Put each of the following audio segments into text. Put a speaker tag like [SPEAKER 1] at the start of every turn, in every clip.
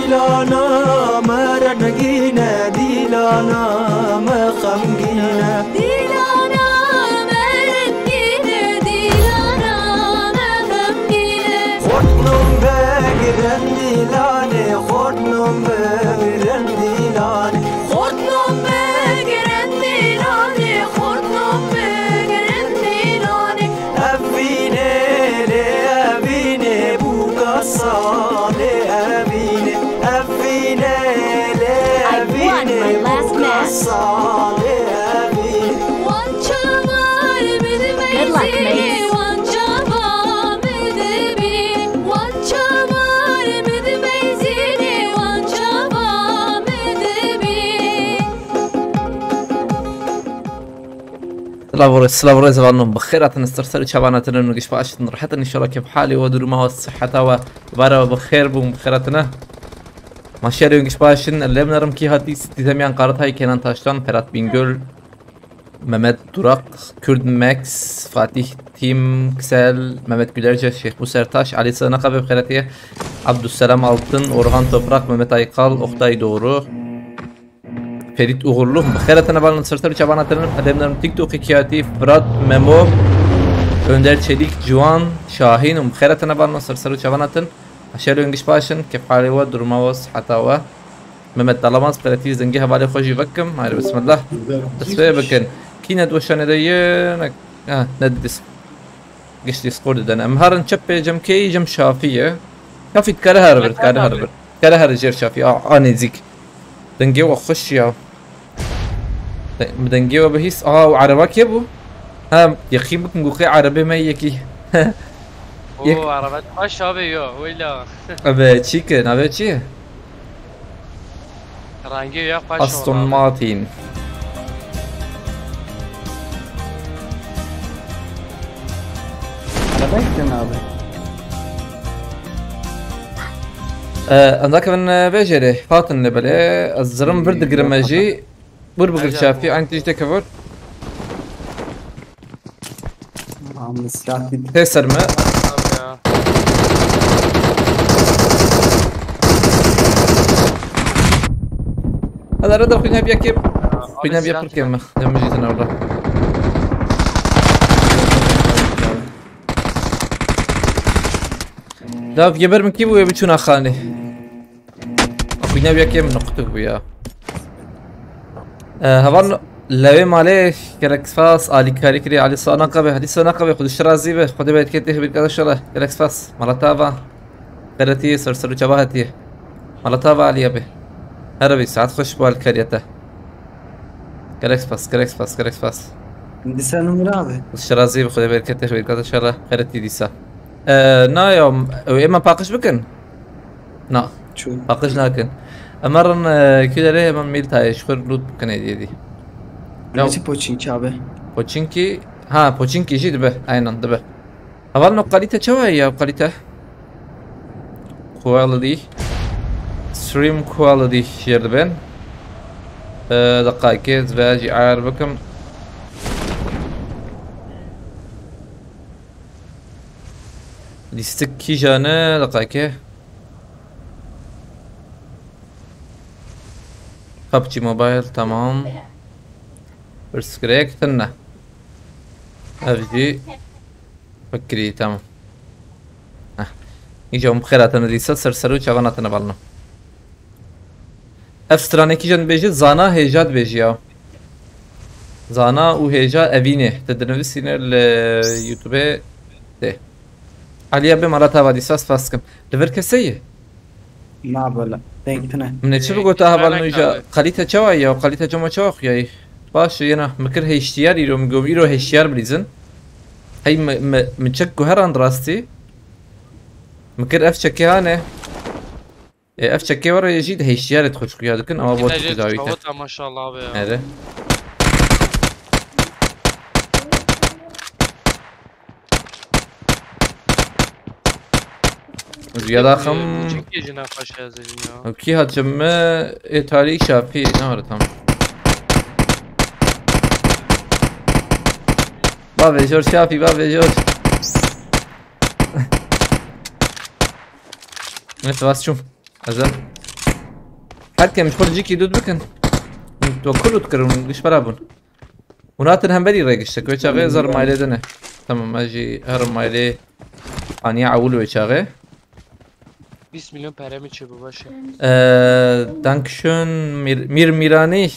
[SPEAKER 1] دیلانا مرنگینه دیلانا مخمگینه
[SPEAKER 2] دیلانا مرنگینه دیلانا مخمگینه
[SPEAKER 1] خورتنم بگیرن دیلانه خورتنم بگیرن دیلانه
[SPEAKER 2] خورتنم بگیرن دیلانه خورتنم بگیرن دیلانه
[SPEAKER 1] افینه افینه بوکا ساله افینه افینه افینه بوکا ساله افینه
[SPEAKER 2] وانچا var midimeyzi Vanca var midimi Vanca var midimeyzi Vanca var midimi
[SPEAKER 3] سلام ورز وانم بخير استرسل شباناتنا نقش باشتن راحتنا ان شاء الله كيف حالي ودرما والصحة وبارا بخير بوم بخيراتنا ما شاري نقش باشن اللي بنرم كي هاتي ستي زميان قارت هاي كينان تاشتان فرات بينجل ممد دراق كرد ماكس فاتح تيم كسل ممد gülerce شيخ بوسرتاش علي سنقة بخيراتيه عبد السلام altın Orhan Toprak Mehmet Aykal Oktay Doğru Ferit Uğurlu بخيراتنا بالنا سرسل شباناتنا أدمنا تيك توك كياتي فرات ميمو Önder Çelik Juan Şahin بخيراتنا بالنا سرسل شباناتنا أشيلو إنجش باشن كيف حالي ودرما وصحة ممد طلبات بخيراتي زنجيها بالي خوشي بكم هاي بسم الله بس بكن كينا دوشان دينك ندس قش ديسكورد دنا مهارن شبه جم كي جم شافية شافي كره جير شافي أنا زيك دنجي وخش يا دنجي وبهيس وعربك يبو يخي بكم جوخي عربي ما يكي
[SPEAKER 4] اوه عربات باش abi yo ولا
[SPEAKER 3] أبى تشيكن أبى تشي
[SPEAKER 4] رنگی یا باش
[SPEAKER 3] أستون مارتين
[SPEAKER 5] Arabayken abi.
[SPEAKER 3] عندك من بيجري فاطن نبلة الزرم برد قرمجي بربقر شافي عن تيجي تكفر
[SPEAKER 5] Abi silah bir
[SPEAKER 3] تيسر ما
[SPEAKER 4] abi ya.
[SPEAKER 3] هذا رد خوينا بياكب خوينا
[SPEAKER 4] Abi
[SPEAKER 3] بياكل
[SPEAKER 4] silah
[SPEAKER 3] كلمة لما جيت أنا والله لا بيبر من كيبو يبيشون خاني خوينا بياكب نقطه وياه هبان لوي مالي كركس فاس علي كاريكري علي صناقة علي صناقة خد الشرازي به خد بيت كده بالكذا شغلة كركس فاس مالتابا كرتي سرسرو جبهتي مالتابا علي به هربي ساعات خش بالكريته كركس فاس
[SPEAKER 5] Lise numara abi.
[SPEAKER 3] الشرازي بخد بيت كده بالكذا شغلة كرتي ديسا نا يوم اما باقش بكن نا
[SPEAKER 5] Şu.
[SPEAKER 3] باقش لكن مرن كده ليه من ميل تاي شكر لود بكن دي
[SPEAKER 5] Neci poçink abi.
[SPEAKER 3] بوتشينكي بوتشينكي جي دبه aynen دبه هفالنو قليته شوية قليته quality stream quality شير بين دقائق باجي عاربكم ليستك كي جانا دقائق ببجي موبايل تمام برسكريك تنه افجي فكري تمام يجوا مخيراتنا ديسا سرسرو چاغاناتنا بالنا افستراني كي جن بيجي زانا هيجاد بيجي يا زانا و هيجا افينه تدنفسين اليوتيوب ده عليا بمراتها وديسا فاسكم لفر كسيه
[SPEAKER 5] Ma böyle. Denkine.
[SPEAKER 3] من تشوف قلت بالنا يجا قليته چوا قليته جمع چوا يا باش ينا مكر هيشتيار يرو مقوم يرو هيشتيار بليزن هي متشكو هران دراستي مكر اف تشكي هانه اف تشكي ورا يجيد هيشتيار تخش كيا دكن اما بوت داويته
[SPEAKER 4] ما شاء الله abi ya.
[SPEAKER 3] هذا زيادة خم
[SPEAKER 4] Çünkü jina paşa yazayım ya.
[SPEAKER 3] كي هاتجم ايطالي شافي نهار تام بابي جورج شافي بابي جورج نت واس شوف ازن هر كم مش خرجي كي دود بكن توكلوا تكرون ليش برابون وناتن هم بري ريقش تكوي شاغي زر مايلي دنه تمام اجي هر مايلي اني عولو شاغي
[SPEAKER 4] 20 milyon peremi çubuğu başı.
[SPEAKER 3] Dankeschön Mirani.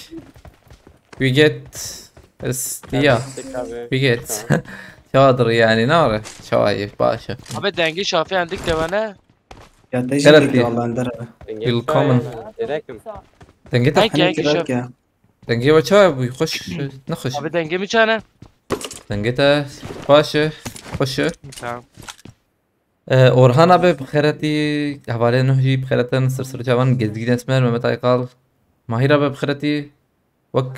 [SPEAKER 3] We get ya. We get. Çadır yani ne var? Çavayı başa.
[SPEAKER 4] Abi denge şafi endik de bana.
[SPEAKER 5] Ya
[SPEAKER 3] Evet,
[SPEAKER 5] teşekkür
[SPEAKER 3] iyi.
[SPEAKER 5] Allah'ın dara.
[SPEAKER 3] Willkommen. Denge
[SPEAKER 4] Hangi
[SPEAKER 5] Hani
[SPEAKER 4] denge
[SPEAKER 5] kirak
[SPEAKER 4] şafi?
[SPEAKER 5] ya.
[SPEAKER 3] denge ve çay bu hoş ne hoş.
[SPEAKER 4] Abi denge mi çane?
[SPEAKER 3] Denge de başa hoş.
[SPEAKER 4] Tamam.
[SPEAKER 3] Orhan abi بخيرتي حوالي نهجي بخيرتن سرسر جوان جديد اسمه مهمت قال ماهر abi بخيرتي وك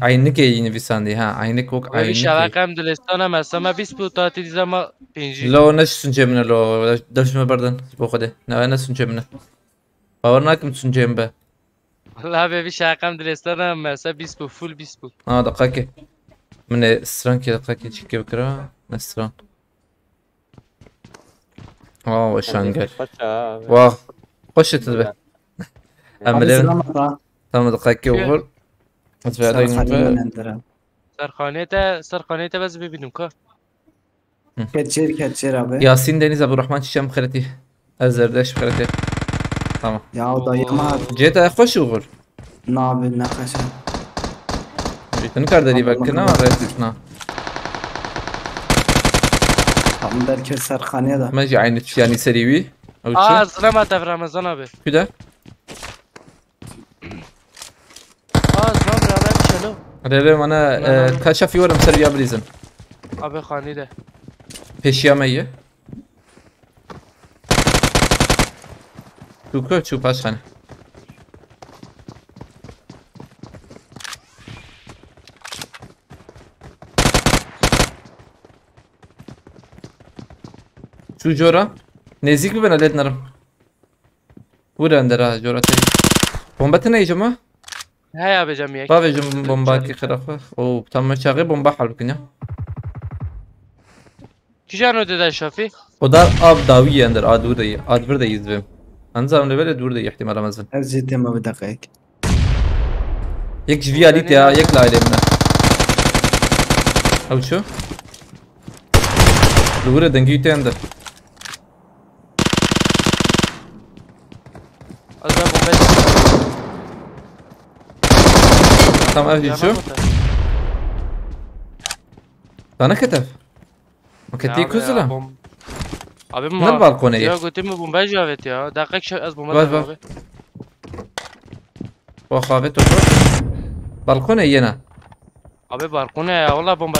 [SPEAKER 3] عينك نفساندي ها عينك وك
[SPEAKER 4] Abi
[SPEAKER 3] عينك
[SPEAKER 4] şavakam dilestana mesela biz bu tatil zaman pinci.
[SPEAKER 3] لو نش سنجمنا لو درش ما بردن بخده نه نش سنجمنا باورناكم سنجم به
[SPEAKER 4] Vallahi abi bir şavakam dilestana mesela biz bu full biz bu.
[SPEAKER 3] اه دقيقة من السران كي دقيقة تشيكي بكرة نسران اه وشان قال واه خش تذبح
[SPEAKER 5] Abi
[SPEAKER 3] عملين
[SPEAKER 5] selamat ha.
[SPEAKER 3] تمام دقيقة وغل اتبع
[SPEAKER 5] Sarıkhani'nin dara.
[SPEAKER 4] Sarkanete baz bibinum ka.
[SPEAKER 5] Ketçer abi.
[SPEAKER 3] ياسين دينيز ابو الرحمن شام بخيرتي الزرداش بخيرتي تمام
[SPEAKER 5] Ya o dayım abi.
[SPEAKER 3] جيت اخش وغل
[SPEAKER 5] Ne abi ne kaşan.
[SPEAKER 3] جيت نكر دلي بكنا ريتنا
[SPEAKER 5] Tam derken Sarıkhani'ye da.
[SPEAKER 3] ما يجي عين يعني سريوي او
[SPEAKER 4] Aa
[SPEAKER 3] شو
[SPEAKER 4] zlama tav Ramazan abi.
[SPEAKER 3] شو ده
[SPEAKER 4] Aa zlam beraber çelo.
[SPEAKER 3] ريرم انا كاشف يورم سريا بليزن
[SPEAKER 4] Abi khanide.
[SPEAKER 3] peşiyamayı شو شو باش خانه شو جورا نزيك ببنا ليت نرم ولا اندرا جورا تاني بومباتنا يا جماعه
[SPEAKER 4] Hey abi cam yek.
[SPEAKER 3] بابا جم بومبا كي خرافه او تم شاغي بومبا حلو كنيا
[SPEAKER 4] Kijan ödeden şafi?
[SPEAKER 3] ودار اب داوي اندر ادور دي ادور دي يزبم انزل ليفل دور دي احتمال مزن
[SPEAKER 5] Her ciddi mi bir dakika.
[SPEAKER 3] يك جفيا ليت يا يك لا علينا او شو دور دنجي تندر
[SPEAKER 4] Azam bomba.
[SPEAKER 3] تمام افجي شو انا كتف ما كتي كوزلا
[SPEAKER 4] Abi
[SPEAKER 3] من البلكونة
[SPEAKER 4] Ya
[SPEAKER 3] يا
[SPEAKER 4] götüm mü bomba javet ya. Dakika az bomba
[SPEAKER 3] Bas,
[SPEAKER 4] da
[SPEAKER 3] bas.
[SPEAKER 4] abi.
[SPEAKER 3] وخافته بالكون ينا
[SPEAKER 4] Abi balkona ya valla bomba.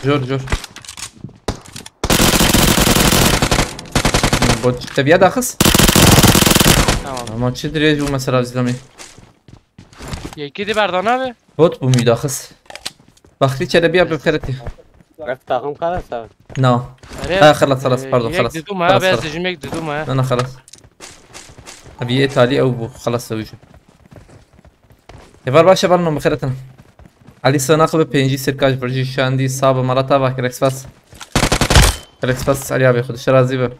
[SPEAKER 3] جور جور بوت تبي داخس
[SPEAKER 4] Tamam.
[SPEAKER 3] ما تشدري جو مثلا زلمي
[SPEAKER 4] Yeki de Berdan abi.
[SPEAKER 3] بوت بو ميداخس بختي تشربيها بفكرتي
[SPEAKER 6] افتحهم خلاص abi.
[SPEAKER 3] نو خلاص pardon
[SPEAKER 4] Yek
[SPEAKER 3] خلاص
[SPEAKER 4] dedim ha ben sejim yek dedim ha.
[SPEAKER 3] انا خلاص ابي ايطالي او بو خلاص سوي شو يفر باشا بالنا بخيرتنا علي سناقب بينجي سيركاج برجي شاندي صاب مرتا باك ريكس فاس علي ابي خد شرازي به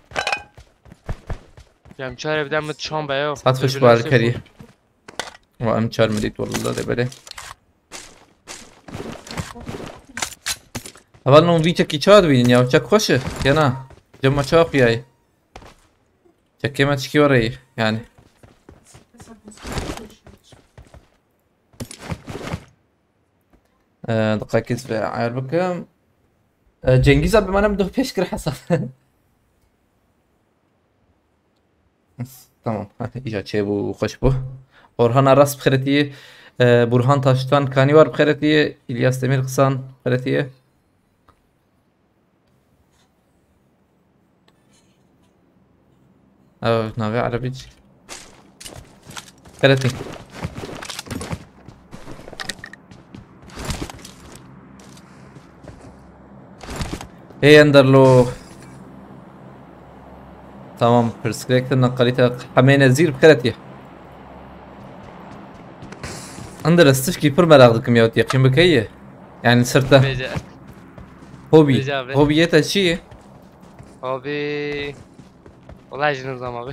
[SPEAKER 4] Yem çare evden mi çam be yo.
[SPEAKER 3] ساعات فش بالكري وام شار مديت والله ده بله اول نون ویچه کی چاد بینین یا چک خوشه یا نه جمع چاق بیای چکه ما چکی وره yani دقیقه کس به عیار بکم جنگیز abi bana bir peş kır Hasan tamam iyice çe bu hoş bu Orhan Aras bxiretiye Burhan Taştan Kani var bxiretiye İlyas Demir Kısan bxiretiye ناوي عربي بخيرتي ايه اندرلو تمام برسكريكت نقلتها حمينة زير بخيرتي اندر استشكي بر بلاغدكم يا يقين بكيه يعني صرت
[SPEAKER 4] Bece.
[SPEAKER 3] هوبي
[SPEAKER 4] Rica ederim.
[SPEAKER 3] هوبيتها شيء
[SPEAKER 4] Abi. Vallahi jinizam abi.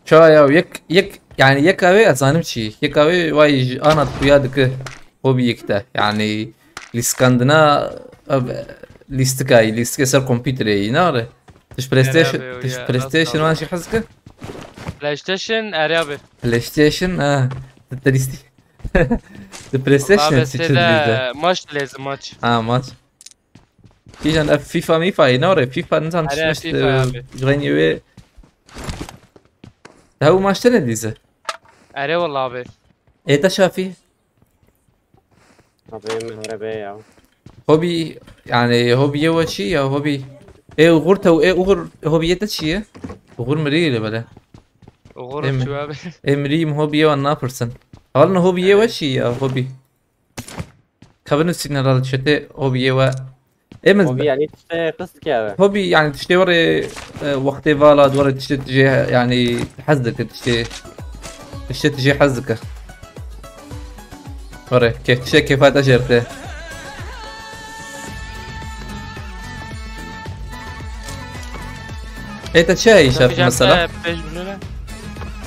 [SPEAKER 3] Çaya yek yani yek abi azanım çi. Yek abi vay anat buyadık hobi yekte. Yani liskandına listikay ser kompüteri nare. Tiş PlayStation
[SPEAKER 4] abi,
[SPEAKER 3] tiş
[SPEAKER 4] ya,
[SPEAKER 3] PlayStation
[SPEAKER 4] nasıl
[SPEAKER 3] var şey hazık.
[SPEAKER 4] PlayStation eri abi.
[SPEAKER 3] PlayStation de listi. De PlayStation
[SPEAKER 4] Abi
[SPEAKER 3] tiş
[SPEAKER 4] size maç lazım maç.
[SPEAKER 3] maç. Kijan FIFA mifa nare FIFA nizam
[SPEAKER 4] Eri
[SPEAKER 3] tişmiş
[SPEAKER 4] FIFA abi.
[SPEAKER 3] granyevi. ده هو maçta ne dizi?
[SPEAKER 4] Eri vallahi abi.
[SPEAKER 3] ايه شافي
[SPEAKER 6] Abi من arabaya ya.
[SPEAKER 3] هوبي يعني هوبي هو شيء يا هوبي ايه وغورته وايه وغور هوبيته شيء وغور مريله بلا
[SPEAKER 4] Uğurum şu abi.
[SPEAKER 3] امريم هوبي وانا بيرسون قالنا هوبي وشي يا هوبي كابن السيناريو شتى هوبي و امز
[SPEAKER 6] Abi yani işte kız ki abi.
[SPEAKER 3] هوبي يعني تشتي وري وقت فالا دور تشتي تجي يعني حزك تشتي تجي حزك وري كيف تشتي كيف تجربته ايه تشاي شاف مثلا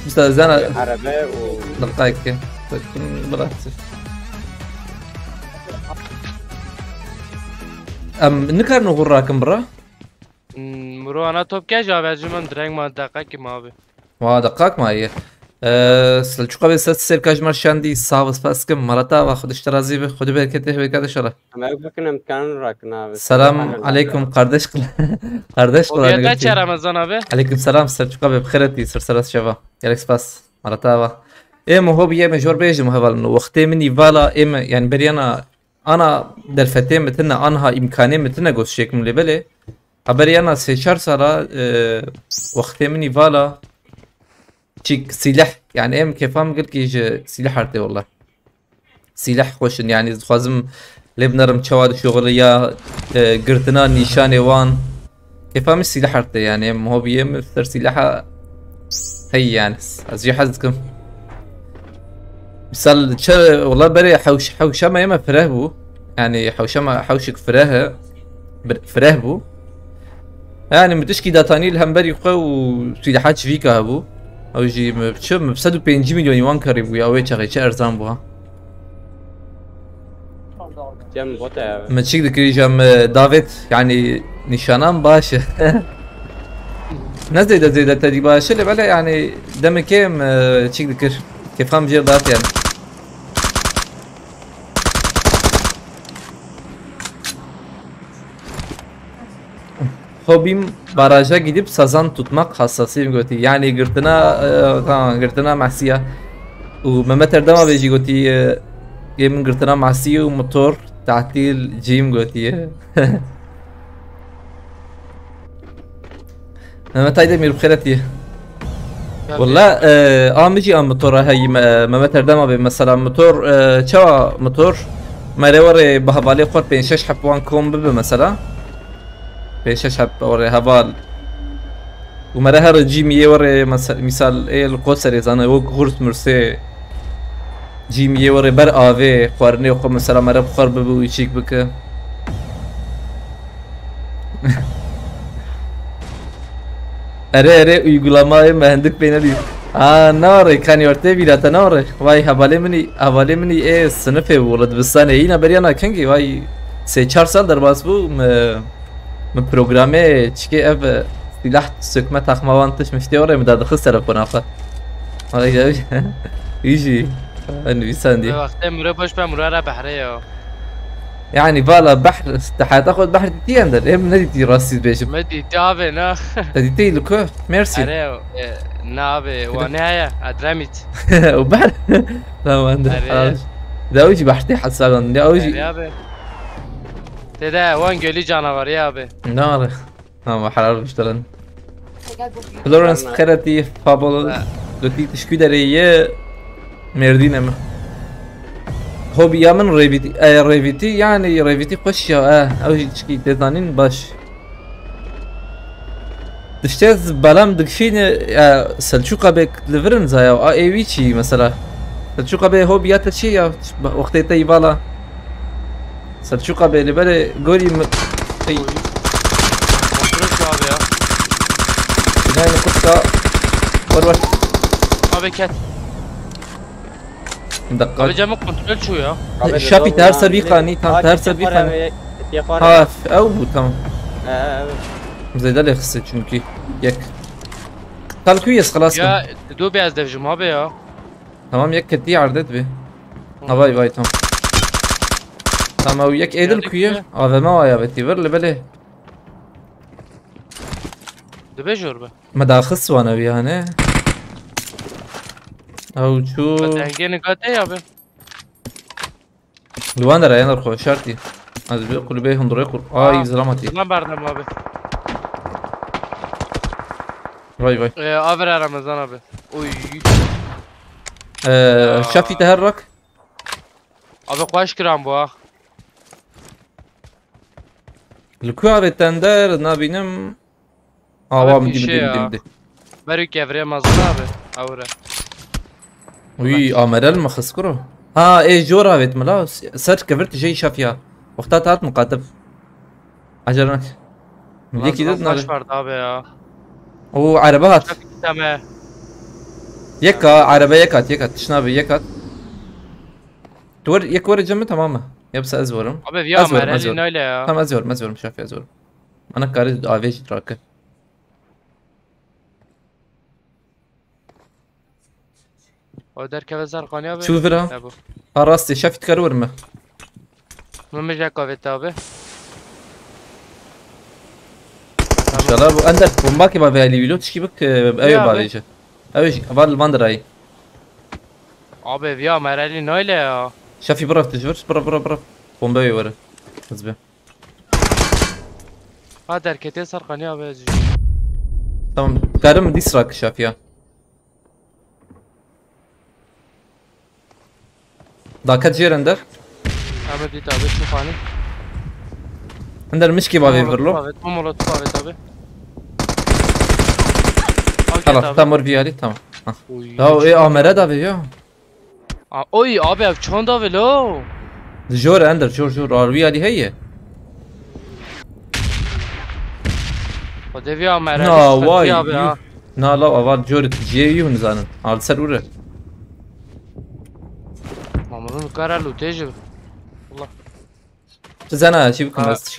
[SPEAKER 3] مثلا زانا
[SPEAKER 6] Araba o
[SPEAKER 3] دقائق براتي نكر نغور راكم برا
[SPEAKER 4] مرو ana top geç abi acımın direkt madaka kim abi.
[SPEAKER 3] دقائق ما هي سلچوقا به سرکاج مرشاندی ساوس پاسکم مرتا و خودش ترازی به خود برکته به کده شلا
[SPEAKER 6] ama bakın imkanı rakın abi.
[SPEAKER 3] سلام علیکم قردش قل قردش
[SPEAKER 4] O
[SPEAKER 3] قل
[SPEAKER 4] bir kaç Ramazan abi?
[SPEAKER 3] علیکم سلام سلچوقا به بخیرتی سرسرس شوا یلکس پاس مرتا و ام هو بيه مجور بيجم هبل وقتي مني فالا ام يعني بريانا انا دلفتين متنا انها امكانيه متنا گوش شكل اللي بله بريانا سي 4 سالا وقتي مني فالا تشيك سلاح يعني ام كيفهم قلت كي سلاح ارتي والله سلاح خوش يعني خوازم لبنرم تشواد شغل يا قرتنا نيشاني وان كيفهم السلاح ارتي يعني ام هو بيه مفتر سلاح هي يعني ازي حزكم مثال والله بري حوشما يما فرهبو يعني حوشما حوشك فراه فرهبو يعني متشكي داتاني لهم بري خو سلاحات فيكا هبو او جي بشم بسدو 5 مليون يوان كريبو يا وي تشغي ارزان بوها
[SPEAKER 6] Cem bota abi.
[SPEAKER 3] ما تشيك ذكري جام دافيد يعني نشانان باشا نزل زي تدي باشا اللي بلا يعني دم كيم تشيك ذكر كيف هم جير دات يعني hobim baraja gidip sazan tutmak hassasıyım goti. Yani gırtına mahsiya. و Mehmet Erdem abi goti yemin gırtına mahsiya و motor تعطيل جيم goti. Mehmet Aydemir بخيرتي. والله امجي ام موتور هي Mehmet Erdem abi mesela motor çava motor مريوري بهبالي خور بين شش حبوان كوم بب مثلا بيشش حب وري هبال ومرها رجيمية وري مثال ايه القوسر يزانا وق غرس مرسي جيمية وري بر آوي خوارني وخو مثلا مرة بخور ببو يشيك بك اره uygulamayı mühendik beyneli ناري كان يرتبي لا تناري واي حوالي مني سنفه ولد بسانه هنا بريانا كنجي واي سه 4 سال در باز بو من برنامه چيكي اف سلاح سكمه تخموانتش مشتي مداد خس تلفون اخر هاي يجي انفيسان دي
[SPEAKER 4] وقت مرو باش مرو را بحريه
[SPEAKER 3] يعني بالا بحر حتاخذ بحر تي اندر ام ندي راسي بيش
[SPEAKER 4] مدي تابي نا
[SPEAKER 3] تي لكو ميرسي
[SPEAKER 4] اريو نابي ونهايه ادراميت
[SPEAKER 3] وبحر لا ما عندك ده اوجي بحرتي حسابا ده اوجي
[SPEAKER 4] تدا وان gölü canavarı abi.
[SPEAKER 3] نار ما حرار اشتغلن فلورنس خيرتي فابل لوتي تشكي دريه مردينه ما هوبي من ريفيتي يعني ريفيتي خوش اوجي تشكي تزانين باش دشتاز بلام دكشين سلشوقة بك لفرن زايا او ايويتشي مثلا سلشوقة بي هوبيات تشي وقتي تيبالا سلشوقة بي اللي بالي قولي Yani kısa. Var.
[SPEAKER 4] Abi ket.
[SPEAKER 3] دقات
[SPEAKER 4] Abi camı kontrol şu ya.
[SPEAKER 3] شافي تهرسل بيخاني تهرسل بيخاني ها او بو tamam زيدا لي خصي çünkü يك قال كويس خلاص
[SPEAKER 4] Ya du beyaz devcim abi ya.
[SPEAKER 3] tamam يك كدي عرضت به هواي باي tamam tamam ويك ايدل كويه هذا ما ويا بتي بر لبله
[SPEAKER 4] Dube jor be.
[SPEAKER 3] مداخص وانا بيانه او شو
[SPEAKER 4] Denge nikate ya be.
[SPEAKER 3] لوان راينا الخو شرطي هذا بيقول به هندري يقول اي زلمتي
[SPEAKER 4] Lan bardem abi.
[SPEAKER 3] باي
[SPEAKER 4] Abi Ramazan abi. Oy.
[SPEAKER 3] شافي تهرك
[SPEAKER 4] Abi kaç gram bu ha?
[SPEAKER 3] الكوع بالتندر نابينم
[SPEAKER 4] Abi
[SPEAKER 3] مدي
[SPEAKER 4] bir şey ya.
[SPEAKER 3] مدي
[SPEAKER 4] Berük evreye mazın abi. Avre.
[SPEAKER 3] وي امرال ما خسكرو ايه جورا بيت ملا سيرش كفرت جاي شافيا وقتها تات مقاتب اجرنك ملي كده
[SPEAKER 4] Kaç
[SPEAKER 3] نار
[SPEAKER 4] vardı abi ya?
[SPEAKER 3] وعربات
[SPEAKER 4] Tamam.
[SPEAKER 3] يكا عربه يكات شنابي يكات تور يك ور جنب تماما يبس ازورم
[SPEAKER 4] Abi ya
[SPEAKER 3] أزور،
[SPEAKER 4] meralin
[SPEAKER 3] أزور.
[SPEAKER 4] öyle ya.
[SPEAKER 3] تمام ازورم شافي ازورم انا كاري افيج تراك
[SPEAKER 4] O derke ve zarkani abi.
[SPEAKER 3] شو فرا
[SPEAKER 4] Ne bu?
[SPEAKER 3] راستي شافي تكرور ما
[SPEAKER 4] Mümecek kahveti abi.
[SPEAKER 3] ان شاء الله عندك بومباكي بافي لي بيلو تشكي بك ايوه
[SPEAKER 4] يا
[SPEAKER 3] بافيجا ايش بعد الماندراي
[SPEAKER 4] Abi ya meralin öyle ya.
[SPEAKER 3] شافي برا تجبر برا بومباي ورا حزبه
[SPEAKER 4] Ha derkete sarkani abi.
[SPEAKER 3] تمام كارم دي سراك شافيا داكت جير اندر
[SPEAKER 4] Ahmet dit abi şu fani.
[SPEAKER 3] اندر مشكي بافي برلو
[SPEAKER 4] Molotof kahveti abi.
[SPEAKER 3] خلاص تمر فيالي تمام
[SPEAKER 4] Oy.
[SPEAKER 3] لا ايه امرا دافي يا
[SPEAKER 4] Oy abi ev çan da ve lo.
[SPEAKER 3] جور اندر جور ارويالي هي
[SPEAKER 4] O devi ya meralin.
[SPEAKER 3] نا
[SPEAKER 4] sıkıntı
[SPEAKER 3] واي
[SPEAKER 4] abi ya.
[SPEAKER 3] نا لا اول جور جي يو نزانن على سرورة
[SPEAKER 4] Mamulun karalu tecrübe.
[SPEAKER 3] زانا شي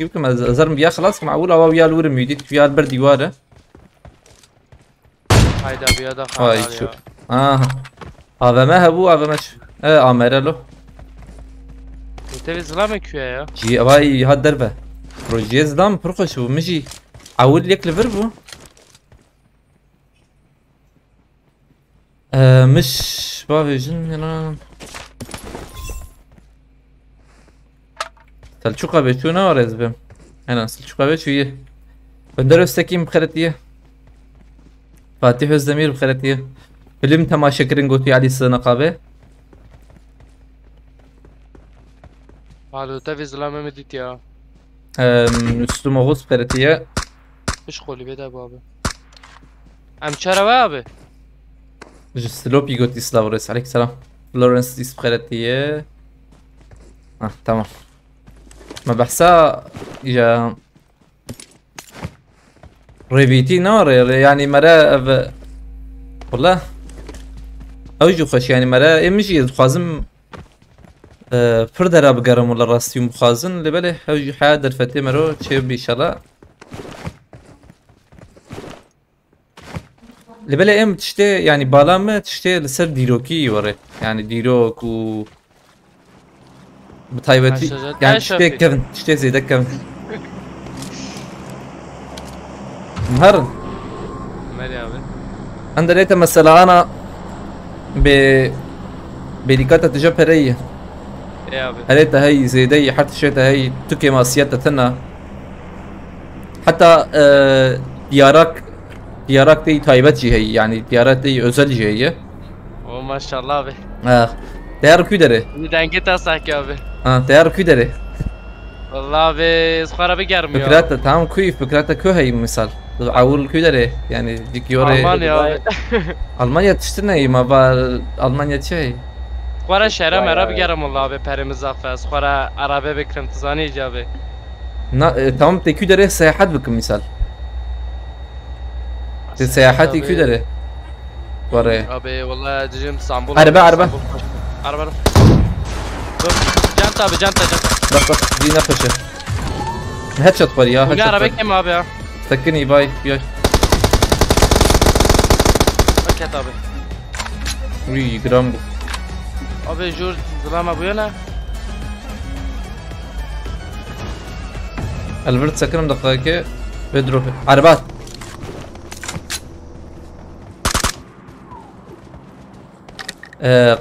[SPEAKER 3] بكم زرم بيا خلاص معقول او ويا الورم يديت ويا البرد يواره
[SPEAKER 4] Hayda bir ya da
[SPEAKER 3] هاي
[SPEAKER 4] kanal
[SPEAKER 3] شو
[SPEAKER 4] ya.
[SPEAKER 3] هذا ما هبو هذا مش امرا له
[SPEAKER 4] Tevi zıla mı küye ya?
[SPEAKER 3] جي باي هاد دربه بروجي زدام برخش ومجي عود ليك الفيربو مش بافي جن انا سلچوقا بچو نارز بم انا سلچوقا بچويه بندر استكيم بخرتيه فاتح الزمير بخرتيه فيلم تماشا كرين قوتي علي السنقابه
[SPEAKER 4] Alo tevi zıla mı dit ya?
[SPEAKER 3] üstüme غوص بخرتيه
[SPEAKER 4] Hiç kolu be de bu abi. Amçara var abi.
[SPEAKER 3] جستلوبي قوتي سلاوريس عليك سلام لورنس ديس بخرتيه تمام ما بحسها يا ريفيتي نار يعني مرا والله اوجو خش يعني مرا امشي خازم فردرا بقرم ولا راستيوم بخازن اللي بالي اوجو حادر فتي مرو تشي بيشلا اللي بالي ام تشتي يعني بالام تشتي لسر ديروكي وري يعني ديروك و بتايبتي يعني تشتي كيفن تشتي زي دك كيفن مهرن
[SPEAKER 4] Meri abi.
[SPEAKER 3] عندنا ليتا مثلا انا بريكاتا تجبرية
[SPEAKER 4] İyi abi.
[SPEAKER 3] هليتا هي زي دي حتى شيتا هي تكي ما سيادة تنا حتى ديارك دي تايبتي هي يعني ديارات دي özelci هي
[SPEAKER 4] O maşallah abi.
[SPEAKER 3] ديار كودري
[SPEAKER 4] Bir denge tasak abi.
[SPEAKER 3] ديار كودري
[SPEAKER 4] Vallahi abi skara bir gelmiyor.
[SPEAKER 3] فكرتها تمام كيف فكرتها كو هي مثال عول كودري يعني ديك يوري
[SPEAKER 4] Almanya abi.
[SPEAKER 3] Almanya تشتري ما بال Almanya şey
[SPEAKER 4] Skara şehre
[SPEAKER 6] Vay
[SPEAKER 4] mera
[SPEAKER 6] abi.
[SPEAKER 4] bir gelim Allah abi perimiz zafer. Skara arabe bekrim tızani icabı.
[SPEAKER 3] تمام تكودري سياحات بكم مثال سياحتي كيو داره ورا
[SPEAKER 4] Abi vallahi diyeceğim İstanbul.
[SPEAKER 3] Araba, araba.
[SPEAKER 4] Araba. Dur. Canta abi canta.
[SPEAKER 3] بس دي نقشه هيد شوت بري يا هيد
[SPEAKER 4] Bu araba
[SPEAKER 3] شوت
[SPEAKER 4] kim abi ya?
[SPEAKER 3] سكني باي يا
[SPEAKER 4] Paket abi.
[SPEAKER 3] وي جرام
[SPEAKER 4] Abi jur zlama bu yana.
[SPEAKER 3] الفرد سكنهم دقائق بدروب عربات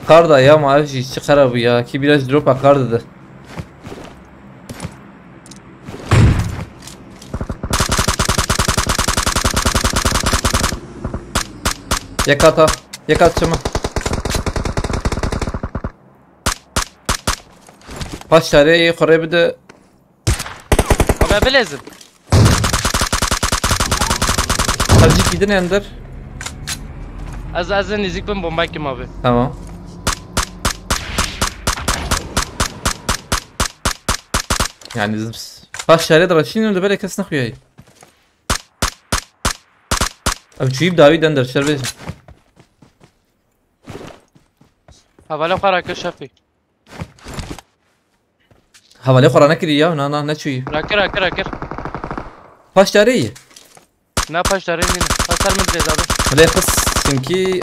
[SPEAKER 3] قارده يا ما اعرف شي خراب يا كي biraz drop قارده ده يكاتا يكات شما باش شاري خوري بده
[SPEAKER 4] Abi bilezim.
[SPEAKER 3] خرجي كيدن اندر
[SPEAKER 4] Az nizik ben bomba kim abi?
[SPEAKER 3] تمام يعني باش شاري درشين ولا بالك اسنخ وياي ابي تجيب داوود اندر شربيش
[SPEAKER 4] Havalı karakter şafi.
[SPEAKER 3] حوالي قرانا كري يا انا نشوي
[SPEAKER 4] Rakir.
[SPEAKER 3] باش شاري
[SPEAKER 4] Ne yapışları yine? Hasar mı diyeceğiz abi?
[SPEAKER 3] ولا قص سمكي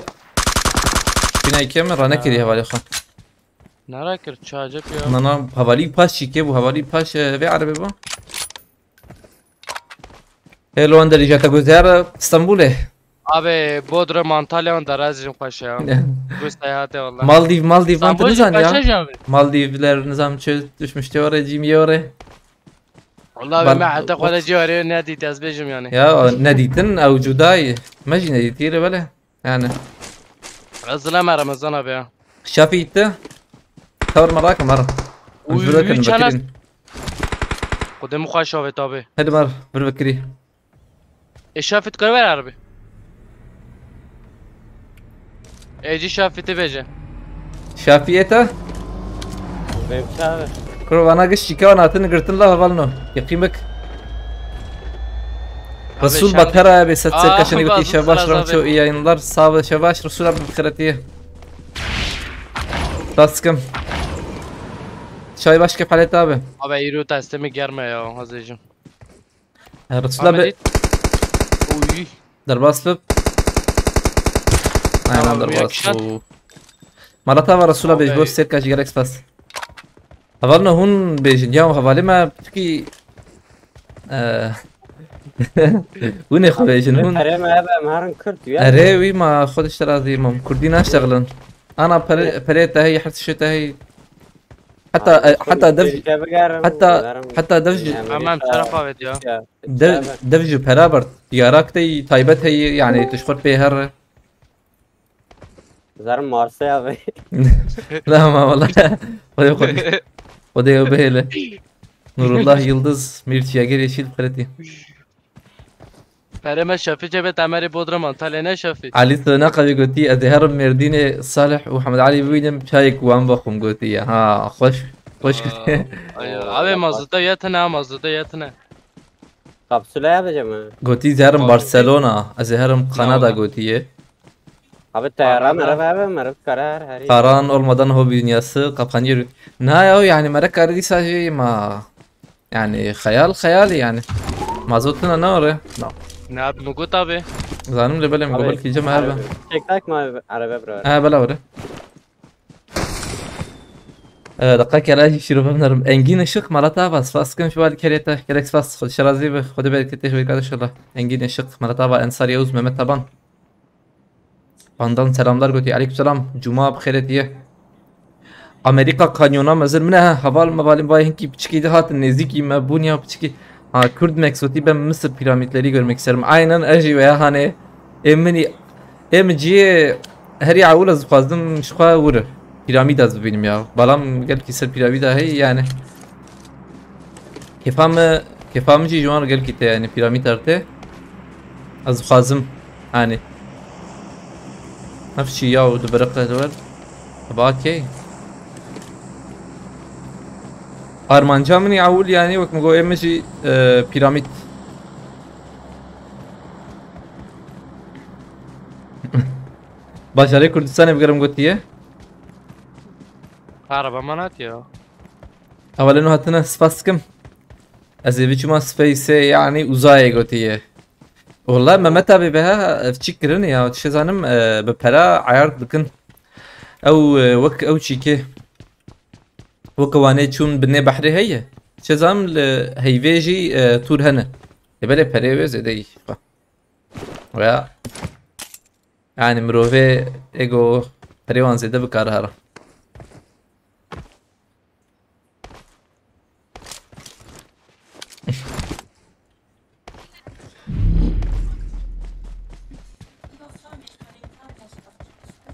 [SPEAKER 3] فينا كم رانا كري حوالي خان
[SPEAKER 4] Ne rakir? Çağcıp ya.
[SPEAKER 3] انا حوالي باش شيكي بو حوالي باش في عربي با هلو اندر جاتا جوزار اسطنبول
[SPEAKER 4] Abi Bodrum Antalya onda razıyım paşa ya. Bu seyahate valla.
[SPEAKER 3] Maldiv انت نزان
[SPEAKER 4] paşa
[SPEAKER 3] ya
[SPEAKER 4] abi.
[SPEAKER 3] Maldivler nizam düşmüştü oraya cimiye oraya
[SPEAKER 4] Vallahi ben hatta kolacı arıyor ne diyeceğiz bejim yani.
[SPEAKER 3] يا نديتن او جوداي ماجي نديتي له بلا يعني
[SPEAKER 4] Azlama Ramazan abi ya.
[SPEAKER 3] شافي انت تصور مراك مره
[SPEAKER 4] Uy,
[SPEAKER 3] كان
[SPEAKER 4] çanas.
[SPEAKER 3] بكرين
[SPEAKER 4] Kudumu hoş evet abi.
[SPEAKER 3] هذا مره بكري
[SPEAKER 4] Şafit kır ver abi. Eci Şafit'i bece.
[SPEAKER 3] شافيته
[SPEAKER 6] Benim abi.
[SPEAKER 3] كرو انا قش كان اتن قلت الله بالنو يقيمك رسول
[SPEAKER 4] شام-
[SPEAKER 3] بكره بست كشني
[SPEAKER 4] بس
[SPEAKER 3] بتي شباش
[SPEAKER 4] خلاص
[SPEAKER 3] رمشو
[SPEAKER 4] abi.
[SPEAKER 3] ينظر صاب شباش رسول بخيرتيه تاسكم شاي باش كيف حالته abi
[SPEAKER 4] Abi yürü testimi germe ya Hazrecim.
[SPEAKER 3] رسول ب
[SPEAKER 4] Uy.
[SPEAKER 3] درباس
[SPEAKER 4] Tamam,
[SPEAKER 3] aynen درباس
[SPEAKER 4] yakışan.
[SPEAKER 3] مرتا ورسول
[SPEAKER 4] abi.
[SPEAKER 3] بيج بوس سيركا جيركس بس أظن هون بجنياو حوالي ما بتحكي وين يا اخوي هون
[SPEAKER 6] Kerem abi maharın Kürt ya.
[SPEAKER 3] أريوي ما خدش ترى زي ما كردين اشتغلن انا بريتا هي حتى الشتاء هي حتى دفج حتى دفج
[SPEAKER 4] Tamam şeref evet ya.
[SPEAKER 3] دفج برابرت ديارك تي تايبت هي يعني تشخر بيهر
[SPEAKER 6] Zarım Mars'a abi.
[SPEAKER 3] لا ما والله ودي وبهله نور الله يلدز ميرتي اگر يشيل بخرتي
[SPEAKER 4] Fereme Şafit evet Ameri Bodrum Antalya ne Şafit?
[SPEAKER 3] علي ناقة قلتي أزهر مرديني صالح وحمد علي بوينم شايك وان بخم قلتي ها خوش
[SPEAKER 4] Abi mazluta yatına mazluta yatına.
[SPEAKER 6] Kapsüle yapacağım ha.
[SPEAKER 3] قلتي زهرم برشلونة أزهرم كندا قلتي
[SPEAKER 6] Abi tayara merhaba abi merhaba karar her yer.
[SPEAKER 3] قران olmadan هو dünyası kapanıyor. نهاية يعني مركز دي ساجي ما يعني خيال يعني ما زلتنا نور
[SPEAKER 4] Ne abi Mugut abi?
[SPEAKER 3] زانم اللي بلم قبل كي جمع هذا
[SPEAKER 6] Çektak mı abi araba bro?
[SPEAKER 3] بلا ولا دقيقة لا شيرو بنرم انجين الشق مرتا بس فاسكن شو الكريتا كريكس فاس خد شرازي خد بالك انت شوي قاعد شغله انجين الشق مرتا با انصار يوز مهمت طبعا Bandan selamlar götü. Aleykümselam. Cuma bxeyret diye. Amerika kanyona mezir منها haval mavalim vay hinki piçkiydi hatın neziki mebunya piçki. Ha Kürt meksoti ben Mısır piramitleri görmek isterim. Aynen eji veya hani emciye her yağul az fazdım şuha vurur. Piramid az benim ya. Balam gel ki ser piramida hey yani. Kefamı juan gel ki te yani piramid arte. Az fazdım hani. نفس الشيء ياو دبرقه دول باكي Armanca mı yavul yani bak mı emeci piramit باجاري كردستان بقرم قوتيه
[SPEAKER 4] عربة منات يا
[SPEAKER 3] اولا انه هاتنا سباسكم ازي بيجما سبيس يعني وزاي قوتيه والله ما متى بها تشكرن يا تشزانم ببرا عيار دكن او وك او شيكي وكواني تشون بني بحري هي شزام هيفيجي تور هنا يبالي بريوز ادي ويا يعني مروفي ايجو بريوان زيدا بكار هرا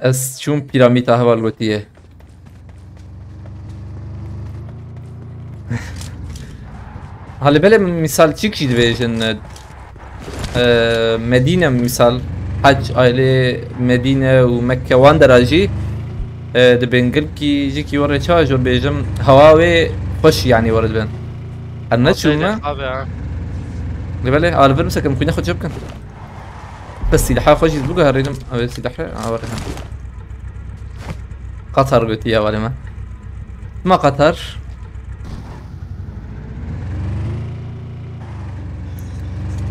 [SPEAKER 3] از چون پیرامیت احوال گوتیه حالا بله مثال چی کشید بیشن مدینه مثال حج آیله مدینه و مکه وان دراجی دبنگل کی جی کی ورد چه جور بیشم هواوی خوش يعني ورد بين النت شو ما بله حالا برم سکم کنی خود جب کن بس سلاحه خوش يزبوقها هرينم او سلاحه اوريها قطر قلت يا ولي ما قطر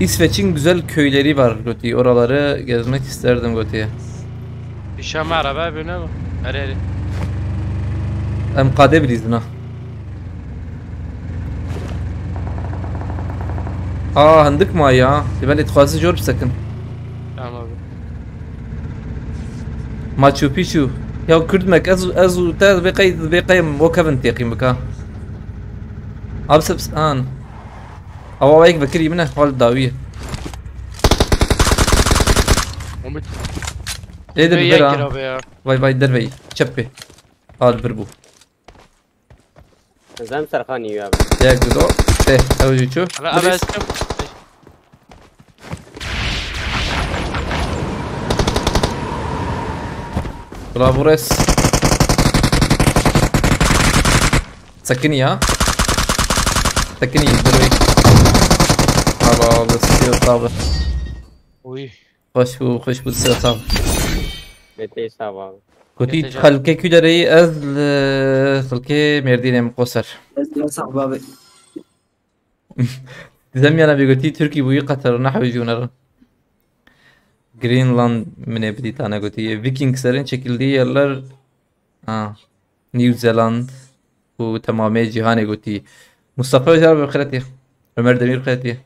[SPEAKER 3] İsveç'in güzel köyleri var Göti. Oraları gezmek isterdim Göti'ye.
[SPEAKER 4] İşam araba bine mi? Nereye?
[SPEAKER 3] Em kade bilizna. Handık mı ya? Ben etkhazı jor sakın.
[SPEAKER 4] Tamam abi.
[SPEAKER 3] Machu Picchu. Ya Kürdmek azu ta beqaym وكفن تيقيم بكا. أبسط آن. أو وايك بكري منه حال داوية. إيه ده بيرا. واي دربي. شبه. حال بربو.
[SPEAKER 6] زم سرخاني يا
[SPEAKER 3] يا جدو. إيه أوجي شو؟
[SPEAKER 4] لا أبى أسكت.
[SPEAKER 3] برافو ريس. سكني يا. سكني دروي. بس كده طابة.
[SPEAKER 4] وي.
[SPEAKER 3] خوش بود سر طابة.
[SPEAKER 6] بيتي صعبة.
[SPEAKER 3] كنتي خلكي كدري از خلكي مردين مقصر.
[SPEAKER 5] صعب بابي.
[SPEAKER 3] زمي أنا بيقولتي تركي بوي قطر نحو جونر. Greenland من بديت أنا قلتي فيكينج سرين شكل دي يلر نيوزيلاند وتمامي جهاني قلتي مصطفى جاب بخيرتي عمر دمير بخيرتي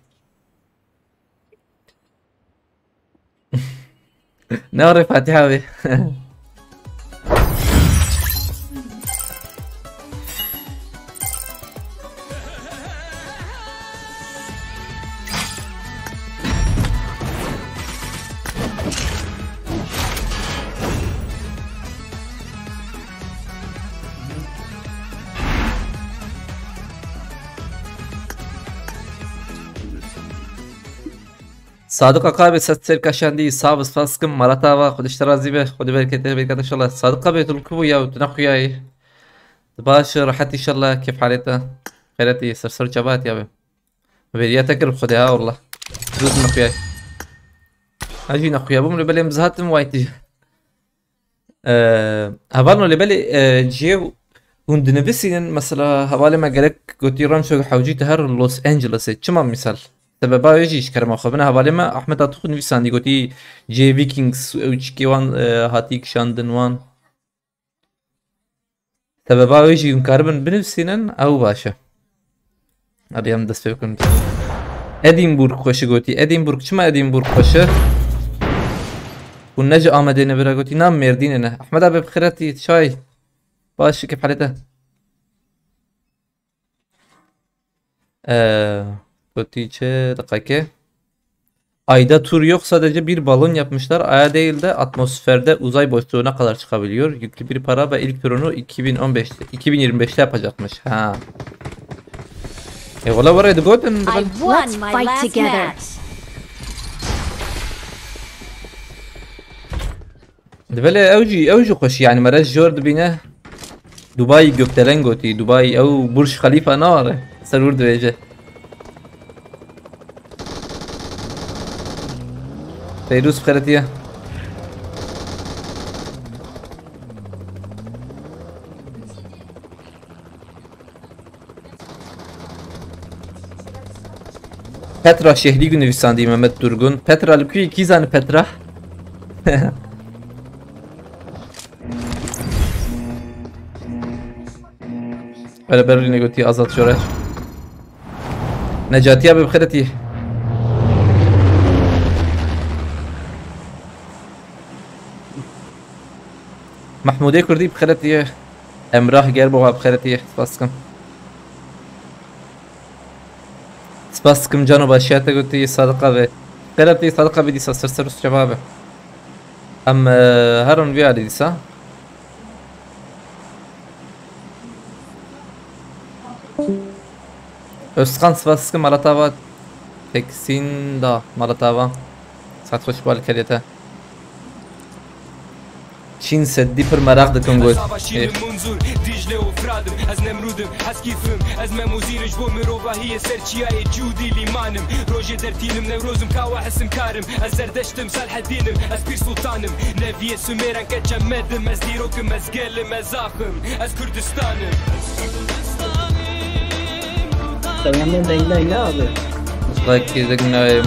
[SPEAKER 3] نوري فاتحة بي صادق قابل ستر كشاندي صاب سفاسكم مرتابا خودش ترازي به خودي بركته بركته ان شاء الله صادق قابل الكويا وتنخياي باش راحت ان شاء الله كيف حالتها خيرتي سرسر جبات يا بي بدي تكرب خدها والله زود نخياي اجي نخيا بوم لبلي مزهاتم وايتي هبالنا لبلي جيو وند نفسين مثلا حوالي ما قالك قلت يرام شو حوجي تهر لوس انجلوس كما مثال سبب يجيش كرما خبنا حوالي ما احمد اتخو نفسان دي قلتي جي فيكينغز او تشكيوان هاتيك شاندن وان سبب يجي مكاربن بنفسين او باشا اريام دست بكم ادینبورگ خوشه قلتي ادینبورگ چما ادینبورگ خوشه والنجا آمدين برا قلتي نام مرديننا احمد ابي بخيرتي شاي باش كيف حالته قلتي çe dakika ayda tur yok sadece bir balon yapmışlar aya değil de atmosferde uzay boşluğuna kadar çıkabiliyor yüklü bir para ve ilk turunu 2025'te yapacakmış ha valla var ya goten
[SPEAKER 2] Let's fight together.
[SPEAKER 3] böyle evci خوش yani مرج جورد بینه دبي gökdelen قلتي دبي او برج خليفة نار سرور درجة فيروز بخيرتيه Petra şehri günü Nüvisandı Mehmet Durgun. Petra Lükü iki zani Petra. Öyle Berlin'e götüyor Azat Şorer. Necati abi bخيرتي. محمودي كردي بخيرتي. امراه قربوا بخيرتي. سباسكم جانو باشياتا قلتي صادقة به خيرتي صادقة بدي سرسر شبابه ام هرون فيالي ديسا Özkan Svaskı Malatava Teksin da Malatava Saat hoş bal kerete Çin seddi per merak dikun goy
[SPEAKER 7] دیجله و فرادم از نمرودم از کیفم از مموزینش بو مروباهی سرچیای جودی لیمانم روژه درتینم نوروزم کاوا حسم کارم از زردشتم صالح دینم از پیر سلطانم نویه سومیران که جمدم از دیروکم از گلم از آخم از کردستانم
[SPEAKER 5] Dayanın değil abi.
[SPEAKER 3] Like izlegnayım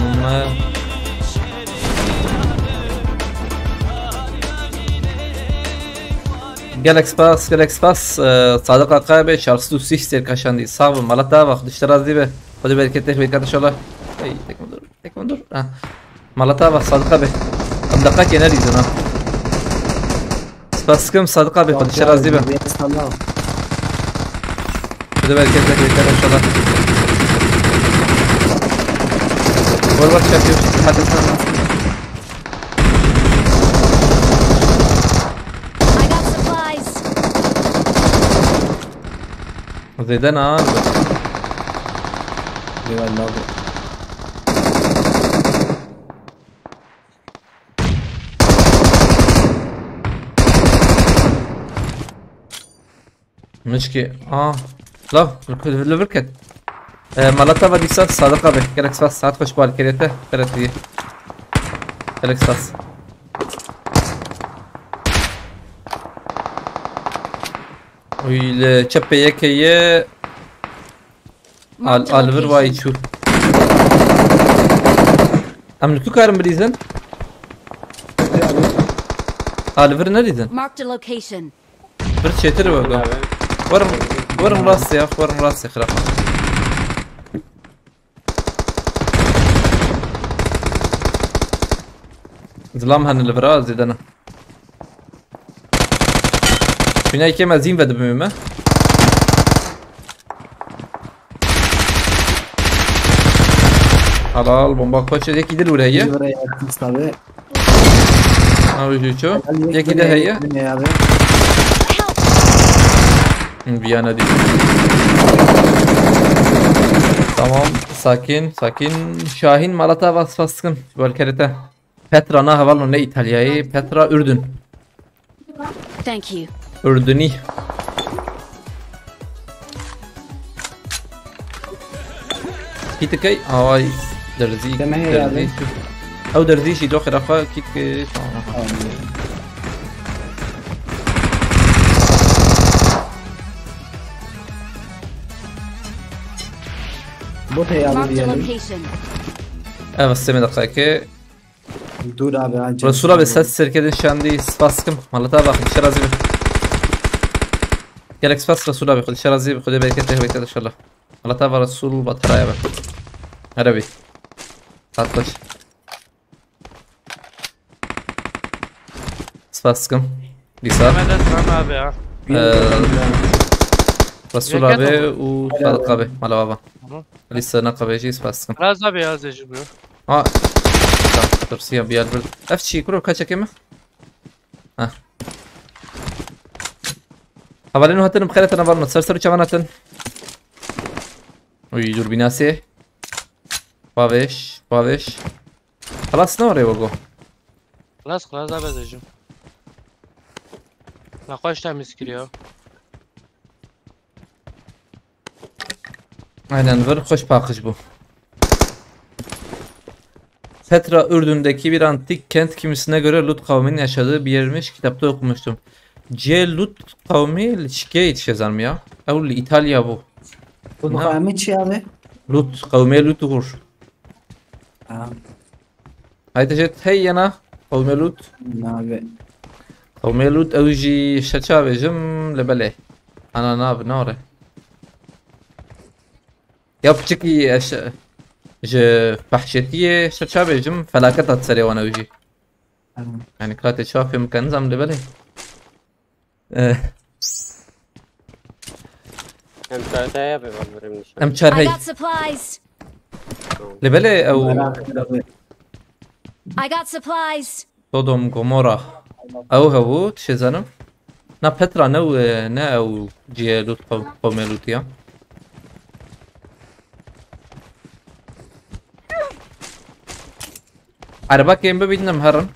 [SPEAKER 3] Galaxy Pass Sadık Akabe şarkısı du sihtir kaşandı sağ ol Malata bak dışarı dibe hadi bereketler bereketler inşallah ay tek dur ha Malata bak Sadık abi amdaka kenar izin ha Spaskım Sadık abi hadi dışarı dibe hadi bereketler inşallah Var yapıyor hadi sana زيدان
[SPEAKER 5] Eyvallah abi.
[SPEAKER 3] مشكي لا البركت مالتا بدي سات صادقة به كلك ساس ساعات خوش بال كريته ثلاث دقيقة كلك ساس ويل تشبي يكيه الفر وايد شو املكو كارم بريزن الفر نريزن
[SPEAKER 2] Marked a location.
[SPEAKER 3] برت شيتر وقا ورم راسي يا ورم راسي خلاص ظلام هن الفراز زيدنا Güney keme zin verdi bölümü. Halal bomba koçacak gider oraya.
[SPEAKER 5] Buraya yakınız tabi.
[SPEAKER 3] Abi şu. Ya gider heye.
[SPEAKER 5] Abi.
[SPEAKER 3] Bir yana değil. Tamam sakin. Şahin Malata vasfaskın. Volkerete. Petra na havalno ne İtalya'yı. Petra Ürdün.
[SPEAKER 2] Thank you.
[SPEAKER 3] Ürdünü. كيتكي هاي درزي او درزي شي دوخ رفا كيتكي
[SPEAKER 5] Bot ya abi
[SPEAKER 2] Marked a
[SPEAKER 5] diyelim.
[SPEAKER 2] location.
[SPEAKER 3] Evet 8 dakika.
[SPEAKER 5] Dur abi acil.
[SPEAKER 3] Resul abi ses serkedin şandi spaskım. Malata bak şarazi. Gerek spas Resul abi خد şarazi خد bereketli bekle inşallah. Malata var Resul bataraya bak. Arabi. Tatlı. Spaskım. Lisa.
[SPEAKER 4] Mehmet Esram abi ya.
[SPEAKER 3] Resul abi و Sadık abi. Mala baba. Lisa naqabeci spaskım.
[SPEAKER 4] Raz abi ya zecimiyor.
[SPEAKER 3] اه ترسيها بيالبرد افتشي كرو كاتشا كيما ها حوالينو هاتن بخيرتنا بالنا تسرسرو چواناتن وي دور بيناسي باوش خلاص نوري وقو
[SPEAKER 4] Raz abi zecim. Nakaş temiz giriyor.
[SPEAKER 3] aynen ver hoş bakış bu Petra Ürdün'deki bir antik kent kimisine göre Lut kavminin yaşadığı bir yermiş kitapta okumuştum. Lut kavmi şike yetişezar mı ya? Evli İtalya bu.
[SPEAKER 5] Bu kavmi çi abi?
[SPEAKER 3] Lut kavmi Lut uğur. هاي تجت هي أنا قومي لوت
[SPEAKER 5] نابێ
[SPEAKER 3] قومي لوت أوجي شتشابي جم لبلي أنا ناب نوري يا بتشكي ج فحشتية شتشابي جم فلاكتها تسري وانا وجي يعني كراتي شافي مكان زم لبلي
[SPEAKER 6] Hem çarşıya yapıyor benim nişan.
[SPEAKER 3] ام تشار
[SPEAKER 2] I
[SPEAKER 3] هي
[SPEAKER 2] got supplies.
[SPEAKER 3] لبلي او
[SPEAKER 2] I got supplies.
[SPEAKER 3] صودوم غومورا او هو تشزانم نا بترا نو نا او جيلوت قوميلوتيا عربا كيم ببيدنا مهرن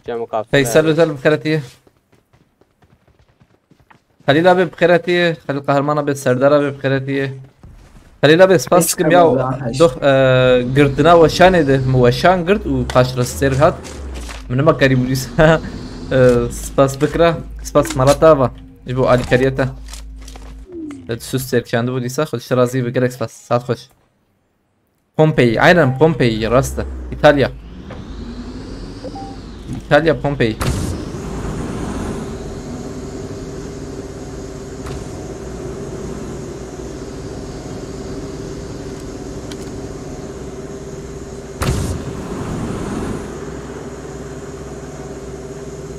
[SPEAKER 6] Camı kapsın.
[SPEAKER 3] فيصل وزل بخيرتيه خليل ابي بخيرتيه خليل قهرمان ابي سردار ابي بخيرتيه خليل ابي سباس كم ياو دوخ قردنا وشان ده وشان قرد وقاشر السير هات من ما قريب ليس سباس بكره سباس مراتابا يبو علي كريتا تسوس سير كان دو ليس خل شرازي بقرك سباس ساعات خوش بومبي عينا بومبي راستا ايطاليا ايطاليا بومبي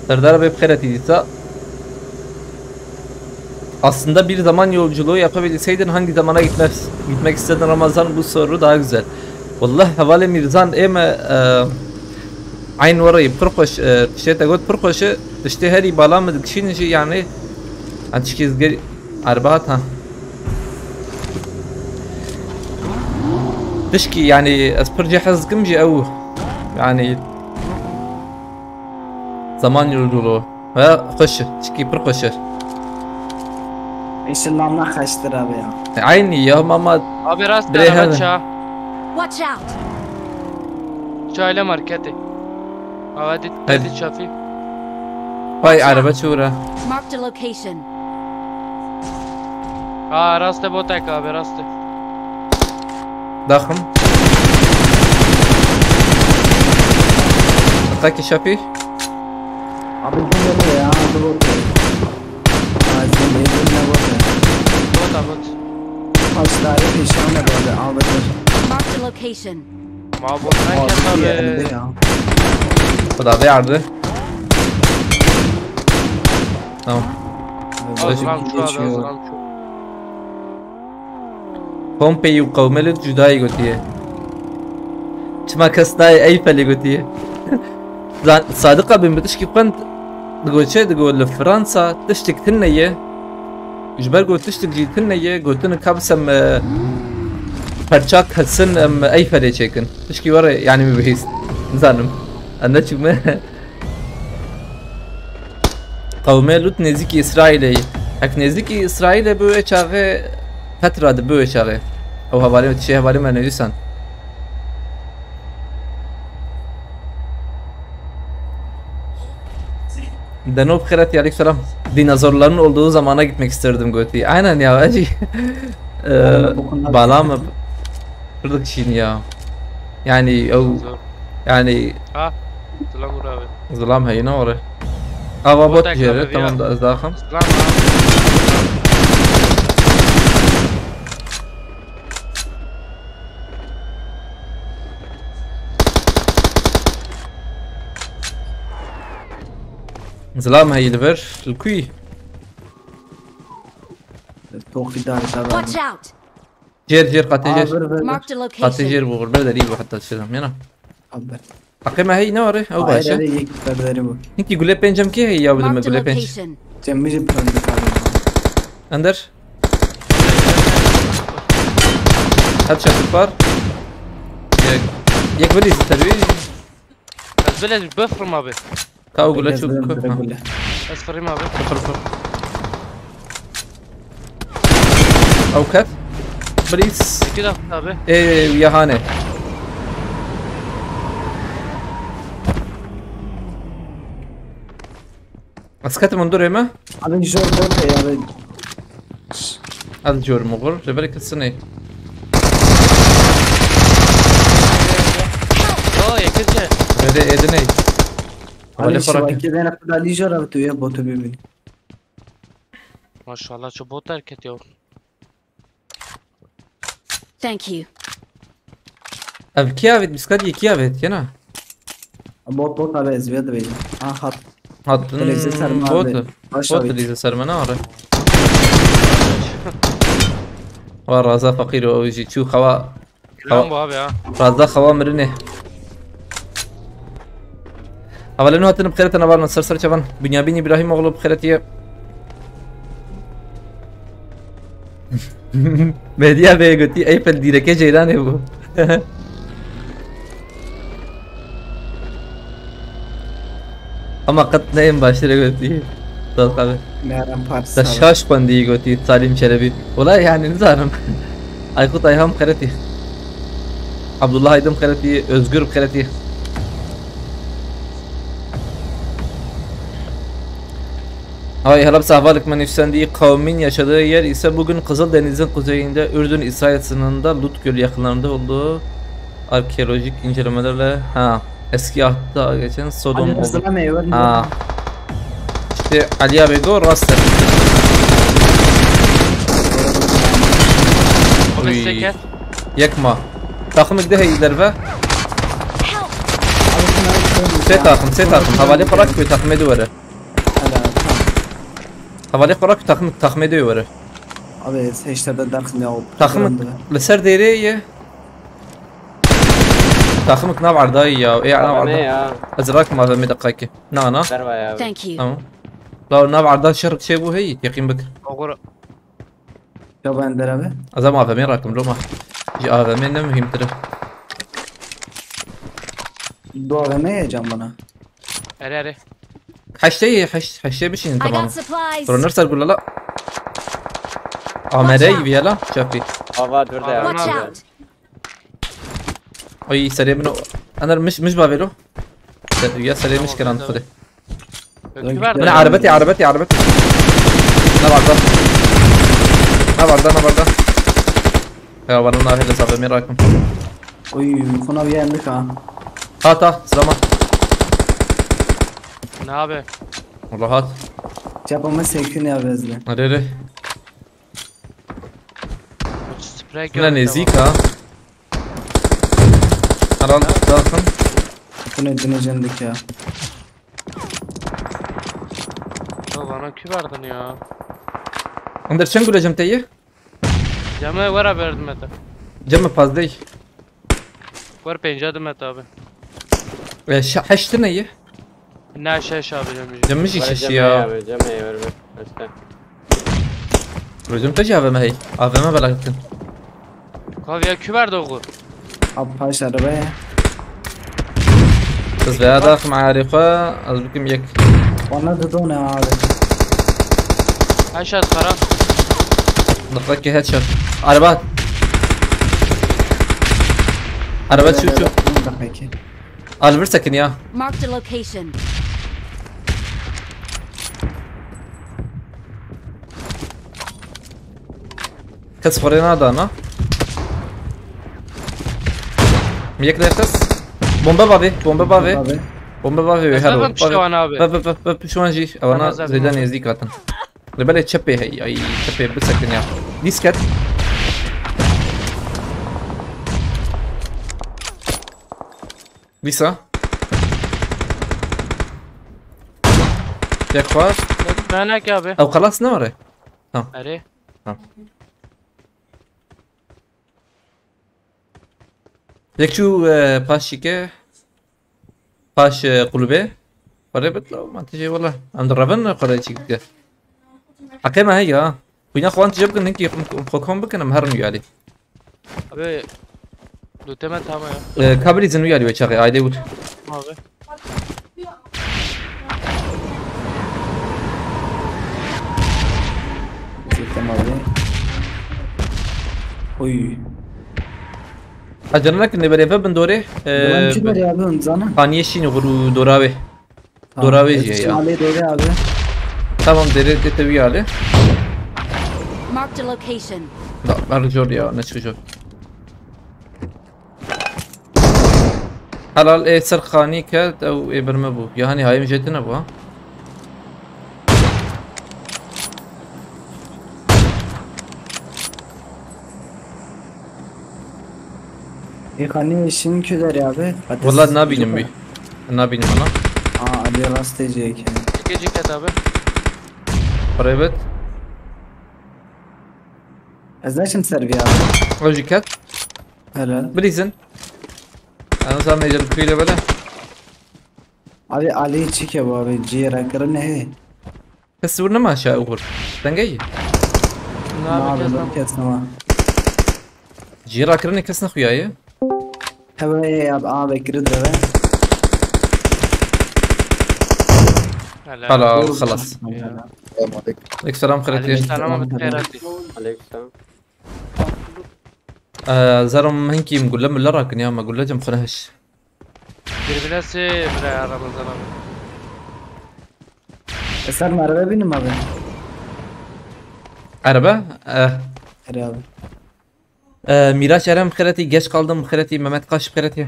[SPEAKER 3] Serdar Bey Kıratidisa aslında bir zaman yolculuğu yapabilseydin hangi zamana gitmek istedin Ramazan bu soru daha güzel. Vallahi havale mirzan eme عين وري برقش تشتي تقول برقش تشتي هري بالا مدكشين شي يعني عن تشكيز قري أربعة ها تشكي يعني أسبرجي حزقم جي أو يعني زمان يقولوا ها خش تشكي برقش
[SPEAKER 5] İslam'la kaçtır abi ya.
[SPEAKER 3] عيني يا ماما
[SPEAKER 4] Abi rast
[SPEAKER 3] Bre
[SPEAKER 4] araba
[SPEAKER 3] hadi.
[SPEAKER 4] çağ.
[SPEAKER 2] Watch out.
[SPEAKER 4] Çayla marketi. Hadi
[SPEAKER 3] Hadi.
[SPEAKER 4] dedi şafi.
[SPEAKER 3] هاي عربة شورة
[SPEAKER 2] Marked a location.
[SPEAKER 4] Ha rastı botek abi rastı.
[SPEAKER 3] ضخم أعطاك شافي
[SPEAKER 5] Abi bu ne bu ya? Bu bu. Azim ne bu?
[SPEAKER 4] Bot abot.
[SPEAKER 5] Hastane peşine böyle aldılar.
[SPEAKER 2] Marked a location.
[SPEAKER 4] Ma bot ne
[SPEAKER 5] Abi
[SPEAKER 4] kes
[SPEAKER 5] yerinde
[SPEAKER 4] abi.
[SPEAKER 5] ya.
[SPEAKER 3] خد عضي عرضه تمام
[SPEAKER 4] Azram şu abi
[SPEAKER 5] geçiyor.
[SPEAKER 4] azram şu.
[SPEAKER 3] بومبي وقوملت جداي قلتيه تما كستاي اي فلي قلتيه صادقة بين بتشكي بنت تقول شيء تقول لفرنسا تشتك تنية جبر قلت تشتك جي تنية قلت لنا كابسم فرشاك هالسن ام اي فلي شيكن تشكي ورا يعني مبهيس زانم انا شو ما قوملت نزيكي اسرائيلي هك نزيكي اسرائيل بو اشاغي فترة دبوه شغي او هوالي تشي هوالي ما نويسان Danop Kırat aleykümselam. Dinozorların olduğu zamana gitmek isterdim Göti. Aynen ya acı. Bala mı? Kırdık şimdi ya. Yani o
[SPEAKER 4] Zor.
[SPEAKER 3] yani
[SPEAKER 4] Ha. Selam vur abi.
[SPEAKER 3] ظلام هينا ورا. Ava bot
[SPEAKER 4] Botek
[SPEAKER 3] jere
[SPEAKER 4] abi,
[SPEAKER 3] tamam
[SPEAKER 4] ya.
[SPEAKER 3] da azdakhım.
[SPEAKER 4] Selam abi.
[SPEAKER 3] ظلام هي الفر الكوي.
[SPEAKER 5] Çok idare tabii.
[SPEAKER 2] Watch out.
[SPEAKER 3] جير قاتل جير.
[SPEAKER 2] Marked a
[SPEAKER 3] قاتل
[SPEAKER 2] location.
[SPEAKER 3] جير بغربة دريبه حتى الشلم يلا.
[SPEAKER 5] Abi.
[SPEAKER 3] أقيمة هي نوري أو
[SPEAKER 5] Hayır
[SPEAKER 3] باشا.
[SPEAKER 5] hayır yeklerleri bu.
[SPEAKER 3] إنتي قولي بنجم كي هي يا بدل ما
[SPEAKER 2] Marked a
[SPEAKER 3] قولي بنج.
[SPEAKER 2] location.
[SPEAKER 5] Cemmici planı tabii.
[SPEAKER 3] أندر. هاد شات الفار. يك بلي تروي.
[SPEAKER 4] Ezbele böfrüm abi.
[SPEAKER 3] كاو قولي شو
[SPEAKER 5] Böyle.
[SPEAKER 4] Esfırayım abi.
[SPEAKER 3] أو كات. بريس.
[SPEAKER 4] 2 dakika abi.
[SPEAKER 3] إيه ويا هاني. أسكت من دور ما؟
[SPEAKER 5] Abi jor bote ya.
[SPEAKER 3] هذا جور مغر جبلك السنة ادني
[SPEAKER 5] Ali
[SPEAKER 3] ولا فرق
[SPEAKER 5] şebeke de ne kadar lijer avtu ya botu bibin.
[SPEAKER 4] Maşallah şu bot hareket yok.
[SPEAKER 2] Thank you.
[SPEAKER 3] اب كيافت مسكدي كيافت ينا
[SPEAKER 5] Bot abi ezbiyat bey. Ha hat.
[SPEAKER 3] حاطين
[SPEAKER 5] تلفزيون سرمه
[SPEAKER 3] بوت
[SPEAKER 5] abi.
[SPEAKER 3] بوت
[SPEAKER 5] Aşağı.
[SPEAKER 3] اللي سرمنا ورا ورا فقير ويجي شو خوا
[SPEAKER 4] Lan bu abi ya.
[SPEAKER 3] رازا خوا مرنه اولا انه هاتن بخيرة انا بارنا سرسر شبان بنيامين ابراهيم اغلب بخيرتي مهدي ابي قلتي اي فل ديرك جيران ابو اما قد نايم باشر قلتي طلقه
[SPEAKER 5] Meğerem partisi.
[SPEAKER 3] تشاش بندي قلتي سالم شلبي والله يعني نزارم ايقوت ايهم بخيرتي عبد الله ايدم بخيرتي özgür بخيرتي Hay Halep Sahvalık Manifestendiği kavmin yaşadığı yer ise bugün Kızıldeniz'in kuzeyinde Ürdün-İsrail sınırında Lut Gölü yakınlarında olduğu arkeolojik incelemelerle eski ahtta geçen Sodom
[SPEAKER 5] Ali
[SPEAKER 3] oldu.
[SPEAKER 5] Rıza'na meyve.
[SPEAKER 3] İşte Ali abi go rastır.
[SPEAKER 4] O
[SPEAKER 3] Uy.
[SPEAKER 4] seket.
[SPEAKER 3] Yakma. Takım gidiyor iler ve se takım havale parak bir takım ediyor. Havale parak takım ediyor.
[SPEAKER 5] Abi seçterde dersin ya.
[SPEAKER 3] takım لسر ديري takımك نوع عرضاي يا ايه نوع
[SPEAKER 6] AVM
[SPEAKER 3] عرضاي
[SPEAKER 6] ya.
[SPEAKER 3] ازراك ما فهمي دقايك نانا
[SPEAKER 6] Serva ya.
[SPEAKER 2] Thank you.
[SPEAKER 3] تمام لو نوع عرضاي شرق شيء بو هي يقين بك
[SPEAKER 4] Oğur.
[SPEAKER 5] Ya ben der abi.
[SPEAKER 3] ازا ما فهمي راكم لو ما جي افهمي نه مهم ترى
[SPEAKER 5] Dua ne yiyeceğim bana?
[SPEAKER 4] Ere.
[SPEAKER 3] حشتي بشين
[SPEAKER 2] I
[SPEAKER 3] تمام
[SPEAKER 2] got supplies.
[SPEAKER 3] برو نرسل قول لا عمري بيلا شافي
[SPEAKER 6] Hava durdu ya.
[SPEAKER 2] Watch
[SPEAKER 4] Abi.
[SPEAKER 2] out.
[SPEAKER 3] اي سريع منه انا مش بافيلو يا سريع مش كان خذه
[SPEAKER 4] Ökü verdi.
[SPEAKER 3] انا عربتي نبرده يا والله هلا صعب مين راكم
[SPEAKER 5] Oy Funa bir yendik ha.
[SPEAKER 3] هاتا سلامة
[SPEAKER 4] Ne abi?
[SPEAKER 3] والله هات
[SPEAKER 5] Çapama sekün ya bezle.
[SPEAKER 3] ريري
[SPEAKER 4] Sprey
[SPEAKER 3] لا نزيك ها أرى داخل
[SPEAKER 5] Bunu dinleyecektik ya.
[SPEAKER 4] Bana kü verdin ya.
[SPEAKER 3] عندك شنو قول جمتيه
[SPEAKER 4] Cem'e var abi verdim meta.
[SPEAKER 3] جمع فازدي
[SPEAKER 4] Var pencadım meta abi.
[SPEAKER 3] حشتنا ايه
[SPEAKER 4] Ne aşağı abi demeyeceğim.
[SPEAKER 3] جمشي
[SPEAKER 6] Böyle
[SPEAKER 3] شيشيا
[SPEAKER 6] Cem'e abi. Cem'e ver. İşte.
[SPEAKER 3] رجم تجي ما هي ما بلغتن
[SPEAKER 4] Kavya kü verdi oğur.
[SPEAKER 5] Abi paş arabaya.
[SPEAKER 3] بس في هذا مع عارفة أظبطكم يك
[SPEAKER 5] Ona da dona abi.
[SPEAKER 4] Aşağı kara.
[SPEAKER 3] نطلق هيد شوت عربات عربات شوف
[SPEAKER 5] Peki.
[SPEAKER 3] الفير سكن يا
[SPEAKER 2] Marked a location.
[SPEAKER 3] كسفرين هذا أنا ميك دايتس بومبا بابي
[SPEAKER 5] Abi.
[SPEAKER 3] بومبا بابي هلو
[SPEAKER 4] Nasıl pişiyor abi?
[SPEAKER 3] باب شو نجي او انا
[SPEAKER 4] أنا
[SPEAKER 3] زيدان يزيك هاتن لبالي تشبي هي اي تشبي بسكن يا ديسكت ليسا يا اخوات
[SPEAKER 4] Menek abi.
[SPEAKER 3] او خلاص نوري
[SPEAKER 4] Ere.
[SPEAKER 3] ياك شو باشيكي باش قلوبي قريبت لو ما تجي والله عند الرفن قريتك حكيمة هي ها ويا اخوان تجيبك انك خوكم بك انا مهرن يالي
[SPEAKER 4] Abi. Lüteme tamam ya.
[SPEAKER 3] كابري زنو يالي وشاغي عادي ود
[SPEAKER 4] Abi.
[SPEAKER 5] Zıttım abi. Oy.
[SPEAKER 3] اجرنا لك اني بريفا بندوري
[SPEAKER 5] Devam çıkar ya abi onzana.
[SPEAKER 3] ثانية شينو غرو دوراوي دوراوي جي يا
[SPEAKER 5] Ali doğru abi.
[SPEAKER 3] تمام دري تتوي عليه
[SPEAKER 2] Marked a location.
[SPEAKER 3] لا برجع يا نشوف حلال ايه سرخاني كات او ايه برمبو يعني هاي مجيتنا ابو ها
[SPEAKER 5] İkhani işin küder abi.
[SPEAKER 3] والله نابينم بي نابينم انا
[SPEAKER 5] Ali rastlayacak yani.
[SPEAKER 4] Çekici ket abi.
[SPEAKER 3] قريبت
[SPEAKER 5] Ezleşim servi abi.
[SPEAKER 3] اوجي كات
[SPEAKER 5] Helal.
[SPEAKER 3] بريزن انا صار يجرب كيلو بلا
[SPEAKER 5] Abi Ali çekiyor bu abi. Ciğer kırın he.
[SPEAKER 3] بس ورنا ما شاء اوفر دنجي
[SPEAKER 4] Ne
[SPEAKER 5] Ne
[SPEAKER 4] abi kes
[SPEAKER 5] abi
[SPEAKER 4] lan.
[SPEAKER 5] kes ama.
[SPEAKER 3] جيرا كرني كسنا خوياي
[SPEAKER 5] Heve abi kırdı ve.
[SPEAKER 4] Helal.
[SPEAKER 3] حلال خلاص
[SPEAKER 5] Ya.
[SPEAKER 3] عليك السلام خيرتي
[SPEAKER 4] Aleykümselam abi خيراتي.
[SPEAKER 6] Aleykümselam.
[SPEAKER 3] زارم هنكي مقول لهم لا راكن يا ما اقول لهم خنهش
[SPEAKER 4] Birbirine bre ya Ramazan abi.
[SPEAKER 5] Eser merve benim abi.
[SPEAKER 3] عربة
[SPEAKER 5] Hadi abi.
[SPEAKER 3] ميراج ارم خيرتي جيش قالدم خيرتي ممات قاش خيرتي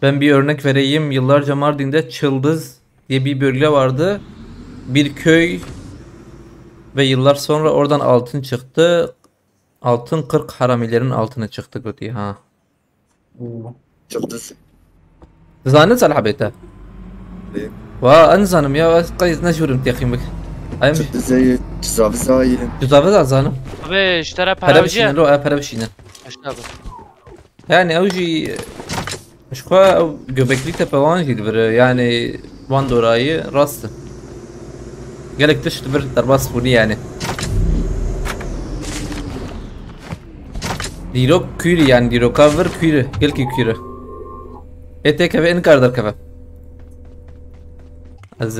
[SPEAKER 3] Ben bir örnek vereyim. Yıllarca Mardin'de Çıldız diye bir bölge vardı. Bir köy ve yıllar sonra oradan altın çıktı. Altın 40 haramilerin altına çıktı götü ha.
[SPEAKER 8] Çıldız.
[SPEAKER 3] Zannet على حبيتها.
[SPEAKER 8] ليه؟
[SPEAKER 3] وانا زانم يا قيز نشورم تيخيمك. ايم
[SPEAKER 8] Çıldız zayı, tuzavı zayı.
[SPEAKER 3] جزافة زانم.
[SPEAKER 4] Abi işlere
[SPEAKER 3] para
[SPEAKER 4] para
[SPEAKER 3] بشينا
[SPEAKER 4] hoca.
[SPEAKER 3] لو para بشينا.
[SPEAKER 4] İşte abi.
[SPEAKER 3] Yani اوجي مش خوا او göbekli tepe vanjid bir yani Van Dora'yı rastı. Gelek tişt bir darbas bunu yani. Diro küri yani diro cover küri gel ki küri. Ete keve inkar dar keve. Az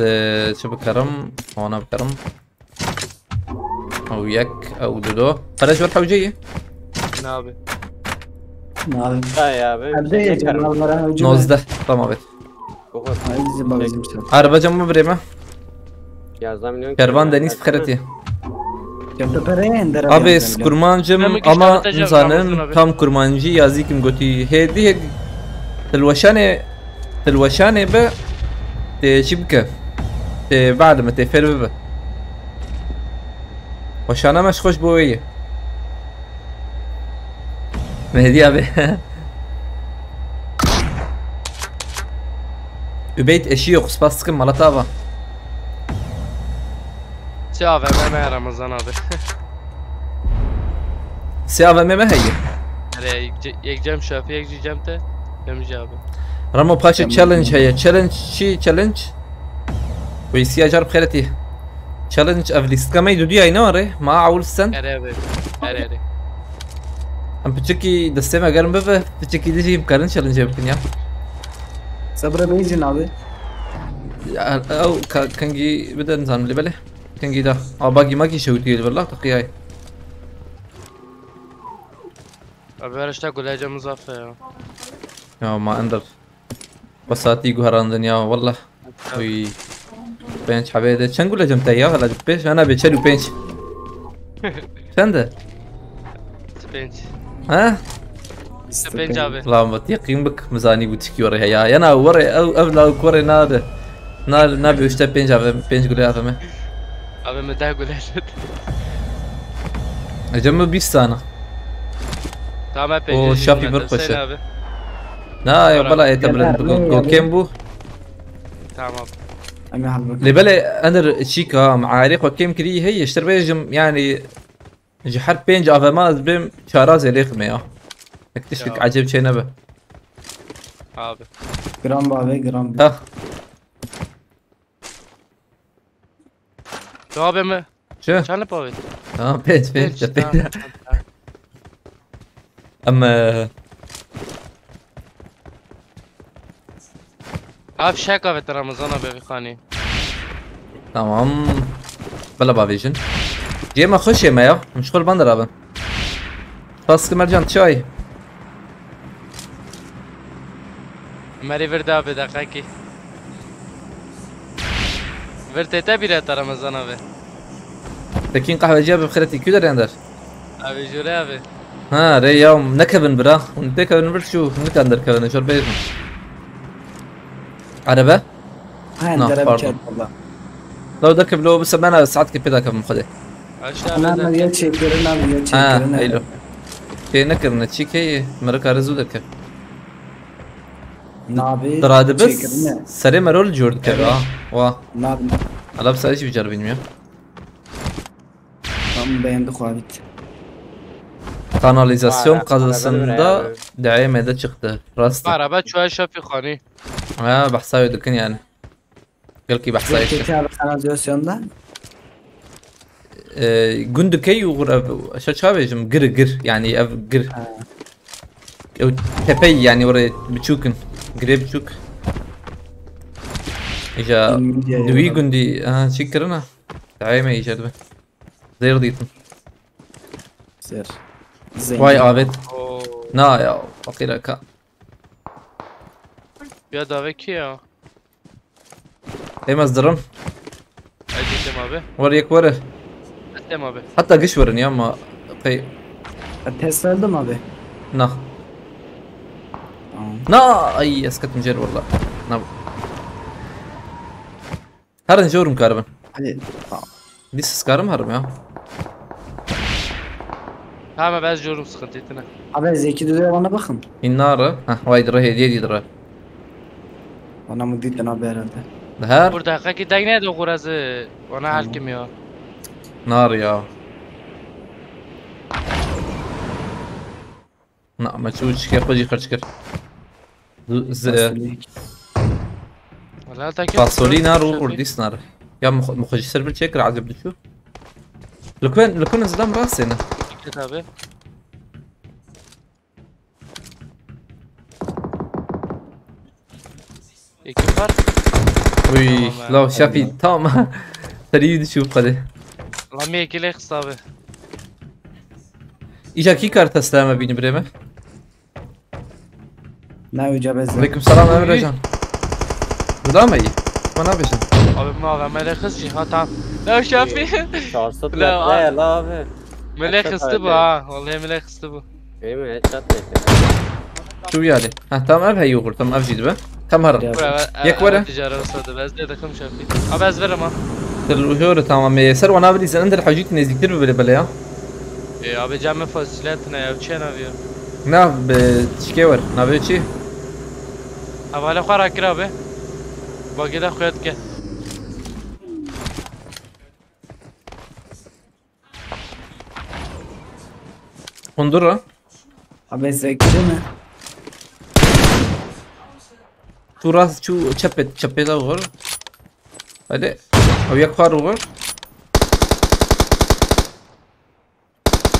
[SPEAKER 3] شو بكرم هون بكرم او يك او دودو فرج والحوجية
[SPEAKER 4] Ne abi?
[SPEAKER 5] Ne abi?
[SPEAKER 6] Hay abi.
[SPEAKER 5] Evde yiyeceğim. Allah'a hücum.
[SPEAKER 3] نوزده tamam evet.
[SPEAKER 6] Kokos.
[SPEAKER 5] Haydi bizi babacım sen.
[SPEAKER 3] Araba camı bireme.
[SPEAKER 6] Yazdan milyon.
[SPEAKER 3] Kervan deniz fıkıreti.
[SPEAKER 5] Yaptı parayı ender
[SPEAKER 3] Abi kurmancım
[SPEAKER 4] Ben bir
[SPEAKER 3] ama
[SPEAKER 4] işareteceğim Ramazan
[SPEAKER 3] insanın
[SPEAKER 4] abi.
[SPEAKER 3] tam kurmancı yazıkım götü. Hedi تلوشانه be شبكة بعد ما تفر به وشانه مش خوش بوية مهدي abi Übeyt eşi yok spaskın Malatava.
[SPEAKER 4] AVM Ramazan abi.
[SPEAKER 3] Siyah ve heye.
[SPEAKER 4] Nereye yiyeceğim şafi yiyeceğim de. Demeyeceğim abi.
[SPEAKER 3] Ramo Paşa challenge heye. Challenge. ويسيا جرب خيرتي. Challenge افليست كما يدودي اي نوري ما اول سن.
[SPEAKER 4] Nereye abi? Nereye?
[SPEAKER 3] Am pıçıki desteme gelin bebe. Pıçıki diyeceğim karın challenge yaptın ya.
[SPEAKER 5] Sabra beycin abi.
[SPEAKER 3] او كانجي بدا نظام اللي بله كانجي ده باقي ما كي شوتي والله تقياي.
[SPEAKER 4] Abi her işte güleceğim Muzaffer ya.
[SPEAKER 3] يا ما اندر بساتي قهران يا والله وي بنش حبيبي شن نقول لجمت يا ولا بيش انا بتشلو بنش شن ده
[SPEAKER 4] Spenç.
[SPEAKER 3] ها
[SPEAKER 4] Spenç abi.
[SPEAKER 3] لا ما تيقين بك مزاني بوتيكي ورا يا انا ورا او ابلا كوري ناده نابي وشتا بنش بنش قول يا فهمه
[SPEAKER 4] Abi mede güleceğim.
[SPEAKER 3] جنب 20 سنه
[SPEAKER 4] Tamam hep
[SPEAKER 3] O Şafi bir
[SPEAKER 4] Sen
[SPEAKER 3] paşa.
[SPEAKER 4] abi.
[SPEAKER 3] لا يا بلا يتبرد كيمبو
[SPEAKER 4] Tamam abi.
[SPEAKER 5] Ami halbuki.
[SPEAKER 3] اللي بلا اندر تشيكا معاريق وكيم كري هي اشتر بيجم يعني جحر بينج افماز بيم شاراز يليق مياه اكتشفك عجب شي نبه
[SPEAKER 4] Abi.
[SPEAKER 5] Gram abi gram.
[SPEAKER 3] ها
[SPEAKER 4] Ne abi mi?
[SPEAKER 3] شو
[SPEAKER 4] Çanı abi.
[SPEAKER 3] اه بيج بيج بيج اما
[SPEAKER 4] Abi şaka evet Ramazan abi khani.
[SPEAKER 3] تمام بلا بافيجن جيما خش يا مايا مشغول بندر ابا باسك مرجان شاي
[SPEAKER 4] Meri verdi abi dakika ki. Verdi bir et Ramazan abi.
[SPEAKER 3] تكين قهوة جاب بخيرتي كيو داري اندر
[SPEAKER 4] Abi jure abi.
[SPEAKER 3] ها ري يوم نكبن برا ونتكبن برشو نكندر كبن شو بيزن عربة
[SPEAKER 5] هاي
[SPEAKER 3] نعم،
[SPEAKER 5] درب
[SPEAKER 3] pardon.
[SPEAKER 5] كات والله
[SPEAKER 3] لو دكب لو بس انا ساعات كيف دكب مخده
[SPEAKER 4] Aşağı
[SPEAKER 5] انا
[SPEAKER 4] abi.
[SPEAKER 5] مليان شكرنا مليان
[SPEAKER 3] ها
[SPEAKER 5] شكرنا
[SPEAKER 3] هيلو كي نكرنا تشي كي مركا رزو دكب
[SPEAKER 5] نابي
[SPEAKER 3] ترى بس
[SPEAKER 5] شكرنا
[SPEAKER 3] سري مرول جورد كبا وا
[SPEAKER 5] نابي
[SPEAKER 3] على بس ايش بيجرب bilmiyorum
[SPEAKER 5] tam beğendi kuabit.
[SPEAKER 3] Kanalizasyon
[SPEAKER 6] Vay,
[SPEAKER 3] kazasında
[SPEAKER 6] araba
[SPEAKER 3] DM'de çıktı. Rastı.
[SPEAKER 4] Araba çuha şafi khani.
[SPEAKER 3] Ha بحثاوي دكن yani. قال كي بحثاوي
[SPEAKER 5] Türkiye abi kanalizasyonda.
[SPEAKER 3] Gündükey شو بيجم قر قر يعني اف قر او تبي يعني ورا بتشوكن قريب بتشوك اجا دوي قندي شكرنا تعيمه يجرب زي رضيتم
[SPEAKER 5] Ser.
[SPEAKER 3] واي عابد
[SPEAKER 4] Oo.
[SPEAKER 3] نا يا فقيرة كا
[SPEAKER 4] Ya dave ki ya.
[SPEAKER 3] اي مصدرم
[SPEAKER 4] Acıdım abi.
[SPEAKER 3] وريك ورا
[SPEAKER 4] Ettim abi.
[SPEAKER 3] حتى قشورن يا ما قي
[SPEAKER 5] Test verdim abi.
[SPEAKER 3] نا
[SPEAKER 5] Tamam.
[SPEAKER 3] نا اي اسكت مجر والله نا هرن جورم كاربن
[SPEAKER 5] Hadi.
[SPEAKER 3] ديس سكارم هرم يا
[SPEAKER 4] Tamam ben yorum sıkıntı etine.
[SPEAKER 5] Abi Zeki Düdü'ye bana bakın.
[SPEAKER 3] النار ها وايد راه هدي درا
[SPEAKER 5] Bana mı dedin abi herhalde.
[SPEAKER 3] دهار
[SPEAKER 4] Burada kaki dayne de kurazı. Ona halkim ya.
[SPEAKER 3] نار يا لا ما تشوش كيف خذي خرج كر
[SPEAKER 4] Valla takip.
[SPEAKER 3] فاصولي نار ورديس نار يا مخرج سيرفر تشيك عاد بدو شو لكون زلام راسنا
[SPEAKER 4] Dikkat abi. Ekip var.
[SPEAKER 3] وي
[SPEAKER 4] تمام.
[SPEAKER 3] لو شافي تمام تريد تشوف قده
[SPEAKER 4] Lan bir ekile kısa abi.
[SPEAKER 3] اجا كي كارت اسلام بيني بريمه
[SPEAKER 5] Ne uca bezle.
[SPEAKER 3] عليكم السلام امير جان لا اي ما نابشن
[SPEAKER 4] Abi muhammele kız cihat ha. La şafi.
[SPEAKER 6] Şanslı
[SPEAKER 4] La,
[SPEAKER 6] ya la abi.
[SPEAKER 4] Melek kıstı bu ha. Vallahi melek kıstı bu.
[SPEAKER 6] Değil mi? Headshot da
[SPEAKER 3] شو يعني ها تمام اب هي يغور تمام اب جيد به كم هرم يك ورا
[SPEAKER 4] Ticaret olsa da bezde de kım şafi. Abi ez verim ha.
[SPEAKER 3] الوجور تمام يسر وانا بدي اندر حاجيك نزيك كثير بلا يا
[SPEAKER 4] Abi cami fasiliyetine ya. Çen abi ya.
[SPEAKER 3] ناف بتشكيور نافي شي
[SPEAKER 4] Abi hala kara kira abi. Bagi de kuyat ke.
[SPEAKER 3] هندورا
[SPEAKER 5] Abi Zeki değil mi?
[SPEAKER 3] تو راس شو تشبت غور هذا او يكفر غور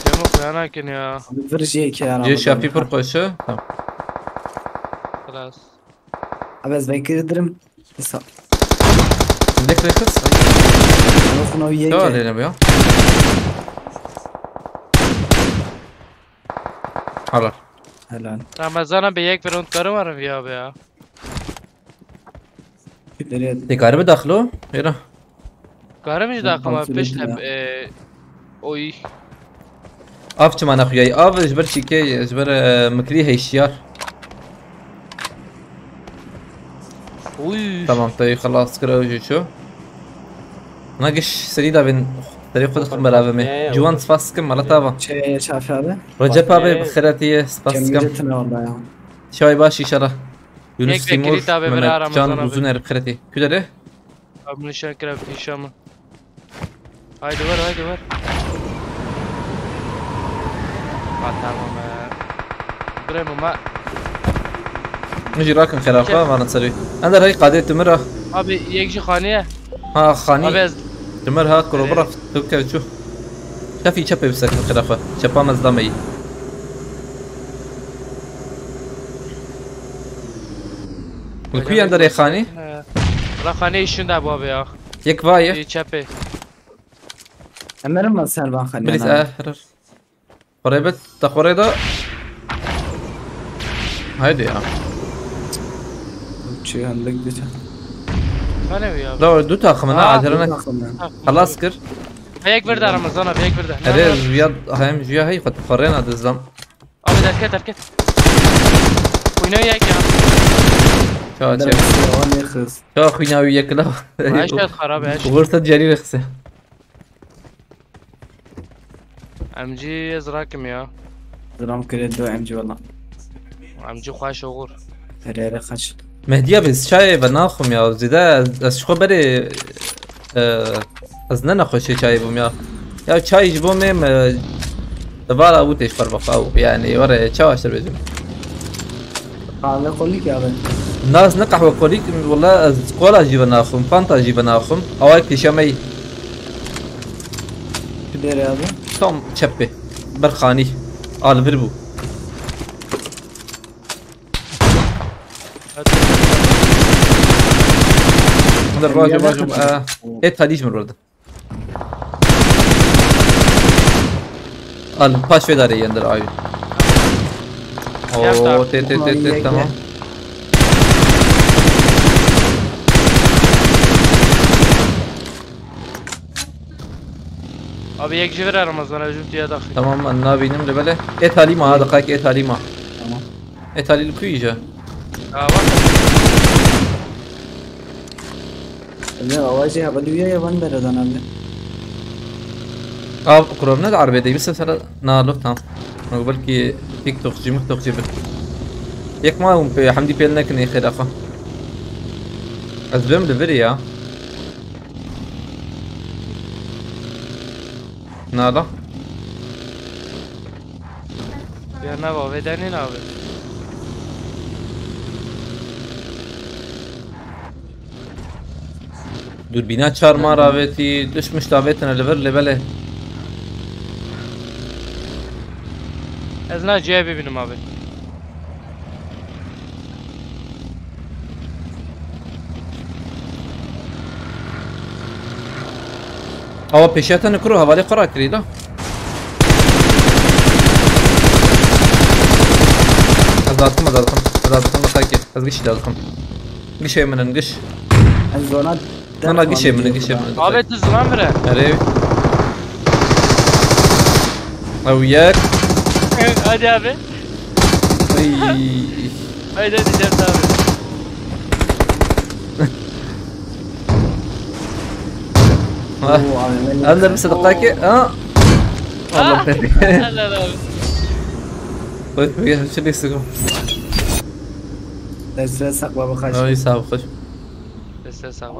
[SPEAKER 4] Cami kuyana kin ya.
[SPEAKER 5] Abi Virji'ye iki ara.
[SPEAKER 3] جي شافي فرقوشه
[SPEAKER 4] Klas.
[SPEAKER 5] Abi Zeki dedim. Hesap.
[SPEAKER 3] بدك رخص
[SPEAKER 5] Bakın o yiye
[SPEAKER 3] تعال
[SPEAKER 5] ki.
[SPEAKER 3] هنا بيا هلا
[SPEAKER 5] Helal.
[SPEAKER 4] Ramazan'a bir yek bir karım var ya abi ya.
[SPEAKER 5] Nereye?
[SPEAKER 3] تقارب داخلو هنا
[SPEAKER 4] Karım hiç de aklıma
[SPEAKER 5] Fasulye
[SPEAKER 4] peş
[SPEAKER 5] ya.
[SPEAKER 4] hep oy.
[SPEAKER 3] اف كمان اخوياي اف اجبر شيكي اجبر مكري هي الشيار
[SPEAKER 4] Uy.
[SPEAKER 3] تمام طيب خلاص كده وجو شو ناقش سريدا بين طريق خد برافمي جوان سفاسكم على تابا
[SPEAKER 5] Şey Şafi abi.
[SPEAKER 3] رجب ابي بخيراتي سفاسكم
[SPEAKER 5] Cemiyetine orada ya.
[SPEAKER 3] شوي باشي شرا يونس
[SPEAKER 4] Ek
[SPEAKER 3] تيمور
[SPEAKER 4] bekleri tabi beraber
[SPEAKER 3] مهمت جان
[SPEAKER 4] Ramazan abi.
[SPEAKER 3] وزون بخيراتي كده
[SPEAKER 4] Abi nişan kırab nişanı. Haydi var haydi var. Ha tamam ha. Buraya ma.
[SPEAKER 3] نجي راكن خلافه ما نسوي انا راي قاعده تمرها
[SPEAKER 4] Abi yekşi haneye.
[SPEAKER 3] ها
[SPEAKER 4] Abi
[SPEAKER 3] خاني
[SPEAKER 4] ez.
[SPEAKER 3] تمرها كروبرا توكا شو شافي شابي بسكن خلافه شابا مزدمي الكوي عند ري خاني
[SPEAKER 4] La hane işinde bu abi ya.
[SPEAKER 3] يك فايه
[SPEAKER 4] İyi çepe.
[SPEAKER 5] Ömer'im var Selvan Khan.
[SPEAKER 3] بليز اهرر قريبة تقريبا هايدي يا
[SPEAKER 5] Uçuyor halde gideceğim.
[SPEAKER 4] Hane mi ya?
[SPEAKER 3] لو دو تاخ من عاد هرنا خلاص كر
[SPEAKER 4] هيك برده رمضان هيك برده
[SPEAKER 3] اره جویا هم جویا هی خود قرن ادزم
[SPEAKER 4] ابي دركت وينو ياك يا
[SPEAKER 3] شو
[SPEAKER 5] درب
[SPEAKER 3] شو
[SPEAKER 5] سيوان يخص
[SPEAKER 3] شو خوينا وياك لا
[SPEAKER 4] عايش خراب عايش
[SPEAKER 3] غرفة جرير خسه
[SPEAKER 4] ام جي ازراكم يا
[SPEAKER 5] درام كريد دو ام جي والله
[SPEAKER 4] ام جي خواش وغور
[SPEAKER 5] هريرة خش
[SPEAKER 3] مهدية بس شاي بناخم يا زيدا از شخو بري از ننخوشي شاي بوم يا شاي جبوم دبالا بوتيش فربقاو يعني ورا شاوش بيجم
[SPEAKER 5] قال قولي يا بن
[SPEAKER 3] الناس نقح وكوليك والله از كولا جيب ناخم فانتا جيب ناخم اواك شمي
[SPEAKER 5] كدير يا بن
[SPEAKER 3] توم شبه برخاني آل بربو هذا الراجل ايه هديش من الورد الباش في داري عند العايل اوه تي تمام
[SPEAKER 4] ابي يك جبر رمضان جبت يا داخل
[SPEAKER 3] تمام انا بينم لبله ايه تالي ما هذا قايك ايه تالي ما
[SPEAKER 5] تمام
[SPEAKER 3] ايه تالي الكويجه
[SPEAKER 5] لا واجه بدوية يا بن درد انا
[SPEAKER 3] قربنا العربية دي بس مثلا نالو تمام قبل كي تيك توك جيمك توك جيب ياك ما هم في حمدي بيلنا كني خير اخا ازبم لفيريا نالا
[SPEAKER 4] يا نبا بدني نبا
[SPEAKER 3] دوربينات شار ما رابطي ليش مش تابعتنا لفر لبله
[SPEAKER 4] ازنا جايبي بينهم ابي
[SPEAKER 3] او بيشاتا نكرو هوالي قرا كريلا ازادكم تاكي ازقش دالكم قش من نقش
[SPEAKER 5] الزونات
[SPEAKER 3] انا قش من
[SPEAKER 4] ابي تزمان بره
[SPEAKER 3] اري او وياك
[SPEAKER 4] هادي ابي هاي دي جبت ابي
[SPEAKER 3] انا بس دقايق والله
[SPEAKER 4] لا لا
[SPEAKER 3] طيب شو اللي يسقط
[SPEAKER 5] لسه سقبة بخش
[SPEAKER 3] اه يساوي خش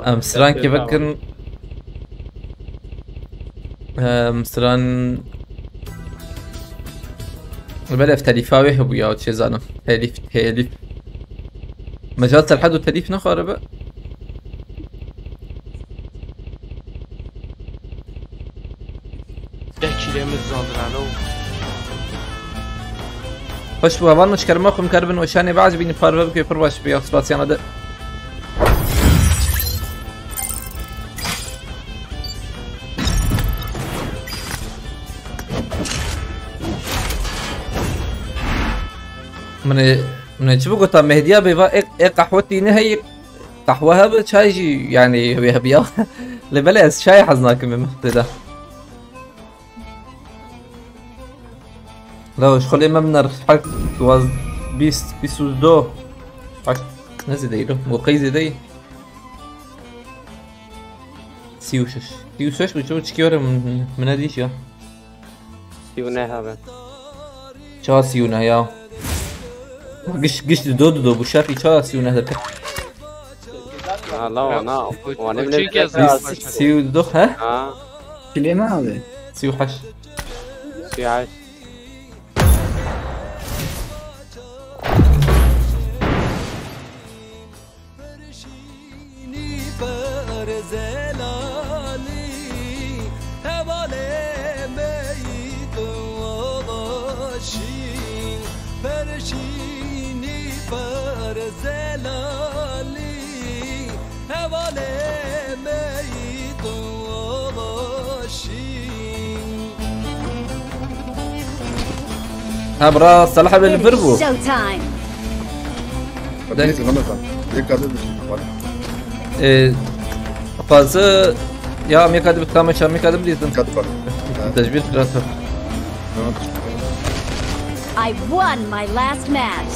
[SPEAKER 3] مسران كيفكن مسران البلف تليفاوي هو يا شي زانم تليف مجال الحد والتليف نخرب
[SPEAKER 4] تحكي من زاندرانو
[SPEAKER 3] خوش بو هوان مش كرماكم كربن وشاني بعد بيني فاربا بكي فرباش بيا سباسيانا ده من شو قلت مهدية بيبا ايه قهوتي نهي قهوة هبه شاي يعني هو هبيا لبلاس شاي حزناك من مهدي لا شغل ما بنر حق واز بيسو دو حق نزي دايلو وقيزي داي سيوشش بيشوف تشكيورة من هاديش يا
[SPEAKER 6] سيونه هذا
[SPEAKER 3] چا سيونه يا قش دو بشافي چا سيونه هذا
[SPEAKER 6] لا انا وانا من
[SPEAKER 3] سيو دو ها
[SPEAKER 5] كلمة هذا
[SPEAKER 3] سيو حش
[SPEAKER 6] في عاش
[SPEAKER 3] برا صلاح بالبربو
[SPEAKER 2] Showtime.
[SPEAKER 8] ليس غلطة ليك هذا مش
[SPEAKER 3] فازه يا ميك هذا بتكامل شام ميك هذا بديتم
[SPEAKER 8] كتبه
[SPEAKER 3] تجبير ثلاثة
[SPEAKER 2] I won my last match.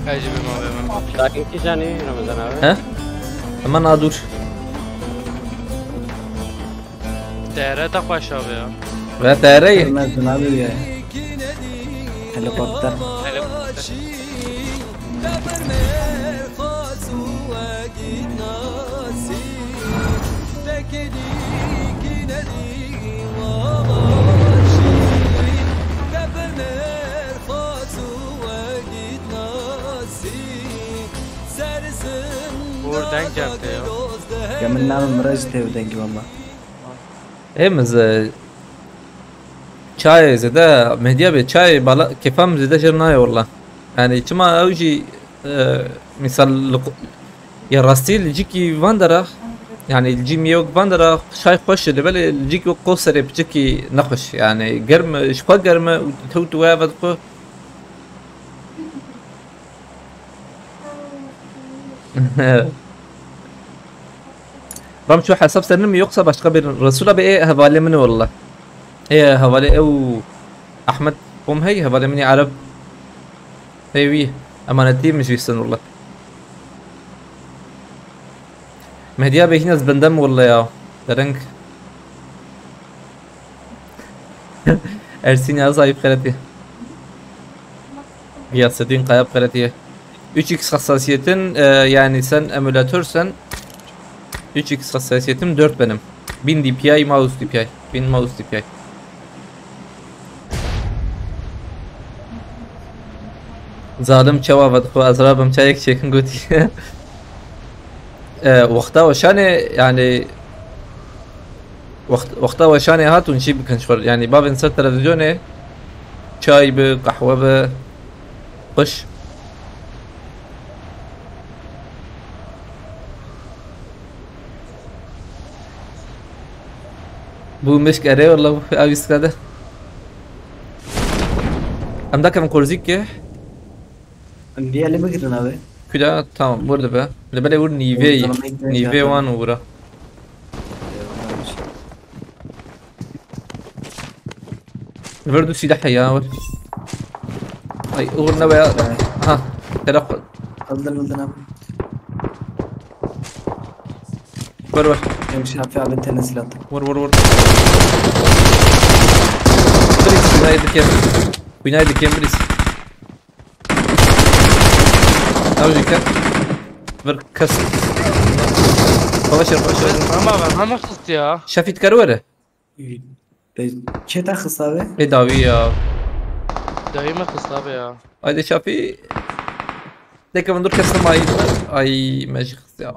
[SPEAKER 4] اجي بما
[SPEAKER 6] لكن كي جاني رمضان abi.
[SPEAKER 3] ها اما نادور
[SPEAKER 4] تيارة تقوى شاب يا
[SPEAKER 3] ve tayarayı
[SPEAKER 5] Bilmezdin abi ya. Helikopter.
[SPEAKER 4] buradan geldi ya.
[SPEAKER 5] Ya من نعمل مراجعة تودنجي والله.
[SPEAKER 3] امز چای زده مهدیه به چای بالا کفام زده جرنای والله يعني كما اوجي مثال يا راستيل جيكي فاندرا يعني الجي ميوك فاندرا شاي خوش اللي بالي الجيكي قوسري بجيكي نخش يعني قرم شقا قرمه وتوت وافد قو رمشو حسب سنم يقصى باش قبل رسوله بايه هفالي منه والله هي هفالي او احمد قوم هي هفالي مني عرب هي امانتي مش يستن والله مهديا بهنا زبندم والله يا درنك ارسين يا صاحب خيرتي Giyasettin Kayap Karatiye 3x hassasiyetin yani sen emülatörsen 3x hassasiyetim 4 benim 1000 DPI mouse DPI 1000 mouse DPI ظالم شوافد خو أزرابم شايك شيكن قوتي وقتها وشاني يعني وقتها وشاني هات ونشي بكنشور يعني باب نسر تلفزيوني شاي بقهوة بقش بو مشك اري والله بو اويس كده ام ده كان كورزيك
[SPEAKER 5] Diye ele mi girdin abi?
[SPEAKER 3] كده تمام burada be اللي بالي يقول نيفي نيفي 1 ورا الفردو سلاح يا ول اي اغرنا بقى ها تلقى
[SPEAKER 5] Öldün abi.
[SPEAKER 3] ور
[SPEAKER 5] Yemşi hafi abi internet silahı.
[SPEAKER 3] ور بريس بنايد كام بريس اوجيك بركس باشر
[SPEAKER 4] Ama kıstı ya.
[SPEAKER 3] شافيت كروره
[SPEAKER 5] Çe takıs abi?
[SPEAKER 3] ايه داوي يا
[SPEAKER 4] Dayıma kıstı abi ya.
[SPEAKER 3] هايدي شافي ديك من دور كاستم اي ماشي خص يا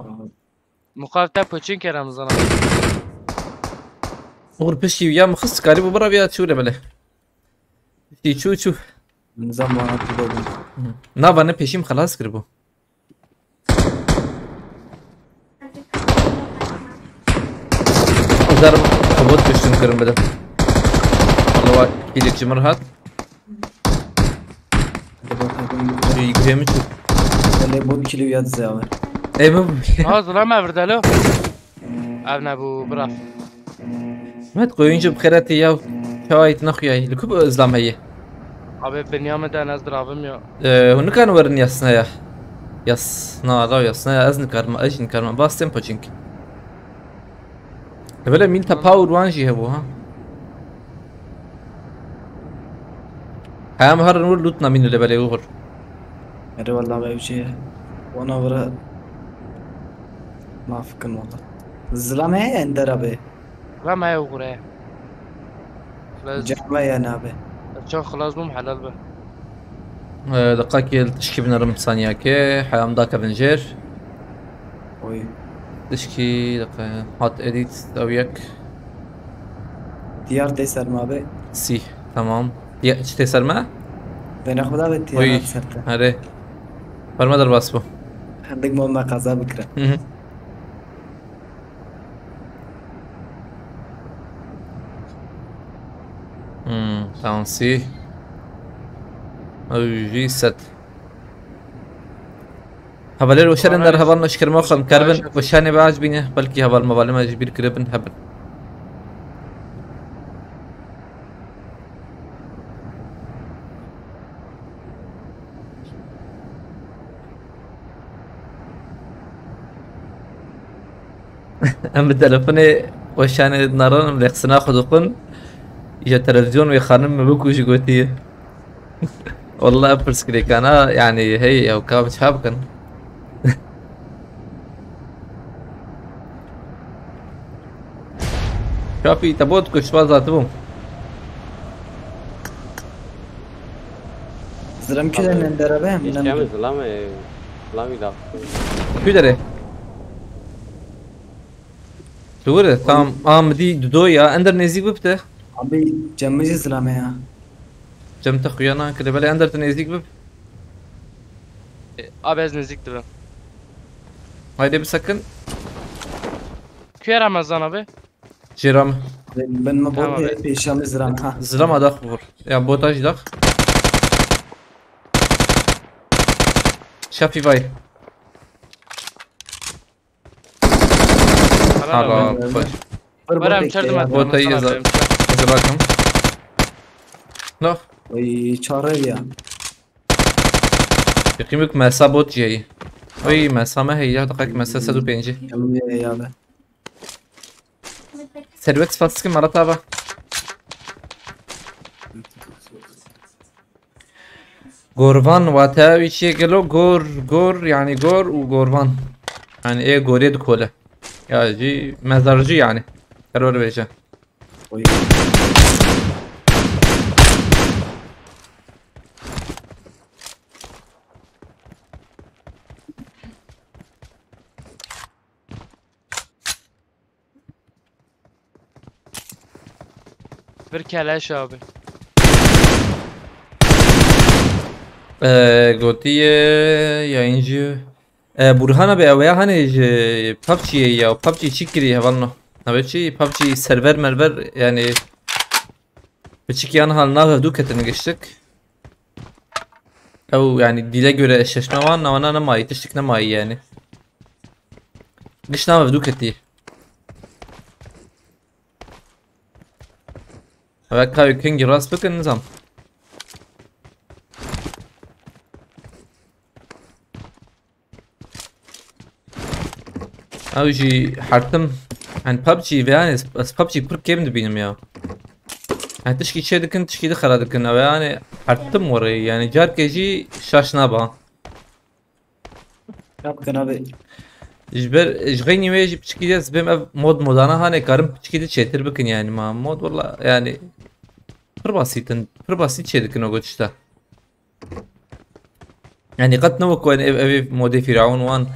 [SPEAKER 4] Mukavte poçin ki Ramazan abi.
[SPEAKER 3] اور بشي ويا مخص قريب برا بيا شو له شو
[SPEAKER 5] Nizam bana tutuldum.
[SPEAKER 3] نافا انا بيشيم خلاص قربو ضرب خبوط بشتم كرم بدل والله واحد كيلك جمر هات يقريم شو
[SPEAKER 5] Böyle bu kilo yad abi.
[SPEAKER 3] اي مو
[SPEAKER 4] Hazır ama evrdelo. Evne bu bırak.
[SPEAKER 3] ما تقوينجو بخيراتي يا شوايت نخيا لكوب ازلام هي
[SPEAKER 4] Abi Benyamin'den ezdir abim ya.
[SPEAKER 3] هنو كان ورن ياسنا يا ياسنا لا ياسنا ازن كارما اجن كارما باس تيمبو جينك ولا مين تا باور وانجي هبو ها هم هر نور لوتنا مين اللي بالي وغر
[SPEAKER 5] Eri vallahi böyle bir şey. Ona göre mafıkın valla. Zılame ender abi.
[SPEAKER 4] Rama ya uğraya. Klas.
[SPEAKER 5] Cama yani abi.
[SPEAKER 4] Çok klas bu halal be.
[SPEAKER 3] دقاقي تشكي بنرم ثانية كي حيام داك افنجير
[SPEAKER 5] Oy.
[SPEAKER 3] تشكي دقاقي هات اديت وياك
[SPEAKER 5] Diyar teser mi abi?
[SPEAKER 3] سي تمام يا ايش تسر ما
[SPEAKER 5] Ben akıda ve
[SPEAKER 3] وي
[SPEAKER 5] diyar serte.
[SPEAKER 3] هري فرما در باسبو
[SPEAKER 5] Hendik muamma kaza bikre.
[SPEAKER 3] تمام سي او جي ست هبالي وشان
[SPEAKER 4] أنا
[SPEAKER 3] در هبال نشكر موخم
[SPEAKER 4] مش
[SPEAKER 3] كربن
[SPEAKER 4] عارف.
[SPEAKER 3] وشاني باج بينه بلكي هبال مبالي ما جبير كربن هبن ام التلفوني وشاني نارون مليخسنا خدوقن يجا تلفزيون ويخانم مبوكوش قوتي والله ابرس كليك انا يعني هي او كاب شابكن شافي تبوت كش بازاتبو
[SPEAKER 5] زرم كده ندربه هم
[SPEAKER 6] يشتغل زلام يدافع
[SPEAKER 3] شو دري شو تمام دي دودويا اندر نزيك ببته
[SPEAKER 5] abi cemmici zrame ya.
[SPEAKER 3] جمت اخويانا كده بالي اندر تنزيك بب
[SPEAKER 4] Abi ez nezik dibim.
[SPEAKER 3] هايدي بسكن
[SPEAKER 4] Kuya Ramazan abi.
[SPEAKER 3] جيرام
[SPEAKER 5] Ben mi
[SPEAKER 4] Tamam
[SPEAKER 5] bu
[SPEAKER 4] abi.
[SPEAKER 5] peşami zrame ha.
[SPEAKER 3] زلمه داخ بور يا بوتاج داخ شافي باي
[SPEAKER 4] Helal abi.
[SPEAKER 3] هلا باش
[SPEAKER 4] Barem içerdim hadi.
[SPEAKER 3] Bu da iyi
[SPEAKER 4] Ramazan
[SPEAKER 3] zaten.
[SPEAKER 4] abi, içer.
[SPEAKER 3] هذا راكم لا
[SPEAKER 5] Oy çare ya.
[SPEAKER 3] يقيمك مسا بوت جاي اي مسا ما هي دقيقة مسا سدو بينجي
[SPEAKER 5] Cemmici ya be.
[SPEAKER 3] سروت فاسك مرة تابا غورفان واتاوي شي قالو غور يعني غور وغورفان يعني ايه غوريد كولا يا جي مزارجي يعني كرور بيجا
[SPEAKER 5] Oy.
[SPEAKER 4] Bir keleş abi.
[SPEAKER 3] قلتي يا انجي برهانا بأويا هاني بابجي يا بابجي تشيكري هفلنا نبتشي بابجي سيرفر ملفر يعني بتشيكي انا هالناغ دوكة نقشتك او يعني ديلا göre eşleşme var ama ana namai tiştik namai yani قش ناغ دوكتي هكا كينج راس بك النظام او جي حرتم عن بابجي يعني بس بابجي بر كيم دبينم يا يعني تشكي شي دكن تشكي دخل دكن او يعني حرتم وري يعني جار كيجي شاشنا با
[SPEAKER 5] Yapkın abi.
[SPEAKER 3] جبر جغيني ويجي بتشكي ديس بهم مود مودانا هاني كارم بتشكي دي تشيتر بكن يعني ما مود والله يعني بر بسيط شي دكن وقتشتا يعني قد نوك وين ابي مودي فرعون وان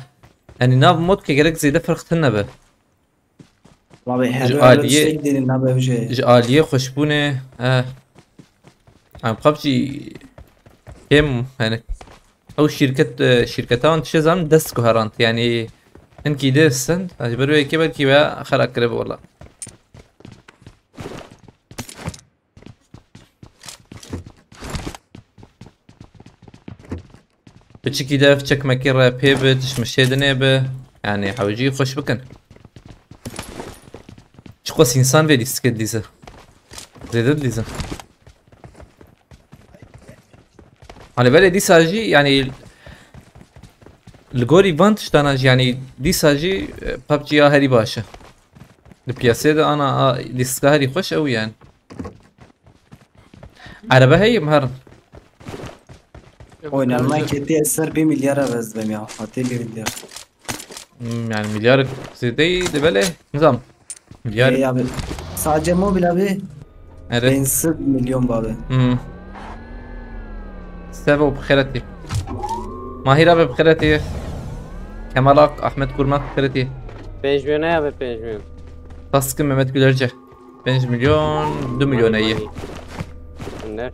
[SPEAKER 3] يعني ناف مود كجرك زي ده فرقتنا به
[SPEAKER 5] Abi her
[SPEAKER 3] Aliye-
[SPEAKER 5] öyle şey dedin abi bir şey.
[SPEAKER 3] جالية خشبونة عم قبجي كم يعني او شركتان تشزان دست كهرانت يعني انكي دستن اجبروا هيك بلكي بقى اخر اقرب والله بتشكي داف تشك مكيرة بيبت مش دنيبه يعني حوجي خوش بكن شقوس انسان فيدي سكت ديزه زيدت ديزه على بالي دي ساجي يعني الجوري فانتش تانا يعني دي ساجي بابجي هاري باشا البياسة ده انا ديسكا هاري خوش اوي يعني عربة هي مهرن
[SPEAKER 5] Oynanma keti eser 1 milyara bezbem ya. Hatı 1 milyar.
[SPEAKER 3] يعني مليار زيدي دبله نظام مليار
[SPEAKER 5] Ey abi. Sadece mobil abi.
[SPEAKER 3] عرفت
[SPEAKER 5] Ben 40 milyon abi.
[SPEAKER 3] سافو بخيرتي ماهر ابي بخيرتي كمالك احمد كورماك بخيرتي
[SPEAKER 6] 5 milyon abi 5 milyon.
[SPEAKER 3] تاسكن مهمت gülerce 5 milyon 2 milyon ايه
[SPEAKER 6] Ne?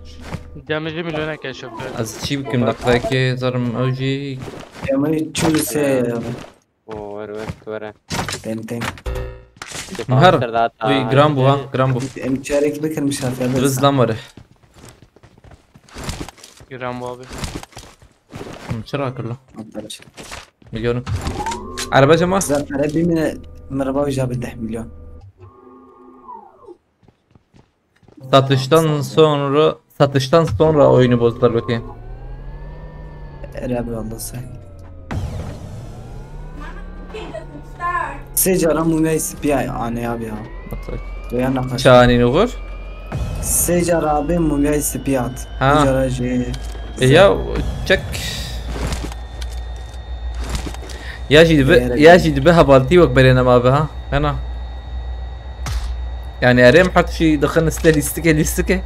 [SPEAKER 4] Demirci milyona keşif.
[SPEAKER 3] از چی بکم دقیقه زارم اوجی
[SPEAKER 5] Ama çürüse ya abi.
[SPEAKER 6] O ver.
[SPEAKER 5] Ten.
[SPEAKER 3] مهر وي جرام بوها جرام بو
[SPEAKER 5] Emçerek bekirmiş abi.
[SPEAKER 3] درز لامره
[SPEAKER 4] Giren bu abi.
[SPEAKER 3] چرا كله مليون عربة جماعة
[SPEAKER 5] زاد عربي من مربى جاب 10 milyon.
[SPEAKER 3] satıştan sonra oyunu bozdular bakayım.
[SPEAKER 5] Arabi والله صحيح. سجارة مومي سبياي أنا يا بيها. ويا نقاش.
[SPEAKER 3] Çani nugur.
[SPEAKER 5] سجارة أبي مومي سبيات.
[SPEAKER 3] Ha.
[SPEAKER 5] سجارة جي.
[SPEAKER 3] Ya çek. يا جي بها بالتي وك برينا ما بها هنا. يعني اريم حط شي دخلنا ليستكي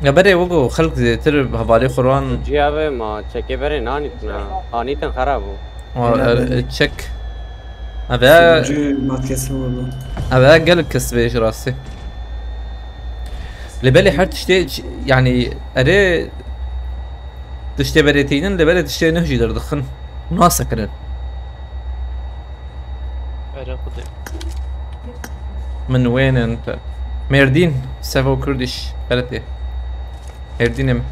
[SPEAKER 3] يا بري وقو خلق زي ترب هبالي خروان
[SPEAKER 6] جي ابي ما تشكي بري ناني خرابو
[SPEAKER 3] تشك ابا
[SPEAKER 5] جو ما تكسبوا والله.
[SPEAKER 3] ابا قلب كسبيش راسي لبالي حرت تشتي يعني اري تشتي بريتينن لبالي تشتي نهجي دخن ناسكرن
[SPEAKER 4] Öyle kudu.
[SPEAKER 3] من وين انت؟ ميردين سافو كردش قالت ميردين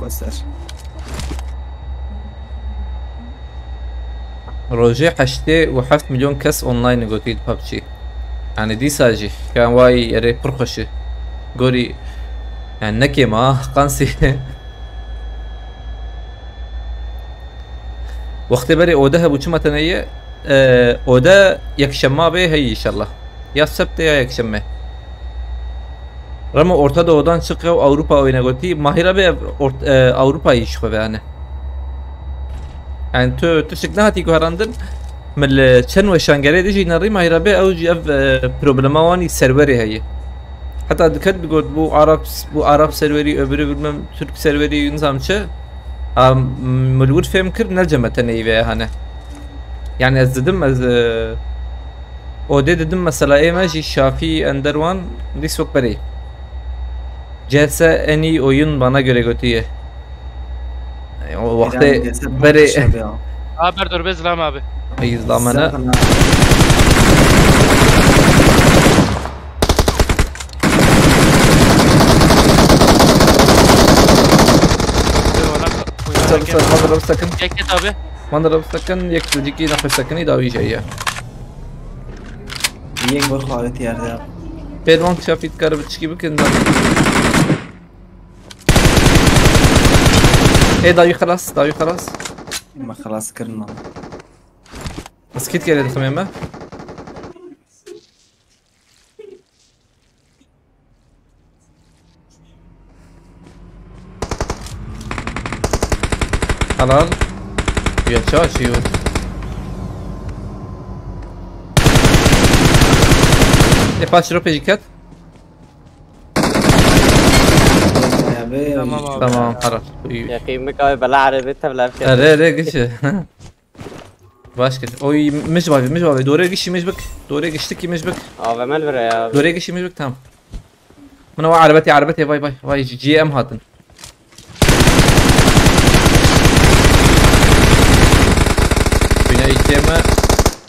[SPEAKER 5] مكسر.
[SPEAKER 3] روجي حشتي وحفت مليون كاس اونلاين قوتيد بابجي يعني دي ساجي كان واي يري برخشي قولي يعني نكي ما قانسي وقت بري اوده بو چما تنيه اوده يكشما به هي ان شاء الله ya sebt ya yakşemme. Ramo Orta Doğu'dan çıkıyor Avrupa oyuna götü. Mahira be Avrupa'yı çıkıyor yani. Yani tu şıkna hati kuharandın. Mel çen ve şangere de jinari mahira be او جي problema vani serveri هي. Hatta dikkat bir gör bu Arap serveri öbürü bilmem Türk serveri nizamçı. ملور فهم كر نرجمة تنيبه هنا يعني از dedim az dedim mesela emoji Şafi Endervan dis çok beri CS en iyi oyun bana göre götüye o vakti beri
[SPEAKER 4] Haber dur bezlam abi.
[SPEAKER 3] izlamana ما ضرب سكن
[SPEAKER 4] Ceket abi.
[SPEAKER 3] ما ضرب سكن يكتب نفس سكن يداوي جايه
[SPEAKER 5] ينقل خالتي يا رجال.
[SPEAKER 3] پهلوان شافید کار بچکی بکن داوی خلاص
[SPEAKER 5] ما خلاص كرنا.
[SPEAKER 3] بس كيت كده تمام حلال يا شاشي Patrz روبيجيكات
[SPEAKER 4] Tamam abi.
[SPEAKER 3] تمام خلاص
[SPEAKER 6] يا اخي مكاوي بلا عربي انت بلا
[SPEAKER 3] اره قش باش كده oy مش بابي دوره قشي مش بك دوره قشتك مش بك
[SPEAKER 6] اه بمال برا يا
[SPEAKER 3] دوره قشي مش بك تمام من هو عربتي باي جي ام هاتن بنا ايتما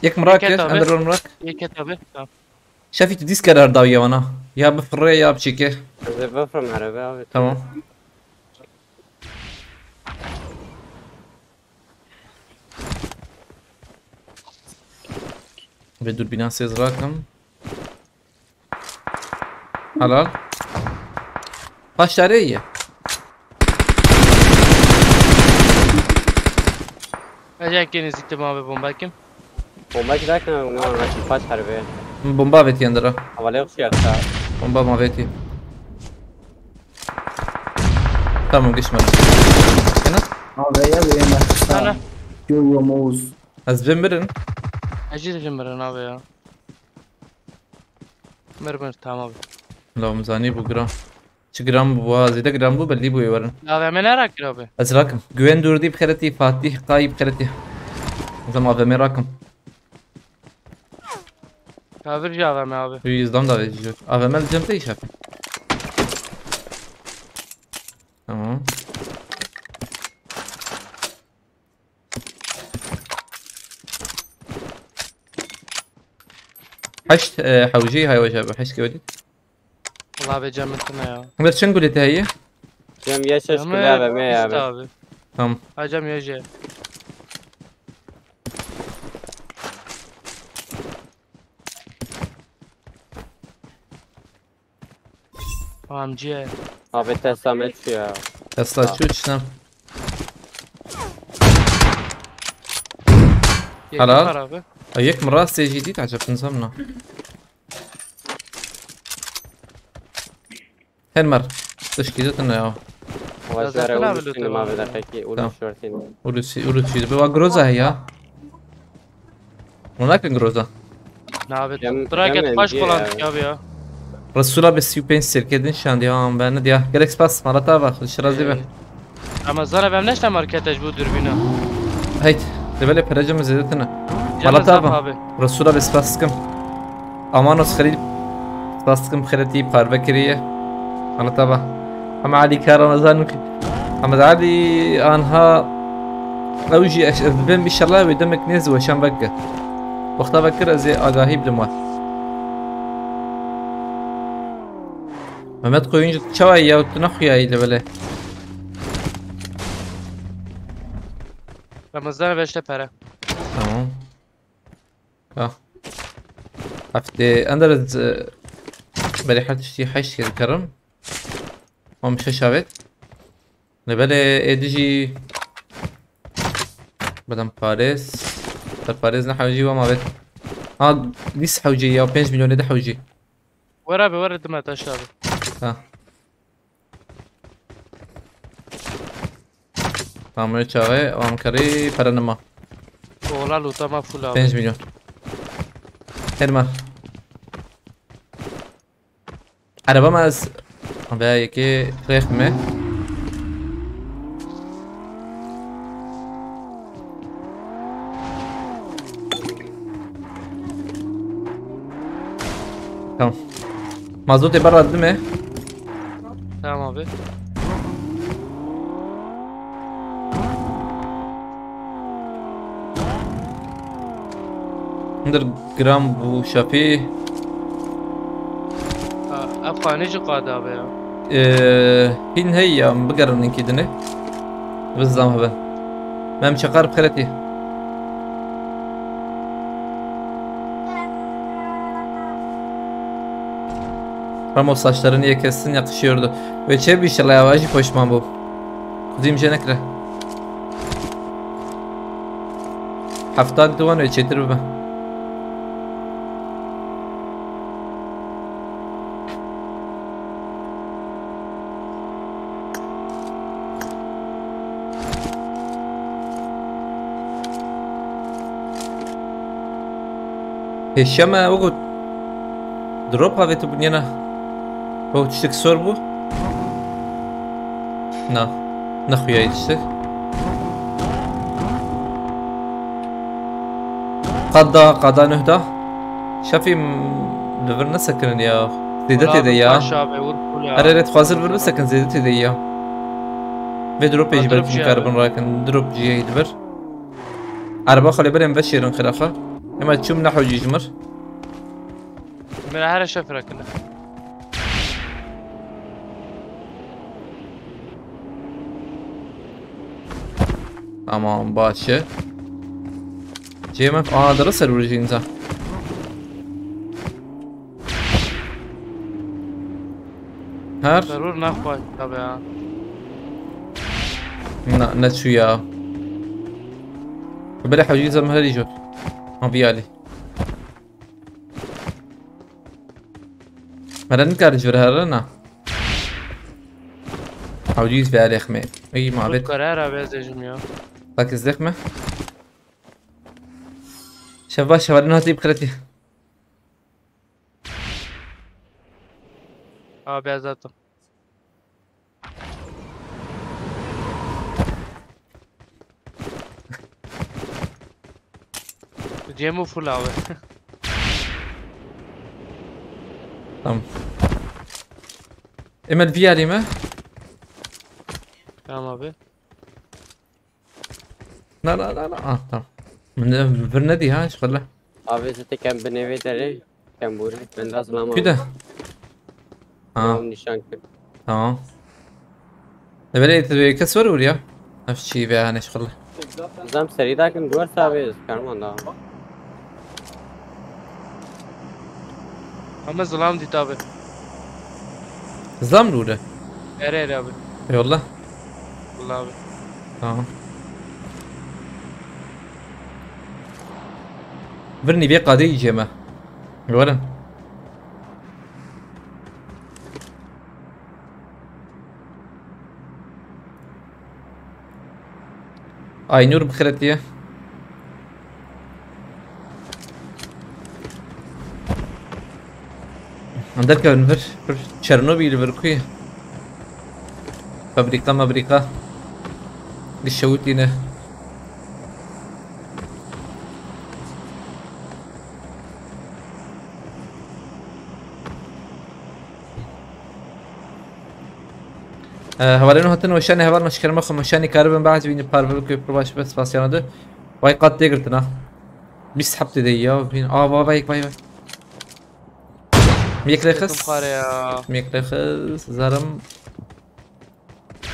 [SPEAKER 3] يك مراك اندر مراك
[SPEAKER 4] Ceket abi. Tamam.
[SPEAKER 3] شافي تديس كرار داوية وانا يا بفرية يا بشيكي
[SPEAKER 6] بفهم عربي
[SPEAKER 3] تمام بدو البناء سيز راكم حلال باش تاريه
[SPEAKER 4] Acayip yeni ziktim abi bomba kim?
[SPEAKER 6] وما كذاك ما فاش حربي
[SPEAKER 3] بومبا بيتي اندرا
[SPEAKER 6] ولا يخشى اختار
[SPEAKER 3] بومبا ما بيتي تمام قش مرة هنا
[SPEAKER 5] هذا يا
[SPEAKER 4] Ana.
[SPEAKER 5] ما جو موز.
[SPEAKER 3] أزبن برن
[SPEAKER 4] Acil cimberin abi ya. Mer tamam abi.
[SPEAKER 3] لو مزاني بو جرام چه جرام بو زيدا جرام بو بلي بو يورن
[SPEAKER 4] Abi hemen her akil abi.
[SPEAKER 3] ازراكم جوين دوردي بخيرتي فاتح قايب بخيرتي زعما في مراكم
[SPEAKER 4] Kabirci abi.
[SPEAKER 3] yüzden da veriyor. AVM cemde iş yapın. Tamam. حشت حوجي هاي وجهه حشت كودي
[SPEAKER 4] Allah be camıntına ya.
[SPEAKER 3] Ömer çen guleti hayye?
[SPEAKER 6] Cem yaşaş
[SPEAKER 4] Ama
[SPEAKER 6] kule abi me
[SPEAKER 4] işte
[SPEAKER 6] abi.
[SPEAKER 4] abi.
[SPEAKER 3] Tamam.
[SPEAKER 4] Hacam yaje. Amciye.
[SPEAKER 6] Abi tesamet şu ya.
[SPEAKER 3] Tesla şu içine. Halal.
[SPEAKER 4] Var abi.
[SPEAKER 3] هيك من راسي جديد عجب نظامنا هين مر تشكيلتنا يا
[SPEAKER 6] Vajara
[SPEAKER 4] zaten abi
[SPEAKER 6] ulusun
[SPEAKER 4] lütfen
[SPEAKER 6] abi
[SPEAKER 4] abi.
[SPEAKER 6] da peki uluşuyorsun.
[SPEAKER 3] ولوتشي بوا جروزا هي هناك جروزا
[SPEAKER 4] Ne abi?
[SPEAKER 6] Cem-
[SPEAKER 4] Draget
[SPEAKER 6] Cem
[SPEAKER 4] baş
[SPEAKER 6] MG
[SPEAKER 4] kullandık
[SPEAKER 6] ya.
[SPEAKER 4] abi ya.
[SPEAKER 3] رسولا بس يو بين سيركدين شان ديام بان ديا جالكس باس مرتا باخ الشرازي به
[SPEAKER 4] Ramazan abim neşte markete bu dürbünü.
[SPEAKER 3] هيت دبل برجم زيدتنا
[SPEAKER 4] Ramazan
[SPEAKER 3] مرتا
[SPEAKER 4] abi.
[SPEAKER 3] رسولا بس باسكم امانوس خليل باسكم خلتي باربكريه مرتا با هم علي كرمضان محمد علي انها اوجي بين بالشلا ويدمك نيز وشان بقى وقتها بكر زي اغاهي بلمات Mehmet koyunca çavay ya tunaxya ile böyle.
[SPEAKER 4] Ramazan abi işte para.
[SPEAKER 3] Tamam. اه هفتي اندرز بالي حد شي حش الكرم ومش شابت نبالي ادجي بدم باريس باريس نحوجي وما بيت ليس حوجي يا 5 مليون ده حوجي
[SPEAKER 4] Ver abi ver dedim ataş abi.
[SPEAKER 3] ها تعمل شاوي وام كري فرنما
[SPEAKER 4] Oğlan utama full abi.
[SPEAKER 3] 5 milyon. Herman. Arabamız belki rekme. Tamam. Mazot ibarat değil mi?
[SPEAKER 4] Tamam abi.
[SPEAKER 3] ندر جرام بو شافي
[SPEAKER 4] Afganici qadı abi ya.
[SPEAKER 3] هين هي بقرن كيدني بالزام هبه ما مش قارب خلتي Ramos saçlarını niye kessin yakışıyordu. Ve çebi inşallah yavaşı koşmam bu. Kuzim jenekre. Hafta duvan ve çetir be. هشام وقت دروبها في تبنينا هو تشتك سوربو نا نخويا يتشتك قضى نهدا شافي لفرنا سكن يا زيدتي ديا
[SPEAKER 4] Taş abi vur full ya.
[SPEAKER 3] اريت خازر برو سكن زيدتي ديا في دروب يجي
[SPEAKER 4] دروب
[SPEAKER 3] بالك
[SPEAKER 4] جي
[SPEAKER 3] كاربون راكن دروب جي يدبر أربعة خلي بالي مبشرين خلافة اما تشوم نحو جيجمر
[SPEAKER 4] من her şey fırakını.
[SPEAKER 3] Tamam باشه جيمك درس الورجينزا هر
[SPEAKER 4] Zarur nakbay tabi ya.
[SPEAKER 3] نتشويا بلا حوجيزا مهلي جو ما بيالي مرة نكار جبرها لنا حوجيز في علي خمي اي ما
[SPEAKER 4] Tut
[SPEAKER 3] بيت
[SPEAKER 4] karar abi ezeceğim ya.
[SPEAKER 3] ركز زخمة شباب شباب انها تجيب خلتي
[SPEAKER 4] Abi azatım. Cemu full abi.
[SPEAKER 3] تمام اما الفيالي ما
[SPEAKER 4] Tamam abi.
[SPEAKER 3] لا لا لا لا تمام من برندي ها ايش خله
[SPEAKER 6] Abi zaten kem benevi deri. Kem buri. Ben de azlama.
[SPEAKER 3] كده ها
[SPEAKER 6] نشان کرد
[SPEAKER 3] تمام دبلت كسر وريا نفس الشيء بها انا شغله
[SPEAKER 6] زم سری دا کن دوار ثابت کرمان دا
[SPEAKER 4] Ama ظلام دي تابع
[SPEAKER 3] زلام دوده
[SPEAKER 4] اري abi
[SPEAKER 3] اي والله
[SPEAKER 4] والله abi
[SPEAKER 3] تمام برني بيه قادي جيمه اولا اي نور بخيرتيه عندك في تشيرنوبيل بركوي فابريكا قشوت لنا هوالينو هاتن وشاني هوال مشكلة مخم وشاني كاربن بعد بيني بارفل كوي برباش بس باسيانا ده واي قاد تيقرتنا بيس حبتي دي بين بايك باي ميك لخص ميك لخص زرم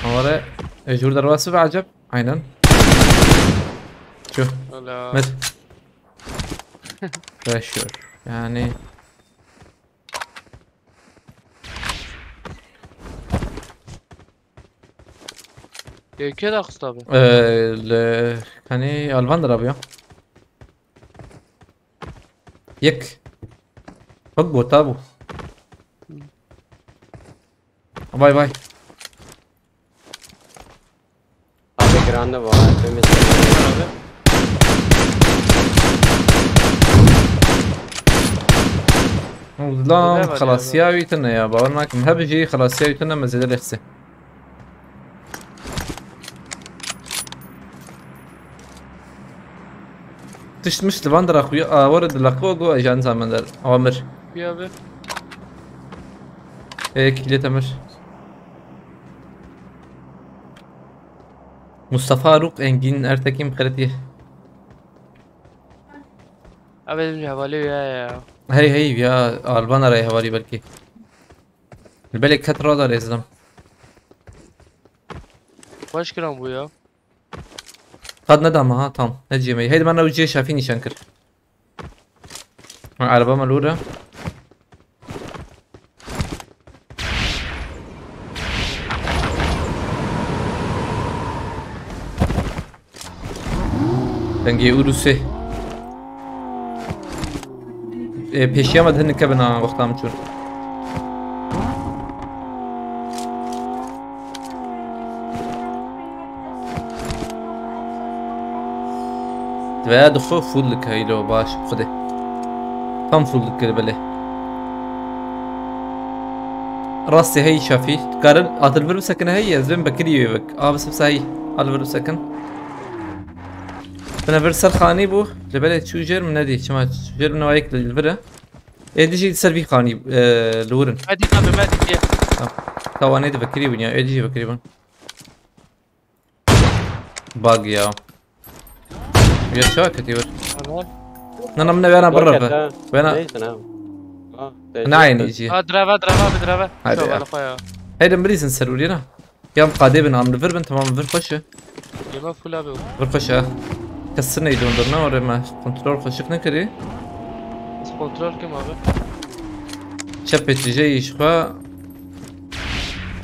[SPEAKER 3] هورا جور درواسو بعجب عينا شو مت بريشر يعني
[SPEAKER 4] كده اخص abi
[SPEAKER 3] يعني الفاندر ابيو يك فوق تابو باي باي
[SPEAKER 6] abi grande var hepimiz
[SPEAKER 3] لا خلاص ياوي تنا يا باورناك مهبجي خلاص ياوي تنا مزيد الاخسي تشت مش لفاندر اخويا ورد لقوقو اجان زمندر اوامر
[SPEAKER 4] يا abi
[SPEAKER 3] هيك ليه تمر مصطفى روق انجين ارتكيم خرتيه
[SPEAKER 4] abi dedim havale ya
[SPEAKER 3] هي يا البانا راي هوالي بلكي البلك كتر هذا لازم
[SPEAKER 4] kaç gram bu ya
[SPEAKER 3] قد ندم ها تام نجي مي هيدا ما وجهي شافيني شنكر العربة ملورة دنجي اوروسي پیشیام دهن کبنا وقتام چون و دخو فول لك هيلو باش خده كم فول لك بله راسي هي شافي قارن اتلفر سكن هي زين بكري بك بس هي الفر سكن انا فرسال خاني بو لبلد شو جير من نادي شما جير من وايك للفرة اديجي سيرفي خاني لورن
[SPEAKER 4] hadi abi hadi gel
[SPEAKER 3] تواني بكري بنيا اديجي بكري بن باق يا يا شاكت يور
[SPEAKER 4] tamam
[SPEAKER 3] انا من انا برا وانا انا عيني يجي
[SPEAKER 4] drava abi drava
[SPEAKER 3] هادي.
[SPEAKER 4] شو على خويا
[SPEAKER 3] هيدا مريز نسروا لينا يوم قادم عم نفر بنت تمام نفر خشه
[SPEAKER 4] يما فول abi
[SPEAKER 3] نفر خشه كسرنا يدون درنا ورا ما كنترول خشك نكري
[SPEAKER 4] bas kontrol kim abi
[SPEAKER 3] شبت جاي شخوا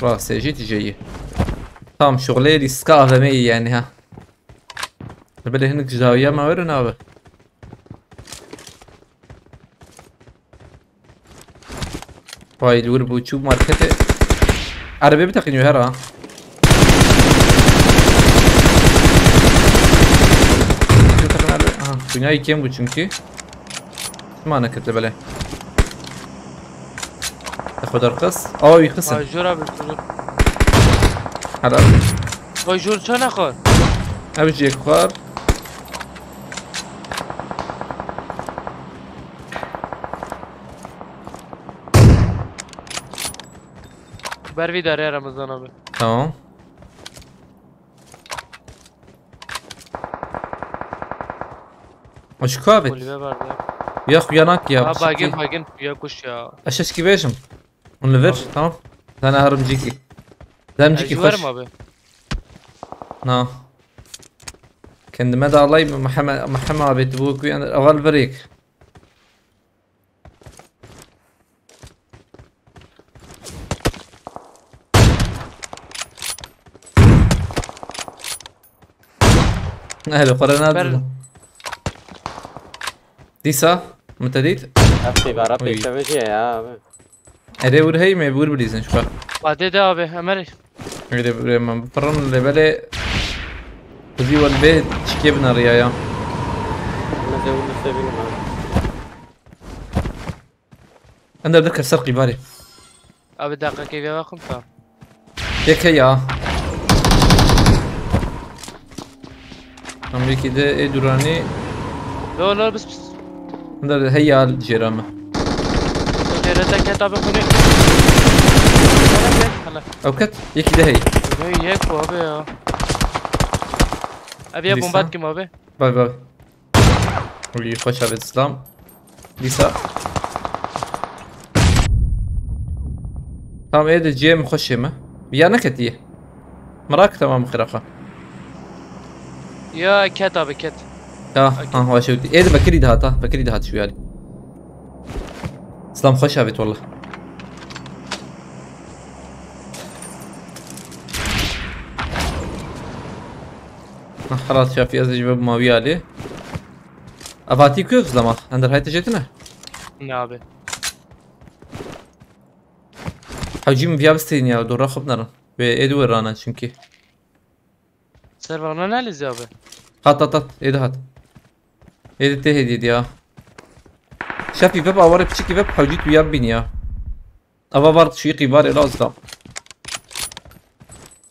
[SPEAKER 3] راسي جيت جاي تمام شغلي لي سكافمي يعني ها بلي هناك زاوية ما ورنا به واي الور بوتشوب ماركته عربي بتقنيو هرا dünyayı kim bu çünkü? ما كتب عليه تاخذ ارخص او يخسر
[SPEAKER 4] جور abi جور
[SPEAKER 3] هلا
[SPEAKER 4] vay جور چه نخور
[SPEAKER 3] ابجي اخبار
[SPEAKER 4] بروی داره رمضان abi
[SPEAKER 3] tamam وش كابت
[SPEAKER 4] kulübe vardı
[SPEAKER 3] يا اخو ياناك يا
[SPEAKER 4] bagin ya kuş ya
[SPEAKER 3] اشش كيفيشم Onu ver tamam. Sana harımcıki. Zemciki
[SPEAKER 4] Eci var
[SPEAKER 3] koş.
[SPEAKER 4] mı abi?
[SPEAKER 3] Na. Kendime de alayım Muhammed abi bu kuyan aval verik. اهلا قرنات ديسا متديت
[SPEAKER 6] Hepsi ibaret
[SPEAKER 3] Oy.
[SPEAKER 6] beklemeci ya abi.
[SPEAKER 3] ادي ور هي ما بور بليزن شو
[SPEAKER 4] Hadi de abi Ömer.
[SPEAKER 3] ادي ما برن اللي بالي ودي والبيت شكيبنا ريايا
[SPEAKER 6] Ne de onu seviyorum abi.
[SPEAKER 3] انا ذكر سرقي بالي
[SPEAKER 4] Abi dakika keyfe bakın tamam.
[SPEAKER 3] ياك هيا امريكي ده اي دوراني
[SPEAKER 4] Lo bıs.
[SPEAKER 3] اندر هيا الجيرامه
[SPEAKER 4] Nerede ket abi konu.
[SPEAKER 3] او كت ياكي ده هي
[SPEAKER 4] Ne yek bu abi ya. Abi ya
[SPEAKER 3] Lisa.
[SPEAKER 4] bomba kim abi?
[SPEAKER 3] باي باي واللي يخش على الاسلام ديسا تمام ايه ده جيم مخشمه يا نكتيه مراك تمام خرافه
[SPEAKER 4] Ya ket abi ket.
[SPEAKER 3] اه هو شو ايه ده بكري ده هاتا بكري ده هات شو يعني اسلام خوش هابت والله خلاص شافي ازج باب ما ويالي اباتي كيف زلمه اندر هاي تجيتنا
[SPEAKER 4] Ne abi?
[SPEAKER 3] حجيم فيا بستين يا دور راخب نرى بايدو ورانا çünkü
[SPEAKER 4] Server'ına ne lizi abi?
[SPEAKER 3] هات ايه ده هات ايه ده تهديد يا شافي باب اوري بشكي باب حوجيت ويا بين يا ابا برض شي قيباري لا اصلا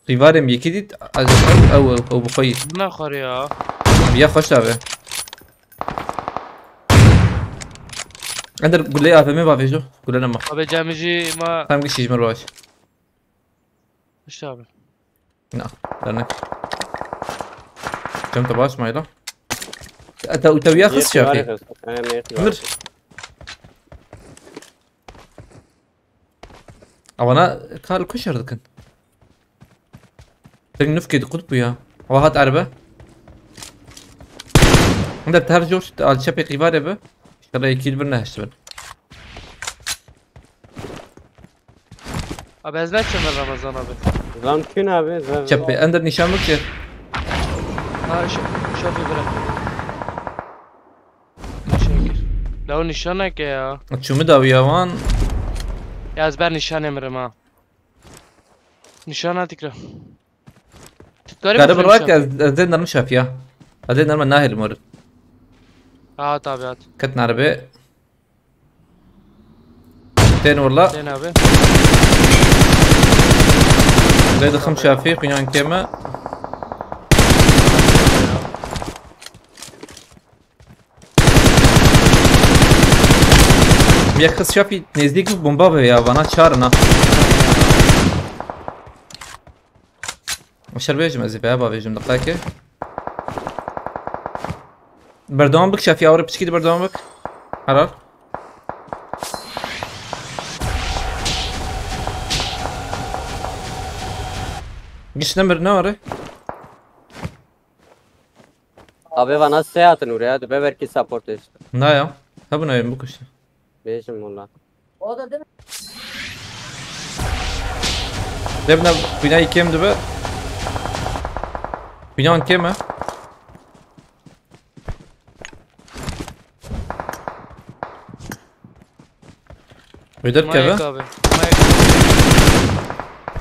[SPEAKER 3] قيباري ميكيديت او بخي
[SPEAKER 4] Bu ne kar ya?
[SPEAKER 3] يا خوش تابع اندر قول لي افهمي بافيجو قول لنا ما
[SPEAKER 4] Abi camici ma...
[SPEAKER 3] فاهم شيء مروش
[SPEAKER 4] İşte abi.
[SPEAKER 3] نعم لانك كم تباش مايلا انت ويا خص شافي مر او انا كان الكشر ذكن تن نفكي قطب يا وهات عربه عندك تهرجوش على شبي قيباري به اشتري اكيد برنا هشتبن
[SPEAKER 4] Abi ez ne çömer Ramazan abi?
[SPEAKER 6] Lan kün abi.
[SPEAKER 3] شبي اندر نشان مكشر
[SPEAKER 4] Ha şöyle bırak. Teşekkür. La o nişan ne ki ya?
[SPEAKER 3] شو مداوي يا وان
[SPEAKER 4] Ya ezber nişan emrim ha. Nişana tekrar.
[SPEAKER 3] قاعد براك زين نرمي شافيا زين نرمي الناهي المورد
[SPEAKER 4] At abi at.
[SPEAKER 3] كتنا عربي تين والله
[SPEAKER 4] Sen abi.
[SPEAKER 3] زيد خم شافي قيان كيما بيخص شافي نزدیک بمبا به یا وانا چارنا وشر بيجم ازي بابا بيجم دقايقه بردوام بك شافي اوري بتشكي بردوام بك حرار قش نمر نوري
[SPEAKER 6] Abi bana seyahatin oraya. De belki support et.
[SPEAKER 3] لا يا هبنا يم بكش
[SPEAKER 6] Beşim valla.
[SPEAKER 3] دبنا بناي كم دبا بنان كم بدر
[SPEAKER 4] Mayık
[SPEAKER 3] كذا
[SPEAKER 4] abi.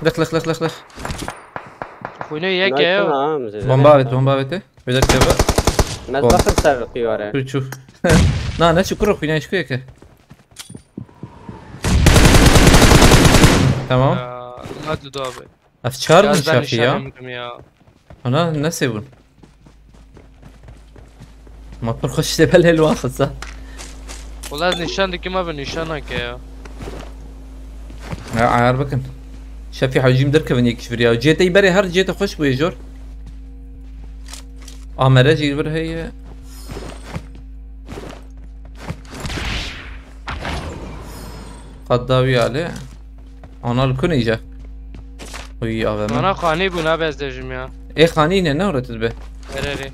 [SPEAKER 4] Mayık.
[SPEAKER 3] لخ
[SPEAKER 4] Kuyunu yek ya.
[SPEAKER 3] بومبا بدر كذا
[SPEAKER 6] Ne bakın sarıkı var ya.
[SPEAKER 3] شوف نا نا شكرا خويا ايش فيك تمام
[SPEAKER 4] Ya, hadi dur abi.
[SPEAKER 3] افكار من
[SPEAKER 4] Yaz ben nişan
[SPEAKER 3] شافيه
[SPEAKER 4] emrim ya.
[SPEAKER 3] انا نسيبون ما تخش تبل الواخد صح
[SPEAKER 4] Ulan nişan kim abi nişan hak ya.
[SPEAKER 3] عارفك شافي حجيم دركب يكشف ريا جيت اي بري هر جيت اخش بو يجور مرجي بر هي قد داوي عليه Ana lukun iyice. Uy AVM.
[SPEAKER 4] Ana khani bu ne bezdejim ya.
[SPEAKER 3] Khani yine ne uğratıd be?
[SPEAKER 4] Nereye?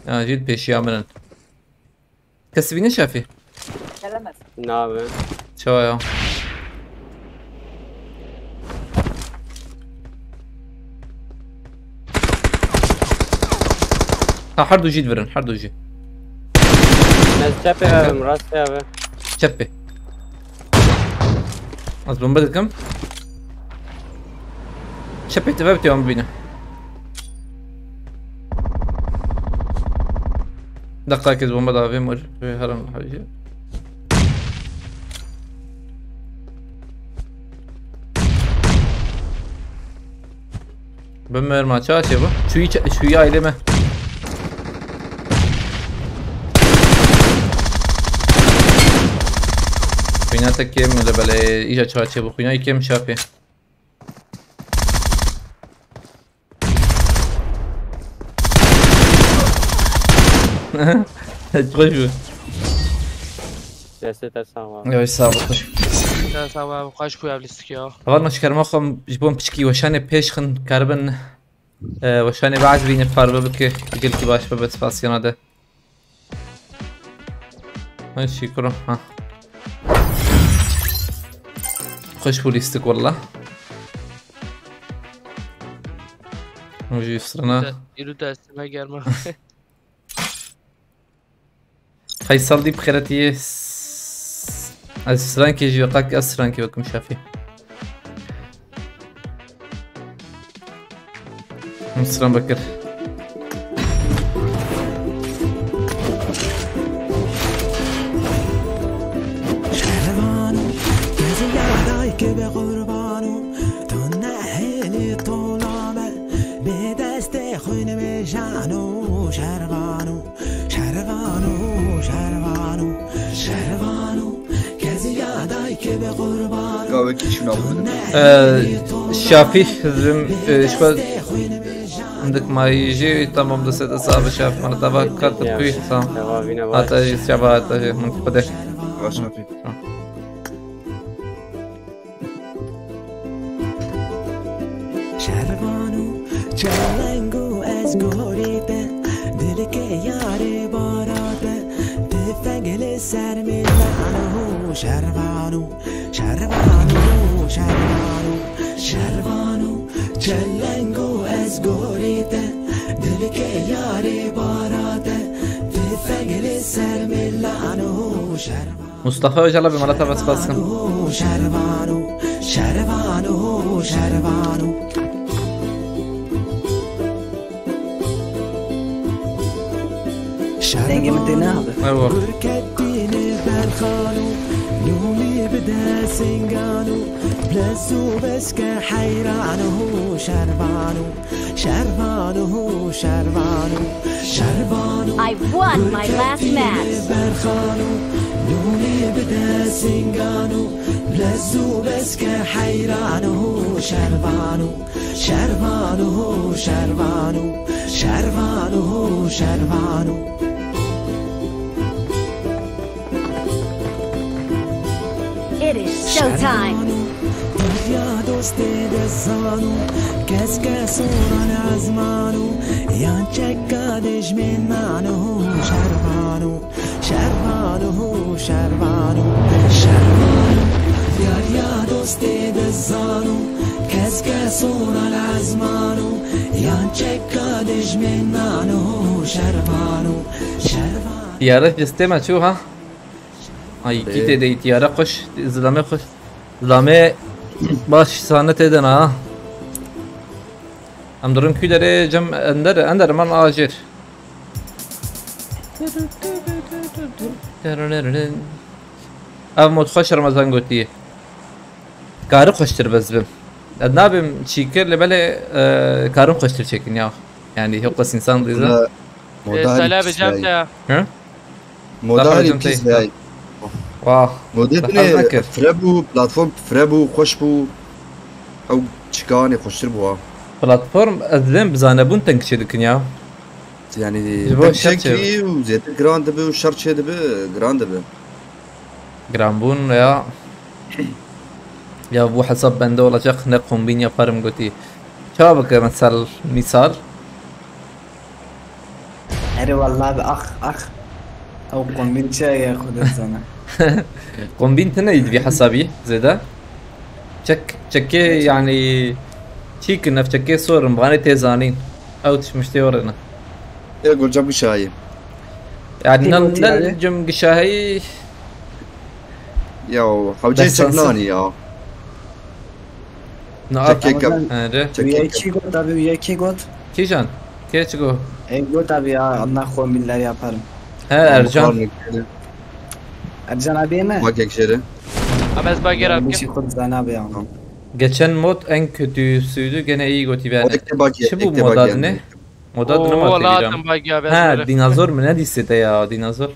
[SPEAKER 3] Ya jid peşi amının. Kasbine şafi.
[SPEAKER 6] Ne abi?
[SPEAKER 3] Çava ya. Ha hardu jid verin, hardu jid.
[SPEAKER 6] Ne çepe abi, rast abi.
[SPEAKER 3] Çeppe. Az bomba dedim. Çeppe tevab tevab bina. دقيقة كذا bomba daha bir mor ve haram hacı. Ben mermi çağış ya bu. Şu aileme. Kuyna tek kem öyle böyle iyice çağış ya bu. Kuyna kem şafi. خوش بود
[SPEAKER 6] دستت سلام
[SPEAKER 3] یا سلام خوش
[SPEAKER 4] Ya sabah kaç koyabilirsin ya?
[SPEAKER 3] اول ما شكر مخم جبون بشكي وشان بيش خن كاربن وشان بعد بين الفاربه بك قلت لي باش بس باسيون هذا ماشي كرم ها خوش بوليستك والله وجي فسرنا
[SPEAKER 4] Yürü dersime gelme.
[SPEAKER 3] فيصل دي بخيرتي السرانكي يجي يقاك السرانكي بكم شافي السلام بكر شافي شو عندك ما يجي تمام ده ست صعب شاف من تبع كات بيه تمام هذا شباب هذا من قدر
[SPEAKER 8] شافي
[SPEAKER 9] شربانو چلنگو از گوریده دل که یاری باراده تفنگل سر میلانو شربانو شربانو شربانو شربانو چلنگو از گوریده دل که یاری باراده تفنگل سر میلانو شربانو
[SPEAKER 3] مصطفى وجلا بمرات بس باسكن
[SPEAKER 9] شربانو شربانو شربانو
[SPEAKER 5] دنگه متنابه
[SPEAKER 3] ايوه
[SPEAKER 9] بركتين بالخانو نومي بدا سنغانو بلزو بس كحيرانو شربانو شربانو شربانو شربانو
[SPEAKER 2] I won my last match.
[SPEAKER 9] بالخانو نومي بدا سنغانو بلزو بس كحيرانو شربانو شربانو شربانو شربانو شربانو
[SPEAKER 2] It is showtime.
[SPEAKER 9] يا دوستي دزانو كاس كاسوران عزمانو يا تشكادش من معنو شربانو شربانو شربانو شربانو يا دوستي دزانو كاس كاسوران عزمانو يا تشكادش من معنو شربانو شربانو
[SPEAKER 3] يارا جستما شو ها ay git de ihtiyara koş izlame koş izlame baş sanet eden ha am durum küdere cem ender man acir av mod خوش رمضان قلتي كارو خوشتر بس بم نابم شيكر لبله كارو خوشتر شكل يا يعني هو قص انسان ضيزه
[SPEAKER 4] Selam becem de.
[SPEAKER 3] ها
[SPEAKER 8] موديل كيس هاي
[SPEAKER 3] واه
[SPEAKER 8] موديل فرابو بلاتفورم فرابو خوش بو او تشكاني خوشتر بو
[SPEAKER 3] بلاتفورم ازلم بزانبون تنكشي دكنيا
[SPEAKER 8] يعني
[SPEAKER 3] جبو
[SPEAKER 8] شكلي وزيت جراند بو وشرط شي دبي جراند بو
[SPEAKER 3] جرامبون يا Ya bu hesap bende olacak ne kombin yaparım götü. Çabuk mesela misal.
[SPEAKER 5] अरे والله بأخ أخ أو قنبين شاي ياخذ السنة.
[SPEAKER 3] Kombin neydi bir hesabı zeda? Çekke yani çiğ nef çekke sorun bana tezanin. Out müşteri orana.
[SPEAKER 8] يا قول جنب شاي
[SPEAKER 3] يعني
[SPEAKER 5] تيموتي عليه؟
[SPEAKER 3] نلجم قشاهي
[SPEAKER 8] يا حوجي
[SPEAKER 3] بس
[SPEAKER 8] سكناني يا
[SPEAKER 3] نعرف
[SPEAKER 8] Çekke gel.
[SPEAKER 3] هذا
[SPEAKER 5] ويا كي قلت أبي ويا كي قلت
[SPEAKER 3] كيشان كيشكو
[SPEAKER 5] أي قلت أبي الله قنبين yaparım.
[SPEAKER 3] ها ارجان
[SPEAKER 5] Ercan abiye mi?
[SPEAKER 8] Bak ekşeri.
[SPEAKER 4] Abi ez bagir
[SPEAKER 5] Bir
[SPEAKER 4] abi.
[SPEAKER 5] şey kurdan abi ya.
[SPEAKER 3] geçen mod en kötüsüydü gene iyi götü yani.
[SPEAKER 8] Ekte bak
[SPEAKER 3] Şu bu
[SPEAKER 8] ekte
[SPEAKER 3] mod
[SPEAKER 8] bak
[SPEAKER 3] adı
[SPEAKER 8] yani.
[SPEAKER 3] ne? Mod adını mı
[SPEAKER 4] Oo la
[SPEAKER 3] hatırlıyorum?
[SPEAKER 4] atam bagi abi.
[SPEAKER 3] Ha dinozor mu ne diyse de ya dinozor.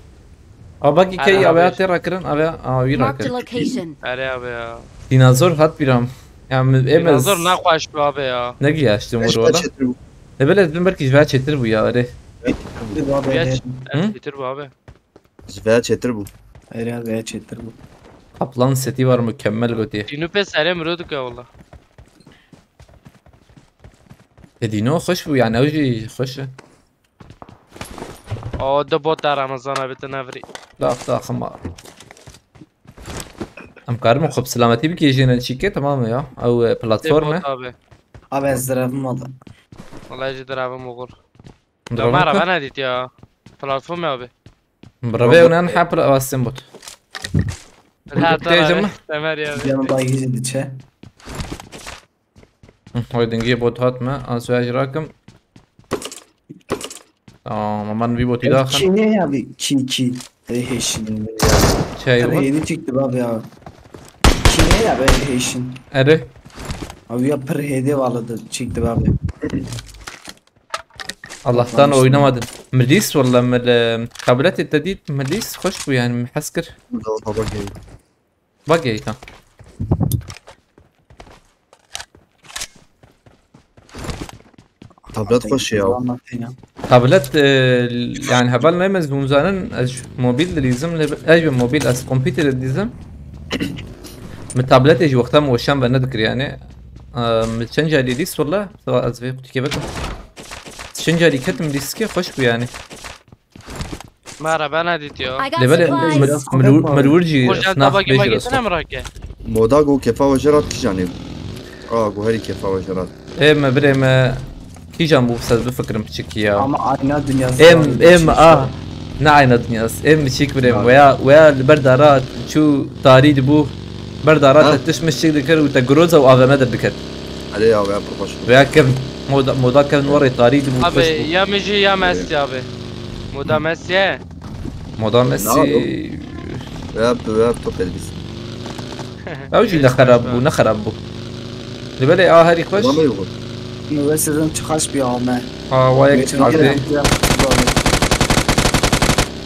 [SPEAKER 3] Abi bak iki
[SPEAKER 4] Ara
[SPEAKER 3] abi
[SPEAKER 4] abi.
[SPEAKER 3] atır akırın abi abi
[SPEAKER 2] Marked a
[SPEAKER 3] akır.
[SPEAKER 2] location.
[SPEAKER 4] Ere abi ya.
[SPEAKER 3] Dinozor hat biram. Yani emez.
[SPEAKER 4] Dinozor ne koş bu abi ya.
[SPEAKER 3] Ne giyaştım
[SPEAKER 8] Eş
[SPEAKER 3] valla.
[SPEAKER 8] çetir bu.
[SPEAKER 3] Ne böyle dedim belki jver çetir bu ya öyle.
[SPEAKER 5] Bir abi
[SPEAKER 4] Geç.
[SPEAKER 3] Hı?
[SPEAKER 4] Bitir bu abi.
[SPEAKER 8] Veya çetir bu.
[SPEAKER 5] Eğer veya çetir bu.
[SPEAKER 3] Kaplan seti var mükemmel götü.
[SPEAKER 4] Dinüpe serem ruduk ya valla.
[SPEAKER 3] Dino hoş bu yani öyle hoş.
[SPEAKER 4] O da bot da Ramazan abi tenavri.
[SPEAKER 3] لا أخطاء خمار أم كارم خب سلامتي بك يجينا الشيكة تمام يا أو
[SPEAKER 4] Bot
[SPEAKER 3] بلاتفورم
[SPEAKER 4] abi.
[SPEAKER 5] Abi ezdirafım oldu.
[SPEAKER 4] Vallahi cidden abi muğur. Ya mara
[SPEAKER 3] ندربك
[SPEAKER 4] bana dit ya. Platform abi.
[SPEAKER 3] برافي ونحن حابل أواسم بوت
[SPEAKER 4] Hatta
[SPEAKER 3] mı?
[SPEAKER 4] Ömer ya.
[SPEAKER 5] Canım daha gece diçe.
[SPEAKER 3] هاي دنجي بوت هات ما أسواج راكم مامان في بوتي داخل
[SPEAKER 5] Ki ne ya abi? Ki. Heşin.
[SPEAKER 3] شاي بوت
[SPEAKER 5] Yeni çıktı abi ya. Ki ne ya be heşin.
[SPEAKER 3] أري
[SPEAKER 5] Abi ya per hede valadı çıktı abi.
[SPEAKER 3] Allah'tan oynamadın. Melis valla kabiliyet التديد مليس خوش بو يعني محسكر
[SPEAKER 8] Burada bak yani.
[SPEAKER 3] بقى يتا
[SPEAKER 8] Tablet hoş ya.
[SPEAKER 3] قابلت يعني هبالنا يمز بمزانن موبيل لازم اجي موبيل اس كمبيوتر لازم من تابلت اجي وقتها موشان بنذكر يعني متشنجا لي ليست والله سواء ازفي قلت كيف تشنجا لي كتم ديسكي خوش بو يعني
[SPEAKER 4] Mara bana dit ya.
[SPEAKER 2] I got
[SPEAKER 3] ليفل
[SPEAKER 2] supplies.
[SPEAKER 3] ملورجي
[SPEAKER 4] Kurcan
[SPEAKER 3] فناف
[SPEAKER 4] tabaki
[SPEAKER 3] بيجي
[SPEAKER 4] gitsene mi rakke?
[SPEAKER 8] مودا جو كيفا وجرات كي جانب. جو هري كيفا وجرات.
[SPEAKER 3] ايه ما بري ما كي جنبو بس بفكر متشكي
[SPEAKER 5] Ama ayna dünyası.
[SPEAKER 3] ام نعينا دنياس ام تشيك بريم ويا البردارات شو تاريد بو بردارات تشمش شيك ذكر وتجروزا وافا دكت
[SPEAKER 8] عليه يا بروفيش.
[SPEAKER 3] ويا كم مودا كم وري تاريد بو
[SPEAKER 4] Abi ya Miji ya Messi abi. Muda Messi.
[SPEAKER 3] مودا ميسي
[SPEAKER 8] ويا توب البس.
[SPEAKER 3] اوجي نخرب بو لبالي هاري خوش
[SPEAKER 8] ما يغور.
[SPEAKER 5] Üniversiteden çıkaş bir alma.
[SPEAKER 3] وايك عرضي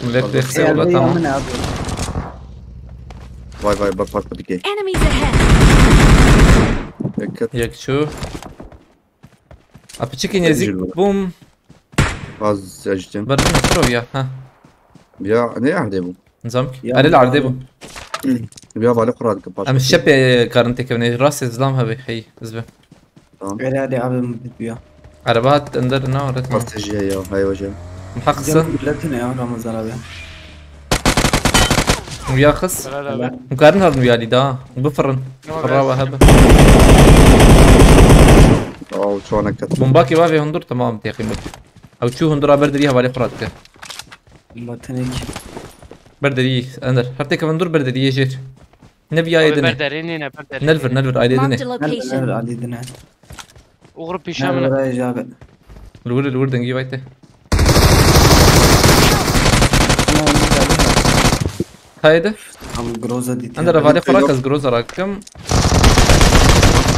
[SPEAKER 3] ملك تخسي ولا تمام
[SPEAKER 8] Vay vay bak bak bak.
[SPEAKER 2] Enemies ahead.
[SPEAKER 8] Dikkat.
[SPEAKER 3] ياك شو ابتشيكي يزيك بوم
[SPEAKER 8] Az acıdım.
[SPEAKER 3] بردنا شو يا ها
[SPEAKER 8] Ya ne yardım bu?
[SPEAKER 3] نظامك
[SPEAKER 5] يا
[SPEAKER 3] انا العرضي بو
[SPEAKER 8] Ya vale kurar kapat.
[SPEAKER 3] ام الشاب كارنتي كوني راس ازلامها بحي زبا
[SPEAKER 5] Öyle hadi abim bitmiyor.
[SPEAKER 3] عربات اندر نو رتم
[SPEAKER 8] Stratejiye ya hay hoca.
[SPEAKER 3] محقصة
[SPEAKER 5] Canım milletine ya Ramazan abi.
[SPEAKER 3] ويا خص
[SPEAKER 4] Helal abi.
[SPEAKER 3] مقارن هذا ويا لي دا بفرن
[SPEAKER 4] Tamam,
[SPEAKER 3] الراوة هبة
[SPEAKER 8] Aa şu ana kadar.
[SPEAKER 3] بومباكي بافي هندور تمام يا اخي او شو هندورا بردريها بالي فراتك
[SPEAKER 5] Milletine ki.
[SPEAKER 3] بردري اندر هرتك هندور بردري يجير نبي
[SPEAKER 4] Abi
[SPEAKER 3] ايدني
[SPEAKER 4] berderini ne berderini.
[SPEAKER 3] نلفر ايدني
[SPEAKER 2] Marked a
[SPEAKER 5] Nerede
[SPEAKER 2] location.
[SPEAKER 5] Ali dine.
[SPEAKER 4] Uğur pişamına.
[SPEAKER 5] Nerede icabet.
[SPEAKER 3] الورد نجي بايته هايدا
[SPEAKER 5] Tam groza dit.
[SPEAKER 3] اندر فالي فراكس جروزا راكم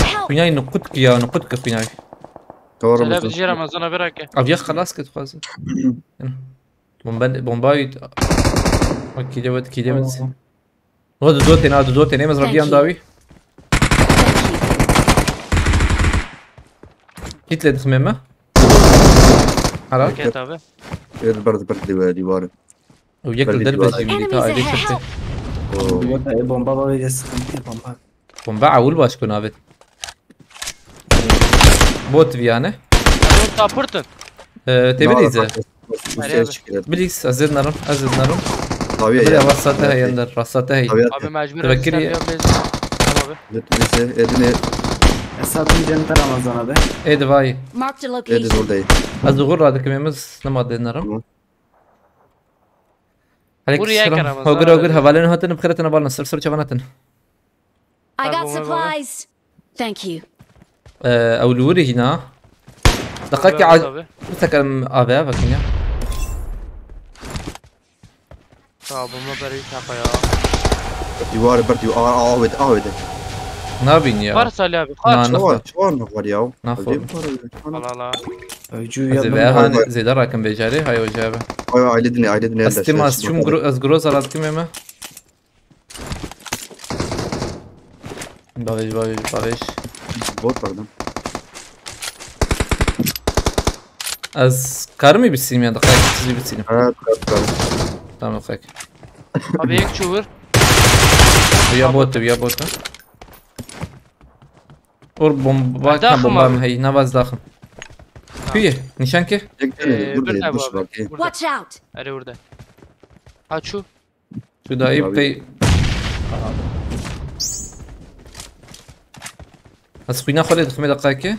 [SPEAKER 2] Help.
[SPEAKER 3] فيناي نقطك يا نقطك فيناي
[SPEAKER 8] Doğru
[SPEAKER 4] Selam
[SPEAKER 8] musun?
[SPEAKER 4] dici Ramazan'a bir rakke.
[SPEAKER 3] ابي خلاص كنت خلاص بومباي اوكي جابت كي جابت هذا دوتين نيمز ربيان داوي جيت لي تخميمه حرام
[SPEAKER 4] Paket abi.
[SPEAKER 8] Bir bardı divarı.
[SPEAKER 3] وياكل
[SPEAKER 8] بلدي
[SPEAKER 3] دربة
[SPEAKER 8] ديوار.
[SPEAKER 3] جيمي تا ايدي شفته
[SPEAKER 5] Bomba var ya sıkıntı bomba.
[SPEAKER 3] بومبا عول باش كون ابد بوت يعني
[SPEAKER 4] اون تابورتن
[SPEAKER 3] تبريزه
[SPEAKER 8] Rusya çıkıyor.
[SPEAKER 3] بليز ازيد نرم ازيد نرم
[SPEAKER 8] Tabii
[SPEAKER 3] بلي
[SPEAKER 8] ya.
[SPEAKER 3] رصاتها هي اندر رصاتها هي
[SPEAKER 8] Tabii
[SPEAKER 4] ابي مجبور
[SPEAKER 3] تذكري-
[SPEAKER 4] tamam abi.
[SPEAKER 8] Bize Edine
[SPEAKER 5] Esat'ın center Ramazan abi.
[SPEAKER 3] ايه دفاي
[SPEAKER 2] Marked a
[SPEAKER 8] Edin
[SPEAKER 2] location.
[SPEAKER 8] oradayım.
[SPEAKER 3] الزغور هذا كميمز لما ادي نرم
[SPEAKER 8] تمام.
[SPEAKER 3] عليك
[SPEAKER 4] ورياك
[SPEAKER 3] السلام
[SPEAKER 4] رمضان.
[SPEAKER 3] هوجر هوجر هفالين هاتن بخيرتنا بالنا سرسر شبانتن
[SPEAKER 2] I got
[SPEAKER 4] Tamam,
[SPEAKER 2] supplies. Thank you.
[SPEAKER 3] او الوري هنا دقيقة
[SPEAKER 4] Abi,
[SPEAKER 3] عاد
[SPEAKER 4] abi.
[SPEAKER 3] بتكلم ابي بكنيا
[SPEAKER 4] Tamam beri şaka ya.
[SPEAKER 8] Divarı bir divar ahvet.
[SPEAKER 3] نابين يا
[SPEAKER 4] Var Salih abi.
[SPEAKER 3] نعم.
[SPEAKER 4] Kaç.
[SPEAKER 3] نفر.
[SPEAKER 8] Çuvar var ya.
[SPEAKER 3] نفر.
[SPEAKER 4] Allah Allah.
[SPEAKER 5] Öcü
[SPEAKER 3] زي
[SPEAKER 5] yapın.
[SPEAKER 3] هاني زي دراكم بيجاري هاي وجابه
[SPEAKER 8] Ailedine
[SPEAKER 3] استيماس شو مقرو از جروز على كميمة باويش
[SPEAKER 8] Bot vardı.
[SPEAKER 3] از كارمي بالسيم يا دقائق تزي بالسيم
[SPEAKER 8] Evet.
[SPEAKER 3] تمام دقائق
[SPEAKER 4] Abi ek çuvar.
[SPEAKER 3] ويا بوت اور بومبا كان
[SPEAKER 4] داخل
[SPEAKER 3] بومبا
[SPEAKER 4] ما-
[SPEAKER 3] هي نواز داخل كويه نيشانكي
[SPEAKER 4] Bir
[SPEAKER 8] Burada
[SPEAKER 4] bu
[SPEAKER 8] duş var
[SPEAKER 4] abi.
[SPEAKER 8] ki.
[SPEAKER 4] Burada.
[SPEAKER 2] Watch out.
[SPEAKER 4] Hadi burada. Ha şu.
[SPEAKER 3] شو دايب
[SPEAKER 8] أبي.
[SPEAKER 3] كي بس خوينا خالد 5 دقائق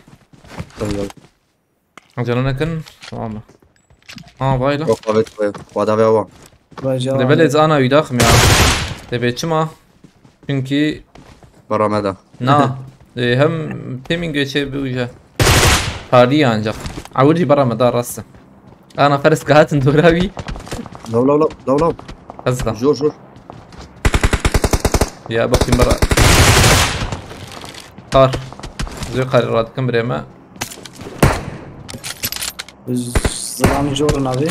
[SPEAKER 3] عجلنا كن تمام بايلا
[SPEAKER 8] Yok evet koy. Vada ve var.
[SPEAKER 5] Bacağı.
[SPEAKER 3] دبلز انا ويداخم يا دبي چما çünkü
[SPEAKER 8] Barameda.
[SPEAKER 3] نا هم تيمينج شيء بوجه حاليا ancak عودي برا مدار راسه انا فرس قهات دوراوي
[SPEAKER 8] Lav.
[SPEAKER 3] قصدا
[SPEAKER 8] Jor.
[SPEAKER 3] يا بختي برا قار زي قرارات كم بريما
[SPEAKER 5] Zıram jorun abi.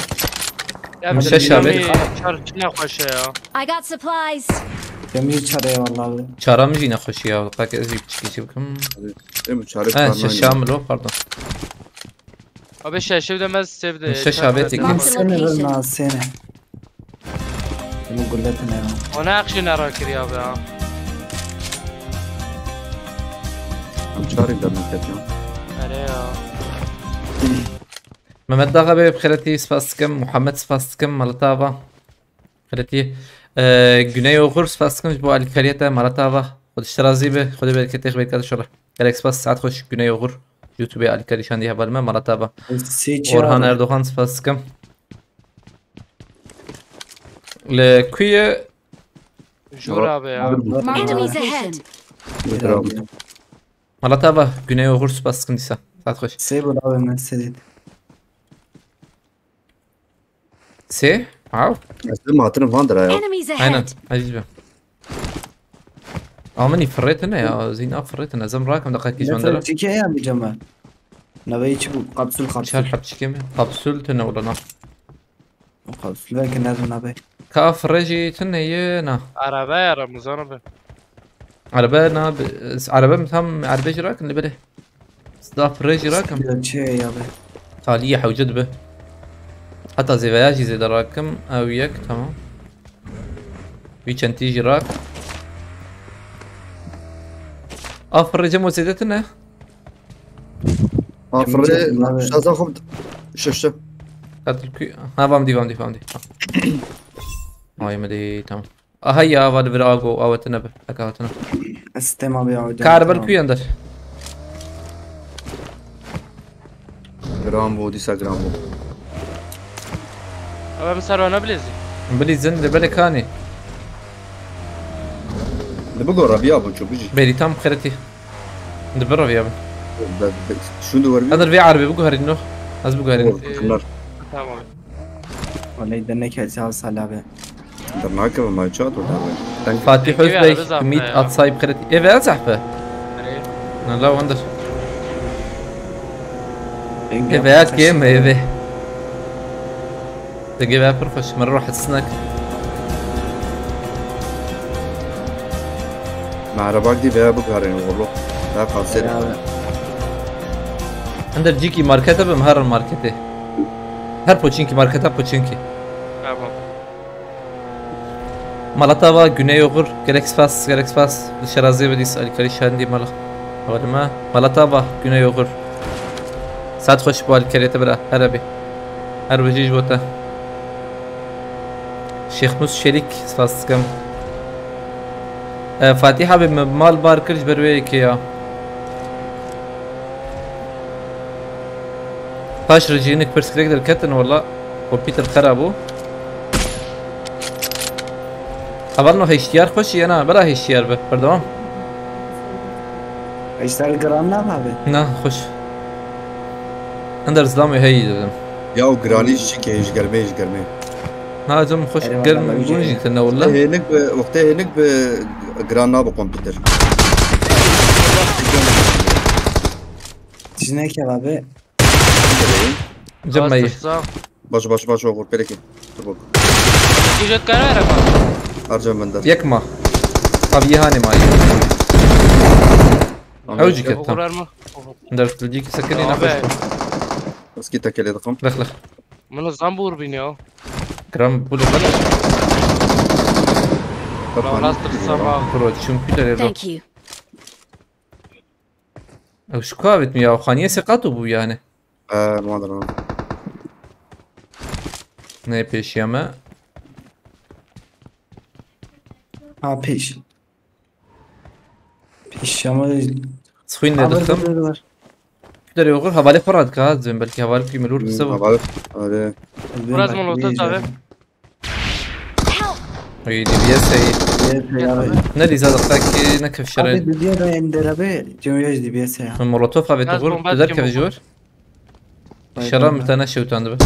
[SPEAKER 4] Ya
[SPEAKER 3] Müşe
[SPEAKER 4] bir
[SPEAKER 3] şabe.
[SPEAKER 4] çarçına koşa ya.
[SPEAKER 2] I got supplies.
[SPEAKER 5] Demir çaraya vallahi abi.
[SPEAKER 3] شارام جينا خوشي يا دقائق ازيك تشكي بكم
[SPEAKER 8] Değil mi? Çare
[SPEAKER 3] شامل pardon
[SPEAKER 4] Abi şaşıv demez sevdi.
[SPEAKER 3] Müşe şabe teki.
[SPEAKER 2] Marked a
[SPEAKER 5] Sene ver
[SPEAKER 2] location.
[SPEAKER 5] na sene. Bunu gulletine ya.
[SPEAKER 4] Ona akşin ara kiriyor abi ya.
[SPEAKER 8] Çare demek ya.
[SPEAKER 4] Hadi ya.
[SPEAKER 3] محمد داغبي بخيرتي سباسكم محمد سباسكم مالتافا خيرتي جنيه وغر سباسكم جبوا على الكاريتا مالتافا خد اشترازي به خد بالك تخبي كذا شرح قالك سباس ساعات خوش جنيه وغر يوتيوب على الكاريشان دي هبل ما مالتافا
[SPEAKER 5] Seçi
[SPEAKER 3] اورهان
[SPEAKER 5] abi.
[SPEAKER 3] اردوغان سباسكم لكوية
[SPEAKER 4] Jur abi ya.
[SPEAKER 2] Enemies ahead.
[SPEAKER 3] مالتافا جنيه وغر سباسكم ديسا ساعات خوش
[SPEAKER 5] Seybul abi meselet.
[SPEAKER 3] سي عاو
[SPEAKER 8] Aslında hatırım vandır ya.
[SPEAKER 2] Enemies
[SPEAKER 3] اينا
[SPEAKER 2] ahead.
[SPEAKER 3] عجيبة ماني فريت انا يا زين فريت انا زم راكم دقائق كيش
[SPEAKER 5] Nefer
[SPEAKER 3] مندلا
[SPEAKER 5] çekiyor ya bir Cemal. Nave içi bu kapsül
[SPEAKER 3] شهر حب شكيمة قبسول تنا ولا نا
[SPEAKER 5] Kapsül belki nereden abi.
[SPEAKER 3] كاف رجي تنا ينا
[SPEAKER 4] Araba ya Ramazan abi.
[SPEAKER 3] عربانا عربا متهم عربا جراك اللي بده صداف رجي راكم
[SPEAKER 5] Bir şey abi.
[SPEAKER 3] خالية حوجد به حتى زي فياجي زي دراكم او يك تمام ويشن تيجي راك افر رجم وزيدتنا
[SPEAKER 8] Afırı şaza khub şişte.
[SPEAKER 3] قتل كي ها فامدي هاي مدي تمام هيا فاد فراغو او تنبه اكاوتنا
[SPEAKER 5] Sistem abi ya.
[SPEAKER 3] كاربل كوي اندر
[SPEAKER 8] Gram bu disa gram bu.
[SPEAKER 4] Abi mesela ona bilezi.
[SPEAKER 3] بلي زن لبلك هاني
[SPEAKER 8] Ne bu gora ya bu çok biji.
[SPEAKER 3] بيري تام خيرتي دبر يا ابن
[SPEAKER 8] Şunu var bir.
[SPEAKER 3] هذا الفي عربي بقو هرينو از بقو هرينو
[SPEAKER 8] Bunlar
[SPEAKER 4] Tamam abi.
[SPEAKER 5] Vallahi denek etse abi Salih abi.
[SPEAKER 8] tırnak ve maçat orada. Ben
[SPEAKER 3] فاتح
[SPEAKER 4] كيف
[SPEAKER 3] حزبي
[SPEAKER 4] بزعف
[SPEAKER 3] كمية
[SPEAKER 4] يا.
[SPEAKER 3] اتصايب خيرتي ايه فيها زحفة
[SPEAKER 4] Hadi.
[SPEAKER 3] لا وندر ايه فيها كيم ايه فيه تجيبها برفش مرة راح تسنك
[SPEAKER 8] مع رباك دي بقى بقارن والله. لا قاصر.
[SPEAKER 5] Abi.
[SPEAKER 3] عندك جيكي ماركتها بمهر الماركتة هر بوتشينكي ماركتها بوتشينكي
[SPEAKER 4] Tamam.
[SPEAKER 3] Malatava Güney Ogur gerek spas dışarı بديس الكري شاندي مالا ولما Malatava Güney Ogur ساعات خوش بو الكري تبرا عربي عربي جوتا شيخ موس شريك سباس كم فاتحة بمال باركرج بروي كيا باش رجينك برسكريك در كتن والله كمبيوتر خرابو خبرنا هشتيار خوشي انا بلا هشتيار به بردوام
[SPEAKER 5] اشتغل جرام نه abi.
[SPEAKER 3] نه خوش اندر زلامي هي
[SPEAKER 8] يا وجرانيش كيش قرميش قرمي
[SPEAKER 3] لازم خوش قرم بونجي تنا والله
[SPEAKER 8] هناك وقتها هناك بجرانا بكمبيوتر
[SPEAKER 5] Çiznek ya abi.
[SPEAKER 3] جمعي
[SPEAKER 8] باش اوغور بريكي تبوك
[SPEAKER 4] جت قرارك
[SPEAKER 8] ارجع من در
[SPEAKER 3] يكما ابي هاني ماي اوجي كتم
[SPEAKER 4] قرار ما
[SPEAKER 3] درت تجيك سكني نخش
[SPEAKER 8] بس كي تاكل دقم
[SPEAKER 3] لخ
[SPEAKER 4] من الزنبور بيني
[SPEAKER 3] جرام بولي بلش
[SPEAKER 4] خلاص ترسم
[SPEAKER 3] برو كمبيوتر يرو
[SPEAKER 2] Thank you.
[SPEAKER 3] او شو كابت ميا خانيه ثقته بو يعني
[SPEAKER 8] ما ادري
[SPEAKER 3] ne peş yama
[SPEAKER 5] Ha peş. Peş ama
[SPEAKER 3] سخوين ندختم تقدر يغور حوالي فراد كاد زين بلكي حوالي في ملور بسبب
[SPEAKER 8] هذا
[SPEAKER 4] براز من الوسط abi.
[SPEAKER 3] اي دي بي اس اي نادي زاد دقيقة نكف شراين
[SPEAKER 5] Abi diyor da enderabe cumhuriyet dibiyesi ya.
[SPEAKER 3] من مولوتوف هذا
[SPEAKER 4] ناس
[SPEAKER 3] تغور
[SPEAKER 4] بومبات
[SPEAKER 3] تذكر
[SPEAKER 4] كيمو.
[SPEAKER 3] في جور شرام متنشي وتاند بس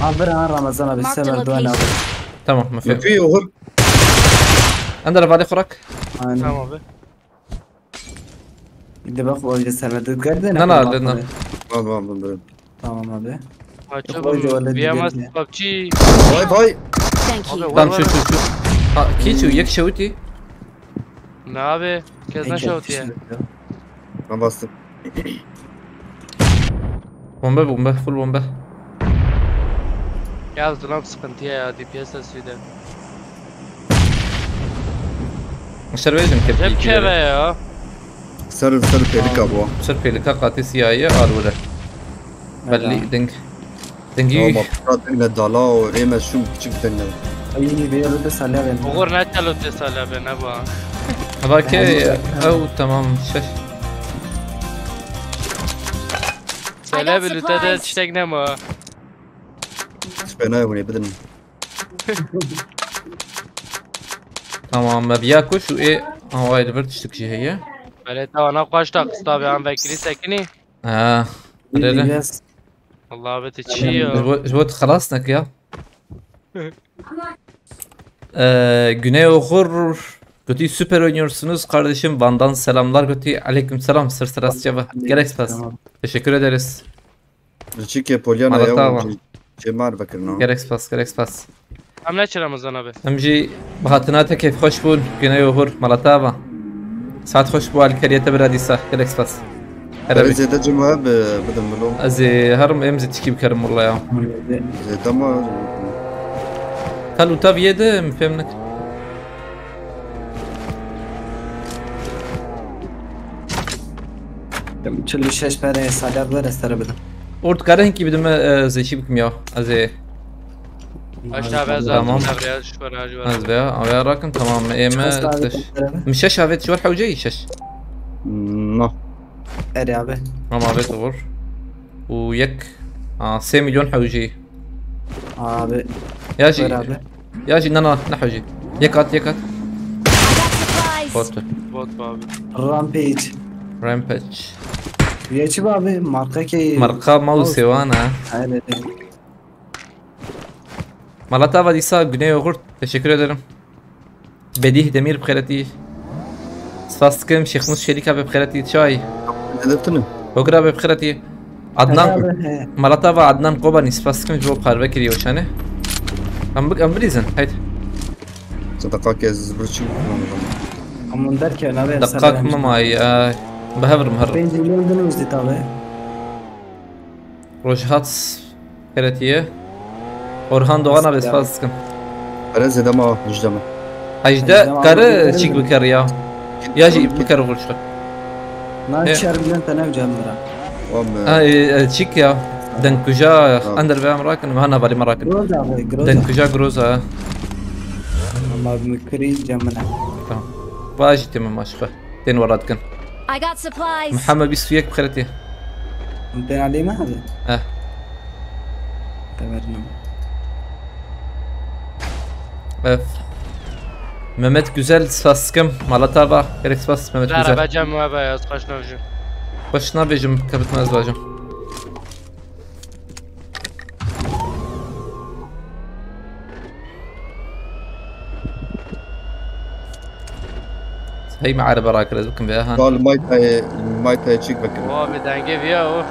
[SPEAKER 5] Abi Ramazan abi
[SPEAKER 2] Mark the
[SPEAKER 5] sever duan abi.
[SPEAKER 2] location.
[SPEAKER 3] تمام ما في
[SPEAKER 8] في اوغر
[SPEAKER 3] عندنا بعد اخرك
[SPEAKER 5] Aynen.
[SPEAKER 4] Tamam abi.
[SPEAKER 5] Bir de bak o öyle severdik gördün.
[SPEAKER 3] لا لا لنا
[SPEAKER 8] ما
[SPEAKER 5] Tamam abi.
[SPEAKER 4] Açalım. VMS PUBG.
[SPEAKER 8] باي
[SPEAKER 2] Thank you.
[SPEAKER 3] tamam şu كيتشو يك شوتي
[SPEAKER 4] Ne abi? Kezden şovt ya.
[SPEAKER 8] ما bastım
[SPEAKER 3] بومبا فول بومبا
[SPEAKER 4] Ya zılam sıkıntıya ya. DPS tasvide.
[SPEAKER 3] شربيجم
[SPEAKER 4] Hep
[SPEAKER 3] كيف
[SPEAKER 4] keve ya.
[SPEAKER 8] سر بيلك ابوه
[SPEAKER 3] صار في لك قاتي سياية أروله بلي دنك
[SPEAKER 8] هو
[SPEAKER 3] دنجي
[SPEAKER 8] مبسوط ان الدالا وريما شو küçük deniyor
[SPEAKER 5] İyi bir yerde salya ben.
[SPEAKER 4] Uğur ne çalı tesala be ne bu?
[SPEAKER 3] هذاك أو تمام شش
[SPEAKER 4] Söyle bir lütede çiçek ne mi?
[SPEAKER 8] فانا هوني بدن
[SPEAKER 3] تمام ما بياكل شو إيه هواي البرد شي هي
[SPEAKER 4] Böyle tavana kaçta kısta bir an vekili sekini.
[SPEAKER 3] لا
[SPEAKER 5] Dibiyes.
[SPEAKER 4] Allah be teçiyor.
[SPEAKER 3] جبت خلاص يا Güney Okur Götü süper oynuyorsunuz kardeşim Van'dan selamlar Götü aleyküm selam sırsırası cevap gerek pas teşekkür ederiz
[SPEAKER 8] رشيكي بوليانا
[SPEAKER 3] Malatava.
[SPEAKER 8] يا جمار بكرنا
[SPEAKER 3] gerek pas
[SPEAKER 4] Hamle çı Ramazan abi.
[SPEAKER 3] امجي بهاتناتا كيف خوش بون Güney Okur Malatava ساعات خوش بو الكرية براديسا gerek pas عربي
[SPEAKER 8] زي ده جمعة بدن ملو
[SPEAKER 3] ازي هرم امزي تشكي بكرم والله يا
[SPEAKER 8] زي ده ما
[SPEAKER 3] قالوا تاب يده مفهمنك
[SPEAKER 5] Çıllı şeş pere salya böyle estere bedin.
[SPEAKER 3] Orta karen ki بدم زي شي بكم يا ازي
[SPEAKER 4] Aşağı ben
[SPEAKER 3] Tamam.
[SPEAKER 4] zaten buraya şu var acı var.
[SPEAKER 3] از بيا او يا راكن تمام ايما مش شاش هافيت شو حوجي شاش
[SPEAKER 8] نو
[SPEAKER 5] Eri abi.
[SPEAKER 3] ماما بيت غور ويك 6 مليون حوجي
[SPEAKER 5] Abi.
[SPEAKER 3] ياجي
[SPEAKER 5] Ver abi.
[SPEAKER 3] ياجي نانا نحوجي يكات
[SPEAKER 2] I got supplies.
[SPEAKER 3] بوتو
[SPEAKER 4] Bot bu abi.
[SPEAKER 5] Rampage.
[SPEAKER 3] رامباج
[SPEAKER 5] Geçip abi marka ki.
[SPEAKER 3] مرقا موسي وانا
[SPEAKER 5] Aynen.
[SPEAKER 3] Malatava Disa Güney Okur teşekkür ederim Bedih Demir بخيرتي سفاستكم شيخ موس شريكة بخيرتي شاي
[SPEAKER 8] هدفتني
[SPEAKER 3] بكرة بخيرتي عدنان Malatava Adnan Kobani سفاستكم جو بخار بكري وشانه أم بريزن هيد
[SPEAKER 8] صدقاك يا زبرتشي
[SPEAKER 5] Aman derken abi.
[SPEAKER 3] دقاق ما معي بهبر مهر
[SPEAKER 5] Ben dinliyordum uzdet abi.
[SPEAKER 3] روجهات بخيرتي Orhan Doğan abi سفاستكم
[SPEAKER 8] أنا زي ده ما مجدمة
[SPEAKER 3] هجده كاره تشيك بكر يا جي بكر وغلشة
[SPEAKER 5] ما تشار بلن تنام جمرة
[SPEAKER 8] وام
[SPEAKER 3] تشيك يا دنكجا اندر بها مراكن ما هنا بالي مراكن
[SPEAKER 5] جروزا أبوي
[SPEAKER 3] دنكجا جروزا
[SPEAKER 5] ما بمكري جمرة
[SPEAKER 3] باجي تمام ماشخه تين ورادكن
[SPEAKER 2] I got supplies.
[SPEAKER 3] محمد بيسويك بخيرتي
[SPEAKER 5] انت علي ما هذا تمرنا
[SPEAKER 3] اف Mehmet güzel saskım Malatava gerek spas Mehmet
[SPEAKER 4] لا
[SPEAKER 3] güzel.
[SPEAKER 4] بجم ما بياز خوش نوجو.
[SPEAKER 3] Başına bejim kapatmaz bacım. هي معاربة راك لازمكم بها.
[SPEAKER 8] قال مايت هاي تشيك بكر
[SPEAKER 4] هو بدنجي فيها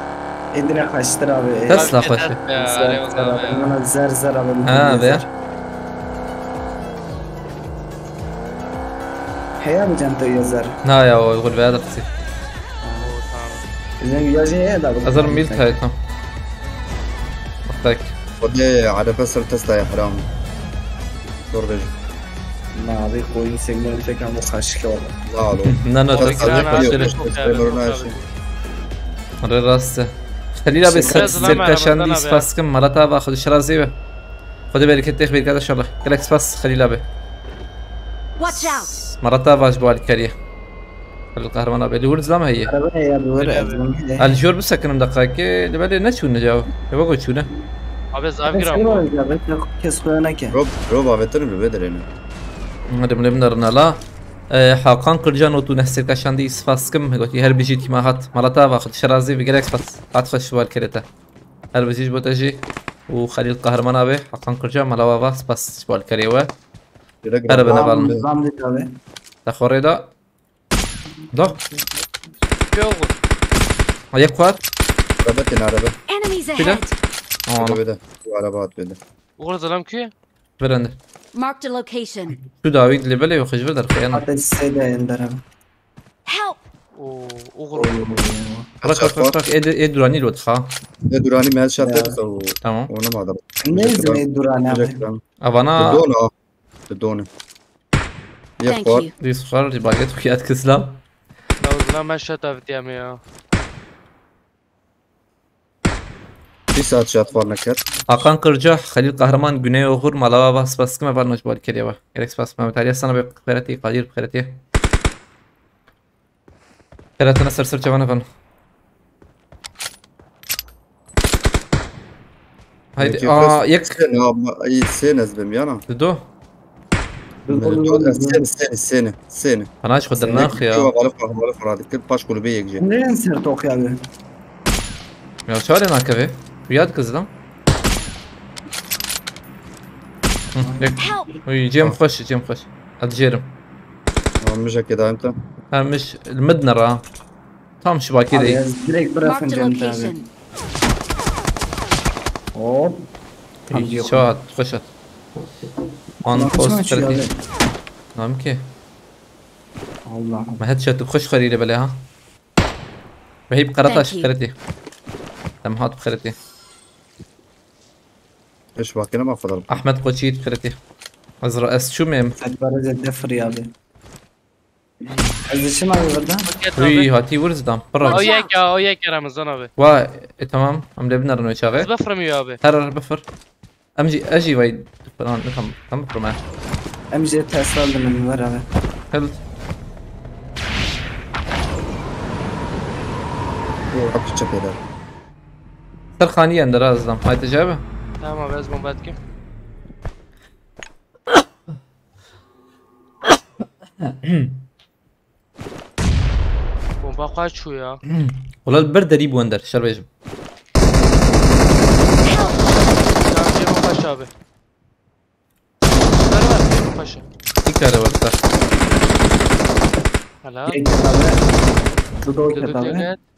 [SPEAKER 5] ادري خشتر ابي
[SPEAKER 3] تسلا خوش.
[SPEAKER 5] انا زر ابي
[SPEAKER 3] ها بيا.
[SPEAKER 5] حياة بجنتو يا زر
[SPEAKER 3] نا يا يقول بهذا قصي.
[SPEAKER 5] يا جي هذا
[SPEAKER 3] أزر ميلك هاي تمام. وقتك.
[SPEAKER 8] ودي على فسر تسلا يا حرام دور رجل
[SPEAKER 5] ما ابي خوي سيجنال فيك مو خاشك والله
[SPEAKER 8] لا
[SPEAKER 3] نا مرة راست. خلينا بس سيركا شاندي سباسكم مالتها خذ الشرازي به. خذ بالك تخ بالك هذا شغله. كلك سباس خلينا به.
[SPEAKER 2] Watch out.
[SPEAKER 3] مرتها باش بالكاريه. القهرمان ابي الورد زلمه هي.
[SPEAKER 5] يا بورق
[SPEAKER 3] الجور بس كنا دقائق دبل نشو نجاو. يبغى شو نه؟
[SPEAKER 4] ابي زاف جرام.
[SPEAKER 5] كيس خونا كي
[SPEAKER 8] روب عبتر بالبدر هنا
[SPEAKER 3] هذا من بنرنا لا. حقان كرجان وتو نحسر كشاندي سفاسكم قلتي هر بيجي ما هات مرتها باخذ شرازي بجلكس بس ادخل بالكريته. هر بيجي بتجي وخلي القهرمان ابي حقان كرجان ملاوا بس بالكريوه. هذا بنبال.
[SPEAKER 5] نظام دي تابع
[SPEAKER 3] تخوري دا. ده.
[SPEAKER 4] يوغل.
[SPEAKER 3] هيك قوات.
[SPEAKER 8] عربتنا عربة
[SPEAKER 2] Enemies
[SPEAKER 3] كده.
[SPEAKER 2] ahead.
[SPEAKER 8] بده وعربات بده
[SPEAKER 4] وغل ظلام كي؟
[SPEAKER 3] برند.
[SPEAKER 2] Marked a location.
[SPEAKER 3] شو داويد اللي بلي وخش بدر خيانا.
[SPEAKER 5] حتى السيدة يندرب
[SPEAKER 2] Help.
[SPEAKER 4] وغل.
[SPEAKER 3] رك ايه دوراني الواد خا.
[SPEAKER 8] دوراني مهل شاطر
[SPEAKER 3] تمام.
[SPEAKER 8] وانا ما ضرب
[SPEAKER 5] لازم يدوراني
[SPEAKER 3] افانا
[SPEAKER 8] الدونة
[SPEAKER 2] Thank
[SPEAKER 8] يا
[SPEAKER 2] you.
[SPEAKER 3] دي صخر دي باقيت وكيات كسلام.
[SPEAKER 4] لو ظلام ما شتا في ديامي.
[SPEAKER 8] في ساعة شات فار نكت
[SPEAKER 3] Hakan Kırca, Halil Kahraman, Güney Oğur, Malava, Spaskı mı var nojbal keriye Gerek Spaskı mı var sana bir kırati, Kadir kırati. Kıratına sır çavana falan. Haydi, yak.
[SPEAKER 8] سنة بميانا
[SPEAKER 3] Dudu.
[SPEAKER 8] سنة
[SPEAKER 3] Bana hiç kudurnak ya.
[SPEAKER 8] هذا كل باش كله بيك جي
[SPEAKER 5] منين صرت توقي ابي
[SPEAKER 3] Ya şöyle nakave. Rüyad kız lan. Yak. Uy, Cem خوش. أتجرم.
[SPEAKER 8] مش كده انت
[SPEAKER 3] مش المدنرة. tam şu baki değil.
[SPEAKER 5] دريك برافن
[SPEAKER 2] Marked a
[SPEAKER 5] جنت
[SPEAKER 2] location.
[SPEAKER 5] ابي اوب
[SPEAKER 3] Şu at, خوش at. On post kırati. نعم كي.
[SPEAKER 5] الله
[SPEAKER 3] ما هاد شات خوش خريرة بلاها. وهي بقرطاش
[SPEAKER 2] Thank you.
[SPEAKER 3] بخرتي. تم هات بخرتي.
[SPEAKER 8] ايش باقي انا ما فضل
[SPEAKER 3] أحمد قوشيت بخرتي. أزرق أس شو ميم.
[SPEAKER 5] برز الدفر يا ابي شو ما بيبدا
[SPEAKER 3] وي هاتي ورز دام
[SPEAKER 4] او
[SPEAKER 3] برا.
[SPEAKER 4] يك يا رمضان ابي.
[SPEAKER 3] وا تمام عم لبنا رنو شاغل.
[SPEAKER 4] بفرم يا ابي.
[SPEAKER 3] هر بفر. أجي وايد. فلان نفهم كم بفر معه.
[SPEAKER 5] ام جي تصل من ورا
[SPEAKER 3] هل
[SPEAKER 8] حط كده
[SPEAKER 3] سرخانية عند راز دام هاي تجابه.
[SPEAKER 4] تمام ابي از بعد كيف؟ بومبا خواهد شو يا؟
[SPEAKER 3] والله البرد قريب وندر شربيجم.
[SPEAKER 4] جام جيم خواهد ابي. سرور خواهد.
[SPEAKER 3] تكاره وقتها.
[SPEAKER 4] هلا.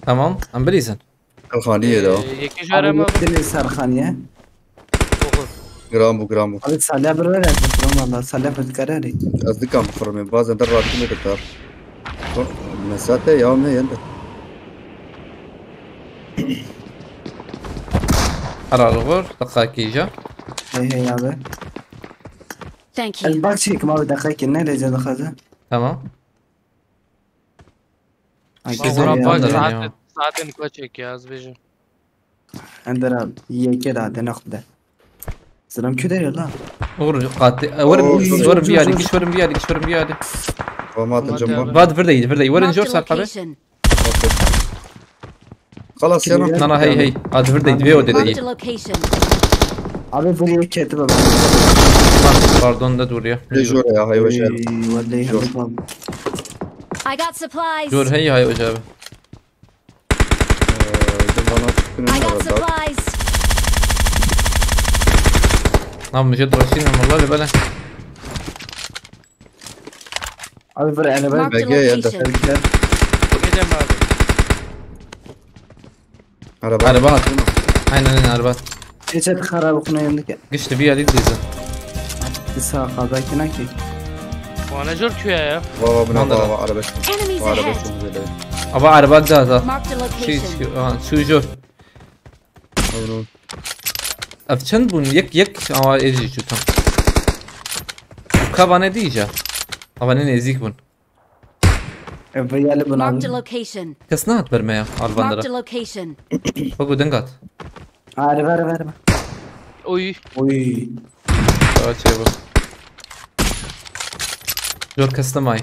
[SPEAKER 3] تمام عم بريزن.
[SPEAKER 8] الخانية ده
[SPEAKER 4] يكي جارة ما
[SPEAKER 5] بدي سرخانية
[SPEAKER 8] جرامبو
[SPEAKER 5] قلت سالي برا والله سالي في الكراري
[SPEAKER 8] قصدي كان بفرمي بعض درة كم كتار مساته يوم هي عندك
[SPEAKER 3] على الغور دقائق يجا.
[SPEAKER 5] هي يا ابي
[SPEAKER 2] Thank you.
[SPEAKER 5] الباك شيك ما بدقيق إنه ليش دخلته
[SPEAKER 3] Tamam.
[SPEAKER 4] Bura
[SPEAKER 3] Bizim
[SPEAKER 4] bak
[SPEAKER 3] yandan ya.
[SPEAKER 4] saatin koçek ya az bejim.
[SPEAKER 5] عندنا هي كده عندنا ناخده سلام كده يلا
[SPEAKER 3] Vur قاتل ورم
[SPEAKER 8] أوه.
[SPEAKER 3] ورم بيالي قش ورم بيالي قش ورم بيالي
[SPEAKER 8] ومات الجمهور
[SPEAKER 3] بعد فردي فردي ورن
[SPEAKER 2] Marked
[SPEAKER 3] جور
[SPEAKER 2] a
[SPEAKER 3] صار حبه
[SPEAKER 2] location.
[SPEAKER 8] خلاص يلا
[SPEAKER 3] انا هي بعد فردي فيو
[SPEAKER 2] Marked
[SPEAKER 3] دي
[SPEAKER 2] a location.
[SPEAKER 5] abi buraya ketime ben.
[SPEAKER 3] Pardon da dur ya.
[SPEAKER 8] جورة يا هاي وجه
[SPEAKER 5] Vallahi
[SPEAKER 8] Yok.
[SPEAKER 5] yapamam.
[SPEAKER 2] I got supplies.
[SPEAKER 3] Dur هي هاي وجابه.
[SPEAKER 2] I got supplies.
[SPEAKER 3] نعم مجد رشين والله اللي بلا.
[SPEAKER 5] Abi buraya ana ben.
[SPEAKER 2] Marked a
[SPEAKER 8] Bege ya da.
[SPEAKER 2] location.
[SPEAKER 4] Gidem abi.
[SPEAKER 3] عربات. aynen عربات.
[SPEAKER 5] Geçet خراب خونه yandık.
[SPEAKER 3] قشت بيها دي ديزا.
[SPEAKER 5] Sağ kazakina ki.
[SPEAKER 4] Bana jor köye ya.
[SPEAKER 8] بابا بنا
[SPEAKER 3] منظرة.
[SPEAKER 8] بابا عربش
[SPEAKER 2] Enemies
[SPEAKER 8] عربش
[SPEAKER 2] ahead.
[SPEAKER 3] ابا عربات جاهزة.
[SPEAKER 2] Marked a
[SPEAKER 3] شي
[SPEAKER 2] location.
[SPEAKER 3] شو جو. افچند بون یک اما ایجی شو تام. كابانه ديجا. ابانه نزيك بون.
[SPEAKER 5] Evvel bunu
[SPEAKER 2] Marked a
[SPEAKER 5] abi.
[SPEAKER 2] location.
[SPEAKER 3] كسنات برميا
[SPEAKER 2] Marked a
[SPEAKER 3] عالبندرة.
[SPEAKER 2] location.
[SPEAKER 3] بقو دنقات.
[SPEAKER 5] Hadi ver.
[SPEAKER 4] Oy.
[SPEAKER 5] Oy.
[SPEAKER 3] Evet şey bu. Jor kastım ay.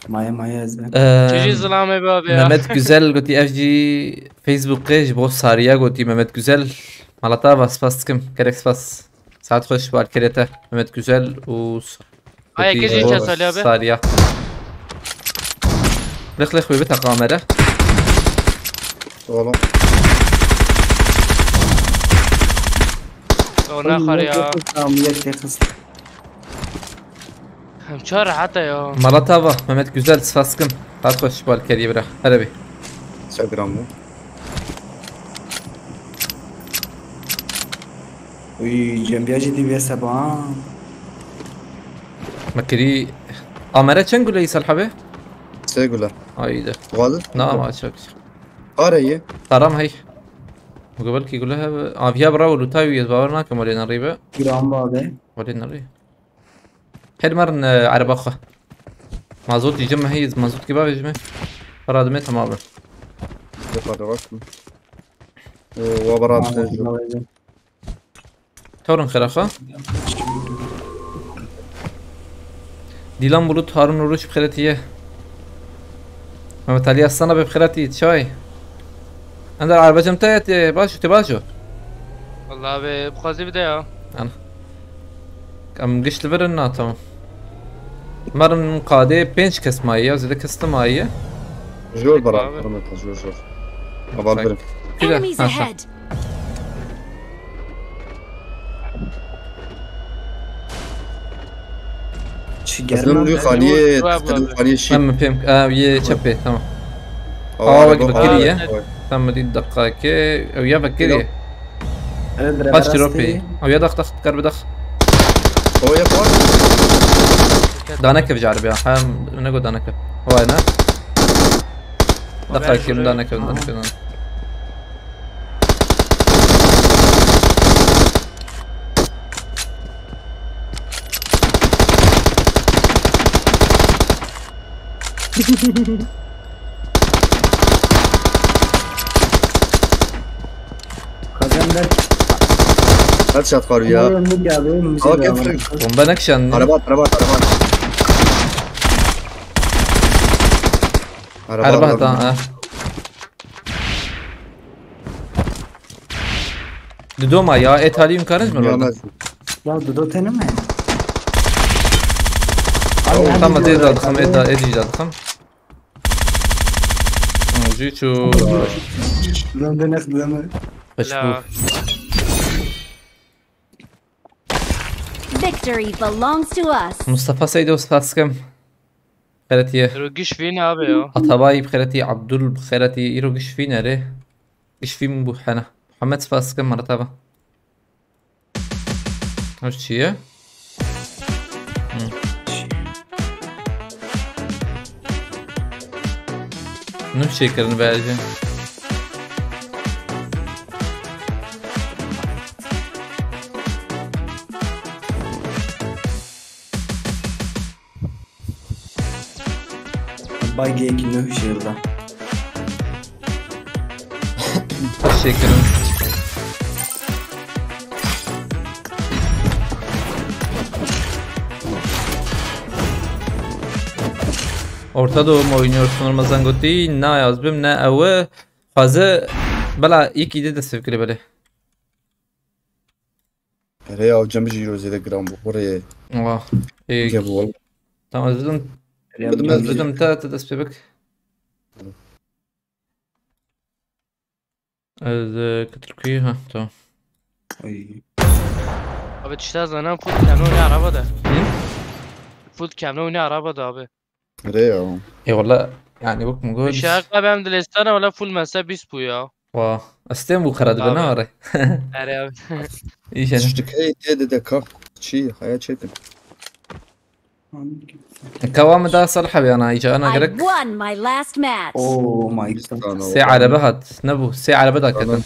[SPEAKER 5] Maya ezber.
[SPEAKER 4] Çeşit zılame be abi ya.
[SPEAKER 3] Mehmet Güzel قلتي FG فيسبوك قيش بو ساريا قلتي Mehmet Güzel مالتا بس كم كريكس بس ساعات خوش بالكريتا Mehmet Güzel و
[SPEAKER 4] Ay gece
[SPEAKER 3] بو
[SPEAKER 4] içe salya abi.
[SPEAKER 3] ساريا لخ بيبتا قامرة
[SPEAKER 8] والله
[SPEAKER 4] Ona kar ya.
[SPEAKER 5] Tamam yek kız.
[SPEAKER 4] Çar hatta ya.
[SPEAKER 3] مالتا با Mehmet Güzel سفاسكم ساعات خوش بالكريا برا عربي
[SPEAKER 8] Instagram'ı
[SPEAKER 5] Oy cembiyacı diye sabah.
[SPEAKER 3] مكري قامرة چند قولي سالحبه
[SPEAKER 8] سيقولر
[SPEAKER 3] هاي ده
[SPEAKER 8] غادر
[SPEAKER 3] نعم عشاك
[SPEAKER 8] قارية
[SPEAKER 3] ترام هي وقبل كي يقول لها فيها براول وتاوي يزباورنا كمالين ريبه
[SPEAKER 5] Gram abi.
[SPEAKER 3] ولينا ري حد مرن عرب اخه مازوت يجمع هي مازوت كباب يجمع فراد ميت تمام
[SPEAKER 8] يقرركم وبرات
[SPEAKER 3] تورن خير اخه ديلان بلوت هارون وروش بخيرتيه محمد علي الصنا بخيرتي شوي عندك العربة جمتات باشو تباشو
[SPEAKER 4] Vallahi abi bu kazi bir de ya.
[SPEAKER 3] انا ام قشت لفرنا تمام مرن قادة بينش كس ماية وزيدا كست ماية
[SPEAKER 8] جور برات رمت جور أبغى
[SPEAKER 3] كده
[SPEAKER 2] Enemies
[SPEAKER 3] ها
[SPEAKER 2] ahead.
[SPEAKER 8] أسلم لي خالية خالية شيء
[SPEAKER 3] تم فيم يه شبه تمام تم دي الدقائق او يا بكري باش تروبي او يا دخ قرب دخ
[SPEAKER 8] هو يا فوق
[SPEAKER 3] دانك بجعرب يا حام نقول دانك هو انا دقائق دانك
[SPEAKER 5] Kazanlar.
[SPEAKER 8] هات شات قارية
[SPEAKER 5] Yandık abi.
[SPEAKER 8] اه كيف
[SPEAKER 3] bomba نكشن
[SPEAKER 8] عربات
[SPEAKER 3] عربات اه دوما يا ايطالي مكانش من الوضع
[SPEAKER 5] Ya Dudu tanıma.
[SPEAKER 3] تم دي دخم ايدي دخم جيتو
[SPEAKER 5] Londra nakdama.
[SPEAKER 3] مشبوك
[SPEAKER 2] Victory belongs to us.
[SPEAKER 3] مصطفى سيد وسفاسكم بخيرتي
[SPEAKER 4] Rugiş fina abi ya.
[SPEAKER 3] أطباي بخيرتي عبدول بخيرتي إيرو قش فينا ريه قش في من بوحنا محمد سفاسكم مرتبة وش شيء نمشي كرن باجي
[SPEAKER 5] Bagi ekini şurada.
[SPEAKER 3] Teşekkürüm. Orta Doğu mu oynuyorsun Ramazan Gotti? Ne yazbim ne avı fazla bala ilk ide de sevgili böyle.
[SPEAKER 8] Rey avcam jiro zede gram bu oraya.
[SPEAKER 3] Vah.
[SPEAKER 8] Gel
[SPEAKER 3] Tamam özledim. Özledim ta dest bebek. Türkiye ha tamam.
[SPEAKER 4] Abi işte zaten full kemle oynuyor arabada. Full kemle oynuyor arabada abi.
[SPEAKER 8] Rey ya.
[SPEAKER 3] Valla yani bak mu gol.
[SPEAKER 4] Şarkı benim dilestane valla full mesela biz bu ya.
[SPEAKER 3] Vah. Astem bu karadı bana var.
[SPEAKER 4] Ere abi.
[SPEAKER 3] İyi yani.
[SPEAKER 8] Çocuk hey de kap. Çiğ hayat çetin.
[SPEAKER 3] Kavamı daha صالحة بأنا إجا أنا
[SPEAKER 2] I
[SPEAKER 3] قرك
[SPEAKER 2] won my last match.
[SPEAKER 5] Oh my god.
[SPEAKER 3] ساعة على بهت نبو ساعة على بدك كتن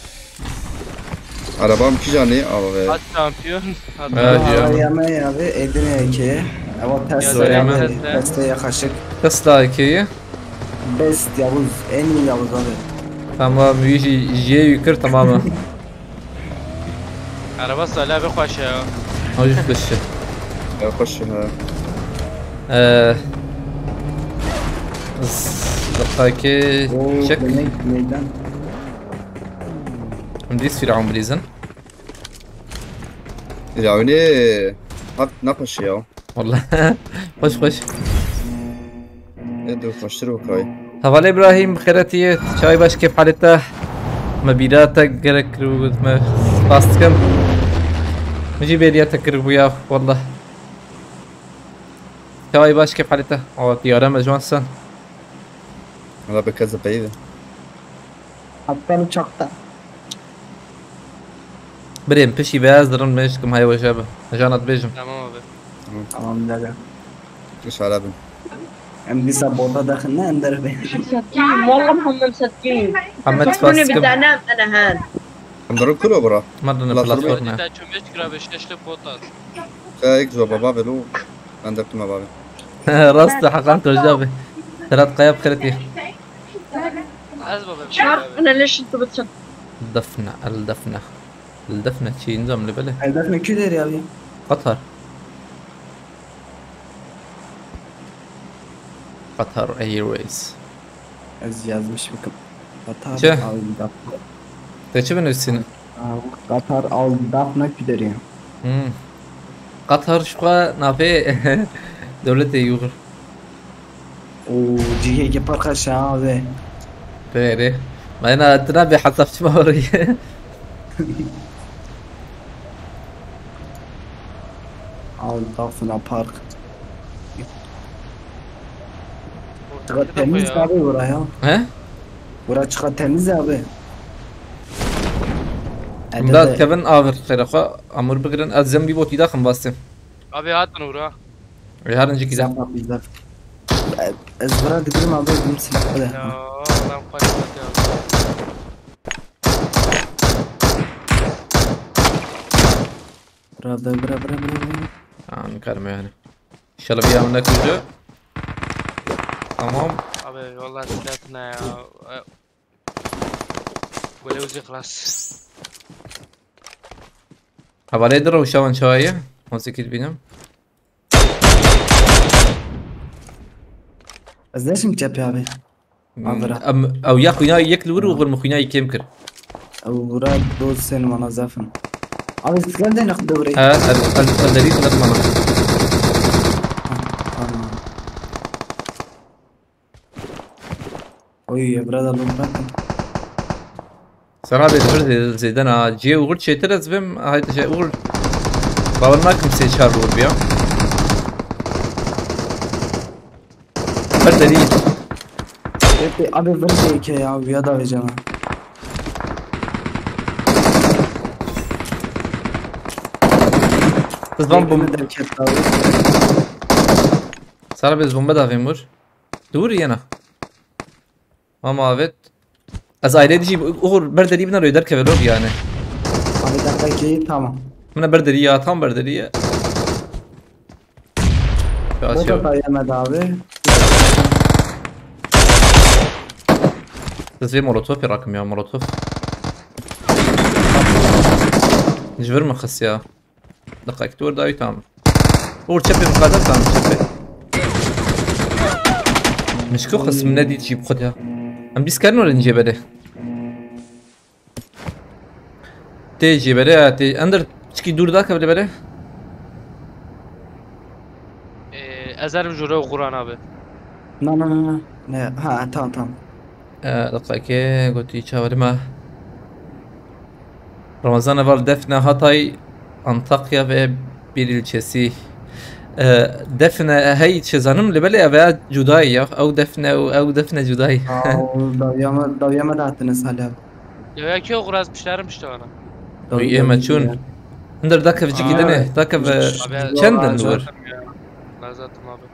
[SPEAKER 8] Arabam 2 canı abi.
[SPEAKER 4] Hadi şampiyon.
[SPEAKER 5] Yemeği abi Edirne 2. Ama Tesla
[SPEAKER 3] Yemeği.
[SPEAKER 5] Tesla yaklaşık.
[SPEAKER 3] تسلا كي
[SPEAKER 5] Best Yavuz. En iyi Yavuz abi.
[SPEAKER 3] تمام يجي جي يكر تماما
[SPEAKER 4] Araba Salih abi hoş ya.
[SPEAKER 3] هوجي خش
[SPEAKER 8] Ya hoş ha.
[SPEAKER 3] دقايكي شك
[SPEAKER 5] Neyden?
[SPEAKER 3] مديس في العمر إذن
[SPEAKER 8] Yani hak ne paşı ya.
[SPEAKER 3] والله خش
[SPEAKER 8] Ne diyor paştır bakay.
[SPEAKER 3] هفال إبراهيم بخيرتي شاي باش كيف حالته مبيداتك قرك ما باستكم مجي بيدياتك وياه والله شاي باش كيف حالته أو طيارة مجوانسن
[SPEAKER 8] Valla be kazı beydi.
[SPEAKER 5] Hatta uçakta.
[SPEAKER 3] بريم بشي بياز درن ماشكم هاي وجابه جانت بيجم
[SPEAKER 4] Tamam abi.
[SPEAKER 5] Tamam dede.
[SPEAKER 8] Kuş arabım.
[SPEAKER 5] Hem bir sabota dakhilna ender be.
[SPEAKER 10] مسكين والله محمد مسكين
[SPEAKER 3] محمد
[SPEAKER 10] تفكرني بدي
[SPEAKER 3] فاسكم
[SPEAKER 10] انام انا هان
[SPEAKER 8] Amdarım kulu bura.
[SPEAKER 3] مرة
[SPEAKER 8] لا،
[SPEAKER 3] بلاتفورم
[SPEAKER 4] Cidden çömeş kira beşleşli potas.
[SPEAKER 8] Kayık zo baba velu. Ben de yaptım baba.
[SPEAKER 3] راسته حقنت وجابه 3 قياب خيرتي
[SPEAKER 4] Az baba.
[SPEAKER 10] مش عارف انا ليش انتوا بتصدقوا
[SPEAKER 3] الدفنة شي نظام اللي بله
[SPEAKER 5] Hedef ne küler ya abi?
[SPEAKER 3] قطر ايرويز
[SPEAKER 5] Az yazmış bakın. Katar
[SPEAKER 3] Şey.
[SPEAKER 5] al
[SPEAKER 3] تشي بنو السنة
[SPEAKER 5] Katar al dafna küler ya.
[SPEAKER 3] قطر شقا نافي دولة يوغر
[SPEAKER 5] O cihe ke parka şahane.
[SPEAKER 3] بيري ما انا تنابي حذفت موري
[SPEAKER 5] Al dafna park. Çıkar temiz abi buraya.
[SPEAKER 3] ها
[SPEAKER 5] Buraya çıkar temiz abi.
[SPEAKER 3] امداد كفن آخر خير اخا امور بقرن از زنبي بوتي داخل باستم
[SPEAKER 4] Abi atın uğra.
[SPEAKER 3] هذا نجي كذا
[SPEAKER 5] Güzel bizler. Ezbera gidelim abi bizim silahla.
[SPEAKER 4] Ya adam kaçtı ya.
[SPEAKER 5] Bra.
[SPEAKER 3] نكرمه يعني ان شاء الله بيعمل لك وجه تمام
[SPEAKER 4] Abi vallahi silahına ya. Böyle uzi خلاص.
[SPEAKER 3] هبالي يضربوا شوان شوية موسيقى بينهم
[SPEAKER 5] Az leşim çap abi.
[SPEAKER 3] او يا خويا ياكل ورو غير مخويا يكمكر
[SPEAKER 5] Bura doz sen bana zafın. Abi sıkıntı değil nak doğru.
[SPEAKER 3] ها الدليل نضمنه
[SPEAKER 5] Tamam. Oy ya brother lan bakın.
[SPEAKER 3] صراحة بيتفرد زي ده انا جي وغرت شي ترى زبم هاي شيء وغر باورناكم سي شهر وغر بيا الدليل
[SPEAKER 5] Abi ver ki ya ya da vereceğim.
[SPEAKER 3] بس بوم
[SPEAKER 5] derket abi.
[SPEAKER 3] صراحة بس بوم بدها غيمور دوري انا ماما افت از ايدي دي وغر بردري بنا رو يدرك بلوب يعني
[SPEAKER 5] Abi dakika ki tamam.
[SPEAKER 3] من بردري يا تام بردري
[SPEAKER 5] Bu da yemedi abi.
[SPEAKER 3] زي مولوتوف راكم يا مولوتوف جبر ما خص يا دقيقة تور داي تام اور تشبي مقادم تام تشبي مشكو خص من نادي تجيب خدها ام بيسكرن ولا نجيب عليه تيجي بلا تي اندر تشكي دور ذاك بلا بلا
[SPEAKER 4] ازرم جوره و قران ابي
[SPEAKER 5] نه ها tamam
[SPEAKER 3] دقيقة قلت لي شاوري ما رمضان var Defne Hatay Antakya ve bir ilçesi Defne هي شزانم لبلي أبيات جداي أو Defne أو Defne جداي
[SPEAKER 5] داویامه داتنس hala
[SPEAKER 4] Ya ki o kuraz pişlerim işte bana.
[SPEAKER 3] ويا ما تشون ندر ذاك في جديدنه ذاك في شندن دور
[SPEAKER 4] Lazatım abi.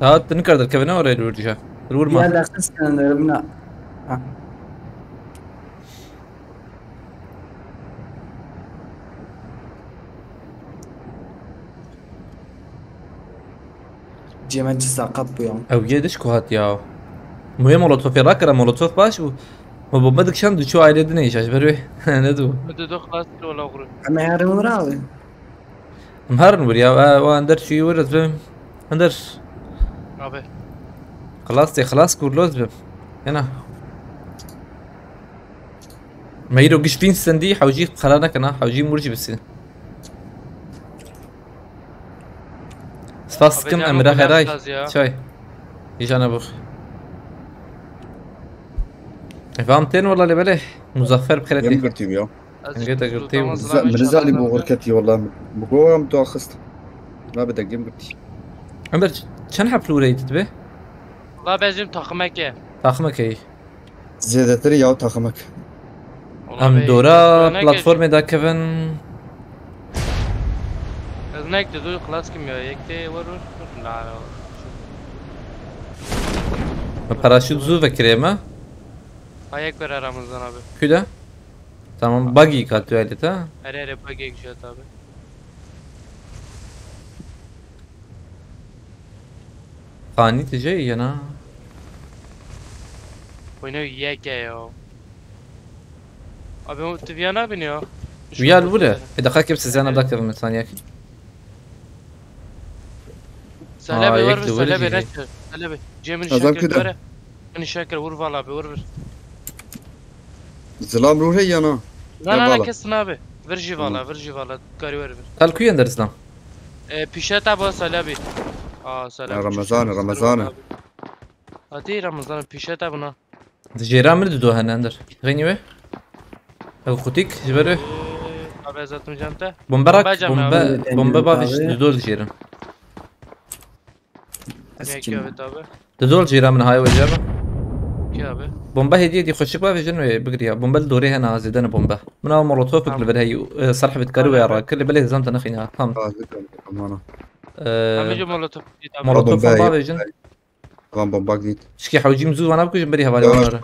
[SPEAKER 3] هات نكرد الكابينة ولا الورجة الور
[SPEAKER 5] ya
[SPEAKER 3] ما
[SPEAKER 5] da kıskan rımna جيمان تساقط بيوم
[SPEAKER 3] أو يدش كوهات يا مهم مولوتوف راكرة مولوتوف باش و بدك شان دو شو عائلة دنيش عش بروي ندو
[SPEAKER 4] Müdü خلاص ولا غرو.
[SPEAKER 5] اما يعرفون راوي
[SPEAKER 3] مهارن وريا واندر شي ورد بهم اندر
[SPEAKER 4] Abi.
[SPEAKER 3] خلاص كورلوز بهم هنا ما يرو قش فين سندي حوجي خلانا كنا حوجي مرجي بس سفاس كم امرا هراي شاي يجانا بخ فهمتين والله اللي بليه مزفر
[SPEAKER 8] يم
[SPEAKER 3] بخيرتي
[SPEAKER 8] قلتيم يا
[SPEAKER 3] انقيت قلتي
[SPEAKER 8] مرزا لي بو غركتي والله بقوة متوخصت ما بدك يم قلتي
[SPEAKER 3] عمر شن حفلو ريت به
[SPEAKER 4] La bezim takımak ye.
[SPEAKER 3] تاخمك اي
[SPEAKER 8] زيادة يا تاخمك
[SPEAKER 3] ام دورا بلاتفورم دا كيفن
[SPEAKER 4] Eznek de dur خلاص kim ya yekte vurur. La.
[SPEAKER 3] باراشوت زو فكريما
[SPEAKER 4] Ayak ver aramızdan abi.
[SPEAKER 3] كده تمام باقي كاتو تا
[SPEAKER 4] Her pake geçiyor abi.
[SPEAKER 3] قاني تجي انا
[SPEAKER 4] Oyunu yek ya. Abi o Tivyana biniyor.
[SPEAKER 3] ويا الولا اذا خاك بس زين ذاك مثلا ياك
[SPEAKER 4] Selebi
[SPEAKER 3] yek
[SPEAKER 4] vur
[SPEAKER 3] de
[SPEAKER 4] selebi
[SPEAKER 3] vuracak.
[SPEAKER 4] ne? Selebi. Cemil
[SPEAKER 8] Adam
[SPEAKER 4] Şakir
[SPEAKER 8] kıda.
[SPEAKER 4] var. Beni Şakir vur valla abi vur.
[SPEAKER 8] زلام روحي يا نا
[SPEAKER 4] La kesin abi. Ver valla. Gari ver.
[SPEAKER 3] قال كوي اندر اسلام
[SPEAKER 4] Pişet abi Selebi. Aa Selebi.
[SPEAKER 8] رمضان
[SPEAKER 4] Hadi Ramazan pişet abi buna.
[SPEAKER 3] جيران من دو هنا اندر غني وي او خوتيك جبره
[SPEAKER 4] Abi zatmayacağım da.
[SPEAKER 3] بومبراك
[SPEAKER 4] Bombacağım
[SPEAKER 3] بومبا بافيش دول جيران
[SPEAKER 4] Yek evet abi.
[SPEAKER 3] دول جيران من هاي وجابه
[SPEAKER 4] Ki abi.
[SPEAKER 3] بومبا هديه دي خشك بافيش انه بقريها بومبا الدوري هنا زيدنا بومبا من اول مولوتوف اللي بدها هي صرح بتكروي يا راك اللي بلي زمت نخينا هم
[SPEAKER 4] Amca molotof.
[SPEAKER 3] مولوتوف بومبا فيجن
[SPEAKER 8] كان بومبا جديد
[SPEAKER 3] شكي حوجي مزو انا بكو جنبريها بالي ورا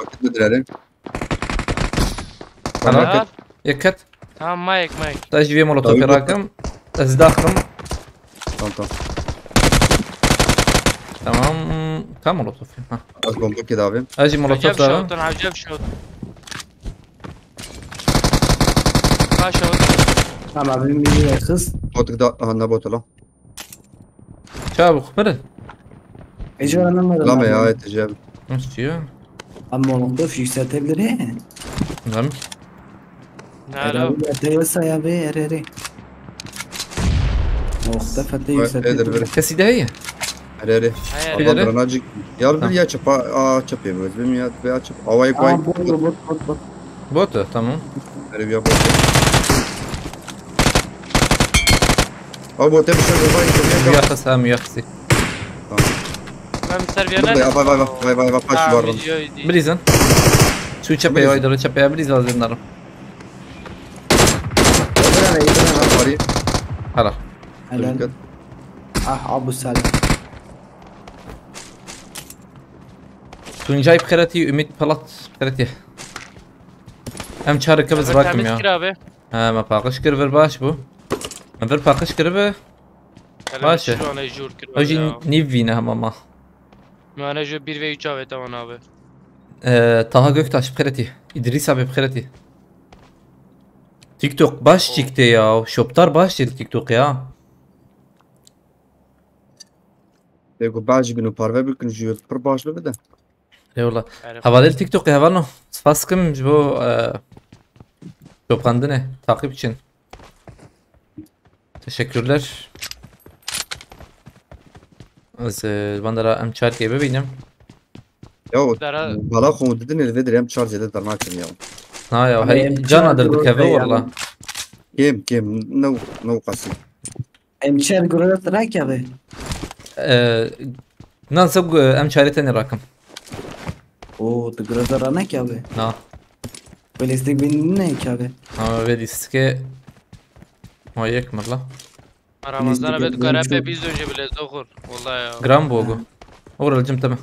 [SPEAKER 3] خلاص يكت
[SPEAKER 4] Tamam mayek.
[SPEAKER 3] تاجي في مولوتوف راكم ازداخرم تمام كم مولوتوف ها
[SPEAKER 8] از بومبا كده ابي
[SPEAKER 3] اجي مولوتوف ده
[SPEAKER 4] Acayip şut. Kaç şut?
[SPEAKER 5] Ama benim bir kız
[SPEAKER 8] بوتك ده انا بوتلا
[SPEAKER 3] شابخ مرن
[SPEAKER 5] Ece anlamadım.
[SPEAKER 8] لا ما يا تجاب
[SPEAKER 3] مش فيه
[SPEAKER 5] Ama molotof yükseltebilir he.
[SPEAKER 3] نعم
[SPEAKER 4] Nerede?
[SPEAKER 5] Teyasa ya be ereri. Molotof hatta yükseltebilir.
[SPEAKER 3] كسي ده هي
[SPEAKER 8] هريري
[SPEAKER 4] Hayır.
[SPEAKER 3] Öyle.
[SPEAKER 8] ابغى ناجي يا رب يا تشبا تشبي بس بيم يا تبي تشب اواي كواي
[SPEAKER 5] Bot.
[SPEAKER 3] بوتا تمام
[SPEAKER 8] هريبي يا بوت او بوت مش باي
[SPEAKER 3] مياخس ها مياخسي
[SPEAKER 4] Ben Serbiyana.
[SPEAKER 8] باي باش برا
[SPEAKER 3] بليزن شو تشبي وايد ولا تشبي بليز لازم نعرف هلا
[SPEAKER 5] Helal. Ah Abu Salim.
[SPEAKER 3] تون جايب خيرتي وميت بلط خيرتي ام شارك بس راكم
[SPEAKER 4] Temiz kir
[SPEAKER 3] يا
[SPEAKER 4] abi.
[SPEAKER 3] ها ما باقش كرفر باش بو ما فر باقش كرفر Başa.
[SPEAKER 4] Şu an jur kir.
[SPEAKER 3] اوجي نيفينا ماما
[SPEAKER 4] Müane jur 1 ve 3 abi tamam abi.
[SPEAKER 3] Taha Göktaş bخيرتي. İdris abi bخيرتي. TikTok baş çıktı ya. Shoptar baş çıktı TikTok ya.
[SPEAKER 8] Ego baci binu parve bir gün jiyo per baş mı bede?
[SPEAKER 3] Eyvallah. Havalı TikTok ya var no. Faskim bu Shopkandine takip için. Teşekkürler. Az bandara emçar gibi bebeyim.
[SPEAKER 8] Ya bala komu dedin el vedir hem charge ede darmak ya.
[SPEAKER 3] Ha ya hay can adırdık eve valla.
[SPEAKER 8] Kim no qasi.
[SPEAKER 5] امشار قررت راكبه
[SPEAKER 3] Nasıl emçareteni rakım.
[SPEAKER 5] او تقرر راكبه
[SPEAKER 3] Na.
[SPEAKER 5] بلاستيك بين كابه
[SPEAKER 3] Ama ve diske Mayek mırla.
[SPEAKER 4] Ramazan'a bet karape biz önce bile zokur. Vallahi ya.
[SPEAKER 3] Gram bogu. Uğralcım tamam.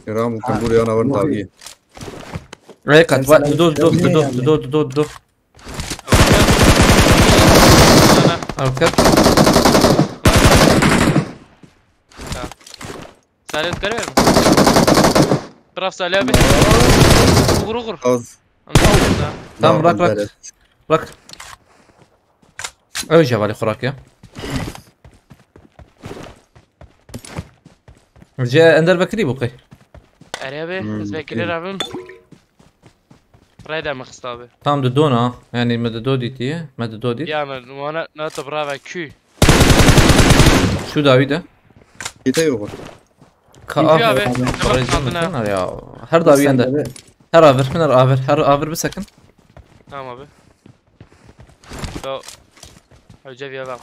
[SPEAKER 8] Ram kabul ya na var tabi.
[SPEAKER 3] Rekat var do. Avkat.
[SPEAKER 4] Salet kare ver mi? Taraf Salih abi. Uğur.
[SPEAKER 8] Az.
[SPEAKER 3] Tamam bırak. Öyle var kurak ya. جاء اندر بكري بوقي
[SPEAKER 4] Arabi, izbekiler abim. Rayda mıxtı abi.
[SPEAKER 3] Tamam da dona yani medodit diye medodit.
[SPEAKER 4] Yani ona nata brava Q.
[SPEAKER 3] Şu Davide.
[SPEAKER 8] Gite yok.
[SPEAKER 3] Ka
[SPEAKER 4] abi.
[SPEAKER 3] Ya her davi ende. Her aver bir sakın.
[SPEAKER 4] Tamam abi. So. Hocaviye bak.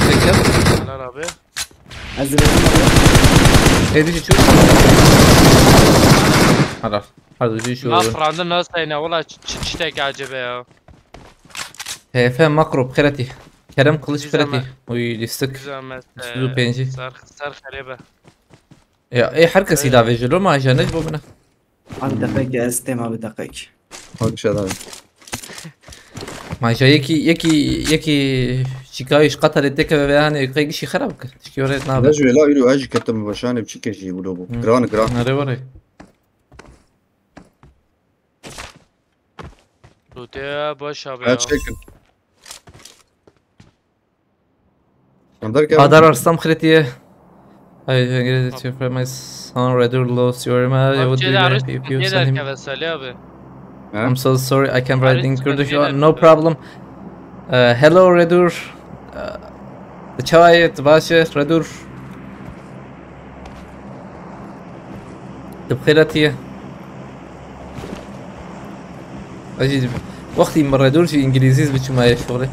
[SPEAKER 3] Tekrar.
[SPEAKER 4] Helal abi.
[SPEAKER 3] Edici şu. Helal. Hadi şu.
[SPEAKER 4] La Fransa nasıl yine valla çiçek acaba ya.
[SPEAKER 3] HF makro bخيرتي. Kerem Kılıç bخيرتي. Uy listik. Su penci.
[SPEAKER 4] Sar خريبة.
[SPEAKER 3] Ya herkes ilave ediyor ama ajanaj bu bana.
[SPEAKER 5] abi دقيقة استمع بدقيقة
[SPEAKER 8] Bak şey daha.
[SPEAKER 3] Maşa yeki şikayet قتل الدكة يعني قيق شيء خراب تشكي وريت نابل.
[SPEAKER 8] Rajul la yürü acı kettim başane bçike şey bu lobu. Gran.
[SPEAKER 3] Nereye var?
[SPEAKER 4] Lütfen boş abi ya.
[SPEAKER 8] Ha çekin. Andar ki
[SPEAKER 3] Adar Arslan bخيرتي. I agree that your my son rather lost your man. I would be happy if you send him.
[SPEAKER 4] Abi.
[SPEAKER 3] I'm so sorry I can't write in Kurdish. No problem. Hello Redur. Çay تباشر Redur. بخيرتي. أجي وقتي مرة دور شيء إنجليزي بتشوفه شغلي.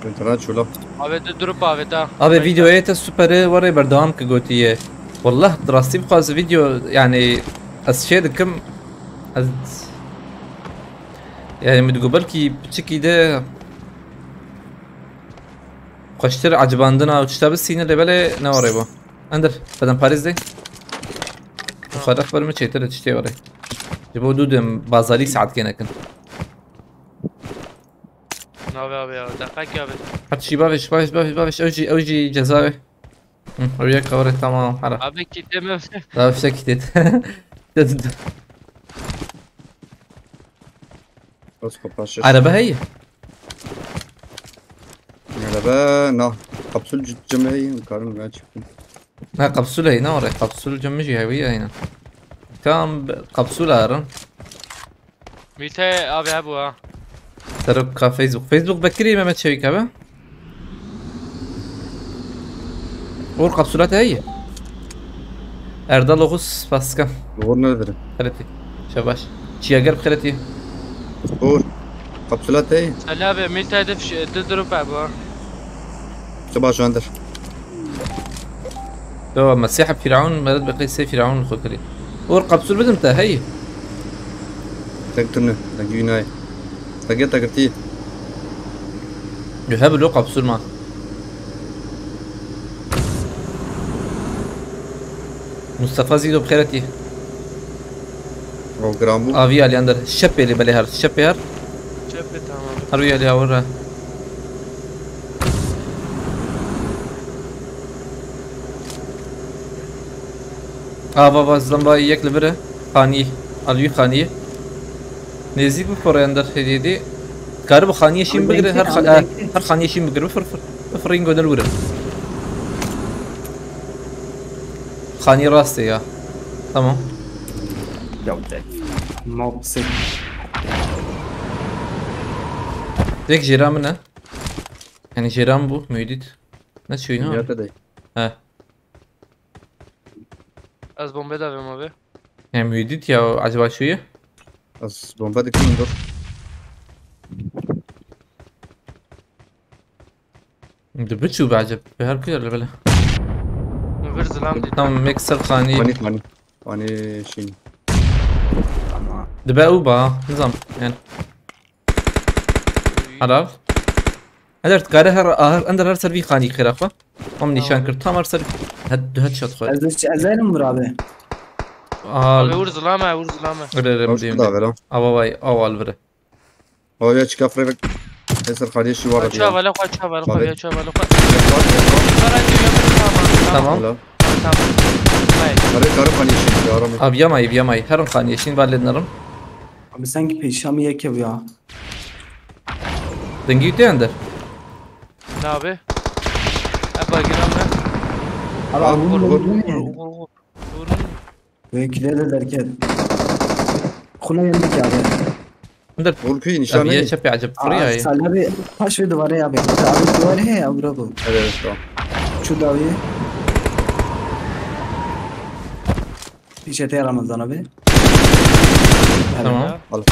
[SPEAKER 8] internet şula.
[SPEAKER 4] Abi de durup abi da.
[SPEAKER 3] Abi videoya ta süper var berdam ki gotiye. والله دراستي بخاز فيديو يعني أشياء دكم يعني متقبل كي بتشكي ده قشتر عجباندنا وتشتاب السين اللي بلا نوري بو اندر بدن باريس دي وخلاص بلا ما تشيتر تشتي وري جبو دودم بازاري ساعات كنكن
[SPEAKER 4] abi ya dakika abi.
[SPEAKER 3] حتى شي بافش اوجي جزائي وياك وري تمام حرا
[SPEAKER 4] Abi kitleme.
[SPEAKER 3] لا في سكتت
[SPEAKER 8] Bas kapaş.
[SPEAKER 3] عربة هي
[SPEAKER 8] Araba na. Kapsül cümleyi karın ben çıktım.
[SPEAKER 3] لا قبسولة هنا وري قبسولة جمجي هوية هنا كام قبسولة هرن
[SPEAKER 4] Mite abi bu ha.
[SPEAKER 3] ترك فيسبوك بكري ما تشوي كابا اور قبسولات هي اردال اوغوس باسكا
[SPEAKER 8] Doğru nedir?
[SPEAKER 3] خلتي شباش شياغر بخلتي
[SPEAKER 8] Doğru. Kapsülat ey.
[SPEAKER 4] Salih abi Mite hedef de durup abi ha.
[SPEAKER 8] Şabaş önder.
[SPEAKER 3] لو مسيحة فرعون مرات بقي سي فرعون الخكري اور قبسول بدم تا هي
[SPEAKER 8] Tektirne. Lagi günay. Lagi takirti.
[SPEAKER 3] يهاب له قبسول ما مصطفى زيدو بخيرتي
[SPEAKER 8] O gram bu.
[SPEAKER 3] افي اللي اندر الشبي اللي بالي هر الشبي هر
[SPEAKER 4] Çöpe tamam.
[SPEAKER 3] هروي اللي هورا بابا زنبا یک لبره خانی الوی خانی نزدیک بپره اندر هدیدی کار بخانی شیم بگیره هر خانی شیم بگیره بفر این گودل وره خانی راسته یا تمام
[SPEAKER 5] مبسط
[SPEAKER 3] یک جیران نه yani جیران بو میدید نه چوی نه
[SPEAKER 8] كده
[SPEAKER 3] ها
[SPEAKER 4] از بمب دادم abi.
[SPEAKER 3] yani میدید یا acaba شویه
[SPEAKER 8] بس بومبا دي كل دور
[SPEAKER 3] دبتشو بعجب بهر كده ولا بلا
[SPEAKER 4] Ver zılam dedi.
[SPEAKER 3] tamam مكسر خاني
[SPEAKER 8] واني شين
[SPEAKER 3] دبا اوبا نظام يعني عرفت هدرت قاره هر اندر هر سرفي خاني خير اخوه هم نشان كرت تمر سر هد شوت خو
[SPEAKER 5] ازاين مرابه
[SPEAKER 4] Abi vur zılama vur zılama.
[SPEAKER 3] اه واي اول بره
[SPEAKER 8] هو يا كفر يسر خليه شي ورا
[SPEAKER 4] Çava la koy çava la koy çava la koy.
[SPEAKER 3] tamam
[SPEAKER 8] Karı خليه شي يا رامي
[SPEAKER 3] اب يماي هرم خاني شين بالدنرم
[SPEAKER 5] Abi sanki peşamı yekev ya.
[SPEAKER 3] دنگي تي اندر
[SPEAKER 4] Ne abi? Aba giram ne?
[SPEAKER 5] Abi
[SPEAKER 8] vur,
[SPEAKER 5] vur
[SPEAKER 8] vur.
[SPEAKER 5] vur. Bekle de derken. Kula yendik abi.
[SPEAKER 3] اندر
[SPEAKER 8] قول كوي
[SPEAKER 3] ابي
[SPEAKER 8] نشانه
[SPEAKER 3] شبي عجب فريا هي
[SPEAKER 5] Salih abi taş ve duvara abi. Abi duvar he ya bravo.
[SPEAKER 8] Evet tamam
[SPEAKER 5] Şu davi. Pişete Ramazan abi.
[SPEAKER 3] تمام
[SPEAKER 8] al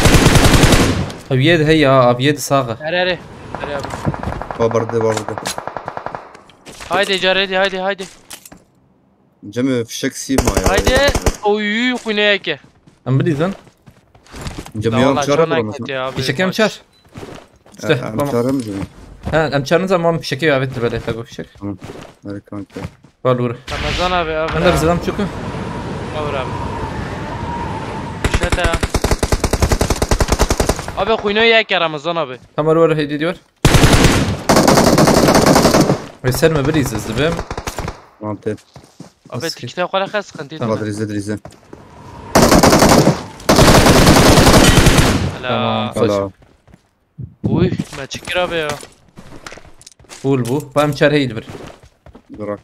[SPEAKER 3] ابيد هي ابيد صاغه
[SPEAKER 4] Hadi abi.
[SPEAKER 8] هو برد
[SPEAKER 4] Haydi Caredi haydi.
[SPEAKER 8] جمع في شك سيف ما
[SPEAKER 4] Haydi. Oy kuyne ki.
[SPEAKER 3] ام بدي زن
[SPEAKER 8] جميع مشارة ولا
[SPEAKER 3] بشكل مشار
[SPEAKER 8] مشارة مجمع
[SPEAKER 3] ها ام شارن زمان بشكل عبيت بلا تاكو بشكل
[SPEAKER 8] هذا كمان كده
[SPEAKER 3] والور
[SPEAKER 4] Ramazan abi abi.
[SPEAKER 3] اندر زلام شكو
[SPEAKER 4] Abi abi. Şete. Abi kuyne yek Ramazan abi.
[SPEAKER 3] تمر ور هيدي ديور ويسر ما بريز الزبام
[SPEAKER 8] تمام تمام
[SPEAKER 4] Abi tikte kola khas sıkıntı
[SPEAKER 8] تمام
[SPEAKER 4] etme.
[SPEAKER 8] دريزة
[SPEAKER 4] Hala.
[SPEAKER 8] هلا
[SPEAKER 4] Uy ma çikir abi ya.
[SPEAKER 3] قول بو فهم شار هيد بر
[SPEAKER 8] دراك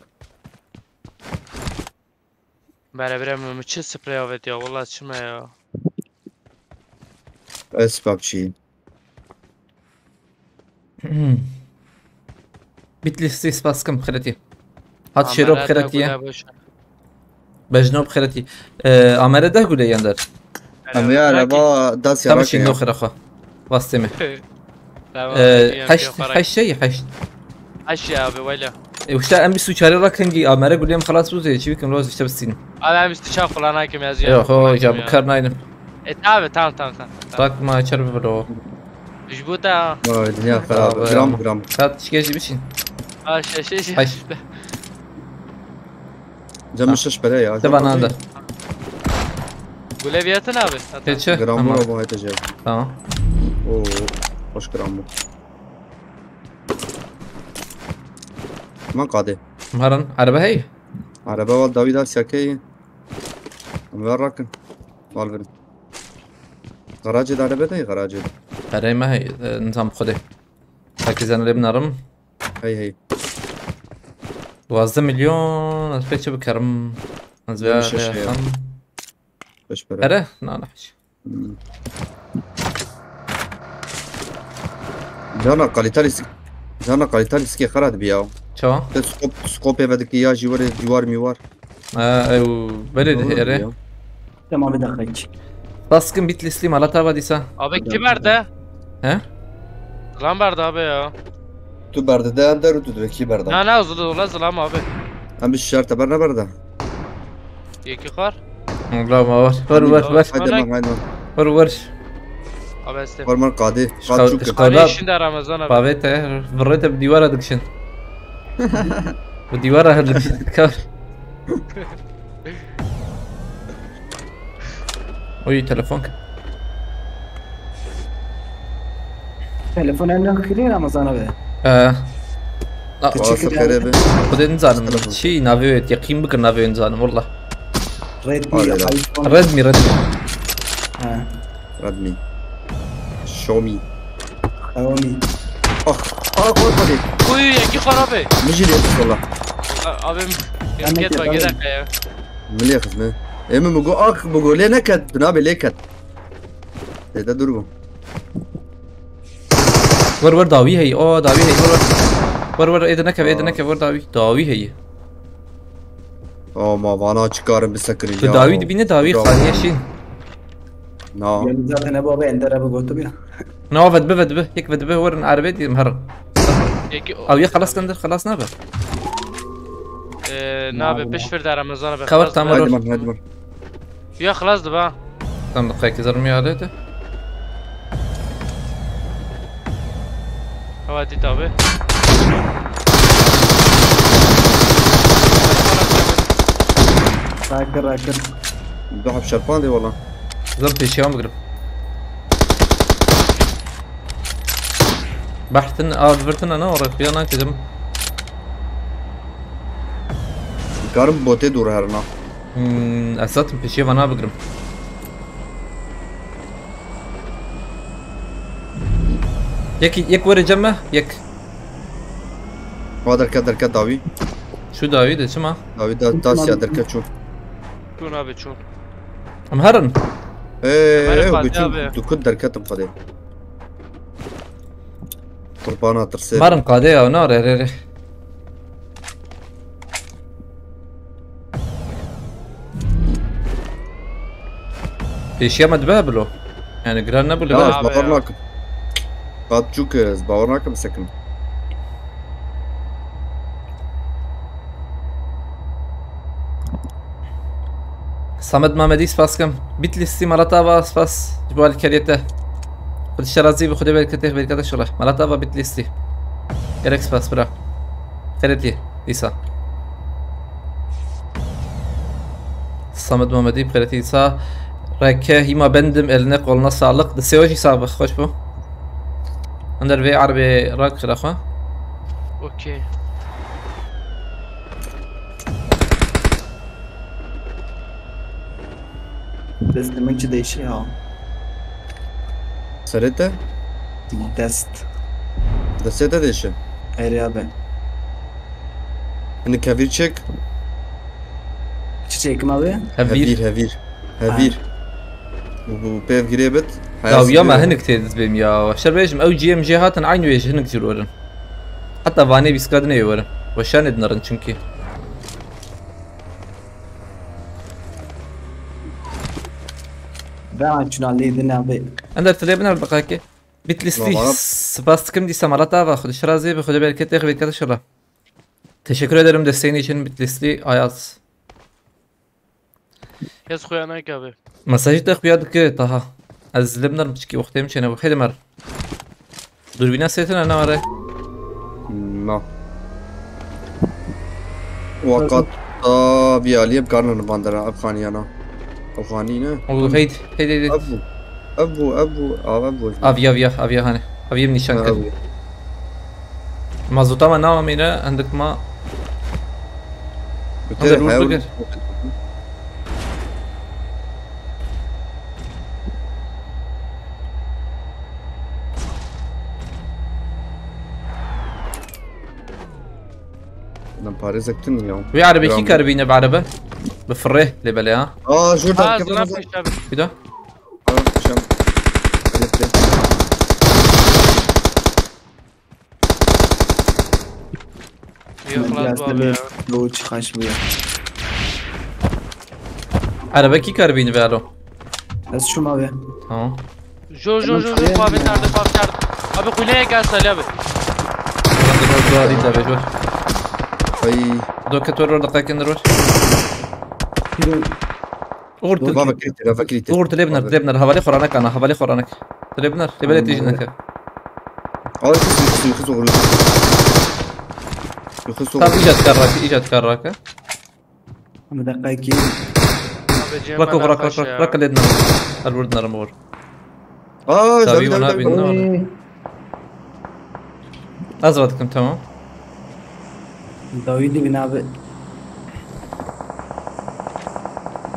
[SPEAKER 4] Beraber müthiş sprey evet ya vallahi çıkma ya.
[SPEAKER 8] اسباب شيء
[SPEAKER 3] بيتلي سيس باسكم بخيرتي هات شيرو بخيرتي بجنوب بخيرتي عمره ده قولي يندر
[SPEAKER 8] أما يا لبا داس يا
[SPEAKER 3] تمشي نو خير اخو واستمع حش شيء
[SPEAKER 4] حش يا ابي ويلا
[SPEAKER 3] وش ام بسو شاري راكنجي عمره قول لهم خلاص روز شي بكم روز اشتبس السين
[SPEAKER 4] انا مستشاف فلان هيك يا
[SPEAKER 3] يا اخو جاب كارناين
[SPEAKER 4] تمام
[SPEAKER 3] راك ما شرب برو
[SPEAKER 4] مجبوطه
[SPEAKER 8] الدنيا خراب جرام
[SPEAKER 3] هات شكيجي بشين
[SPEAKER 4] شي
[SPEAKER 3] حش
[SPEAKER 8] جنب الشش بلايا
[SPEAKER 3] تبع هذا
[SPEAKER 4] قول بياتنا ابي
[SPEAKER 3] هيك
[SPEAKER 8] جرام مو هاي تجيب
[SPEAKER 3] تمام
[SPEAKER 8] اوه خوش جرام ما قاعده
[SPEAKER 3] مهرن عربه هي
[SPEAKER 8] عربه وال داوود السكي وين راكن والفر غراجي عربه ده غراجي
[SPEAKER 3] هاي ما هي نظام خده ركز انا اللي بنرم
[SPEAKER 8] هي
[SPEAKER 3] 12 مليون اسبيتش بكرم ازبيا
[SPEAKER 8] ايش
[SPEAKER 3] اره لا نحش
[SPEAKER 8] جانا قاليتاليس كي خرات بياو
[SPEAKER 3] شو
[SPEAKER 8] سكوب بدك اياه جوار ميوار
[SPEAKER 3] او بلد هيره
[SPEAKER 5] Tamam bir dakika.
[SPEAKER 3] Baskın Bitlisli Malata disa.
[SPEAKER 4] Abi kim nerede?
[SPEAKER 3] He?
[SPEAKER 4] Zılam vardı abi ya.
[SPEAKER 8] تو برده اندر و تو دوکی برده
[SPEAKER 4] Ne zılam abi.
[SPEAKER 8] هم بالشهر تبرنا برده
[SPEAKER 4] İki kar.
[SPEAKER 3] والله ما ور ور
[SPEAKER 4] Abi este.
[SPEAKER 8] فرمان قاضي قاضي شو
[SPEAKER 4] Abi işinde Ramazan abi.
[SPEAKER 3] بابيته بريته بديوارة دكشن بديوارة هالكار وي تلفونك
[SPEAKER 5] Telefon eline kırıyor Ramazan abi.
[SPEAKER 3] لا
[SPEAKER 8] تشكر خير
[SPEAKER 3] خذ نزانم شي نافيو يقين بك نافيو نزانم والله
[SPEAKER 5] ريدمي
[SPEAKER 8] لا.
[SPEAKER 5] ايفون
[SPEAKER 3] ردمي
[SPEAKER 5] ها
[SPEAKER 8] ردمي شومي
[SPEAKER 5] خاومي
[SPEAKER 8] خود خودی
[SPEAKER 4] Uy yeki خرابه.
[SPEAKER 8] میجی لیت والله
[SPEAKER 4] Abim git bak gidelim ya.
[SPEAKER 8] ملي خدمه اما مگو مگو ليه نكت بنابي ليه كت ده دربو
[SPEAKER 3] ور داوي هي داوي هي ور ايده نكب ور داوي هي
[SPEAKER 8] ما وانا چیکارم بسکری
[SPEAKER 3] تو داوي ببینه داوي خانیه شین
[SPEAKER 8] نا
[SPEAKER 5] zaten ابو ابي عند ابو قلت بيها
[SPEAKER 3] نو فد به يك فد به ورن عربي دي مهرن
[SPEAKER 4] Yeki
[SPEAKER 3] او يا خلاص كندر خلاص نابه
[SPEAKER 4] nabe pişfir der Ramazan'a
[SPEAKER 3] خبر
[SPEAKER 4] bak.
[SPEAKER 3] تمر
[SPEAKER 8] هدمر
[SPEAKER 4] Ya خلاص da
[SPEAKER 3] تم دقيقه زرمي عليه
[SPEAKER 4] Hava dit abi.
[SPEAKER 5] راكر
[SPEAKER 8] بدو شرفان دي والله
[SPEAKER 3] زرت شيء مقرب بحثنا فرتنا انا ورا فينا كده
[SPEAKER 8] كارم بوتي دور هرنا
[SPEAKER 3] اسات بشي وانا بقرب يك ورا جمه يك
[SPEAKER 8] هذا دركت داوي
[SPEAKER 3] شو داوي ده شو ما
[SPEAKER 8] داوي تاسيا دركت شو
[SPEAKER 4] Kun abi çun.
[SPEAKER 3] مهرن
[SPEAKER 8] ايه
[SPEAKER 4] مرحبا
[SPEAKER 8] بتشوف
[SPEAKER 4] دابي.
[SPEAKER 8] تو كد دركت مقدي قربانا ترسل
[SPEAKER 3] مهرن قاديه او نار ري اشياء مدبابلو يعني قررنا
[SPEAKER 8] لا
[SPEAKER 3] بلو
[SPEAKER 8] زباورناك قاد تشوك زباورناك مسكن
[SPEAKER 3] صمد محمدي سپاس کم بیت لیستی مالتا با سپاس جوال کریته خود شرازی به خود برکته برکته شله مالتا با بیت لیستی گرک سپاس برا خیرتی ایسا صمد محمدي بخيرتي إيسا راكه هيما بندم النق والنا سالق دسيوجي سابق خوش بو اندر في عربي راك خلاخوا
[SPEAKER 4] Okey.
[SPEAKER 5] بس demek ki değişiyor ya.
[SPEAKER 8] سرته
[SPEAKER 5] Dest.
[SPEAKER 8] دسيته ديش
[SPEAKER 5] Eri abi.
[SPEAKER 8] انك هافير تشيك
[SPEAKER 5] Çiçeğim abi.
[SPEAKER 3] هفير
[SPEAKER 8] هافير وبيف قريبت
[SPEAKER 3] او ياما هنك تيدز بيم يا شربيجم او جي ام جي هاتن عينو يج هنك تير ورن حتى فاني بيسكادني ورن وشان ادنرن چونكي
[SPEAKER 5] Ben şunu halledin abi.
[SPEAKER 3] اندر تليبنا البقاكي بتلستي سباستكم دي سمارata ve خود شرازي به خود بركته بركته شلا teşekkür ederim desteğin için Bitlisli Ayaz.
[SPEAKER 4] Yaz خوياناك abi.
[SPEAKER 3] مساجد تخبيات كي طه از لبنر مشكي وقتي مشي انا وحيد مر دوربينا سيتنا انا ورا
[SPEAKER 8] ما وقت بيالي بكارنا نباندرا افغاني انا افغاني نه
[SPEAKER 3] وهيد هيد
[SPEAKER 8] ابو
[SPEAKER 3] افيا هاني افيا من نشان كده مازوتا ما ناو مينا عندك ما
[SPEAKER 8] بتحاول انا باريزك تني يوم
[SPEAKER 3] وي عربي كي كاربينه بعربه بفريه لبلي ها
[SPEAKER 8] جوردان كيف
[SPEAKER 4] Ağzına piş abi.
[SPEAKER 3] كده
[SPEAKER 8] شام
[SPEAKER 4] İyi خلاص bu abi ya.
[SPEAKER 5] Bu çıkaş bu ya.
[SPEAKER 3] عربه كي كاربينه بالو
[SPEAKER 5] Az şu abi.
[SPEAKER 3] ها
[SPEAKER 4] Jo Kuafet nerede kuafet nerede? Abi kuleye gel Salih abi.
[SPEAKER 3] دوري ده بجوش
[SPEAKER 8] اي
[SPEAKER 3] دوك تورو دقيقه نروح اورت
[SPEAKER 8] ما فكرت
[SPEAKER 3] اورت لبنر حوالي خورانك انا حوالي خورانك لبنر لبلي تيجي نك طب ايجاد كراك
[SPEAKER 5] Ama dakika
[SPEAKER 4] Abi Cem
[SPEAKER 3] ركو
[SPEAKER 4] bana
[SPEAKER 3] رك
[SPEAKER 4] kaç ya.
[SPEAKER 3] رك لدنا الورد نرمور
[SPEAKER 8] اه
[SPEAKER 3] ساوي ونا بينا ازرتكم تمام
[SPEAKER 5] Davidi bin abi.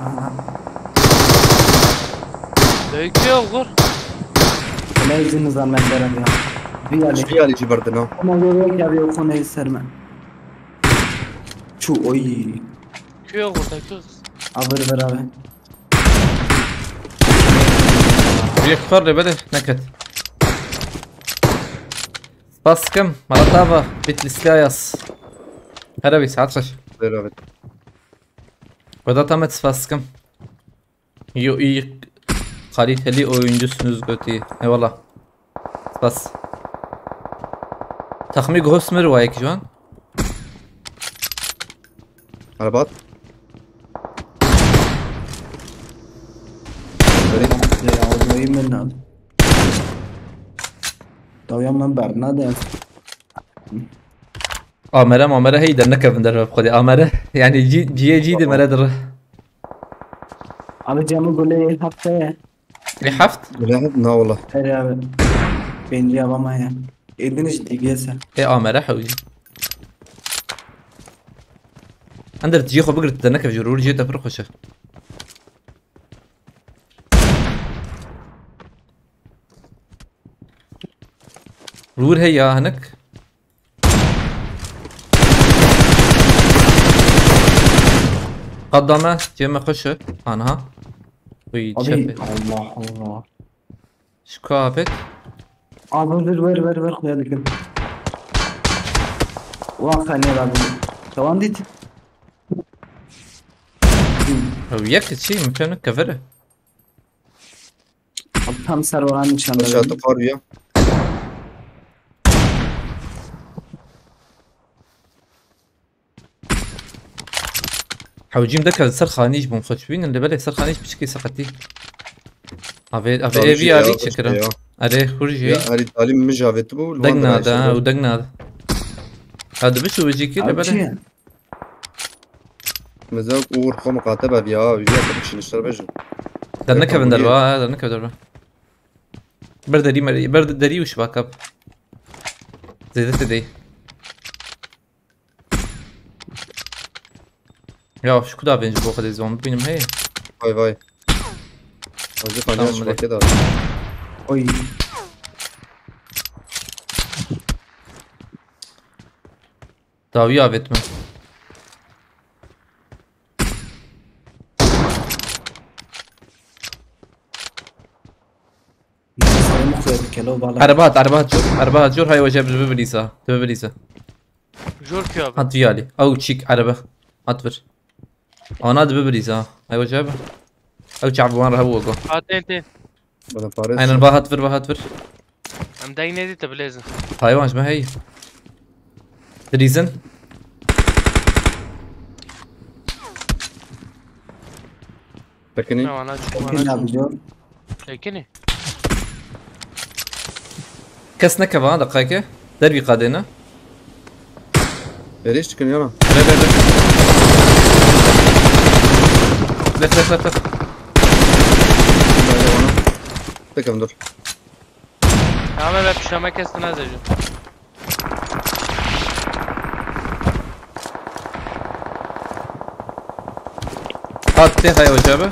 [SPEAKER 5] Aha.
[SPEAKER 4] Döküyor gur.
[SPEAKER 5] لازم نظام من درم يا بيالي
[SPEAKER 8] فيالي جبردنا
[SPEAKER 5] اما يقول يا بيو خونه يسرمن شو oy
[SPEAKER 4] Döküyor gur döküyor.
[SPEAKER 5] عبر برابر
[SPEAKER 3] بيكفر لي بده نكت باسكم مرتابة بيت السلايس هذا بيساعد خش
[SPEAKER 8] برابر
[SPEAKER 3] ودا تمت باسكم يو iyi kaliteli oyuncusunuz götü. Eyvallah. Bas. Takmi Gosmer var ki şu an.
[SPEAKER 8] عربات
[SPEAKER 5] يا عضوي من هذا تو يوم من برنا ده
[SPEAKER 3] Amere hey der nekevin der bkhodi amere yani جي der der
[SPEAKER 5] على جامع قولي هفته
[SPEAKER 3] li haft
[SPEAKER 8] لاعبنا والله
[SPEAKER 5] يا بين جابا ما هي إذنش دقيقة
[SPEAKER 3] amere حوجي عندك تجي خو بقدر تنكف جرور جيت افرق وشه رور هي هناك قدامه جمع خشه انها ويتشبه
[SPEAKER 5] الله الله
[SPEAKER 3] شكافت
[SPEAKER 5] ver خويا لك واخاني بعد توان ديت
[SPEAKER 3] وياك شيء ممكن كفره
[SPEAKER 5] هم سروران ان شاء الله
[SPEAKER 8] شاطئ قارية
[SPEAKER 3] حوجيم دكا سرخانيش بمخشبين اللي بالي سرخانيش بشكي سقطي افي افي شكرا اري خرجي
[SPEAKER 8] هاري تعليم مجافت بو
[SPEAKER 3] دقنا هذا ودقنا هذا هذا بشو بيجي كده بالي
[SPEAKER 8] مزاج اور خو مقاطبة بيا ويا تبكش نشتر بجو
[SPEAKER 3] درنك بندربا درنك بندربا برد دري وش باك اب زيدت دي يا شو كده بينج بو خدي زوم بينهم هي
[SPEAKER 8] باي باي وزي قناش كده
[SPEAKER 5] oy
[SPEAKER 3] داوي افيت من عربات جور هاي وجاب ببليسا
[SPEAKER 4] جور كيو abi.
[SPEAKER 3] هات فيالي او تشيك عربة هات فر انا دب ببليسا هاي وجابه او شعب وين هو جو
[SPEAKER 4] هاتين
[SPEAKER 8] بدنا فارس
[SPEAKER 3] اين الباهات فر
[SPEAKER 4] ام داي نادي تبليزن
[SPEAKER 3] هاي واش ما هي دريزن
[SPEAKER 8] لكني
[SPEAKER 4] انا شو لكني
[SPEAKER 3] كسنا كمان دقيقة دربي قادنا
[SPEAKER 8] ليش كان يلا
[SPEAKER 3] لف
[SPEAKER 8] تكمل دور
[SPEAKER 4] Ama ben pişirme kestin az önce.
[SPEAKER 3] حاطي هاي وجابه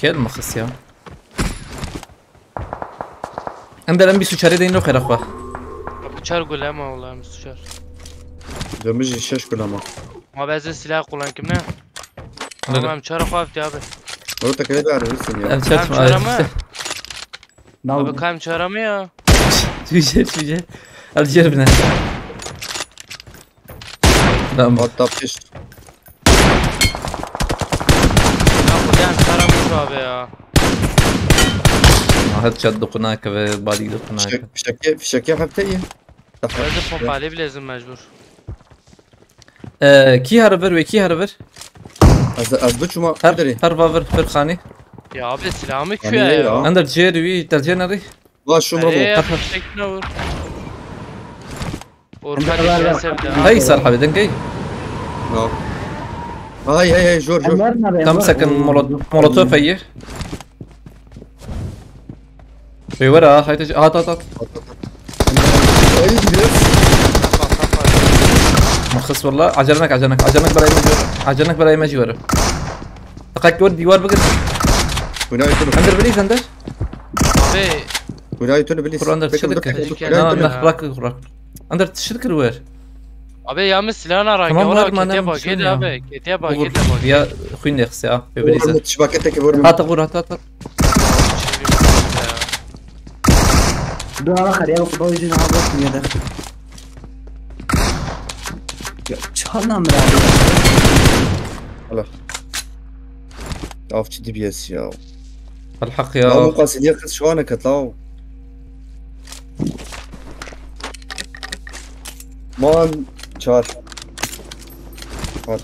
[SPEAKER 3] كيل مخص يا عندنا لم بيسوشاري دينو خير اخوه
[SPEAKER 4] Bıçar gül ama vallahi müstüşar.
[SPEAKER 8] جنبجي الشاش كلها ما
[SPEAKER 4] Ama bazı silah kullan kim ne? Ama bıçarı koyup abi.
[SPEAKER 8] مرتك كده عرفتني يا
[SPEAKER 3] الشات
[SPEAKER 4] Abi kaym çağıramıyor.
[SPEAKER 3] شوجه الجربنا لا
[SPEAKER 8] ما طبش
[SPEAKER 4] Ya kullayan çağıramıyor abi ya.
[SPEAKER 3] هاد شاد دقناك بالي دقناك
[SPEAKER 8] في شكيه حبتيه
[SPEAKER 4] Bazı pompalı bilezim mecbur.
[SPEAKER 3] كي هربر وكي هربر
[SPEAKER 8] اثبت شو ما
[SPEAKER 3] هر
[SPEAKER 8] ادري
[SPEAKER 3] هربر فرخاني
[SPEAKER 4] Ya abi silahımı
[SPEAKER 8] Yani
[SPEAKER 4] küye ya.
[SPEAKER 3] عندك جيري ترجينري
[SPEAKER 8] والله شو مرضو
[SPEAKER 4] Eee fişekine vur. Urfa geçen sevdi.
[SPEAKER 3] هاي صار حبيبي دنقي
[SPEAKER 8] نعم هاي جور
[SPEAKER 3] كم سكن مولوتوف هي في ورا هاي تجي هات
[SPEAKER 8] اي بس
[SPEAKER 3] خص والله عجلنك عجلنك براي ما جوره دقيقة ود ديوار بقر اندر بليز اندر
[SPEAKER 4] Abi
[SPEAKER 8] ولايته بليز
[SPEAKER 3] كور اندر تشدك نخبرك اندر تشدك الوير
[SPEAKER 4] abi yalnız silahını ara.
[SPEAKER 3] Tamam,
[SPEAKER 4] Valla
[SPEAKER 3] var, bana
[SPEAKER 4] ketiye bak
[SPEAKER 3] bir şey
[SPEAKER 4] git
[SPEAKER 3] ya.
[SPEAKER 4] abi. Ketiye bak git bak.
[SPEAKER 3] يا خوين يخسي ببليز
[SPEAKER 8] شباكتك يا
[SPEAKER 3] هات غور هات
[SPEAKER 5] دو آخر يا خدا يجي نعبط يا ده چهار نمره
[SPEAKER 8] هلا تعرف دي بي اس يا
[SPEAKER 3] الحق
[SPEAKER 8] لا مو
[SPEAKER 3] يا
[SPEAKER 8] قاصد ياخذ شوانك هتلاقوا مان çağır. Hadi.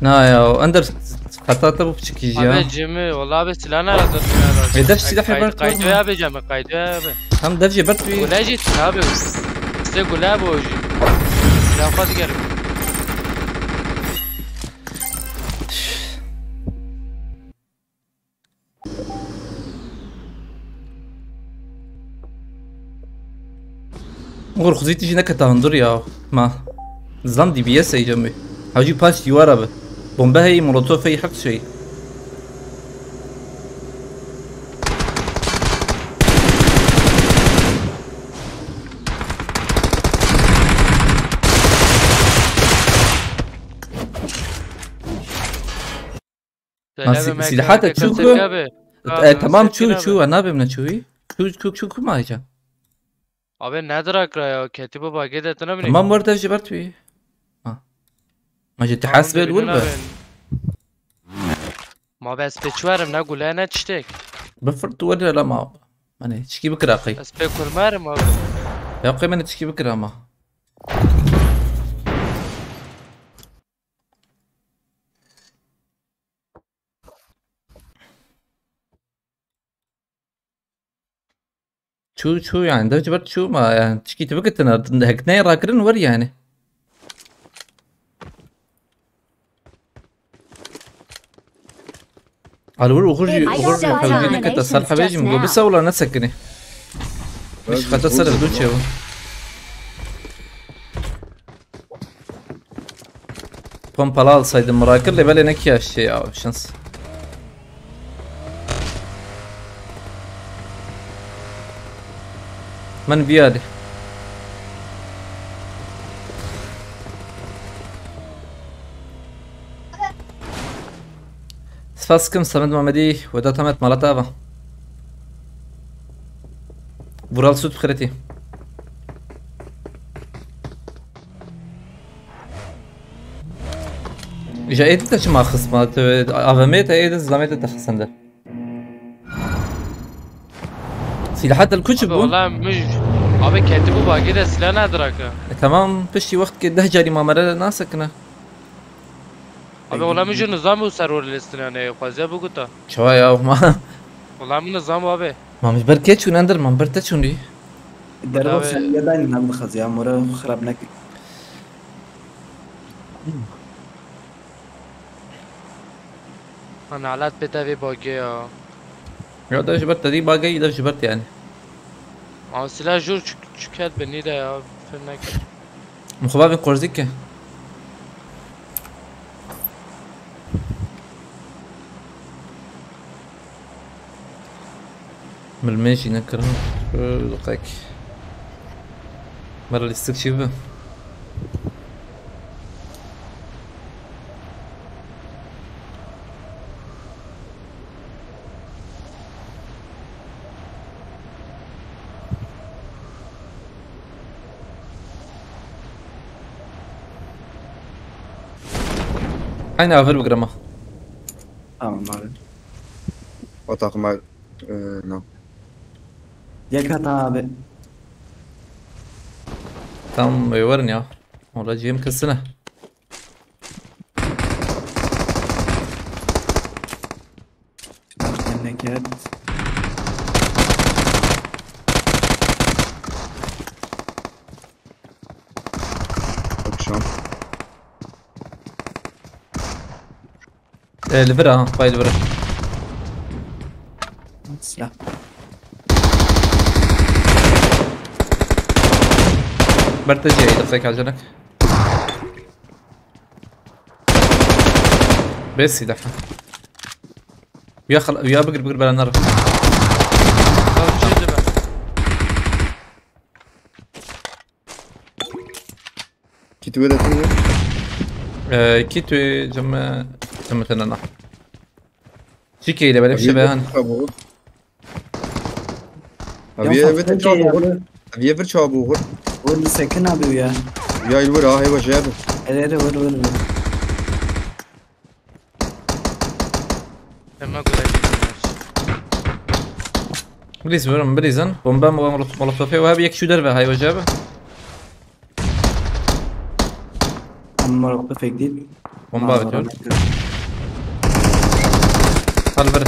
[SPEAKER 3] نا يا اندر خطاته bu çıkıcı ya.
[SPEAKER 4] Abi Cem'i valla abi silahını ara.
[SPEAKER 3] Def silah yapar.
[SPEAKER 4] Kaydı abi Cem'i kaydı abi.
[SPEAKER 3] Tam def jebert bir.
[SPEAKER 4] Gula gitsin abi. İşte gula bu hoca. Silahı diğer. غور خزيتي جينا كتهندر يا ما نظام دي بي اس اي جنبي هاجي باس يوارا به بومبا هي مولوتوف اي حق شيء سلاحاتها تشوكو تمام شو انا بمنا شوي شو ما هيجا Abi nedir akra ya? Ketibe bak etine mi?
[SPEAKER 3] تمام ورده جبرت بيه ما جيت تحاسب الولبه
[SPEAKER 4] ما بس بچوارم نه گله نه تشتك
[SPEAKER 3] بفرط ولا لا ما ماني تشكي بكره اخي
[SPEAKER 4] بس بكل مارم abi.
[SPEAKER 3] يا اخي ماني تشكي بكره ما شو يعني ده جبرت شو ما يعني تشكي تبكت انا هكناي راكرن ور يعني الور وخرجي حوجينا كنت صالحه بيجي مقو بس ولا نسكني مش ختصر بدون شيء بومبالال صيد المراكر اللي بالي نكيا الشيء او شنس من بيادي سفاسكم سمد محمدي وداتمت مالتافا بورال سود بخيرتي اجا ايدي تاش ما خصمات افميت ايدي زلميت تخصندر سلاحات الكتب
[SPEAKER 4] والله مش abi ketibe bak de silah nedir akra?
[SPEAKER 3] تمام بشي وقت كده جاري ما مرة ناسكنا
[SPEAKER 4] Abi valla mı nizam bu server listine yani fazla bu kuta.
[SPEAKER 3] شوية ما
[SPEAKER 4] Valla mı nizam abi?
[SPEAKER 3] ما مش بركيت شو نندر ما برتت شو دي
[SPEAKER 5] الدرب يا داين نعم خذ يا مرة خرب نك
[SPEAKER 4] أنا علات بتاعي باقي
[SPEAKER 3] يا ده جبرت دي باقي ده جبرت يعني
[SPEAKER 4] ama silah jur çıkart beni de ya fırnak.
[SPEAKER 3] مخبابي قرزيك من الماشي نكره دقيق مرة اللي استكشفه أين أفر بقرمه؟
[SPEAKER 5] مال
[SPEAKER 8] وطاق مع نعم
[SPEAKER 5] يك هتابع
[SPEAKER 3] تم يورني يا والله جيم كالسنة
[SPEAKER 5] نكد
[SPEAKER 8] akşam
[SPEAKER 3] ليفرا باي ليفرا
[SPEAKER 5] Silah.
[SPEAKER 3] برتجي دقيقة على جنك بس يدحها ويا بقر بلا نار
[SPEAKER 8] كيت ولا تنو
[SPEAKER 3] كيتو جمع تنانا شيكي اللي بلف شبهان
[SPEAKER 8] أبي أفر شابو هر
[SPEAKER 5] ور سكن أبي ويا
[SPEAKER 8] يا الورا هاي وجاب
[SPEAKER 5] أره ور
[SPEAKER 4] ما قلت
[SPEAKER 3] بليز ورم بليزن بومبا مولوتوفي وهابي يك شو دربه هاي وجابه
[SPEAKER 5] أما رقبة جديد
[SPEAKER 3] بومبا بتقول هل برد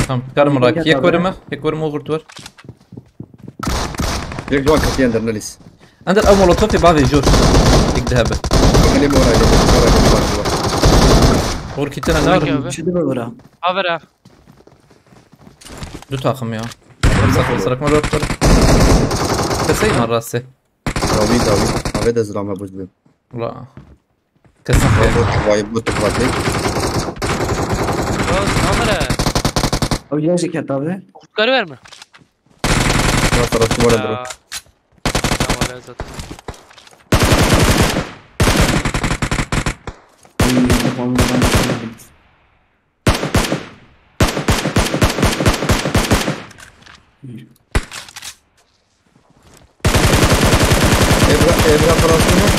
[SPEAKER 3] tamam karım olarak يك ورمه غرتور
[SPEAKER 8] يك دوان كتير عندنا نليس
[SPEAKER 3] عندك أول مولوتوفي بعض جور يك ذهبه
[SPEAKER 8] اللي مورا
[SPEAKER 3] غور كتير نار
[SPEAKER 5] شو ده برا
[SPEAKER 4] أبرا
[SPEAKER 3] دو تاخم يا وصلك مرة أكتر كسي مرة راسي
[SPEAKER 8] داوي هذا دزرام أبوز بيم
[SPEAKER 3] لا كسر
[SPEAKER 8] واي بوتو باتي
[SPEAKER 4] أبرا
[SPEAKER 5] أو جالس كتابه
[SPEAKER 4] كاري verme
[SPEAKER 8] ما ترى ولا درو إبرة خلاص منه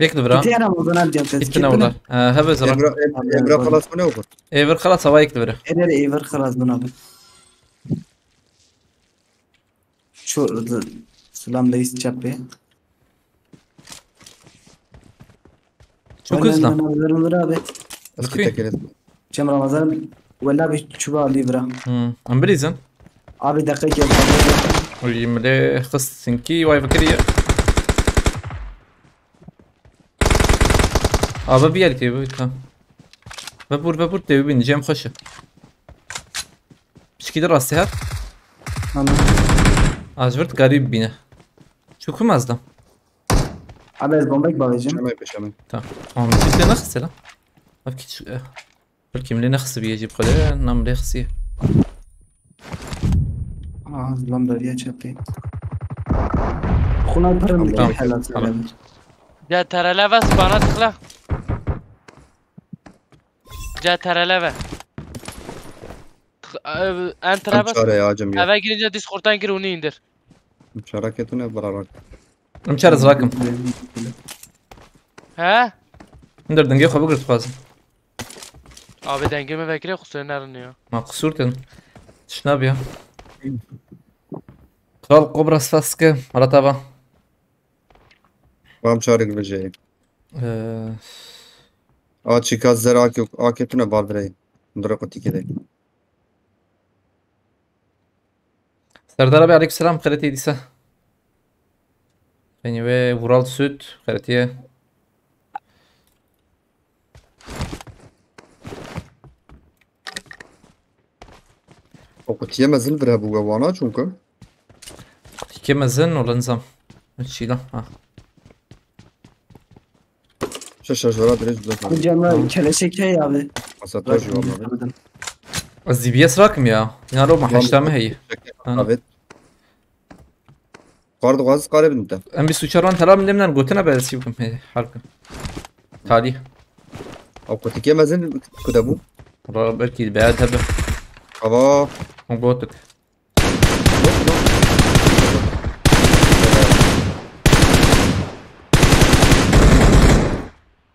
[SPEAKER 3] يكتب برا
[SPEAKER 5] كتير أنا مظنات جابت
[SPEAKER 3] يتنا والله هبه زرق
[SPEAKER 8] إبرة خلاص منه وقر
[SPEAKER 3] إيفر خلاص هوا يكتب برا
[SPEAKER 5] إيفر خلاص بنابه شو سلام ليس جابه
[SPEAKER 3] شو كزنا
[SPEAKER 8] أسكت كده
[SPEAKER 5] كم رمضان ولا بتشوفه ليبرا
[SPEAKER 3] أم بريزن
[SPEAKER 5] أبي دقيقة
[SPEAKER 3] ويملي خص سنكي واي فكرية ببيالتي ببيتها ببور تبي بين جيم خشه مش كده راسي هات عجبت قريب بينا شو كم أزدم
[SPEAKER 5] عباس بومبك باوجين
[SPEAKER 8] شمال بشمال
[SPEAKER 3] تمام جبت نخس لا ما فيك شو بلكي ملي نخس بيجيب خليه نام لي خسيه
[SPEAKER 5] لمبريا شابي خونا برم حالات
[SPEAKER 4] جا ترى لفه سبانات خلا جا ترى لفه انت رابس هذا جرينجا ديسكورتان جروني اندر
[SPEAKER 8] مشاركتنا برارك
[SPEAKER 3] مشارز راكم
[SPEAKER 4] ها
[SPEAKER 3] ندر دنجي خو بقرت فازم
[SPEAKER 4] abi dengeme bekle kusura arınıyor.
[SPEAKER 3] ما قصورتن شناب يا قال قبرص فاسكه مرتبة
[SPEAKER 8] وام شارك بجاي شيكاز زراكي آكتنا بالبري ندرقتي كده
[SPEAKER 3] سردار abi عليك السلام خيرتي ديسا يعني ve Vural Süt خيرتي
[SPEAKER 8] وقت يما زل برهبو وانا چونكم
[SPEAKER 3] كيما زن ولا نظام هادشي لا
[SPEAKER 8] شجرات ريج بلاد
[SPEAKER 5] جمال كلاسيك هي ابي
[SPEAKER 8] اساطير جواب
[SPEAKER 3] الزي بي اس راكم يا رو ما حشتها هي
[SPEAKER 8] evet قارد غاز قارب انت
[SPEAKER 3] ام بي سوچران ترى من لمن قلتنا بسيبكم هي حركه تالي
[SPEAKER 8] او كنت كيما زل كدبو
[SPEAKER 3] والله بركي بعد هبه
[SPEAKER 8] ابا
[SPEAKER 3] مبوتك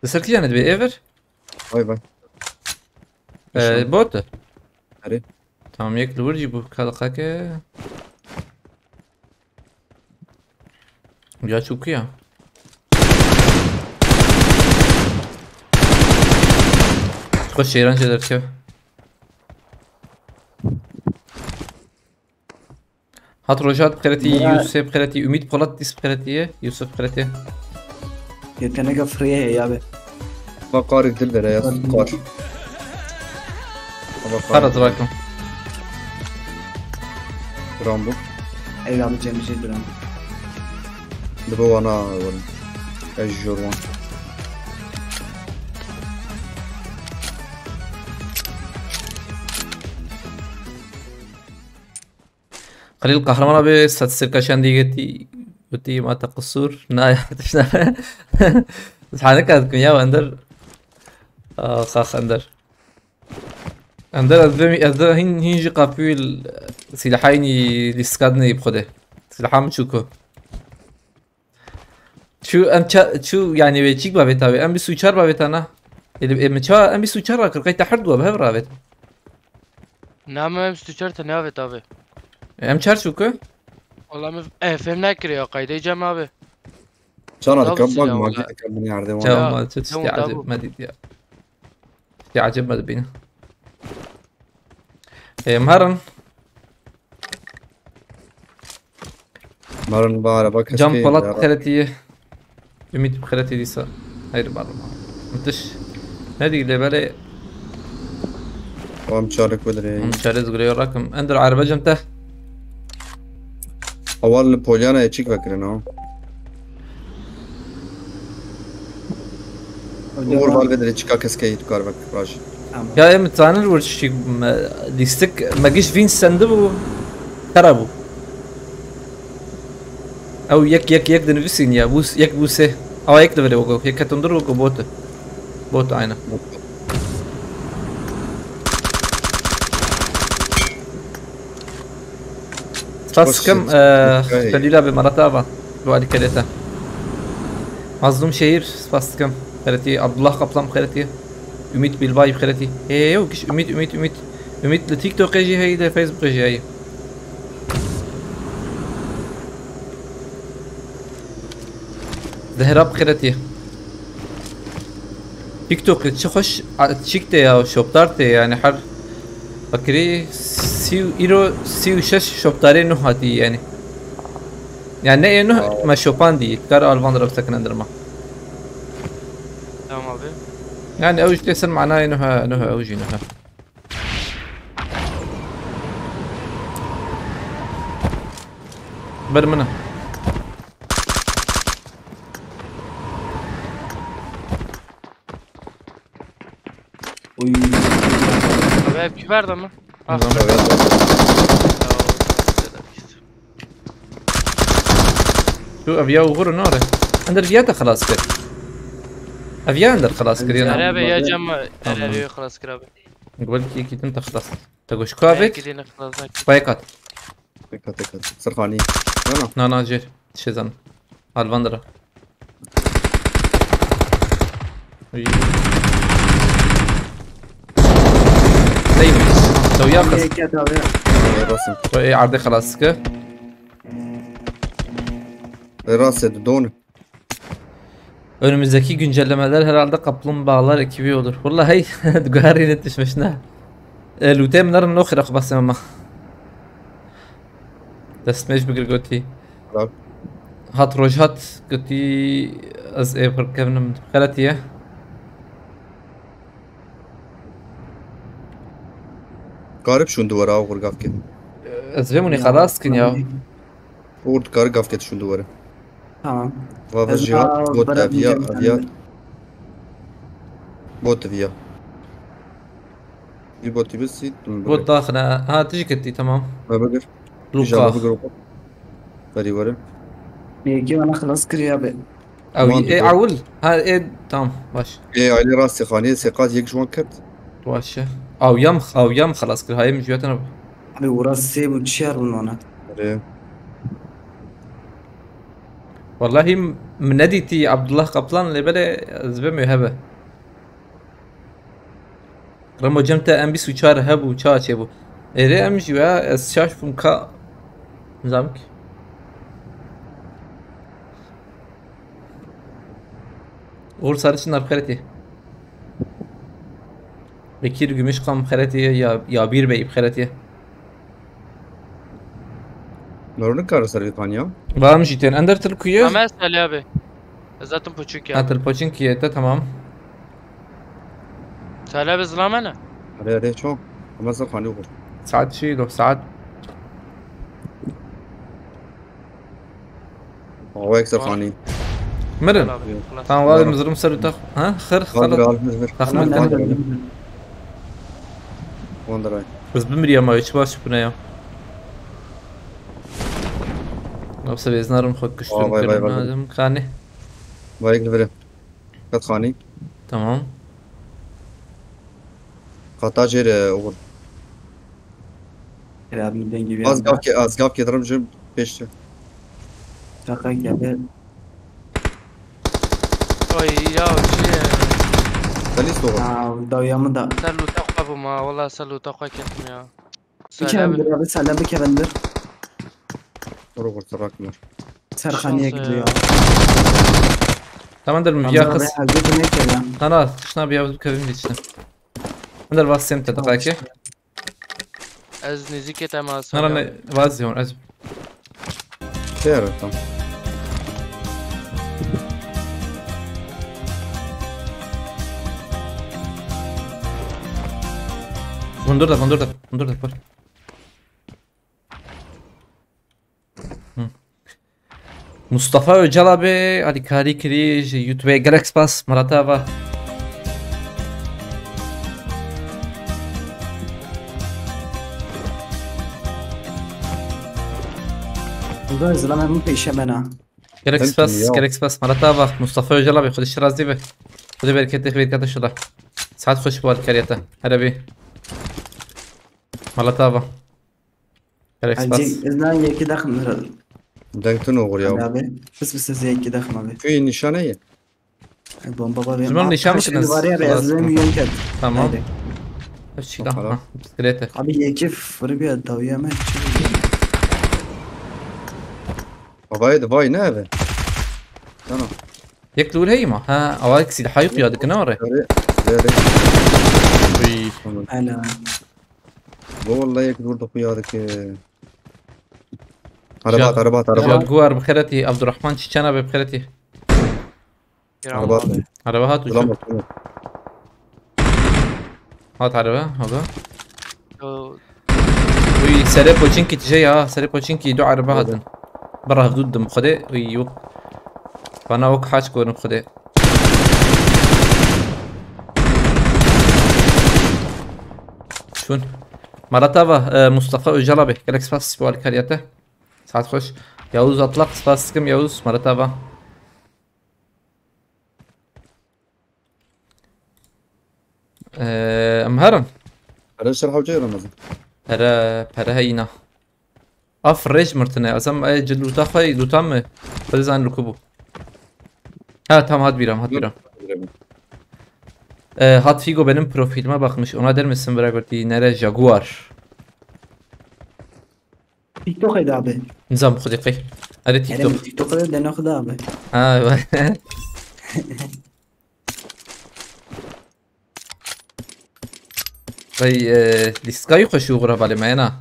[SPEAKER 3] دسرت لي انا تبي ايفر
[SPEAKER 8] باي باي
[SPEAKER 3] بوت
[SPEAKER 8] اري
[SPEAKER 3] تمام يك الورجي بكالقاك يا شوكيا خش ايران جدر كيف هات روجات بقرتي يوسف بقرتي اميد بقلت ديس بقرتي يوسف بقرتي
[SPEAKER 5] يتنقى فريه يا ابي
[SPEAKER 8] ما قارق دل يا قار
[SPEAKER 3] خلاص راكم
[SPEAKER 8] رامبو
[SPEAKER 5] اي abi Cem şey duran.
[SPEAKER 8] دبو انا ولا الجوروان
[SPEAKER 3] قليل القهرمان ابي ستسير كاشان ديجتي قلتي ما تقصور نا تشنا سبحانك هذكم يا اندر خاخ اندر اندر اذا هنجي قابيل سلاحيني لسكادني بخده سلاحام شوكو شو انت شو يعني بيجيك بابيتا ام بي سويتشر بابيتا انا اللي متشا ام بي سويتشر كرقيت حردوا بهبر بابيت
[SPEAKER 4] نعم ام سويتشر تناوي abi.
[SPEAKER 3] ام چار شوكو
[SPEAKER 4] والله ما فهم نكري قايده جمع abi.
[SPEAKER 8] كان اركب ما قلت من يعرض
[SPEAKER 3] جا ما تستي عجب ما دي يا عجب ما بينا مهرن
[SPEAKER 8] مرن بارا بك
[SPEAKER 3] جنب بلط بخيرتي ümit بخيرتي ديسا هاي بارا متش هذه اللي بالي
[SPEAKER 8] ومشارك بدري
[SPEAKER 3] مشارك زغري راكم اندر عربه جمته
[SPEAKER 8] اول بوليانا يشيك فكرنا اور بال بدري تشكا كسكي تكار بك راش
[SPEAKER 3] يا متانل ورشي ديستك ما جيش فين سندبو خربو او يك دنفسين يا بوس يك بوسه او يك دبري وكو يك تندر وكو بوت عينه فاس كم دليلة بمرتبة لوالي كريتا مظلوم شهير فاس كم خيرتي عبد الله قبطان خيرتي ümit بالباي خيرتي ايه وكش ümit لتيك توك يجي هي لفيسبوك يجي هي ذهراب خيرتي تيك توك تشخش تشيكتي يا شوبتارتي يعني حر فكري سيو شش شوبتاري نو هاتي يعني انه ما شوبان دي تكار الفان درب سكن اندرما
[SPEAKER 4] تمام ابي
[SPEAKER 3] يعني اوج تسن معناه انه اوجي انها برمنا
[SPEAKER 4] ابي كيف verdim mi?
[SPEAKER 3] شو افيا وغور ناره اندر فياتا خلاص كده افيا اندر خلاص كده
[SPEAKER 4] انا ابي يا جماعه انا خلاص كده
[SPEAKER 3] قبل كي انت خلاص تقوش كافيك
[SPEAKER 4] كده خلاص
[SPEAKER 3] بايكات
[SPEAKER 8] تكات صرفاني
[SPEAKER 3] نا جير شيزان الفاندرا دايما لو ياقص اي عرضي خلاص كده
[SPEAKER 8] Rası don.
[SPEAKER 3] Önümüzdeki güncellemeler herhalde kaplumbağalar ekibi olur. Vallahi تقهري نتشمشنا. الوتام نار نخرق بس ماما. تسمعش بقول قلتي. هات روجات قلتي از ايه بركبنا من خلتي.
[SPEAKER 8] قارب شون دورا وغرقاف كده.
[SPEAKER 3] ازفهموني خلاص كن يا.
[SPEAKER 8] ورد قارقاف كده شون دورا.
[SPEAKER 5] Tamam.
[SPEAKER 8] وافجيات بوت افيا بوت افيا يبوت بس
[SPEAKER 3] بوت داخل ها تجي كتي تمام
[SPEAKER 8] ما بقدر
[SPEAKER 3] لوقا
[SPEAKER 8] بري ورا
[SPEAKER 5] يجي انا خلاص كريا بي
[SPEAKER 3] او ايه عول ها ايه تمام باش
[SPEAKER 8] ايه علي راسي خاني سيقات يك جوان كت
[SPEAKER 3] باش او يم خلاص كل هاي مجياتنا
[SPEAKER 5] ابي وراسي وتشير ونونا
[SPEAKER 3] والله من نديتي عبد الله قبطان اللي بدا زبمي هبه رمو جمتا ام بي سوچار هبو چاچبو اره ام جوا از شاش فمكا نظامك اور sarıçın arkadaşı Bekir Gümüşkam خرتي ya bir bey خرتي
[SPEAKER 8] نورن كار سريطانيا
[SPEAKER 3] Varmış iten Ender Türkiye
[SPEAKER 4] Ama Salih abi zaten poçuk ya
[SPEAKER 3] Atıl Poçinki'ye de tamam
[SPEAKER 4] Salih abi zılamana
[SPEAKER 8] علي شو مثلا خاني وغر
[SPEAKER 3] ساعات شيله ساعات
[SPEAKER 8] هو يكسر خاني
[SPEAKER 3] مرن
[SPEAKER 4] خلاص
[SPEAKER 3] تمام غالي مزرم سر تاخ ها خير خلص تاخ مرت
[SPEAKER 8] وندراي
[SPEAKER 3] بس بمريا ما hiç baş buna Yoksa beznarım خود kuştum
[SPEAKER 8] vay, vay, vay.
[SPEAKER 3] lazım kani.
[SPEAKER 8] بايك الفريم كات خاني
[SPEAKER 3] Tamam.
[SPEAKER 8] قطع جير وغر
[SPEAKER 5] Abi miden gibi.
[SPEAKER 8] از قاف كي ضرب جيب بيش
[SPEAKER 5] Şaka gibi.
[SPEAKER 4] Oy ya şey
[SPEAKER 8] دليس وغر
[SPEAKER 5] Dayamı da.
[SPEAKER 4] سلو تقوى بما والله سلو تقوى كتم يا
[SPEAKER 5] Bir kevendir abi senden bir kevendir.
[SPEAKER 8] وغر تراكم
[SPEAKER 5] Serhaniye gidiyor.
[SPEAKER 3] Tamam derim
[SPEAKER 5] Hamza
[SPEAKER 3] ya
[SPEAKER 5] abi
[SPEAKER 3] kız.
[SPEAKER 5] hazır ne kere?
[SPEAKER 3] Ana şuna bir yavuz kavim içine. Önder vas semt دقائق.
[SPEAKER 4] از نزدیک تماس
[SPEAKER 3] Nara ne vaziyim az.
[SPEAKER 8] خير تمام
[SPEAKER 3] Bundur da var. Mustafa Öcal abi, Ali Kari Kiri, YouTube'ya Galaxy Pass, Maratava.
[SPEAKER 5] Burada zılam hemen peşe bana.
[SPEAKER 3] Galaxy Pass, Maratava, Mustafa Öcal abi, خود اشتراز به. خود برکت خیر کتا شده. ساعت خوش بود کاریتا. هر بی. Maratava. Galaxy Pass.
[SPEAKER 5] Acı izlen yeki dakım.
[SPEAKER 8] دنگتون وغر يا
[SPEAKER 5] Abi. Fıs yeki dakım abi.
[SPEAKER 8] في نشانه ايه
[SPEAKER 5] Bomba baba.
[SPEAKER 3] Zaman nişan mısınız?
[SPEAKER 5] Var ya beyazlığı milyon ket.
[SPEAKER 3] Tamam. Hepsi daha. Bisiklete.
[SPEAKER 5] Abi yeki fırı bir daviyeme.
[SPEAKER 8] وبايد باي نابه انا
[SPEAKER 3] ياكلوا الهيمة ها أواك سيد حيوق يا دك نارة.
[SPEAKER 5] Hala.
[SPEAKER 8] والله يكدور دقيقة هذاك عربات
[SPEAKER 3] جاكوار بخيرتي عبد الرحمن تشانا بخيرتي. عربات وشو هات عربة هذا. وي سري بوتشينكي تجي سري بوتشينكي دو عربة هذا. برا حدود مخده ويوك فانا وك حاج كون مخده شون مرتبة مصطفى أجلبي Galaxy Pass bu alkariyete saat hoş Yavuz atlak spaskim Yavuz مرتبة أمهرن
[SPEAKER 8] هذا شرح وجهي رمزان
[SPEAKER 3] para هينا Afreş مرتنه ازم ای جلو تاخوی دو تام بزن رکوبو ha tamam hadi biram Hatfigo benim profilime bakmış ona der misin bırakırdı nere Jaguar
[SPEAKER 5] TikTok edi abi.
[SPEAKER 3] nizam خدقي hadi TikTok
[SPEAKER 5] TikTok'da da ne kadar abi.
[SPEAKER 3] ha Liskayı koşuyor gurabali mayana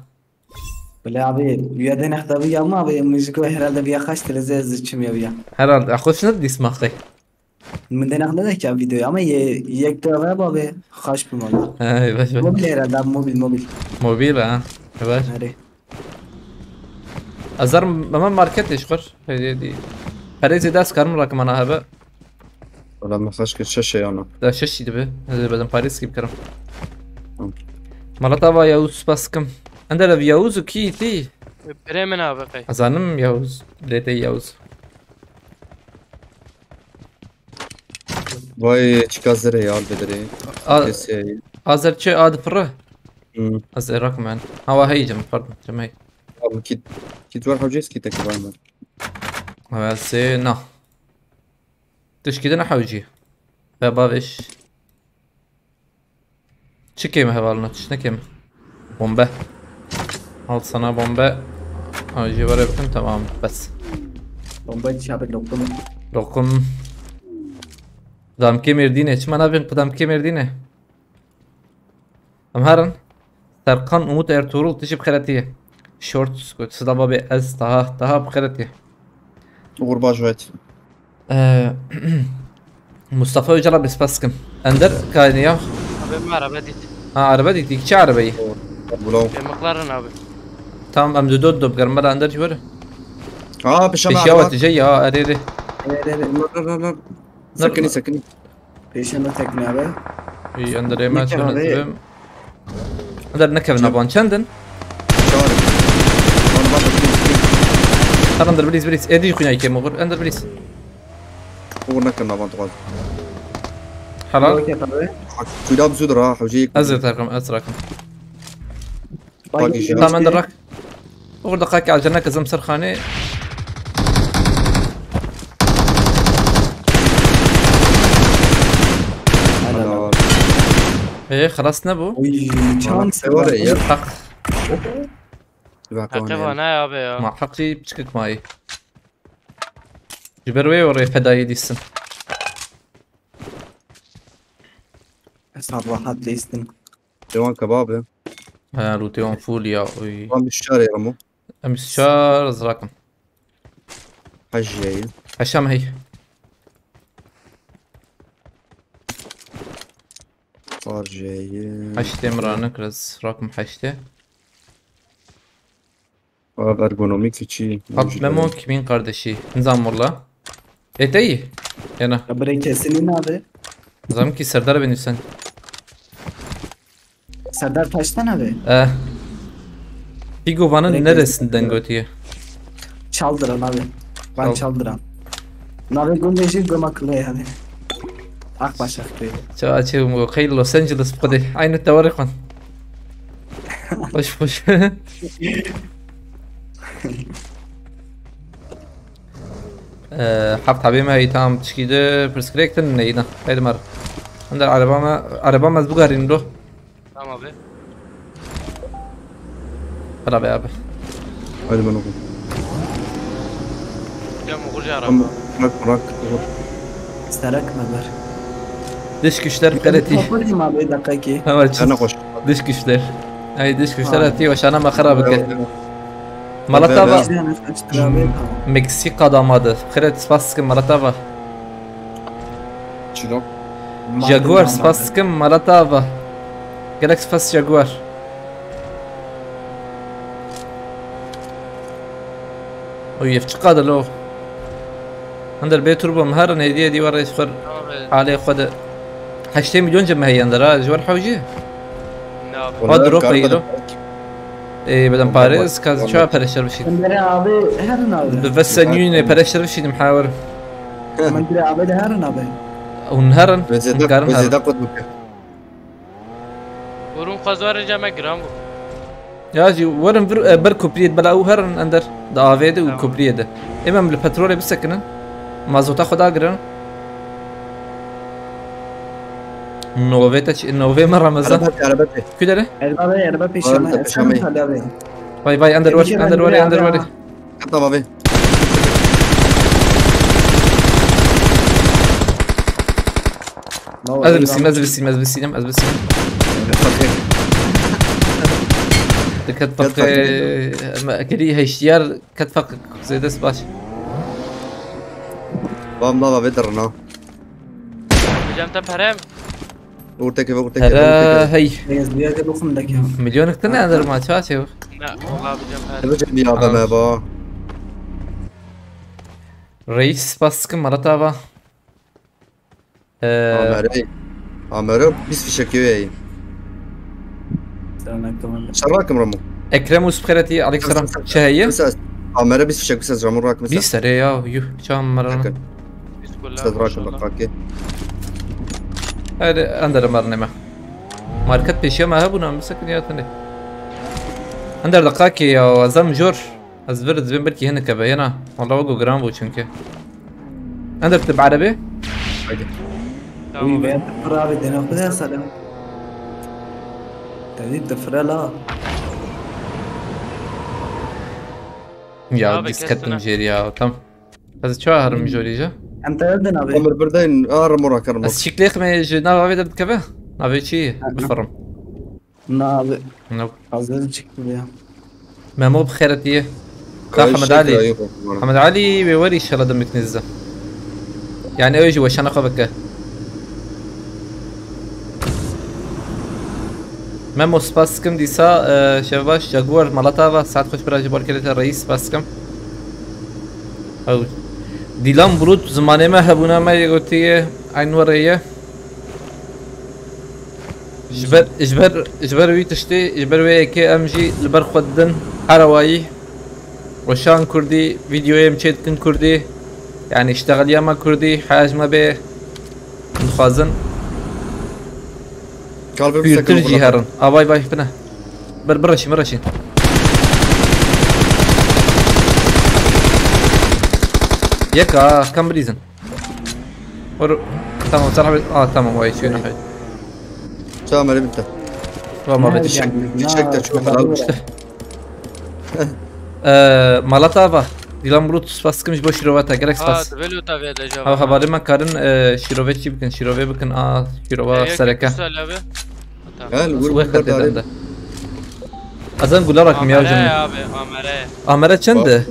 [SPEAKER 5] Böyle abi üyede ne kadar bir ama abi müzik ve herhalde bir kaç teleze yazıcım ya.
[SPEAKER 3] herhalde akhoş ne dismakı
[SPEAKER 5] من ده نقدر که ویدیو اما یک دقیقه با به خاش بمونه
[SPEAKER 3] باش
[SPEAKER 5] موبیل herhalde موبیل
[SPEAKER 3] موبيل ها باش
[SPEAKER 5] آره
[SPEAKER 3] ازر ماما ماركت يشقر هذه دي فريزي داس كارم رقم انا هبه
[SPEAKER 8] ولا ما خاش كشاشة انا
[SPEAKER 3] ده ششي دبه هذا بدن باريس كيف كرم مرتبا ياوز باسكم عندنا ياوز كي تي
[SPEAKER 4] بريمن abi قي
[SPEAKER 3] ازانم ياوز ليتي ياوز
[SPEAKER 8] باي تشكازر يا بدري
[SPEAKER 3] ازرچه اد فره از رقم يعني هو هي جم فرد جمعي
[SPEAKER 8] كيت ور حوجيس كي تكبان
[SPEAKER 3] بس نا تشكيدنا حوجي باباش çekeyim hevalına çekeyim bomba al sana bomba acı var yaptım tamam bas
[SPEAKER 5] bomba çabuk lokum
[SPEAKER 3] lokum قدام كاميردينه شو معناه بين قدام كاميردينه أمهرن سرقان أموت إرتورول تجيب خيرتيه شورت سكوت صدابا بأز تها بخيرتيه
[SPEAKER 8] غربا جوات
[SPEAKER 3] مصطفى يجرب بس باسكم أندر كاين يا
[SPEAKER 4] abi merhaba dit
[SPEAKER 3] عربة دي تيجي عربية
[SPEAKER 8] بلو
[SPEAKER 4] مقلارن ابي
[SPEAKER 3] تمام ام دودو بقرن مرة اندر جوره
[SPEAKER 8] بشام
[SPEAKER 3] بشيوة تجي اريري
[SPEAKER 8] لا سكني سكني
[SPEAKER 5] پیشنو تکنه ابي
[SPEAKER 3] اي اندر ما
[SPEAKER 5] نكب
[SPEAKER 3] تشون
[SPEAKER 5] عليه.
[SPEAKER 3] تبم اندر نكب نابون شندن
[SPEAKER 8] شوارب وانا بابا
[SPEAKER 3] هر اندر بليز ادي خويا كي مغر اندر بليز
[SPEAKER 8] هو نكن نابان تقول
[SPEAKER 3] حلال
[SPEAKER 8] في داب زود راح وجيك
[SPEAKER 3] ازرقكم
[SPEAKER 8] باقي شيء
[SPEAKER 3] تمام اندر راك اول دقائق على الجنة كزم سرخاني ايه خلاص نبو حق
[SPEAKER 4] عقب انا يا ابي
[SPEAKER 3] مع حقي بشكك معي جبروي وري فداي دي السن
[SPEAKER 5] صار راحت ليستن
[SPEAKER 8] ديوان كباب
[SPEAKER 3] لوتيون فول يا وي
[SPEAKER 8] رامي الشارع رمو
[SPEAKER 3] امس شهر ازرقكم
[SPEAKER 8] حجي
[SPEAKER 3] هشام هي
[SPEAKER 8] صار جاي
[SPEAKER 3] حشتي مرانك رز راكم حشتي
[SPEAKER 8] ergonomik içi.
[SPEAKER 3] Hat Memo kimin kardeşi? Nizam Molla. İyi. Yana.
[SPEAKER 5] Burayı kesin abi.
[SPEAKER 3] Nizam ki Serdar beni sen.
[SPEAKER 5] Serdar Taş'tan abi.
[SPEAKER 3] Figovan'ın neresinden götüye?
[SPEAKER 5] Çaldıran abi. Ben Çaldıran. Navi gündüzü gömaklı yani. Akbaş aklı.
[SPEAKER 3] Çağçığım خيل Los Angeles بقدي عين التواريخ. Boş. حفت حبيبي هي تام تشكيده برسكريكتن نيدا هيدا مر عند عربة مزبوقة ريندو
[SPEAKER 4] تمام ابي
[SPEAKER 3] برافو يا ابي
[SPEAKER 8] هيدا منو
[SPEAKER 4] يا مغرجة عربة
[SPEAKER 8] راك
[SPEAKER 5] استرك مبر
[SPEAKER 3] Dış güçler kaleti.
[SPEAKER 5] Kapatayım abi dakikayı.
[SPEAKER 3] Evet.
[SPEAKER 8] Ana koş.
[SPEAKER 3] Dış güçler. Ay dış güçler atıyor وعشان ما خرابك. Malatava Meksika damadı. Kret spaskım Malatava.
[SPEAKER 8] Çilok.
[SPEAKER 3] Jaguar spaskım Malatava. Galaxy Spas Jaguar. ويفتقد له عند البيت تربه مهرن هديه دي ورا يسخر عليه خد 2 مليون جمع هي عند جوار حوجي خد روح يلو ايه بدن باريس كاز شو بريشر بشيد
[SPEAKER 5] مندري abi هرن abi
[SPEAKER 3] بس نيوني بريشر بشيد محاور
[SPEAKER 5] مندري abi de هرن abi
[SPEAKER 3] ونهرن
[SPEAKER 8] وزيدا قد بك
[SPEAKER 4] ورون قزوار جمع جرام
[SPEAKER 3] ياجي ورن بر كوبريد بلا او هرن اندر دافيد وكوبريد امام البترول بسكنن مازوتا خدا جرن نوفي مرة مزا كده
[SPEAKER 5] araba peşime
[SPEAKER 3] باي اندر وري
[SPEAKER 8] حطها بابي
[SPEAKER 3] ازل بالسينم كتفق كريه هيشيار كتفق زي دس باش
[SPEAKER 8] بام لا بدرنا
[SPEAKER 4] بجمت بهرم
[SPEAKER 8] ورتك
[SPEAKER 3] هي
[SPEAKER 5] زيادة بخمدك يا
[SPEAKER 3] مليون اكتنا اندر ما تشاشي
[SPEAKER 4] لا والله بجمت
[SPEAKER 8] بجم يا بابا
[SPEAKER 3] رئيس باسكم مرتبة
[SPEAKER 8] عمرو بس في شكوى شراكم رمو
[SPEAKER 3] اكرم وسبخيرتي عليك سلام شهية
[SPEAKER 8] عمرو بس في شكوى استاذ رمو راك
[SPEAKER 3] بس سريع يو شام مرة
[SPEAKER 8] استاذ راكم بقاكي
[SPEAKER 3] هذا اندر مرنمة ماركت بيشيا ما هبونا مسكن يا ثاني اندر دقاكي يا زم جور از فرد زين بركي هنا كبينا والله وقو جرام بو چونكي اندر تبع عربي
[SPEAKER 5] وي بيان فرابي دينا خذها سلام تزيد دفرة لا
[SPEAKER 3] يا ديسكت نيجيريا تم هذا شو هرم جوريجا
[SPEAKER 5] انت يدنا ابي
[SPEAKER 8] عمر بردين رمو راك رمو
[SPEAKER 3] بس شكلي خمي جنا بابي دبت كبه ابي شي بفرم
[SPEAKER 5] نابي
[SPEAKER 3] نو
[SPEAKER 5] عزيز شكل يا
[SPEAKER 3] ما مو بخيرتي حمد علي حمد علي بيوري شغله دمك نزه يعني ايجي واش انا خبك ممو سپاسکم دیسا شباش جاگوار مالاتاوا ساعت خوش براجی بار کرده رئیس سپاسکم او دیلان برود زمانه ما هبونا ما یگوتیه عین وریه اجبر وی تشتی اجبر وی که امجی لبر خودن حروایی وشان كردي فيديو يم تشيتن كردي يعني اشتغل ياما كردي حاج ما به خازن ترجي هرن باي باي بنا برشي مرشي يكا كم بريزن تمام صراحة تمام واي شو نحن
[SPEAKER 8] تمام انت
[SPEAKER 3] ما بديش
[SPEAKER 8] شكتك تشوف
[SPEAKER 3] مالاتاوا دیلان برود سپاسکمش با شیروات گرک سپاس
[SPEAKER 4] دبلو تا وید جواب
[SPEAKER 3] ها خبری من کارن شیروه چی بکن شیروه بکن شیروه سرکه وقت ازن گولا رقم یا جمعی آمره چنده؟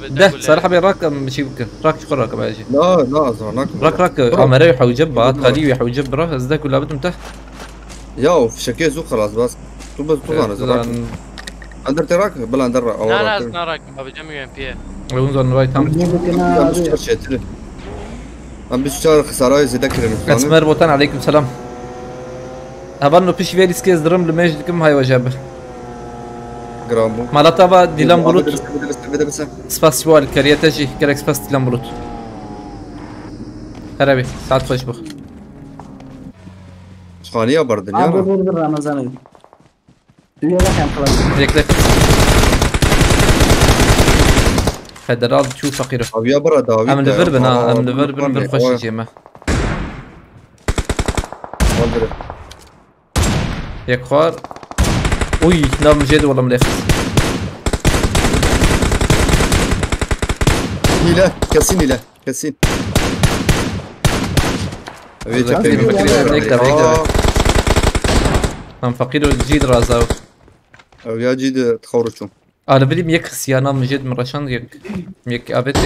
[SPEAKER 3] ده صراحة بالرقم شي بكن راك شو رقم اجي
[SPEAKER 8] لا
[SPEAKER 3] راك آمره يحوجب بعد خليه يحوجب برا ازدك ولا بدهم تحت
[SPEAKER 8] ياو في شكيه زو خلاص بس تو انا زراك اندر تراك بلا اندر
[SPEAKER 4] لا نراك ما بجمع ام بي
[SPEAKER 3] لو نزل رايت هم
[SPEAKER 8] ام بيشتغل خساره يذكر
[SPEAKER 3] اسمر بوتان عليكم السلام هبانو بيش فيدي سكيز درم لماش دكم هاي وجابه
[SPEAKER 8] جرامو
[SPEAKER 3] مالاتاوا ديلان بلوت سباس وال كارياتاجي كارك سباس ديلان بلوت خرابي ساعات خوش بخ
[SPEAKER 8] خانية بردن يا
[SPEAKER 5] رمضان
[SPEAKER 3] يكلف فدرال تشوف فقيره
[SPEAKER 8] او يا برا داوي
[SPEAKER 3] ام لفربنا ام لفربنا بالخش جيمه ياك خوار اوي لا مجد والله مليخ
[SPEAKER 8] لا كاسين لا كاسين
[SPEAKER 3] من فقير جيد رازاو
[SPEAKER 8] او يا جيد تخورشو
[SPEAKER 3] انا بدي ميك خسيانا من جد من رشان ميك ابد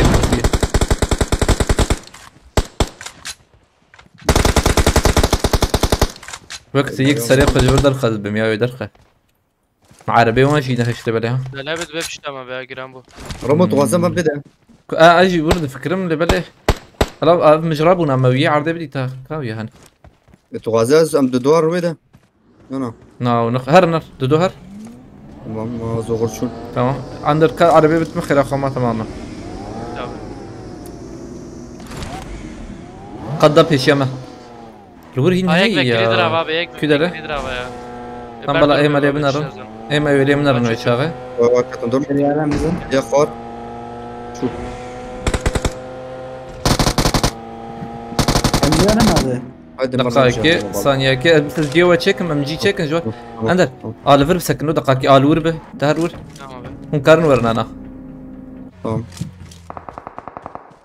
[SPEAKER 3] وقت يك سريع خجور درخه بمياوي درخه عربي وما شي دهشت بلاها
[SPEAKER 4] لا بد بيبش تمام بقى جرامبو
[SPEAKER 8] رمت وغزم ما بدا
[SPEAKER 3] اجي ورد فكرم اللي بلاها خلاص مجربونا مويه عرضي بدي تاكاويا هن
[SPEAKER 8] تغازاز ام ددوار ويدا انا
[SPEAKER 3] نو هرنر ددوهر
[SPEAKER 8] ما زغر شو
[SPEAKER 3] تمام عندك عربي بتمخر اخو ما تماما قدب هشامه الور هي كده بلا اي مالي بنر اي ما يلي بنر نو يشاغه
[SPEAKER 8] يا خور شو
[SPEAKER 3] دقائق ثانية كي مثل جوا تشيكم ام جي تشيكن جوا عندك الفر بسكنو دقائق الور به تهرور هم كارن ورنا انا
[SPEAKER 8] تمام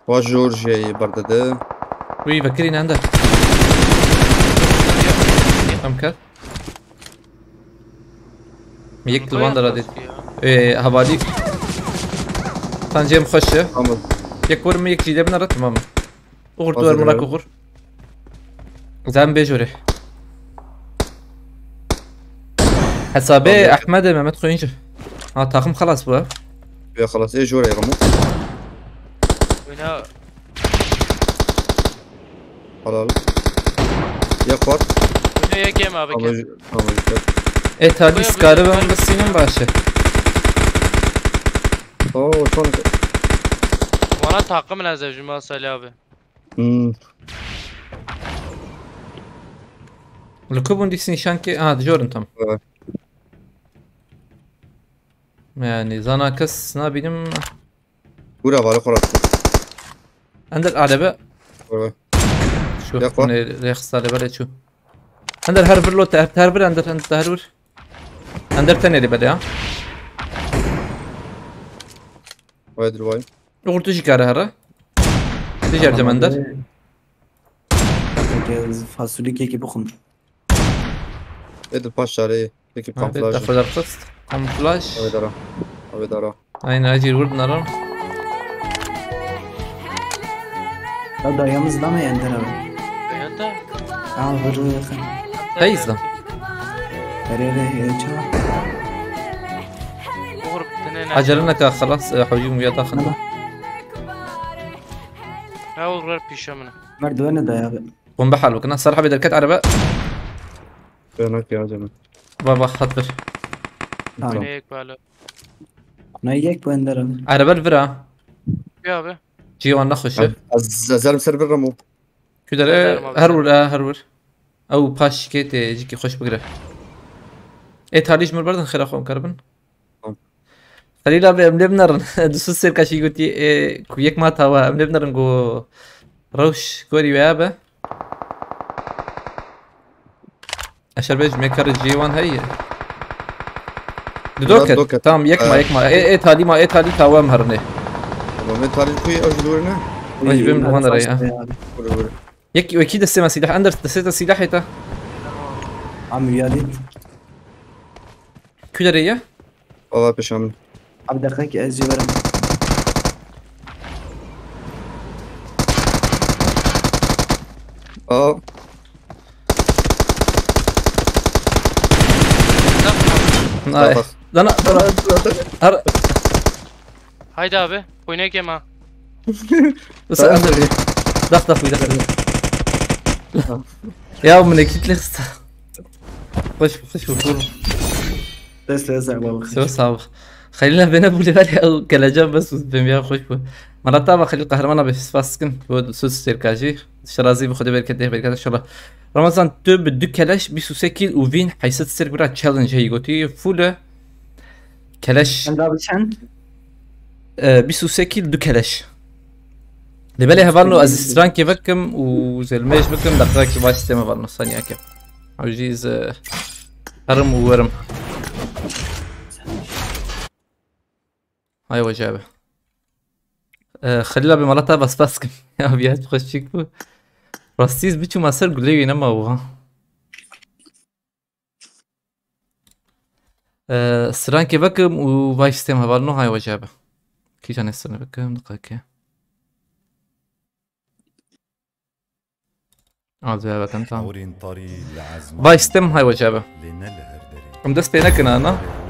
[SPEAKER 8] وجورجي بردده
[SPEAKER 3] وي فكرين عندك امكر ميك الواندر هذه ايه هباليك تنجيم خشه يك ور ميك جيده بنرى تمام اخر دور مراك اخر زعم بيجوري حسابي احمد ما مدخلينش طاقم خلاص بقى
[SPEAKER 8] يا خلاص ايه جوري رمو
[SPEAKER 4] وينها
[SPEAKER 8] حلال يا خور
[SPEAKER 4] وينها جيم ابك
[SPEAKER 3] ايه تالي سكاري بهم بس ينم باشه
[SPEAKER 8] اوه شلون
[SPEAKER 4] وانا طاقم لازم جماعه سلابه
[SPEAKER 3] الكوبون ديكس نشان كي دجور انتم يعني زانا كس نابينم
[SPEAKER 8] ورا بالي خلاص
[SPEAKER 3] عندك اعلى شوف ريخ صار بالي شو عندك هربر لو تهربر عندك انت تهربر عندك ثاني اللي بدي
[SPEAKER 8] وايد رواي
[SPEAKER 3] قلت شي كاره هره تجار جمندر
[SPEAKER 5] فاصولي كيكي بخم
[SPEAKER 8] ادل باش عليه كيكي كامفلاج
[SPEAKER 3] تاخذ القسط كامفلاج
[SPEAKER 8] او دارا
[SPEAKER 3] اين اجي الورد نرى
[SPEAKER 5] دايامız da mı yendin abi?
[SPEAKER 4] Yanda?
[SPEAKER 3] هيزلم
[SPEAKER 4] اغرب تنين
[SPEAKER 3] عجلنك خلاص حجوم يا داخل
[SPEAKER 4] او غير بيشمنا
[SPEAKER 5] مرد وين ده يا ابي؟
[SPEAKER 3] قوم بحالك انا الصراحه بدي اركض على بقى
[SPEAKER 8] فينك يا زلمه؟
[SPEAKER 3] بابا خطر
[SPEAKER 4] هيك بالا
[SPEAKER 5] نيجيك وين ده؟
[SPEAKER 3] على بالفرا
[SPEAKER 4] يا بي
[SPEAKER 3] جي وانا نخش
[SPEAKER 8] الزلمه سرب الرمو
[SPEAKER 3] كده هرول هرول او باش كيت جيكي خوش بقرا ايه تاريج من بردن خير اخوان كربن خلينا بنبنر دسوس سير كاشي قلتي كويك ما توا بنبنر نقو روش كوري ويابه اشربج ميكر جي وان هي دوكت تام يكما ايه تالي ما ايه تالي توا مهرني
[SPEAKER 8] ما تاريج كوي او جدورنا
[SPEAKER 3] مش بهم هون راي يك اكيد السما سلاح اندر دسيت السلاح تا
[SPEAKER 5] عم يادي
[SPEAKER 3] كولريه
[SPEAKER 8] والله بشامل
[SPEAKER 5] عبد دقيق ازي ورا
[SPEAKER 3] لا
[SPEAKER 4] هايدا ابي وينك يا ما
[SPEAKER 3] بس ضغط ويدخل يا من اكيد لسه خش وفور سو صعب خلينا بين ابو ليفالي او كلاجان بس بمياه خش مرات طبعا خلي القهرمان بس فاسكن بود سوس سيركاجي شرازي بخدي بالك ده بالك ان شاء الله رمضان تو بدو كلاش بيسو سكيل وفين حيصير سيرك برا تشالنج هي قلتي فول كلاش بيسو سكيل دو كلاش لبالي هفالنو از سترانكي فكم وزلميش فكم دقاكي باش سيما فالنو ثانية كم عجيز هرم وورم هاي وجابه خلينا بمراتها بس باسكم يا بيات خشيك بو راستيز بيتشو ما سر قليوي نما وها سترانكي فكم وباش سيما فالنو هاي وجابه كي جاني السنة فكم دقاكي زي كنت باي ستيم هاي وجابه ام دست بينك انا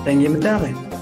[SPEAKER 5] رنگی مداغه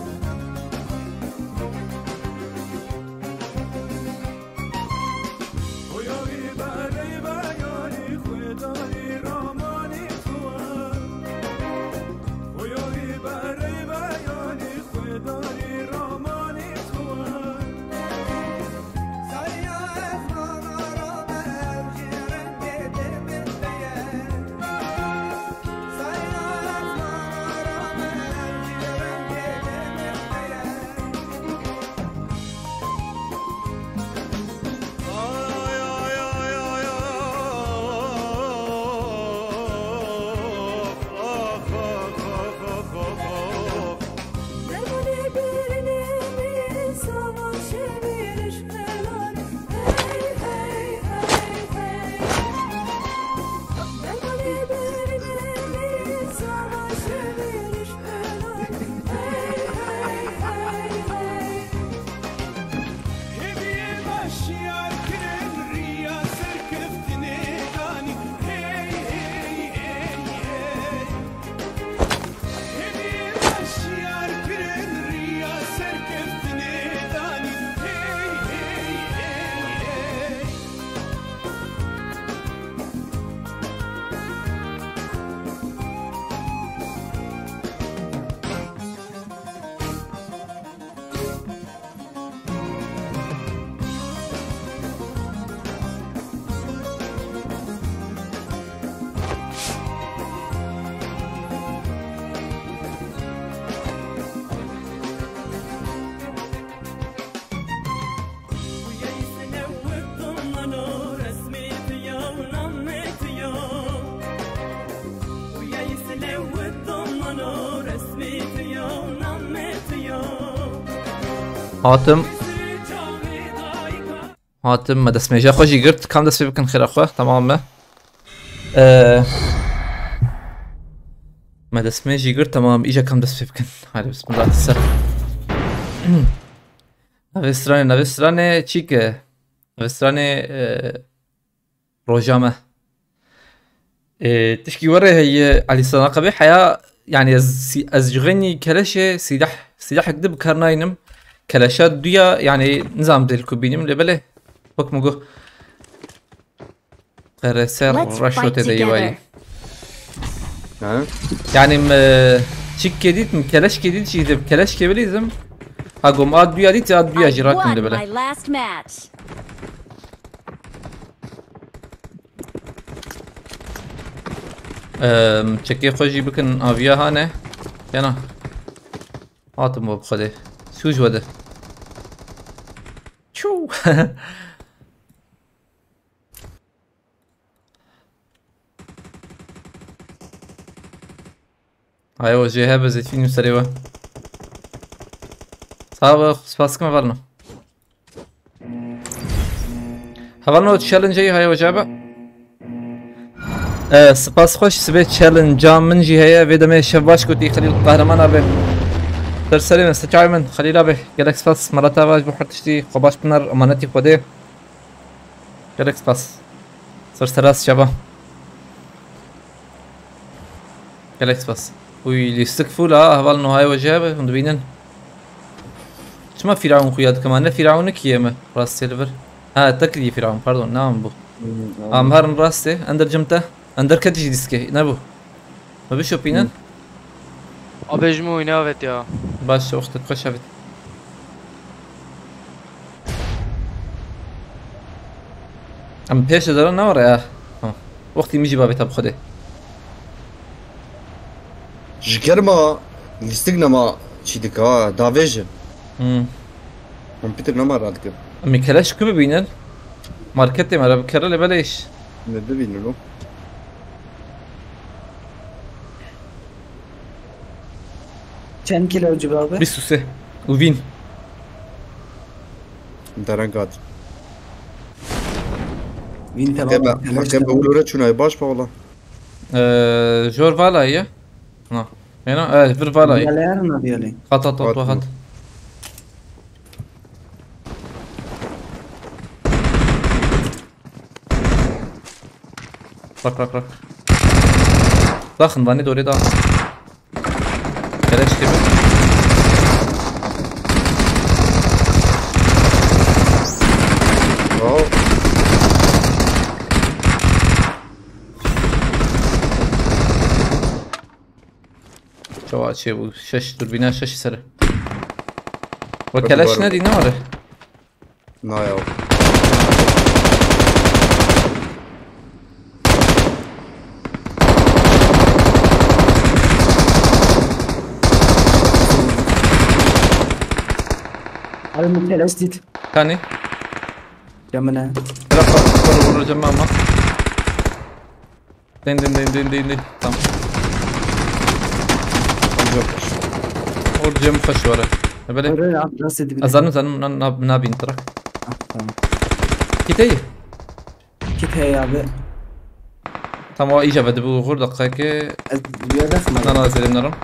[SPEAKER 3] هاتم ما دست میجا خوشی گرد کام دست بکن خیر اخوه تمامه ما دست میجی گرد تمام ایجا کام دست بکن هاي بسم الله السر نوسترانه چی که نوسترانه روجامه تشكي وره هي علي صناقة بي حياة يعني از جغني كلاشة سلاح كدب كارناينم كلاشات دويا يعني نظام ديال الكوبينيم اللي بله وك مقو غير سير رشو تدي واي يعني تشيك كديت كلاش كديت شي دب كلاش كبليزم هاقوم اد دويا ديت اد دويا جراكم اللي بله چکی خوشی بکن آویا هانه یا نه هاتم با بخده سوج وده چو های وجه بزید فیلم سریوه صاحب سپاس کم اولنو اولنو چلنجی های وجه با سپاس خوش سبيت تشالنج من جهه في دمي شباش كنتي خليل القهرمان ابي ترسلي مستشعر من خليل ابي جالك سباس مرتا باش بحرتشتي قباش بنر امانتي خدي جالك سباس سرسراس شبا جالك سباس ويلي استكفوا لا هبال انه هاي وجهه بينن شما فرعون خويا كمان فرعون كيما راس سيلفر تكلي فرعون باردون نعم بو هرن راسته اندر جمته اندر كدجي ديسكي نبو ما بشو بينن
[SPEAKER 4] ابجمو ينافت يا
[SPEAKER 3] باش وقت تخشفت ام بيش دارن نورا يا وقتي ميجي بابي بخده
[SPEAKER 8] جكرما يستقنا ما شي دكا دافيج كمبيوتر نما رادك
[SPEAKER 3] امي كلاش كيف بينن ماركتي مرة بكرة اللي بلاش
[SPEAKER 8] ندبينه له
[SPEAKER 5] چند کیلو جوابه؟
[SPEAKER 3] 23 وفين
[SPEAKER 8] درنقات
[SPEAKER 5] وين تمام
[SPEAKER 8] حكم بقولوا رتشو ناي باش والله
[SPEAKER 3] جور فالا هي نا هنا في الفالاي
[SPEAKER 5] Diğerlerine ne diyelim?
[SPEAKER 3] خط واحد رك داخل باني دوري داخل كلاش كيف شو شيء شش توربينا شش سره وكلاش نادي ناره
[SPEAKER 8] نايو
[SPEAKER 5] Abi mutlu estit.
[SPEAKER 3] ثاني
[SPEAKER 5] Camına.
[SPEAKER 3] ترى جمامة دين تمام ورجم خش ورا بلي
[SPEAKER 5] Öyle yap. Nasıl edip?
[SPEAKER 3] أزانو نابين ترى
[SPEAKER 5] Tamam.
[SPEAKER 3] كتير
[SPEAKER 5] Git hey abi.
[SPEAKER 3] تمام إيجا بدو غور دقيقة
[SPEAKER 5] Yedek mi?
[SPEAKER 3] أنا نازل نرم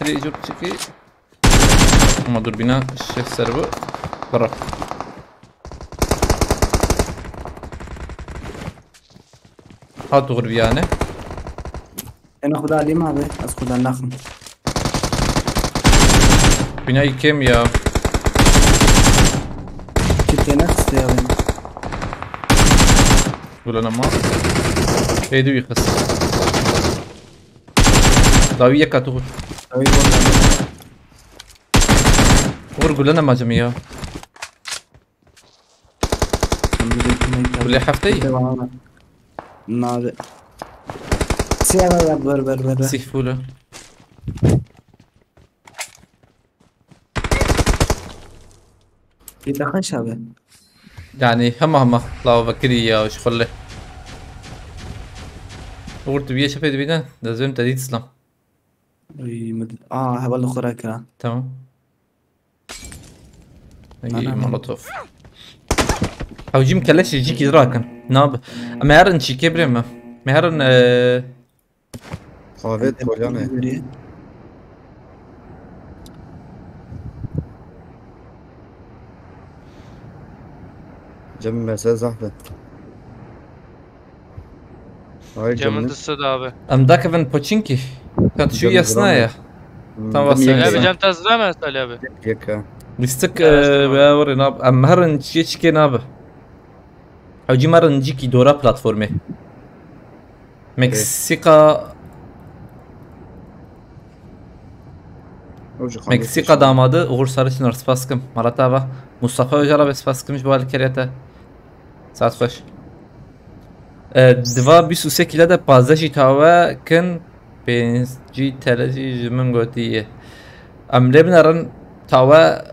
[SPEAKER 3] هذي إيجو تشكي ما دور بينا الشيف سربو برا هات غربيانه
[SPEAKER 5] Ana khuda alayım abi. Az khuda nakhm.
[SPEAKER 3] بناي كم يا
[SPEAKER 5] Git nefs ya abi.
[SPEAKER 3] ولا انا ما ايدو يخس داوية كاتوغر
[SPEAKER 5] Abi vallahi.
[SPEAKER 3] قول لنا ما جميع واللي حفتي
[SPEAKER 5] Abi. Siyah yap ver.
[SPEAKER 3] سيف فوله
[SPEAKER 5] Yedekhaş abi.
[SPEAKER 3] يعني هما لا بكرية وش خله قلت بيه شفت بينا لازم تدي تسلم
[SPEAKER 5] هبل خوراك كده.
[SPEAKER 3] تمام اي مولوتوف او جيم كلاش يجيك يدراكن ناب مهرن شي كبرم مهرن
[SPEAKER 8] خالد بوليانه جنب مساء زحفة هاي
[SPEAKER 4] Camın
[SPEAKER 8] جنب
[SPEAKER 4] dısı da abi.
[SPEAKER 3] ام داكفن بوتشينكي كانت شو
[SPEAKER 8] جنب
[SPEAKER 3] يسنايا تمام
[SPEAKER 4] Ali abi
[SPEAKER 3] بس
[SPEAKER 4] cam tazla mı Ali abi?
[SPEAKER 8] هيك
[SPEAKER 3] بيستك باوري ناب ام مهرن شيشكي ناب او جي مرن جيكي دورا بلاتفورمي مكسيكا مكسيكا damadı Uğur Sarıçınar spaskım Maratava Mustafa Öcalan spaskımmış bu harekete saat hoş dva bir susekile de pazdaşı tava kın benci teleci jimin gotiye amle binaran tava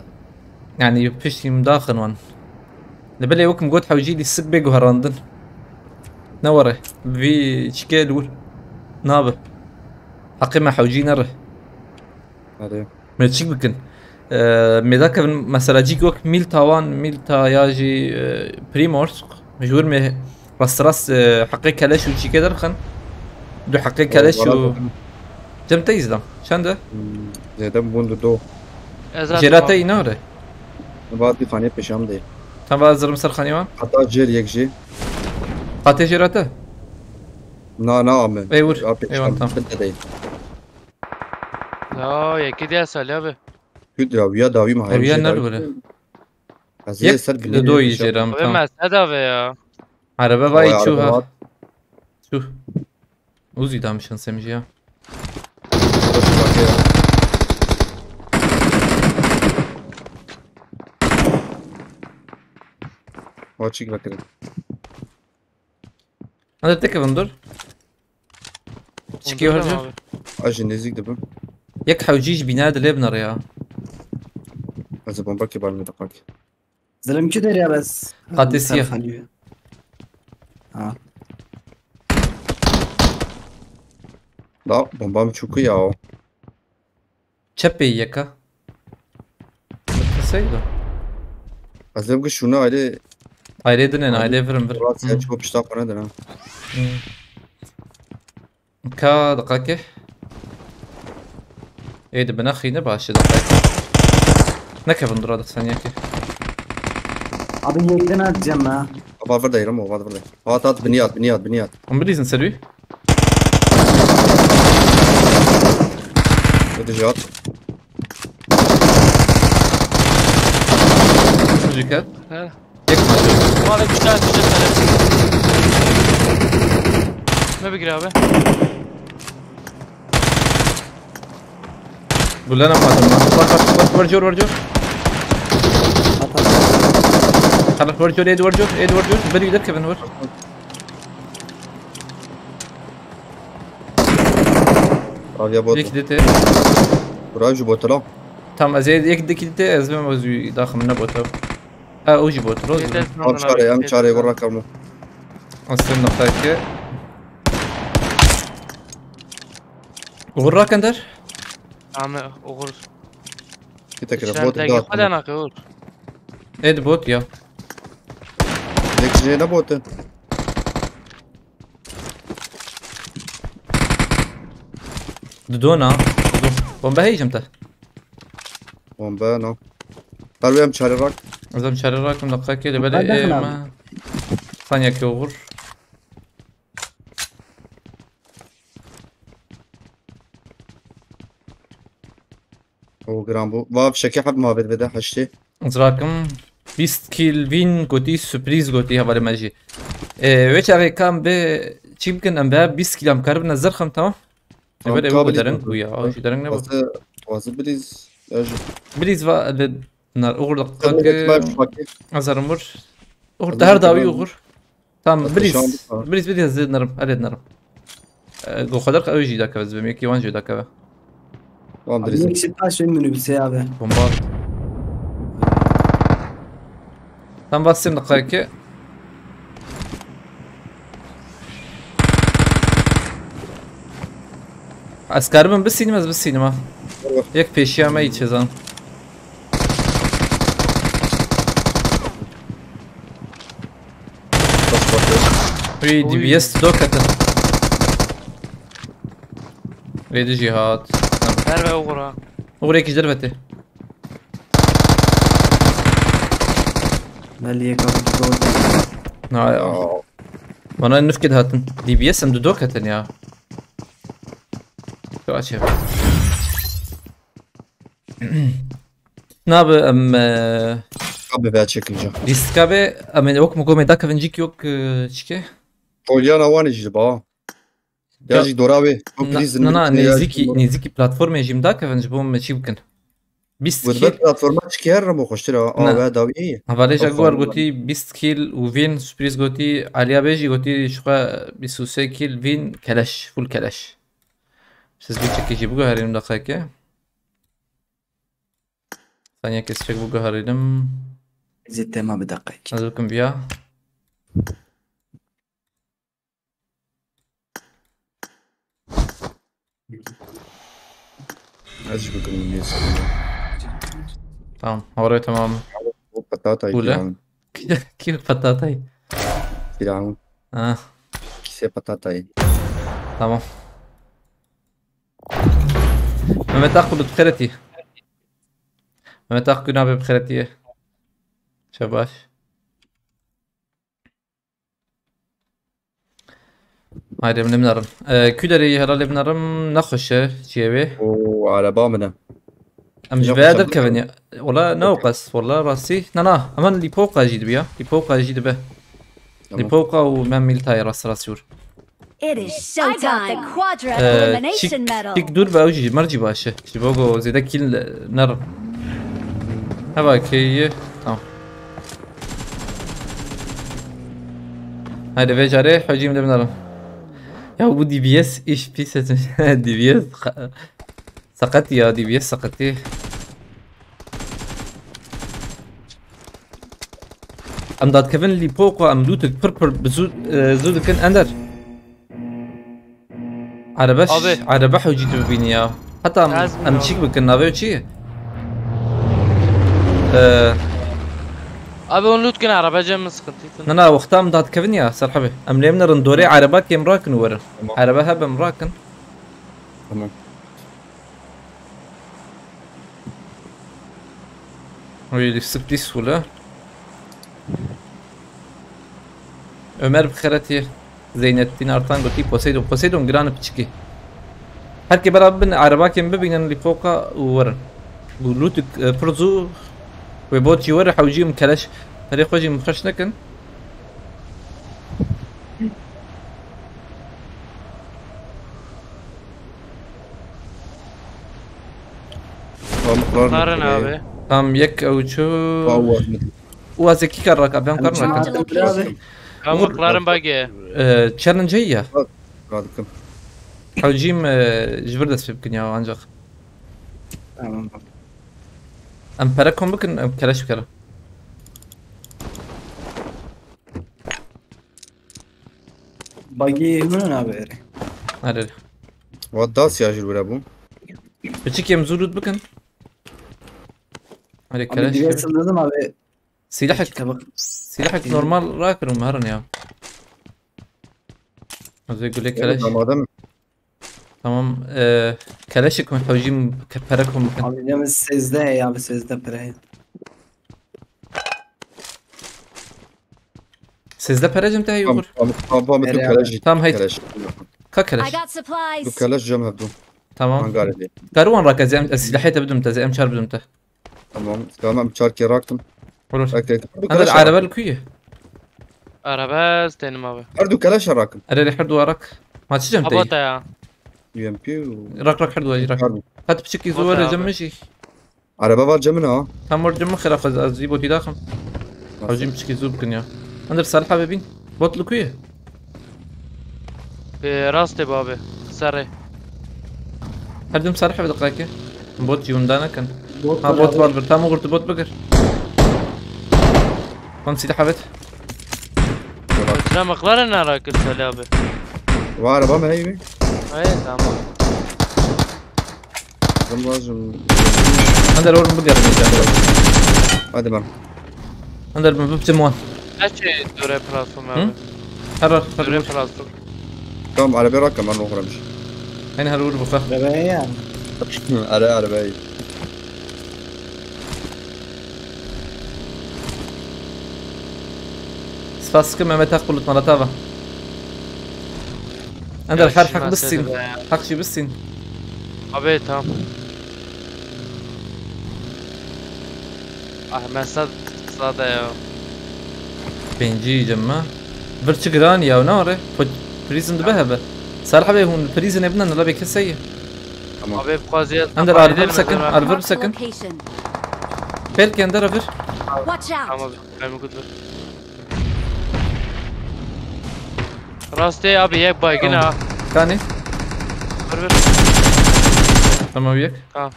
[SPEAKER 3] yani piştim daxın wan لبلي وكم قلت حوجي لي السبق وهراندن نوره في شكل ول نابه حقي ما حوجي نره
[SPEAKER 8] هذا
[SPEAKER 3] ما تشيك بكن مذاك مثلا جيك وقت ميل تاوان ميل تا ياجي بريمورس مجبور مه راس حقي كلاش وشي كده رخن دو حقي كلاش و جم تيزلم شان ده
[SPEAKER 8] زيدان بوندو دو
[SPEAKER 3] جيراتي نوره
[SPEAKER 8] بعد bir fani peşam değil.
[SPEAKER 3] تبع زرم سر خانيوان
[SPEAKER 8] حتى جير يكجي
[SPEAKER 3] قاتي جيراته
[SPEAKER 8] نا عمل
[SPEAKER 3] ايور ايوه تمام
[SPEAKER 8] بدأ değil.
[SPEAKER 4] Ya yeki diye Ali abi.
[SPEAKER 8] Küt ya via davi mahayım.
[SPEAKER 3] ويا نربله
[SPEAKER 8] Aziz ser bile.
[SPEAKER 3] دو يجيرام
[SPEAKER 4] Abi
[SPEAKER 3] تمام
[SPEAKER 4] mesele abi ya.
[SPEAKER 3] عربه باي تشوفها شوف وزي دامشن سمجيا
[SPEAKER 8] Açık bakırım.
[SPEAKER 3] هذا تكفن دور تشكي هرجو
[SPEAKER 8] Ajin nezik de bu.
[SPEAKER 3] يك حوجيج بناد ليبنر يا
[SPEAKER 8] Az bomba ki barını tapak.
[SPEAKER 5] Zalım ki der ya bas.
[SPEAKER 3] قاتسية
[SPEAKER 5] Ha.
[SPEAKER 8] Da bombam çok ya o.
[SPEAKER 3] تشبي يكا سيدو
[SPEAKER 8] Azem ki şunu aile
[SPEAKER 3] aile denen aile verin ver
[SPEAKER 8] Murat sen çok pişta bana da.
[SPEAKER 3] كا دقاكي ايه ده بناخي نباش دقيقة نكفن درادك ثانية كي
[SPEAKER 5] Abi yekten atacağım ha.
[SPEAKER 8] Var buradayım ama var buradayım. At biniyat.
[SPEAKER 3] ومبليز نسلوي
[SPEAKER 8] Ödeci at.
[SPEAKER 3] جيكات
[SPEAKER 4] ها
[SPEAKER 3] يكفى
[SPEAKER 4] والله بشات ما بيقرا ابي
[SPEAKER 3] قول لنا ما تم ورجور خلك ورجور ايد ورجور بدي يدك كيفن ور
[SPEAKER 8] Abi ya bot.
[SPEAKER 3] يك ديتي
[SPEAKER 8] Buraya şu botla.
[SPEAKER 3] تمام زيد يك ديتي ازمه موزي داخل من بوتو اوجي بوت روز
[SPEAKER 8] Am çare var rakamı.
[SPEAKER 3] اصلا نقطه وراك اندر
[SPEAKER 4] عم اغور
[SPEAKER 8] Kita kira bot
[SPEAKER 4] هذا
[SPEAKER 8] da.
[SPEAKER 4] انا اغور
[SPEAKER 3] ايد بوت يا
[SPEAKER 8] Lekçeye ne botu?
[SPEAKER 3] دودونا بومبا هيج امتى
[SPEAKER 8] Bomba no. Tarbiye am çare rak.
[SPEAKER 3] زعما شاري راكم دقيقه كده بدا ايه ما ثانيه كيوغر
[SPEAKER 8] O gram bu. Vav şeki hab muhabbet bede haşti.
[SPEAKER 3] زراكم بيست كيل فين قوتي سوربريز قوتي هذا ماجي ويش اغي كان ب شي يمكن ام باب بيست كيل ام كارب نزل خم تمام بدا هو درنج ويا او شي درنج نبو
[SPEAKER 8] Vazı biliz. Ejü.
[SPEAKER 3] بليز فا نار اوغر
[SPEAKER 8] Ma
[SPEAKER 3] دقيقه
[SPEAKER 8] şu fakir.
[SPEAKER 3] ازرمور اوغر تهر داوي اوغر تمام
[SPEAKER 8] بس
[SPEAKER 3] بليز
[SPEAKER 8] شلون بتفهم؟
[SPEAKER 3] بليز بدي ازيد نرم اريد نرم جو خدرك او يجي داك بس بميكي وان جي داك
[SPEAKER 8] Tamam
[SPEAKER 5] Abi
[SPEAKER 8] diriz.
[SPEAKER 5] yekşi taş ve minibüse abi.
[SPEAKER 3] بومبار تم باسم دقيقه اسكاربن بالسينما يك بيشيا ما يتشزان
[SPEAKER 8] Bas bakıyor.
[SPEAKER 3] وي دي بي اس دوكتا ريدي جهاد
[SPEAKER 4] هربا اغورا
[SPEAKER 3] وغريك جربته
[SPEAKER 5] Meliye kapı doğru.
[SPEAKER 3] نعم وانا نفكد هاتن دي بي اس ام دوكتا يا شو اشوف ناب ام
[SPEAKER 8] Abi veya çekince.
[SPEAKER 3] ديسكابي ام يوك مقوم داك فنجيك يوك شكي
[SPEAKER 8] Polyana var işte ba. Yaji doravi. O kriz.
[SPEAKER 3] نا نيزيكي بلاتفورم يجي مداك فنجبوم شي يمكن بيست
[SPEAKER 8] Vurdu
[SPEAKER 3] كيل
[SPEAKER 8] platforma çıkıyor mu koştur ha.
[SPEAKER 3] Ne?
[SPEAKER 8] Aa davi iyi.
[SPEAKER 3] هفاليش اقوار قوتي بيست كيل وفين سبريز قوتي عليا بيجي قوتي شقا بيسوسي كيل فين كلاش فول كلاش بس بيتشك يجي بقى هريم دقيقة ثانية كيسفك بقى هريم
[SPEAKER 5] İzzettim abi dakika.
[SPEAKER 3] نزلكم بيها
[SPEAKER 8] Aziz bakın neyse.
[SPEAKER 3] تمام هوري تمام
[SPEAKER 8] O patata iyi.
[SPEAKER 3] ولا كيف فتاتي
[SPEAKER 8] Silahın. Kise patata iyi.
[SPEAKER 3] تمام ما تاخذ بخيرتي ما تاخذ نابي بخيرتي شباش هاي من بنرم كودري هلا بنرم نخش جيبي
[SPEAKER 8] O araba mı ne?
[SPEAKER 3] ام جبادر كفني والله نوقس والله راسي نا امان اللي فوق جيد بيا اللي فوق جيد به اللي فوق وما ميلتاي راس راسور
[SPEAKER 2] It is showtime. I got the quadra elimination medal.
[SPEAKER 3] تيك دور باوجي مرجي باشه جيبوغو زيدا كيل نر هبا كي تمام هاي دفع جاري حجي من بنرم يا ابو دي بي اس ايش بيس دي بي اس سقطتي يا دي بي اس سقطتي ام داد كيفن اللي فوق ام دوتك بربر بزود زود كان اندر عربش عربح وجيت بيني يا حتى امشيك بكنا بيوتشي
[SPEAKER 4] ابي ونلوت كنا عربة جم سقطت
[SPEAKER 3] انا وقتها داد كيفن يا سرحبي ام ليمنا رندوري عربات كي مراكن ورا عربها هب مراكن
[SPEAKER 8] Tamam.
[SPEAKER 3] ويلي سبتيس ولا Ömer بخيرتي Zeynettin Artan قلتي بوسيدون جران بتشكي هركي برابن عرباكين ببين اللي فوقه وورن قولوتك فرزو وبوتي ورا حوجيهم كلاش فريق وجي مخش نكن
[SPEAKER 4] مقارن abi.
[SPEAKER 3] يك او شو وازكي كرك ابيام كرنك
[SPEAKER 4] مقارن باقي
[SPEAKER 3] تشالنج هي
[SPEAKER 8] رادكم
[SPEAKER 3] حوجيم جبردس في بكن يا انجخ
[SPEAKER 5] تمام
[SPEAKER 3] ام بركم بكن ام كلاش كلا
[SPEAKER 5] باقي منو نابير
[SPEAKER 3] هذا
[SPEAKER 8] وداس يا جل ابو
[SPEAKER 3] بتشكي مزولود بكن هذا كلاش
[SPEAKER 5] ديت لازم ابي
[SPEAKER 3] سلاحك نورمال راكر ومهرن يا زي يقول لك كلاش تمام كلاشك من حوجيم كبركم بكن
[SPEAKER 5] ابي اليوم السيزده يا ابي السيزده براي
[SPEAKER 3] سيزده برجم تاعي يقول
[SPEAKER 8] بابا مثل كلاش
[SPEAKER 3] تمام هيك
[SPEAKER 8] كلاش
[SPEAKER 2] I
[SPEAKER 3] ككلاش
[SPEAKER 2] got supplies.
[SPEAKER 8] كلاش جمع بدو
[SPEAKER 3] تمام
[SPEAKER 8] قال
[SPEAKER 3] كاروان راك زي السلاحيته بدمته زي ام شار بدمته
[SPEAKER 8] تمام تشاركي راكتم
[SPEAKER 3] هذا العربه الكويه
[SPEAKER 4] Arabaz tenim abi.
[SPEAKER 8] اردو كلاش راكم
[SPEAKER 3] انا اللي حردو وراك ما تشجم
[SPEAKER 4] Abota
[SPEAKER 3] تاي
[SPEAKER 4] ya.
[SPEAKER 8] يو ام بي
[SPEAKER 3] راك حردو راك هات بشكي زوار جمشي
[SPEAKER 8] عربه بار جمنا
[SPEAKER 3] تمر جم خلاف ازيبو تي داخل حوجيم بشكي زوب كنيا اندر صالح حبيبين بوت الكويه
[SPEAKER 4] في راسته بابي. سري.
[SPEAKER 3] هردم صالح بدقائق بوت يوندانا كان ها بوت بار تامو قلت بوت بقر كم سيدي حبت
[SPEAKER 4] لا مقلارن اراك السلابه.
[SPEAKER 8] وعربه ما هي
[SPEAKER 4] اي تمام.
[SPEAKER 8] لازم
[SPEAKER 3] اندر ورم بقر
[SPEAKER 8] هذا مر
[SPEAKER 3] اندر بجموان
[SPEAKER 4] اشي دوره بلاتفورم abi.
[SPEAKER 3] حرر
[SPEAKER 4] دوره بلاتفورم.
[SPEAKER 8] كم عربي راكم انا اخرى مش
[SPEAKER 3] هنا هالور بخا
[SPEAKER 5] ربايا
[SPEAKER 8] عربي
[SPEAKER 3] سباس كم ما تاخذ قلت مرتابة اندر حر حق بالسين حق شي بالسين
[SPEAKER 4] Abi tamam. Mesaj kısa ya.
[SPEAKER 3] بينجي جماعة برتش جراني يا وناري بريزن دبهبة صالح بيه هون بريزن ابننا لا بيك سيء
[SPEAKER 4] Abi fazla.
[SPEAKER 3] اندر ارفر سكن ارفر
[SPEAKER 2] Marked a
[SPEAKER 3] سكن
[SPEAKER 2] location.
[SPEAKER 3] بيلكي اندر ارفر
[SPEAKER 2] Watch out.
[SPEAKER 4] Tamam abi. Ben mi kutlu? Rastı abi yek baygın ha.
[SPEAKER 3] ثاني
[SPEAKER 4] Ver ver.
[SPEAKER 3] تمام وياك
[SPEAKER 4] Tamam.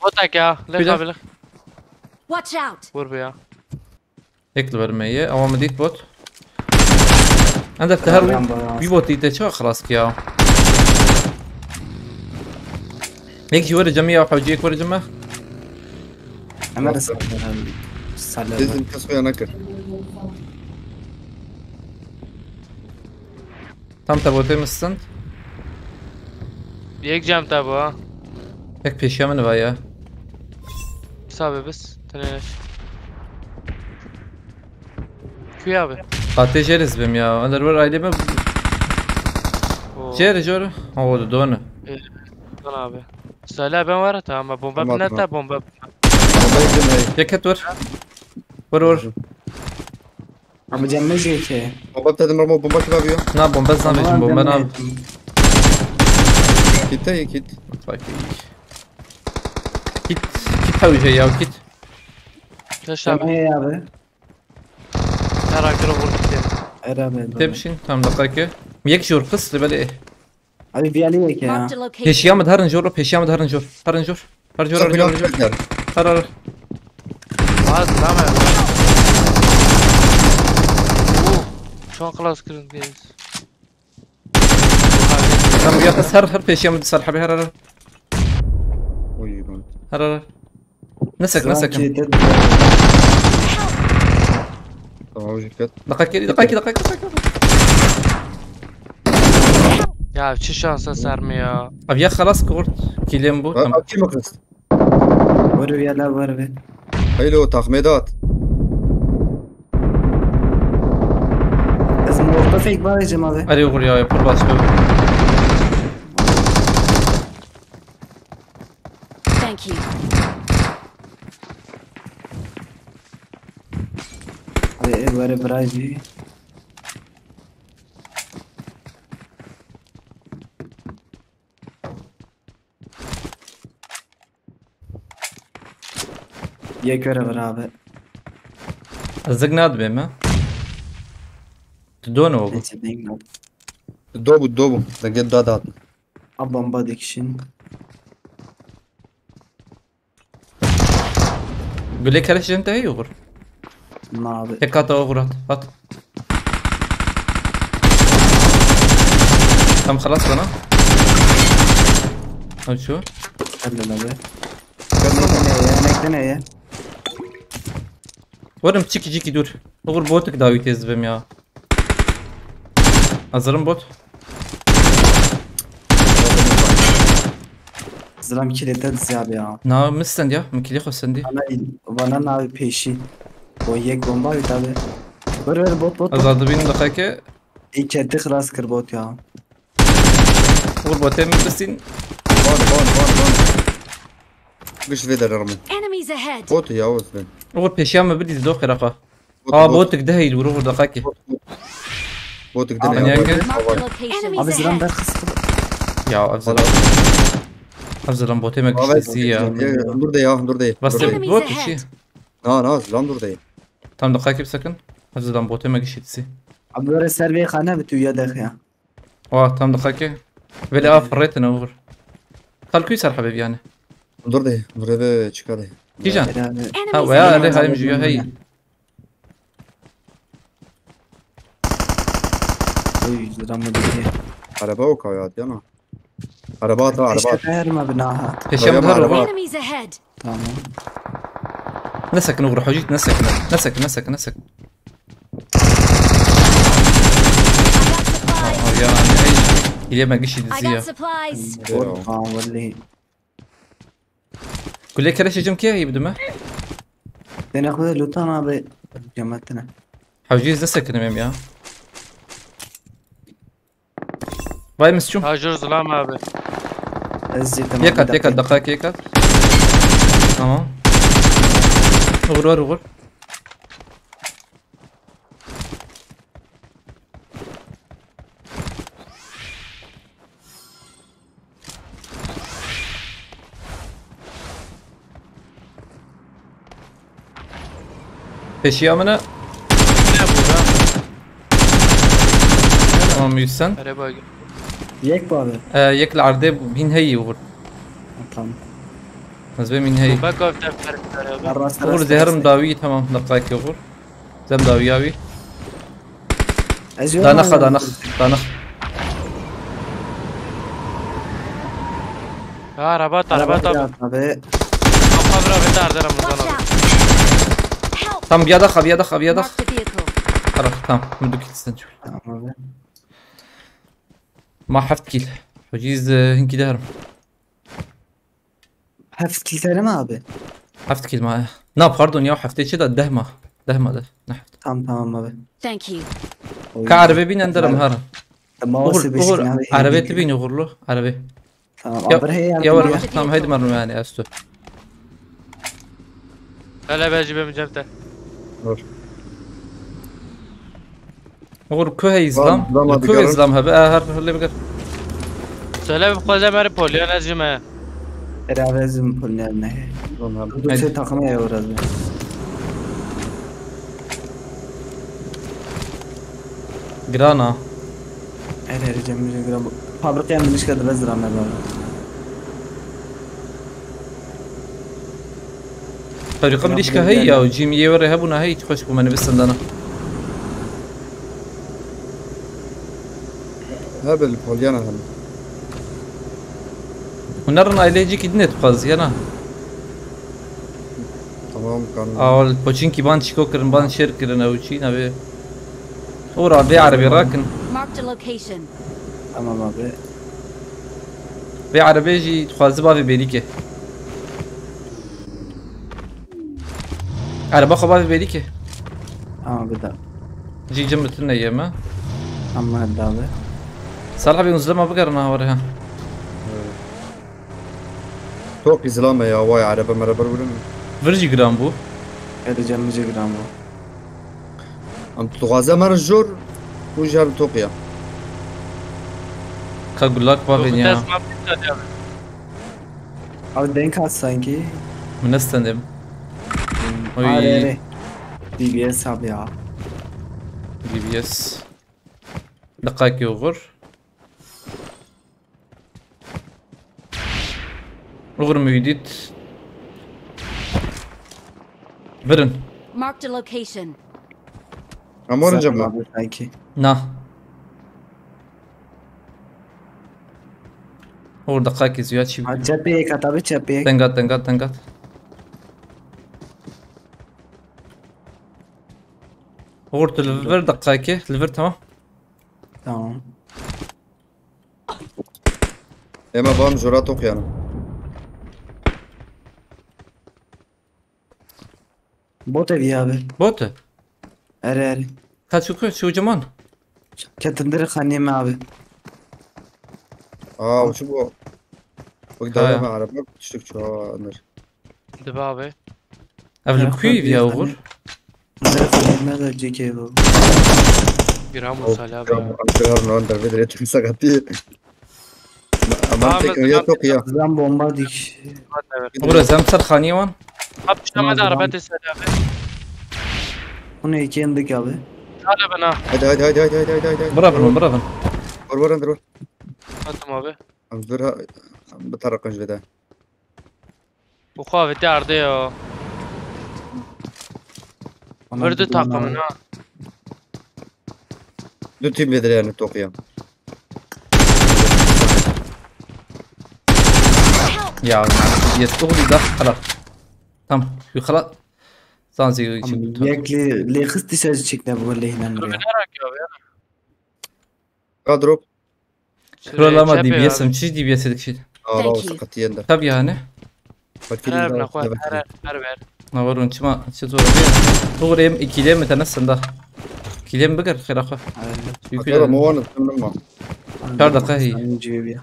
[SPEAKER 4] Otak ya. Lek abi lek.
[SPEAKER 2] Watch out.
[SPEAKER 4] Vur be ya.
[SPEAKER 3] يكتب برمية او مديت بوت عندك تهروي في بوت يتشا خلاص يا هيك شي ورا جميع وحوجيك ورا جماعة
[SPEAKER 5] انا رسالة
[SPEAKER 8] لازم تسوي نكر
[SPEAKER 3] tam تبوتي مستند
[SPEAKER 4] Yek cam tabi ha.
[SPEAKER 3] هيك بيشيا من بايا
[SPEAKER 4] Sabe bes. Teneş. Kuy abi.
[SPEAKER 3] قاتي جيرز بهم يا اندر ور ايدي ما جيري جورا هو دونه
[SPEAKER 4] Don abi. Söyle ben var tamam. Bomba
[SPEAKER 8] Tamam,
[SPEAKER 4] binette
[SPEAKER 8] tamam.
[SPEAKER 4] bomba.
[SPEAKER 3] يك هات ور
[SPEAKER 5] عم جمجي كي
[SPEAKER 8] بابا بتاعت مرمو بومبا كبابيو
[SPEAKER 3] نابون بس نابون بومبا ناب
[SPEAKER 8] كيت هي كيت
[SPEAKER 3] كيت حوجي يا كيت
[SPEAKER 4] Teş abi.
[SPEAKER 5] يا ابي
[SPEAKER 4] Her akırı vur gitti.
[SPEAKER 5] ارابي
[SPEAKER 3] تمشي تم دقيقة يك شور قص لبالي ايه
[SPEAKER 5] ابي فيالي كي
[SPEAKER 2] Marked a location.
[SPEAKER 3] بيشيام هرن جور بيشيام هرن جور هرن جور هر جور هر جور هر
[SPEAKER 4] Az tamam. Şu an klas kırın diyeyiz.
[SPEAKER 3] تم يقص هر بيشيام صالح بي هر هر نسك
[SPEAKER 8] تمام وجهك
[SPEAKER 3] دقيقة
[SPEAKER 4] Ya çi şansa sermi ya.
[SPEAKER 3] ابي خلاص كورت كيلين بو تم
[SPEAKER 8] كيما كنت
[SPEAKER 5] ور فيالا ور في
[SPEAKER 8] حلو تخميدات.
[SPEAKER 5] از موقفك بقى جماعة.
[SPEAKER 3] اري وغور يا بور باش
[SPEAKER 2] Thank you.
[SPEAKER 5] ايه ورا براجي. یک ورا برابر.
[SPEAKER 3] الزقنا بهم ها تدونه وغور
[SPEAKER 8] الدوبو لقيت دادات.
[SPEAKER 5] ابا بادكشن.
[SPEAKER 3] قول لي كلاش انتهي وغور
[SPEAKER 5] ما ابي.
[SPEAKER 3] هيك هات وغور هات تم خلاص انا هاي شو
[SPEAKER 5] هلا لا بي. يا
[SPEAKER 3] ورم تشيكي جيكي دور وغور بوتك داوي تيز بهم يا hazırım bot.
[SPEAKER 5] زلام كيلتات زيادة يا.
[SPEAKER 3] نا مستند يا مكلي خو سندي.
[SPEAKER 5] وانا ناوي بيشي. ويك بومبا يتابع. ور بوت.
[SPEAKER 3] azaldı benim dakika.
[SPEAKER 5] İyi kendi خلاص كر بوت يا.
[SPEAKER 3] وغور بوتين بسين.
[SPEAKER 8] بون. قش في درمو.
[SPEAKER 2] Enemies ahead.
[SPEAKER 8] بوت يا وزن.
[SPEAKER 3] وغور بيشيام ما بدي تدوخ رقا. بوتك ده يدور وغور دقاكي.
[SPEAKER 8] بوتك
[SPEAKER 3] يعني
[SPEAKER 8] دنيا.
[SPEAKER 2] Marked a location.
[SPEAKER 5] Abi زلام
[SPEAKER 2] Enemies
[SPEAKER 5] در
[SPEAKER 2] ahead.
[SPEAKER 5] خسر.
[SPEAKER 3] يا افزلام بوتي ما قشتي يا.
[SPEAKER 8] دور دي.
[SPEAKER 3] بس
[SPEAKER 2] Enemies
[SPEAKER 3] بوت
[SPEAKER 2] ahead.
[SPEAKER 3] شيء.
[SPEAKER 8] نا زلام دور دي.
[SPEAKER 3] tam دقاكي بسكن. افزلام بوتي ما قشتي.
[SPEAKER 5] Abi böyle serviye khana بتو يدك يا.
[SPEAKER 3] واه tam دقاكي. بلي فريت انا وغور. خلكو يسار حبيبي يعني.
[SPEAKER 8] دور دي çıkar.
[SPEAKER 3] تيجان.
[SPEAKER 2] Enemies
[SPEAKER 3] ها ويا
[SPEAKER 2] ahead.
[SPEAKER 3] هاي مجيو هي.
[SPEAKER 5] Oy زلام مدري.
[SPEAKER 8] araba o kayat yana. Araba ata
[SPEAKER 5] ايش
[SPEAKER 8] araba.
[SPEAKER 5] كتير ما بناها.
[SPEAKER 3] بيشيام ظهر وغور.
[SPEAKER 2] Enemies ahead.
[SPEAKER 5] تمام.
[SPEAKER 3] نسك نغور حوجيك نسك. يا هي اللي ما قشي
[SPEAKER 2] I got
[SPEAKER 3] دزيا.
[SPEAKER 2] supplies.
[SPEAKER 5] والله.
[SPEAKER 3] كل كلاش جمكي هي بدمه.
[SPEAKER 5] تناخذ لوتانا ب جمعتنا.
[SPEAKER 3] حوجيز نسك نميم يا. باي مسجوم.
[SPEAKER 4] هاجر ظلام abi.
[SPEAKER 5] ازي تمام.
[SPEAKER 3] يكت دقائق يكت. تمام. وغور. Peşiyor amına.
[SPEAKER 4] Ne bu lan?
[SPEAKER 3] Tamam yüzsen.
[SPEAKER 4] Araba.
[SPEAKER 5] يك بابا.
[SPEAKER 3] ياكل عرضه مين هي وغر.
[SPEAKER 5] تمام.
[SPEAKER 3] مزبوط مين هي.
[SPEAKER 4] Bak o tefker araba.
[SPEAKER 5] الراس
[SPEAKER 3] وغر زهرم داوي تمام دقائق وغر. زم داوي. دانخ.
[SPEAKER 4] Araba tabi.
[SPEAKER 5] abi.
[SPEAKER 4] Kabra betar derim
[SPEAKER 2] Watch
[SPEAKER 4] buradan.
[SPEAKER 2] out. Help.
[SPEAKER 3] Tam بيدخ.
[SPEAKER 2] Marked a vehicle.
[SPEAKER 3] خلاص تمام بدك تستنجل.
[SPEAKER 5] تمام abi.
[SPEAKER 3] ما حفت كيل. حجيز هنكي دهرم.
[SPEAKER 5] حفظ كلتين ما abi.
[SPEAKER 3] حفت كيل معاه. نا باردون يا حفتي كده دهمه ده نحفت.
[SPEAKER 5] تمام abi.
[SPEAKER 2] Thank you.
[SPEAKER 3] كعربي بين اندرم هرم.
[SPEAKER 5] ما
[SPEAKER 3] وغر عربي تبين وغر له عربي.
[SPEAKER 5] تمام عبر هي
[SPEAKER 3] يا ورا تمام هيدي مرة يعني استو.
[SPEAKER 4] Hele ben cibime cebte.
[SPEAKER 3] وغر كوه إسلام
[SPEAKER 8] لا
[SPEAKER 3] كوه إسلام هبقى هر اللي بقر.
[SPEAKER 4] Söyle bir koca meri polyon ezcime.
[SPEAKER 5] لازم كلنا نهي. دوسي تقمية يا ورد.
[SPEAKER 3] جرانا.
[SPEAKER 5] أنا رجع من جرام. فابرقين مش كده بزرع من بابا.
[SPEAKER 3] طريقة مديش كهية وجيم يوري هبونا هي تخش بمن بس عندنا.
[SPEAKER 8] هبل بوليانا هلا.
[SPEAKER 3] ونرنا إلى يجيك دنيت بقاز يانا.
[SPEAKER 8] تمام كان.
[SPEAKER 3] أول بوشينكي بان شكو كرن بان شير كرن أو شيء نبي. ورا بي عربي راكن.
[SPEAKER 2] Marked a location.
[SPEAKER 5] تمام abi.
[SPEAKER 3] بي عربي جي تخاز بابي بيريكه. عربة خبابي بيديكي
[SPEAKER 5] بدا
[SPEAKER 3] جي جمرة النيمة
[SPEAKER 5] اما هدابه
[SPEAKER 3] صالح بينزل ما بقرنا وريها
[SPEAKER 8] توقي زلامة يا واي عربة مربر ولم
[SPEAKER 3] فرجي جرام بو
[SPEAKER 5] هذا جمجي جرامو
[SPEAKER 8] عم تغازى مر الجور وجاب توقيا
[SPEAKER 3] كاقول لك بابين يا
[SPEAKER 5] او denk az sanki.
[SPEAKER 3] من استندم
[SPEAKER 5] Hayır. DBS abi ya.
[SPEAKER 3] DBS دقائق يغر غر ميديت برن
[SPEAKER 2] Marked a location.
[SPEAKER 8] عمور جمع
[SPEAKER 5] Abi sanki.
[SPEAKER 3] نا غر دقائق زياد شي
[SPEAKER 5] Çapıya kat abi çapıya.
[SPEAKER 3] تنقات غرت الفير دقائق الفير تمام
[SPEAKER 5] Tamam.
[SPEAKER 8] اما بام جورا توقيا
[SPEAKER 5] Bot evi abi.
[SPEAKER 3] بوت
[SPEAKER 5] Eri.
[SPEAKER 3] هات شو جمان
[SPEAKER 5] Ketindir khanime abi.
[SPEAKER 8] وشو بو وقدر مع عربة تشتك شو اندر
[SPEAKER 4] دبابة
[SPEAKER 3] قبل كويف يا غر
[SPEAKER 5] Nerede CK bu?
[SPEAKER 4] جرام وسلابة
[SPEAKER 8] انتر اندر بدري تمسكتي امامك يا توقيا
[SPEAKER 5] Zam bomba dik.
[SPEAKER 3] غر زمسر خاني وان
[SPEAKER 4] أب شامد عربات السلابة
[SPEAKER 5] Bunu iki yendik abi.
[SPEAKER 4] سلابة نا
[SPEAKER 8] هاي
[SPEAKER 3] برافن
[SPEAKER 8] ور اندر
[SPEAKER 4] أنتم أبي
[SPEAKER 8] انظرها بطرق جدا
[SPEAKER 4] وخافة تعرضي يا برد تاقمنا
[SPEAKER 8] دو تيم بدري يعني توقيا
[SPEAKER 3] يا يستغلي ده خلاص تمام في خلاص صانزي
[SPEAKER 5] Yakli le kıstı sözü çekti bu vallahi inan buraya.
[SPEAKER 8] اضرب
[SPEAKER 3] شكرا لما دي بي اس ام تشي دي بي اس ديك شي
[SPEAKER 8] اه سقطتي انت
[SPEAKER 3] طب يعني
[SPEAKER 4] هرب نخوات هرب
[SPEAKER 3] نورون شما شتو تغريم ikiliye mi tanısın da ikiliye mi bakar خير اخو
[SPEAKER 8] ترى مو وانا تمام
[SPEAKER 3] كار دقيقة هي
[SPEAKER 5] Cebiye.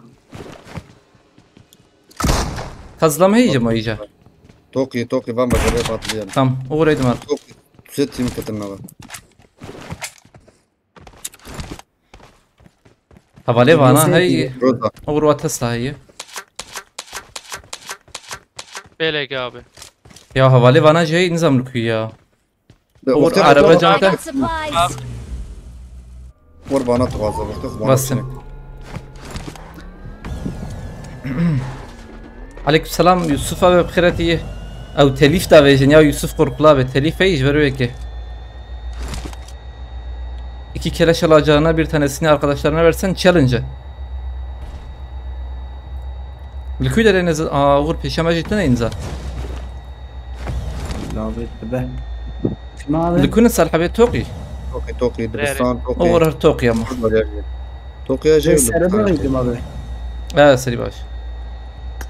[SPEAKER 3] فضلما هيجا ما يجا
[SPEAKER 8] توقي فما جري باطل
[SPEAKER 3] تمام وغريد مال
[SPEAKER 8] توقي ست تيم كتنا
[SPEAKER 3] حوالي وانا هي
[SPEAKER 8] روزا
[SPEAKER 3] وغروا تسلا هي
[SPEAKER 4] بيلك يا أبي
[SPEAKER 3] يا حوالي وانا جاي نظام لكو يا
[SPEAKER 8] وقت
[SPEAKER 3] عربة
[SPEAKER 2] I
[SPEAKER 3] جانتا
[SPEAKER 2] got supplies.
[SPEAKER 8] وربانا تغازى وقت
[SPEAKER 3] بس عليكم السلام يوسف abi بخيرتي او telif da vereceksin ya Yusuf Korkulu abi telif hiç veriyor ki. 2 keleş alacağına bir tanesini arkadaşlarına versen challenge. Liküder en az ağır peşeme cidden inza.
[SPEAKER 5] Labet be. Kim abi?
[SPEAKER 3] Liküne salhabe توقي
[SPEAKER 8] توقي دبستان توقي
[SPEAKER 3] اور توقي ama.
[SPEAKER 8] توقي جاي
[SPEAKER 5] Serebe miydim abi?
[SPEAKER 3] اه سري باش.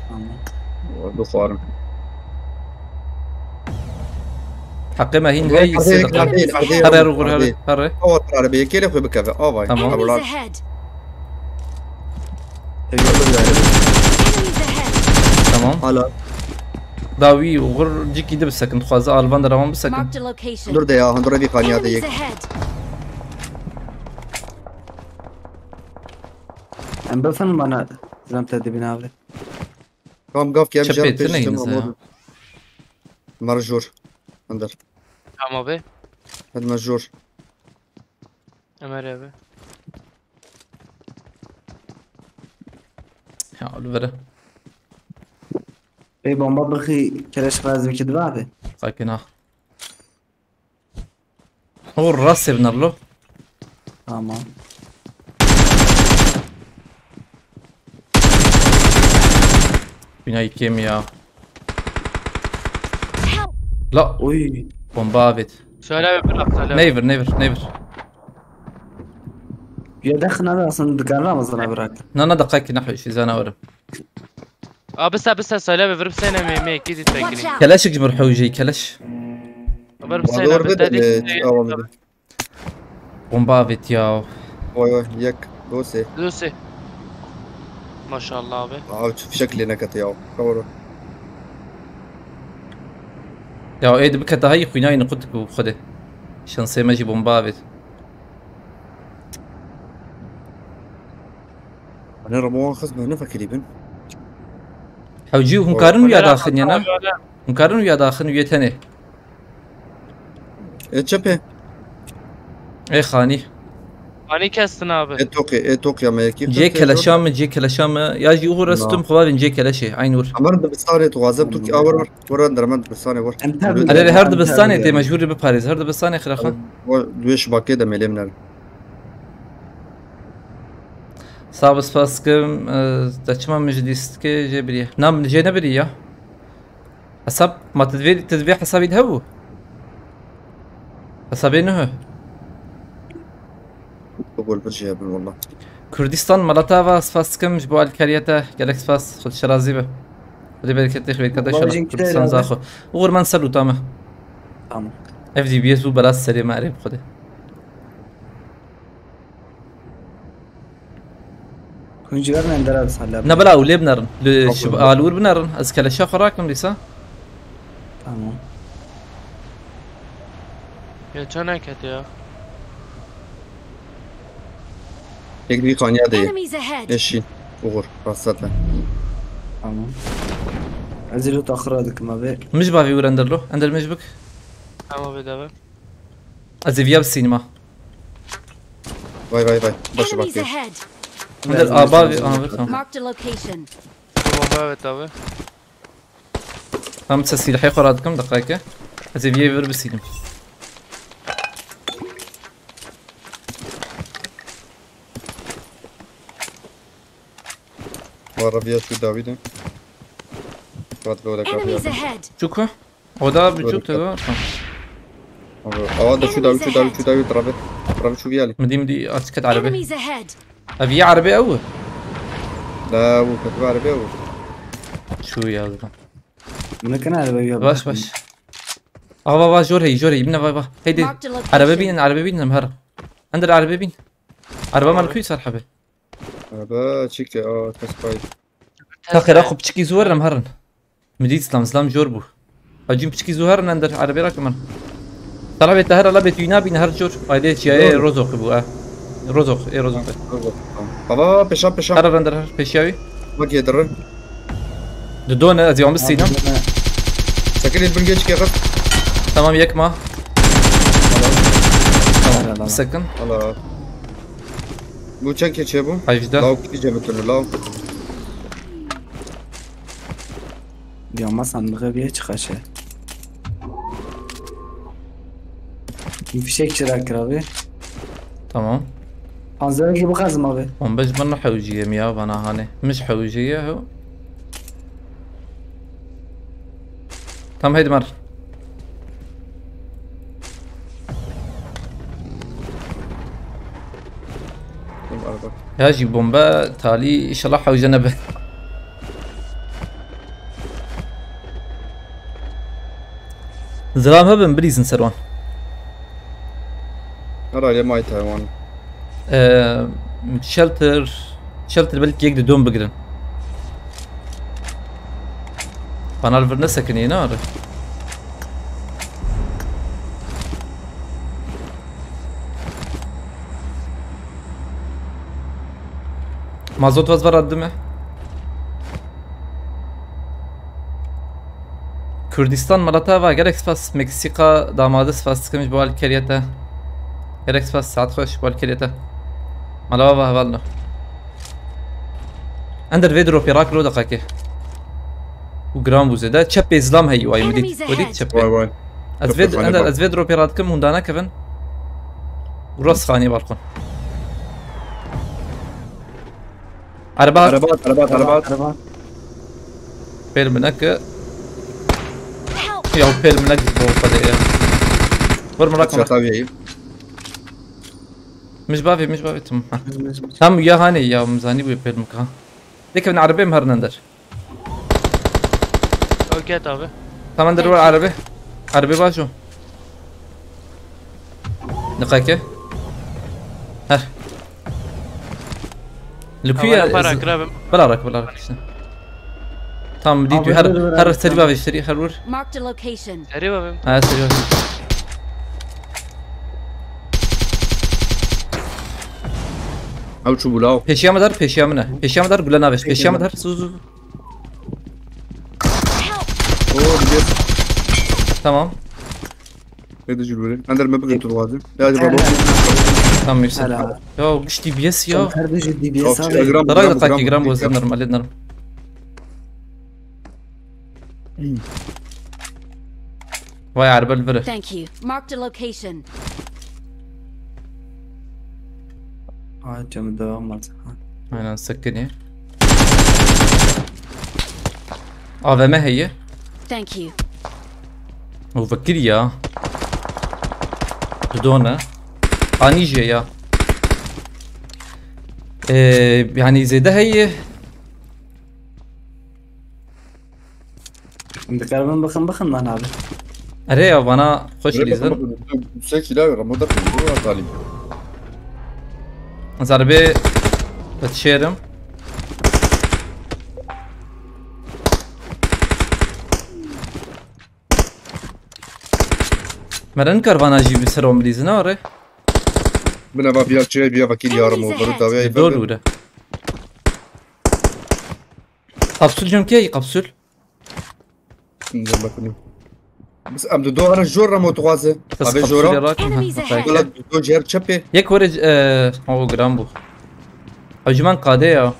[SPEAKER 5] Tamam.
[SPEAKER 8] دو خارم
[SPEAKER 3] حقي ما هين هي هرر وغر هرر
[SPEAKER 8] او عربيه كيلو خو بكفى او باي
[SPEAKER 3] تمام.
[SPEAKER 2] Enemies ahead. Enemies ahead.
[SPEAKER 3] tamam.
[SPEAKER 8] hala
[SPEAKER 3] داوي وغر جيك يدب السكن خوازا البان درام بالسكن.
[SPEAKER 2] Marked a location.
[SPEAKER 8] dur de ya هندره دي خانيه
[SPEAKER 2] Enemies
[SPEAKER 8] دي
[SPEAKER 2] ahead.
[SPEAKER 5] Ben befan bana zam tedbin abi.
[SPEAKER 8] قام قاف كام جاب
[SPEAKER 3] شبيت نينزا.
[SPEAKER 8] مرجور اندر
[SPEAKER 4] تمام أبي
[SPEAKER 8] هاد مرجور
[SPEAKER 4] أمر يا أبي
[SPEAKER 3] يا الفرا
[SPEAKER 5] Bey bomba bakı keleş fazla bir kedi abi.
[SPEAKER 3] ساكن ها. هو الراس بنرلو.
[SPEAKER 5] Tamam.
[SPEAKER 3] بناي كيمياء.
[SPEAKER 2] Help.
[SPEAKER 3] لا
[SPEAKER 5] Oy.
[SPEAKER 3] بومبافيت.
[SPEAKER 4] سلابة بırak سلابة
[SPEAKER 3] نيفر.
[SPEAKER 5] Ya dakna da aslında dükkanlar mı sana bırak?
[SPEAKER 3] نانا دقائق نحو شي زانا ورم.
[SPEAKER 4] بس سلابة برب سنة ميمي كيدي
[SPEAKER 2] Watch
[SPEAKER 4] تاكلين
[SPEAKER 2] out.
[SPEAKER 3] كلاش جمر حوجي كلاش.
[SPEAKER 4] Haber bir
[SPEAKER 8] Bana
[SPEAKER 4] sayın abi.
[SPEAKER 8] orada
[SPEAKER 4] Dedik.
[SPEAKER 8] avamadı.
[SPEAKER 3] Bomba evet ya.
[SPEAKER 8] Vay vay yak دوسي
[SPEAKER 4] Lucy. Maşallah abi.
[SPEAKER 8] شوف شكلي نكت يا كورو
[SPEAKER 3] Ya eydi bika daha iyi kuynağı nukut bu khode. Şansı maji bomba evet.
[SPEAKER 8] انا رموان خصم هنا فكري بن
[SPEAKER 3] Havcı hunkarın ya daxın yana. Hunkarın ya daxın yetene.
[SPEAKER 8] تشبه
[SPEAKER 3] Ey khani.
[SPEAKER 4] Hani kestin abi.
[SPEAKER 8] توقي ما كيف
[SPEAKER 3] جي كلاشام جي كلاشام يا جي هو رستم خوابين جي كلاشي عينور.
[SPEAKER 8] عمر دبستاني تغازم تركي ور درمان دبستاني ور
[SPEAKER 3] انا هرد بستاني تي مجهور بباريس هرد بستاني خلاص.
[SPEAKER 8] دويش باكي ده مليمنا
[SPEAKER 3] صعب سباسكم دچما مجلس كي جبريه نام جينا بريا حسب ما تدبير حسابي دهو حسابي نه
[SPEAKER 8] بقول برجي ابن والله
[SPEAKER 3] كردستان مالاتافا سباسكم جبوا الكاريتا جالك سباس خد شرازي به ودي بركتي خبيت كدا شرا كردستان زاخو وغير ما نسلو تمام
[SPEAKER 5] تمام
[SPEAKER 3] اف دي بي اس بو بلاس سري معرف خده
[SPEAKER 5] كونجير من درا صلاه
[SPEAKER 3] نبلا ولي بنرن شب الور بنرن ازكل شا خراكم ليسا
[SPEAKER 5] تمام
[SPEAKER 4] Ya çanak et ya.
[SPEAKER 8] يقدر قانيا دي
[SPEAKER 2] Enemies ahead.
[SPEAKER 8] ايش وغر راساتنا
[SPEAKER 5] تمام ازلو تاخرادك ما بي
[SPEAKER 3] مش بافي ور اندر له اندر مش بك
[SPEAKER 4] Tamam abi devam.
[SPEAKER 3] ازيفيا بالسينما
[SPEAKER 8] باي باش
[SPEAKER 2] Enemies
[SPEAKER 8] باكي
[SPEAKER 2] ahead.
[SPEAKER 3] اندر ابافي تمام
[SPEAKER 2] Marked a location.
[SPEAKER 4] Bomba evet abi.
[SPEAKER 3] هم تسيل حي قرادكم دقائق ازيفيا ور بالسينما
[SPEAKER 8] ورا شو داويد قاتل ولا
[SPEAKER 2] Enemies
[SPEAKER 8] كافي
[SPEAKER 2] ahead.
[SPEAKER 3] شوكو ودا بتشوف تدا
[SPEAKER 8] ده شو داويد رابط شو بيالي
[SPEAKER 3] مدي اتكت عربي
[SPEAKER 2] Enemies ahead.
[SPEAKER 3] ابي عربي اول
[SPEAKER 8] لا هو كتب عربي هو
[SPEAKER 3] شو يا زلمه
[SPEAKER 5] من كان على
[SPEAKER 3] باش بابا جوري ابن بابا هيدي
[SPEAKER 2] Marked a location.
[SPEAKER 3] عربي بين مهر عند العربي بين عربي مال كويس مرحبا
[SPEAKER 8] هذا تشيك تسباي
[SPEAKER 3] تاخر اخو بتشكي زور مهرن مديت اسلام جوربو اجيم بتشكي زهر نندر عربي راكمان طلع بيت هر لبيت ينابي نهر جور ايديت يا روزوق بو روزوق
[SPEAKER 8] بابا بشا
[SPEAKER 3] هر رندر بيشاوي
[SPEAKER 8] ما يقدر
[SPEAKER 3] دون ازي عم بالسينم
[SPEAKER 8] سكن البنجيش كيف
[SPEAKER 3] تمام يكما تمام سكن
[SPEAKER 8] الله Bu çek geçiyor bu.
[SPEAKER 3] Ajda.
[SPEAKER 8] Lav gideceğim bir türlü lav.
[SPEAKER 5] Diyorum sandığı bir çıkaşı. Bir fişek çırak abi.
[SPEAKER 3] تمام
[SPEAKER 5] Panzer'e gibi kazım abi.
[SPEAKER 3] 15 منه حوجية مياه بنا هاني مش حوجية هو تمام هيدي مر هاجي بومبا تالي ان شاء الله حوجنا به زلام هبن بريزن سروان
[SPEAKER 8] Ara ile may Tayvan.
[SPEAKER 3] شلتر بلك يقدر دوم بقرن بنا الفرنا سكني نار مازوت واز برا الدمه كردستان مالاتافا gerek spas Meksika damadı spas sıkmış bu halkeriyete gerek spas saat خوش bu halkeriyete مالافا هفالنا اندر فيدرو بيراك لو دقاكي وجرام بوزه ده تشبي اسلام هي واي مدي ودي تشبي
[SPEAKER 8] Vay vay.
[SPEAKER 3] ازفيد اندر ازفيدرو بيراتكم هندانا كفن وراس خاني بالكون عربات بيل منك يا بيل منك بو فدي ور مراكم
[SPEAKER 8] Tabii.
[SPEAKER 3] مش بافي تم يا هاني يا مزاني بو بيل مكان ديك من عربي مهرنندر
[SPEAKER 4] Okey abi.
[SPEAKER 3] تمام در عربي باشو دقيقة هر لكويا
[SPEAKER 4] برا كرابم
[SPEAKER 3] بلا راك تمام ديتو هر سري باب اشتري هرور
[SPEAKER 2] Marked a location.
[SPEAKER 4] تقريبا بم
[SPEAKER 3] سري باب
[SPEAKER 8] او شو بلاو
[SPEAKER 3] پیشیام دار گله نباش پیشیام دار سوزو تمام
[SPEAKER 8] هيدا جلولي انا ما بغيت الغازي لا هذا بابا
[SPEAKER 3] تمام يرسل يا قشتي بيس يا
[SPEAKER 5] خربجة دي بي اس
[SPEAKER 3] دراي دقايق جرام بوز نرمال واي عرب الفرق
[SPEAKER 2] Thank you. Marked a location.
[SPEAKER 5] جامد مالت
[SPEAKER 3] انا نسكن هذا ما هي
[SPEAKER 2] Thank you.
[SPEAKER 3] وفكر يا دونا اني جايا يعني زي ده هي
[SPEAKER 5] بكرم بخن ما نعرف
[SPEAKER 3] اري وانا خوش ليزر
[SPEAKER 8] سكسي لا رمضان في طالب
[SPEAKER 3] زربي بتشيرم مرن كروانا جي بسرهم ليزنا اري
[SPEAKER 8] بنا ما بيا تشي بيا وكيل يا رمو برد ويا
[SPEAKER 3] دور وده قبسول جم كي قبسول
[SPEAKER 8] نزل لكم بس ام دو انا جور رمو تغازه ابي جورا ولا دو جير تشبي
[SPEAKER 3] يك ورج او جرامبو او جمان قاده يا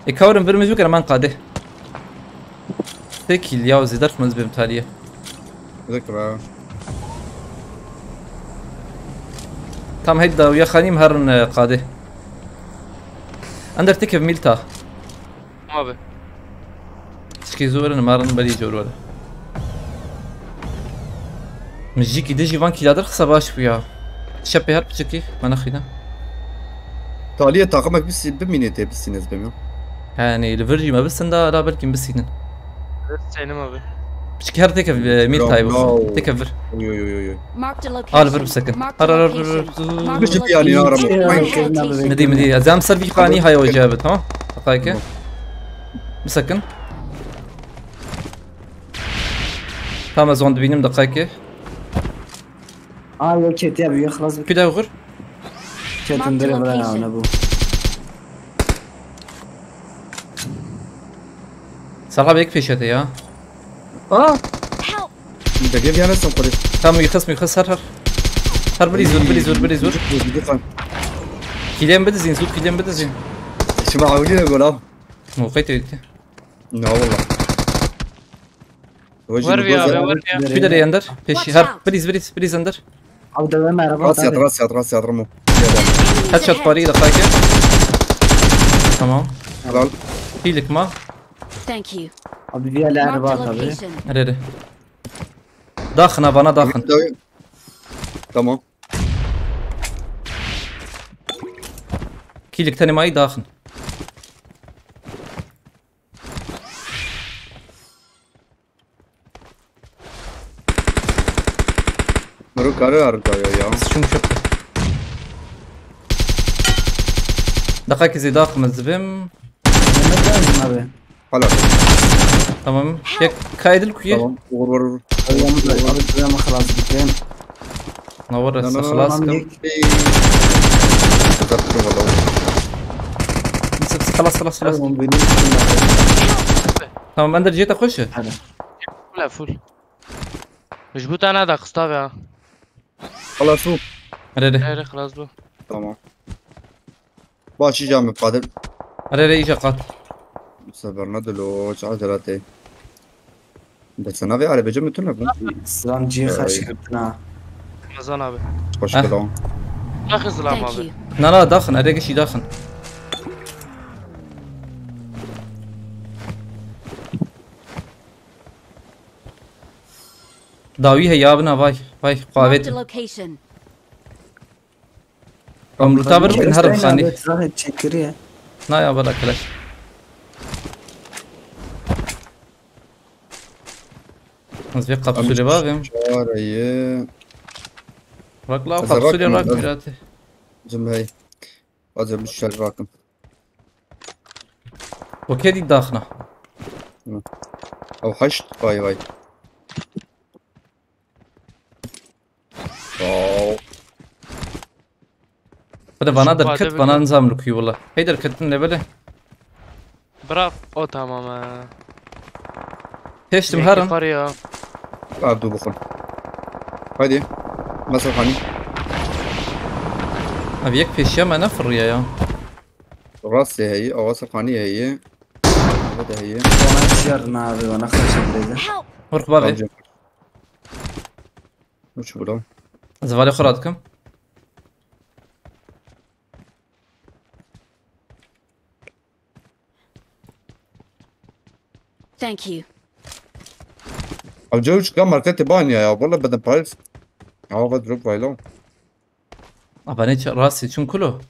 [SPEAKER 3] يكورن برمجو كرمان قاده تكيل يا زيدرت مزبم تاليه
[SPEAKER 8] ذكرى
[SPEAKER 3] تام هيدا ويا خانيم هرن قاده اندر تكف ميلتا
[SPEAKER 4] ما به
[SPEAKER 3] تشكي زورن مارن بلي جور ولا مجيكي ديجي فانكي لادر خصا باش فيها شبي هرب تشكي ما نخينا
[SPEAKER 8] طالية طاقمك بس بمينيتي بس نسبة
[SPEAKER 3] يعني الفيرجي ما بس لا بلكن بس هنا
[SPEAKER 4] ما به
[SPEAKER 3] تشكي هر تكف ميل تايب تكفر
[SPEAKER 2] Marked a location.
[SPEAKER 3] الفيرب سكن
[SPEAKER 8] مش يعني يا رب
[SPEAKER 3] مدي ازام سربي قاني هاي وجابت ها دقايق مسكن تمام زوند بينم دقايق
[SPEAKER 5] يا كيت يا ابي خلاص
[SPEAKER 3] كده وغر
[SPEAKER 5] كيت ندري بلا انا ابو
[SPEAKER 3] صراحة بيك في شتى يا
[SPEAKER 8] انت كيف يعني اسم قريب
[SPEAKER 3] تمام يخص هر بلي زور كيلين بدزين زود كيلين بدزين
[SPEAKER 8] شو معقولين اقول
[SPEAKER 3] مو قيتو
[SPEAKER 8] لا والله
[SPEAKER 4] وربيا
[SPEAKER 3] شو ده اللي اندر فيش هر بليز اندر
[SPEAKER 5] عبد الله ما
[SPEAKER 8] راسي رمو
[SPEAKER 3] هات شوت قريب دقايق تمام
[SPEAKER 8] حلال
[SPEAKER 3] فيلك ما
[SPEAKER 2] Thank you.
[SPEAKER 5] ابي فيها
[SPEAKER 2] Marked a
[SPEAKER 5] لعبات ابي
[SPEAKER 2] location.
[SPEAKER 3] اريد داخنا بنا داخن
[SPEAKER 8] تمام
[SPEAKER 3] كيلك تاني ماي داخن
[SPEAKER 8] مرو كاري ارجع يا
[SPEAKER 3] شو مشبه دقايق زي داخل مزبم
[SPEAKER 8] حلال
[SPEAKER 3] تمام يك كايدل كويه
[SPEAKER 8] تمام ور
[SPEAKER 5] ما خلاص بكين
[SPEAKER 3] نور هسه خلاص خلاص تمام اندر جيت اخش
[SPEAKER 4] لا فول مجبوط انا هذا قصطابي
[SPEAKER 8] خلاص هو
[SPEAKER 3] اريد
[SPEAKER 4] خلاص بو
[SPEAKER 8] تمام باشي جامع قادر
[SPEAKER 3] اريد ايجا قات
[SPEAKER 8] صبرنا دلو عجلاتي بس انا في عربي جمع تنبو
[SPEAKER 5] سلام جي خاش كرتنا
[SPEAKER 4] مزانا به
[SPEAKER 8] خوش كلام
[SPEAKER 4] اخي سلام
[SPEAKER 2] Thank
[SPEAKER 4] به
[SPEAKER 2] you.
[SPEAKER 3] لا داخن اريد شي داخن داوي هي يابنا باي
[SPEAKER 2] Marked a
[SPEAKER 3] قاويت
[SPEAKER 2] location.
[SPEAKER 3] امرتا بركن هرب خاني
[SPEAKER 5] راح تشكريه
[SPEAKER 3] نا يا بلا كلاش نزبي قبسولي بابهم
[SPEAKER 8] شارعية
[SPEAKER 3] راك لا قبصولي راك ميراتي
[SPEAKER 8] جنب هاي هذا مش شال راكم
[SPEAKER 3] وكيدي داخنا
[SPEAKER 8] او حشت واي واو
[SPEAKER 3] هذا بنادر كت بنا نظام لكي والله هيدر كتن لبله
[SPEAKER 4] برافو او تمام
[SPEAKER 3] تشتم هرم
[SPEAKER 4] قريه
[SPEAKER 8] عبدو بخل هادي مثل حني
[SPEAKER 3] ابي يكفي الشمع نفر يا
[SPEAKER 8] راسي هي او وصل حني هي هذا هي
[SPEAKER 5] وانا سيرنا وانا خرج بليزه
[SPEAKER 3] ورك بابي
[SPEAKER 8] وش بقولوا
[SPEAKER 3] زفالي خراتكم
[SPEAKER 2] Thank you.
[SPEAKER 8] الجوج كم مركتي بانيا يا والله بدنا بايلز عوض دروب بايلو
[SPEAKER 3] ابانيت راسي شنو كله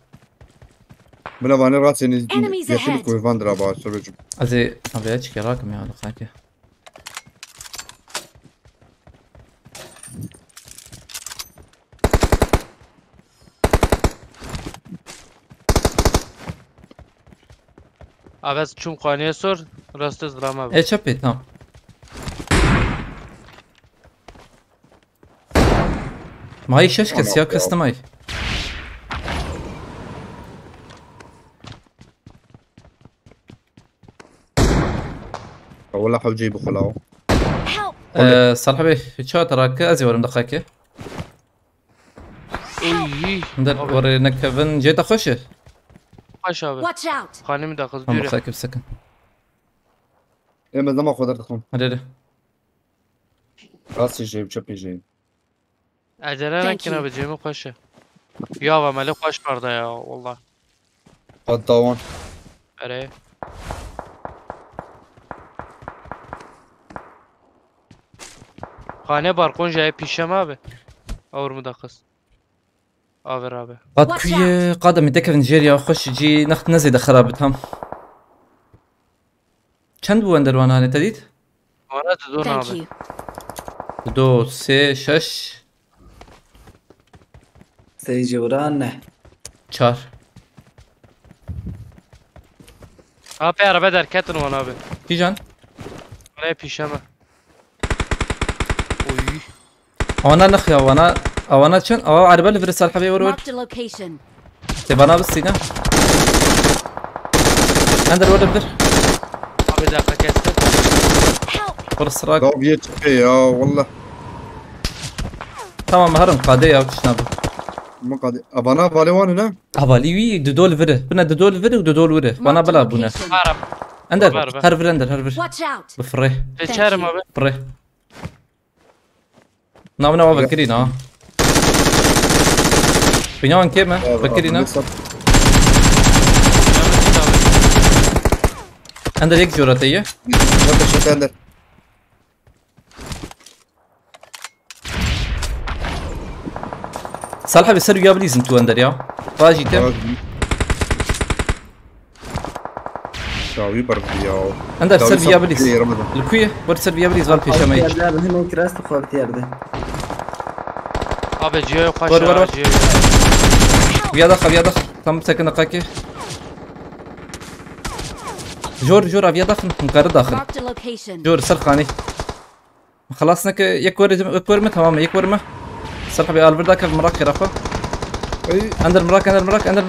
[SPEAKER 8] بنا باني راسي
[SPEAKER 2] Enemies ahead.
[SPEAKER 8] كوي فاندرا با سولج
[SPEAKER 3] ازي ابي اتشكي راكم يا لقاك
[SPEAKER 4] عوض چون قانیه سر راست درامه
[SPEAKER 3] اي چپی تمام ما هي ششكس يا كستماي
[SPEAKER 8] والله حوجي بخلاو
[SPEAKER 3] صاحبي شو تراك ازي ولا مدقاك ندير ورينك فين جيت اخشه
[SPEAKER 4] خوش آبه
[SPEAKER 2] Watch out.
[SPEAKER 4] خانه مداخل
[SPEAKER 3] هم
[SPEAKER 4] دوره
[SPEAKER 3] خايك بسكن
[SPEAKER 8] ايه ما زعما خضر تخون
[SPEAKER 3] هذا
[SPEAKER 8] راسي جايب شبي جايب
[SPEAKER 4] عجله
[SPEAKER 2] Thank
[SPEAKER 4] نکنه
[SPEAKER 2] you.
[SPEAKER 4] به جیمو خوشه یا و ملک خوش برده یا والله
[SPEAKER 8] قد طاوان
[SPEAKER 4] اره خانه بارقون جای پیشم آبه اور مدخص آبه رابه
[SPEAKER 3] قد كوي قادم يدك في نيجيريا وخش يجي نخت نزيد خرابتهم چند بو اندر وانا هاني تديد؟
[SPEAKER 4] وانا دو
[SPEAKER 2] Thank
[SPEAKER 4] نابه
[SPEAKER 2] you.
[SPEAKER 3] دو سه شش
[SPEAKER 5] سيجي ورانا
[SPEAKER 3] چار
[SPEAKER 4] آبه عربه در کتن وانا آبه
[SPEAKER 3] کی جان؟
[SPEAKER 4] وانا پیشمه اوی
[SPEAKER 3] وانا نخيا وانا چن عربه اللي في رسال حبيبي ورور
[SPEAKER 2] Marked a location.
[SPEAKER 3] تبانا بالسينا اندر ورور بدر
[SPEAKER 4] آبه داخل کتن
[SPEAKER 2] Help.
[SPEAKER 3] فرص راك
[SPEAKER 8] داو بيت شبي يا والله
[SPEAKER 3] تمام هرم قادية وكشنابه
[SPEAKER 8] ما قاعد ابانا بالوان هنا
[SPEAKER 3] هبالي وي دودول فره بنا دودول فره ودودول وره وانا بلا بنا
[SPEAKER 2] Location.
[SPEAKER 4] عرب
[SPEAKER 3] اندر
[SPEAKER 4] عربة.
[SPEAKER 3] هرفر اندر هرفر
[SPEAKER 2] Watch out.
[SPEAKER 3] بفره
[SPEAKER 4] تشارم آبه
[SPEAKER 3] بفره نعم نعم بكرينا بنيوان كيما بكرينا اندر يك جوراتيه
[SPEAKER 8] اندر
[SPEAKER 3] صالحه بيسروا يا بليز انتو اندر يا باجي تم
[SPEAKER 8] شاوي بربياو
[SPEAKER 3] اندر سرب يا بليز الكويه ور سرب يا بليز والبي شماي
[SPEAKER 5] يرده هنا كراست خالتي يرده
[SPEAKER 4] آبه جیو خوش
[SPEAKER 3] ور ور ور.
[SPEAKER 4] جیو
[SPEAKER 3] ويا دخل تم سكن دقاكي جور ابيض داخل مقرر داخل
[SPEAKER 2] Marked a location.
[SPEAKER 3] جور سرخاني خلصنا يك ورمه تمام يك ورمه سرح بي الفر داك المراك رافا
[SPEAKER 8] اي
[SPEAKER 3] عند المراك
[SPEAKER 8] اندر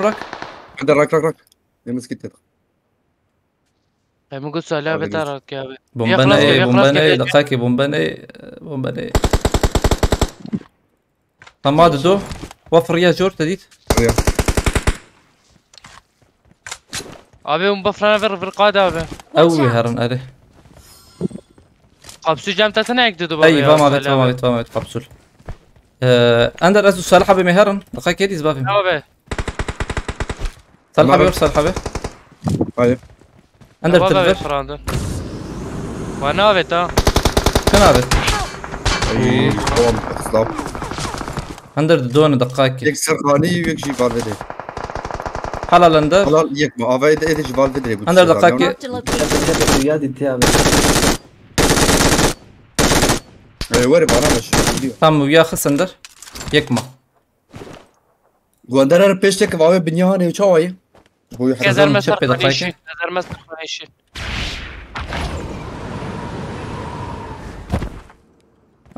[SPEAKER 8] راك يا مسكت
[SPEAKER 4] من قلت سألها بتارك يا بي
[SPEAKER 3] بومباني دقاكي بومباني طماع دو وفر يا جور تديت
[SPEAKER 4] آبه اون بفرانه في القادة آبه
[SPEAKER 3] اوي هرن اره
[SPEAKER 4] قابسو جامتتنا یک دو بابه
[SPEAKER 3] اي فما بيت قبسول اندر ازو صالحه بمهرن دقاكي يديز بافي
[SPEAKER 4] آبه
[SPEAKER 3] صالحه بي
[SPEAKER 8] ايوه
[SPEAKER 3] اندر
[SPEAKER 4] بابه
[SPEAKER 3] تلفر
[SPEAKER 4] بفرانه وانا آبه تا
[SPEAKER 3] كان هذا
[SPEAKER 8] اي قوم اصلاف
[SPEAKER 3] اندر دون دقاكي
[SPEAKER 8] يكسر خاني ويكشي بالفيدي
[SPEAKER 3] حلال اندر
[SPEAKER 8] حلال يك ما افايد ايش بالفيدي
[SPEAKER 3] اندر دقاكي
[SPEAKER 2] Marked a location.
[SPEAKER 5] زيادة تيابه
[SPEAKER 8] اي وري بانا مش
[SPEAKER 3] تم ويا خس اندر يكما
[SPEAKER 8] Gönder peşte ki vay dünya ne uçağı. Bu
[SPEAKER 4] Gezer
[SPEAKER 3] Kazanım
[SPEAKER 4] mesela
[SPEAKER 3] çöpe de
[SPEAKER 4] konuşu.
[SPEAKER 3] kayki.
[SPEAKER 4] Gezer mesela konuşu.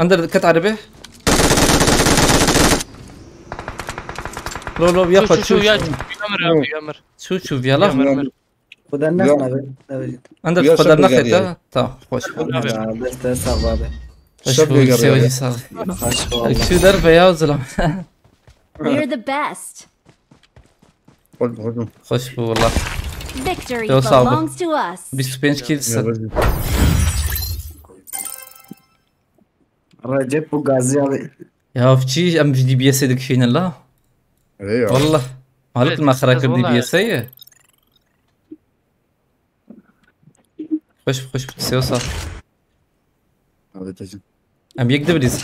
[SPEAKER 3] Under dikkat عربي لو يلا
[SPEAKER 4] شو
[SPEAKER 3] شوف
[SPEAKER 4] يا يمر يمر.
[SPEAKER 3] شوف يلا
[SPEAKER 5] خدا الناس نبي
[SPEAKER 3] عندك
[SPEAKER 8] يا
[SPEAKER 3] قدر
[SPEAKER 8] شباب
[SPEAKER 3] نخي
[SPEAKER 8] قاعد
[SPEAKER 3] ده طب خوش
[SPEAKER 5] بس تصعب هذا
[SPEAKER 8] الشاب
[SPEAKER 3] خوش
[SPEAKER 8] اللي
[SPEAKER 3] سوي
[SPEAKER 8] قاعد
[SPEAKER 3] صار
[SPEAKER 5] خش والله
[SPEAKER 3] شو دربه يا زلمه
[SPEAKER 2] We're the best.
[SPEAKER 8] خد
[SPEAKER 3] خوش بو والله
[SPEAKER 2] Victory
[SPEAKER 3] Yo, salve.
[SPEAKER 2] belongs to us.
[SPEAKER 3] 25 كيلز
[SPEAKER 5] رجب وغازي هذا
[SPEAKER 3] يا فشي ام دي بي اس ديك فينا لا
[SPEAKER 8] ايوه
[SPEAKER 3] والله مالك ما خراك دي بي اس هي خوش بتسوي صار
[SPEAKER 8] هذا تجي
[SPEAKER 3] ام يكذب ليز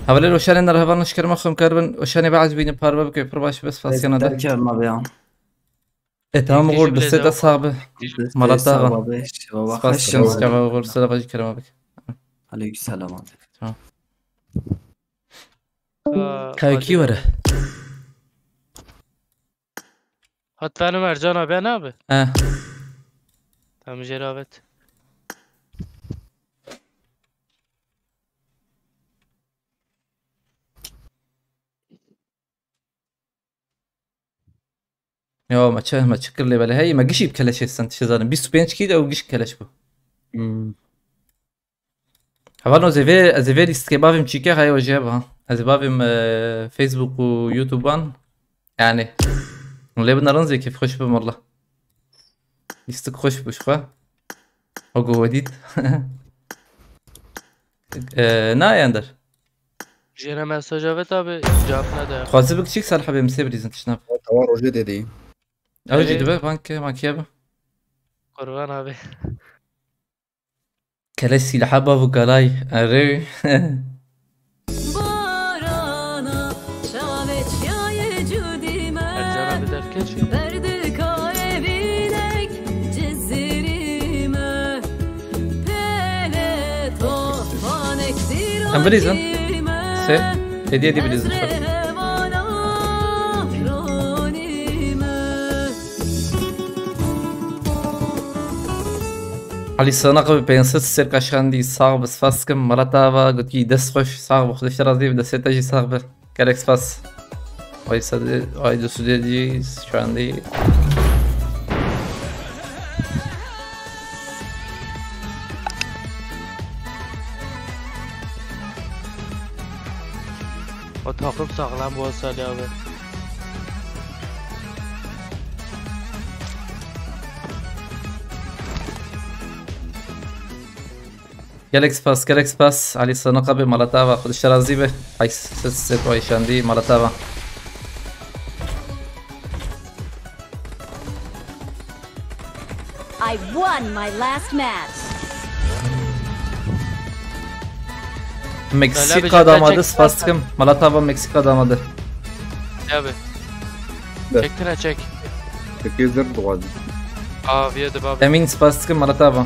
[SPEAKER 3] هبل وشان انا رهبان نشكر مخهم كربن وشان بعد بيني باربا بكي برباش بس فاسينا ده
[SPEAKER 5] تركب ما بيان
[SPEAKER 3] تمام غور دسته صعبه مالطا خش
[SPEAKER 5] خش
[SPEAKER 3] كما غور سلا باجي كلام بك
[SPEAKER 5] عليك السلام
[SPEAKER 3] كايكي ورا
[SPEAKER 4] Hatta benim Ercan abi ne abi?
[SPEAKER 3] اه
[SPEAKER 4] Tamam Ceravet.
[SPEAKER 3] يا ما تشكر لي بلا هي ما قشي بكلاش السنت شزان 25 كيلو او قش كلاش بو حوالو زي في استكبابم تشيكا هاي وجابها ازبابم فيسبوك ويوتيوبان يعني اللي بدنا ننزل كيف خوش بهم والله يستك خوش بشخوا او وديد نا يندر
[SPEAKER 4] Jene mesaj evet abi cevap ne de.
[SPEAKER 3] خوازي بك شيك صالحه بمسبريز انت شناب
[SPEAKER 8] توار وجدي دي
[SPEAKER 3] اوجي دبا بانك ماكيابا
[SPEAKER 4] Kurban abi.
[SPEAKER 3] كلاسي لحبه وقالاي اري
[SPEAKER 4] Ercan abi derken şey.
[SPEAKER 3] ام بريزن سي هديه بريزن علي الصناقة بينصت السيرك عشان دي صعب بس فاسكم مرتابة قلت كي دس خوش صعب وخدش رازي بدا سيتاجي صعبة كاركس فاس واي سد واي دو سودي شو عندي
[SPEAKER 4] O takım sağlam bu asali abi.
[SPEAKER 3] جالكس باس علي الصناقة بمرتابة خدش رازي به هاي ست واي شاندي مرتابة
[SPEAKER 2] I won my last match.
[SPEAKER 3] Meksika damadı spastkım Malatava Meksika damadı
[SPEAKER 4] Abi.
[SPEAKER 8] Evet.
[SPEAKER 4] Çektine çek.
[SPEAKER 8] تكيزر دواد
[SPEAKER 4] Abi yedi abi.
[SPEAKER 3] Emin spastkım Malatava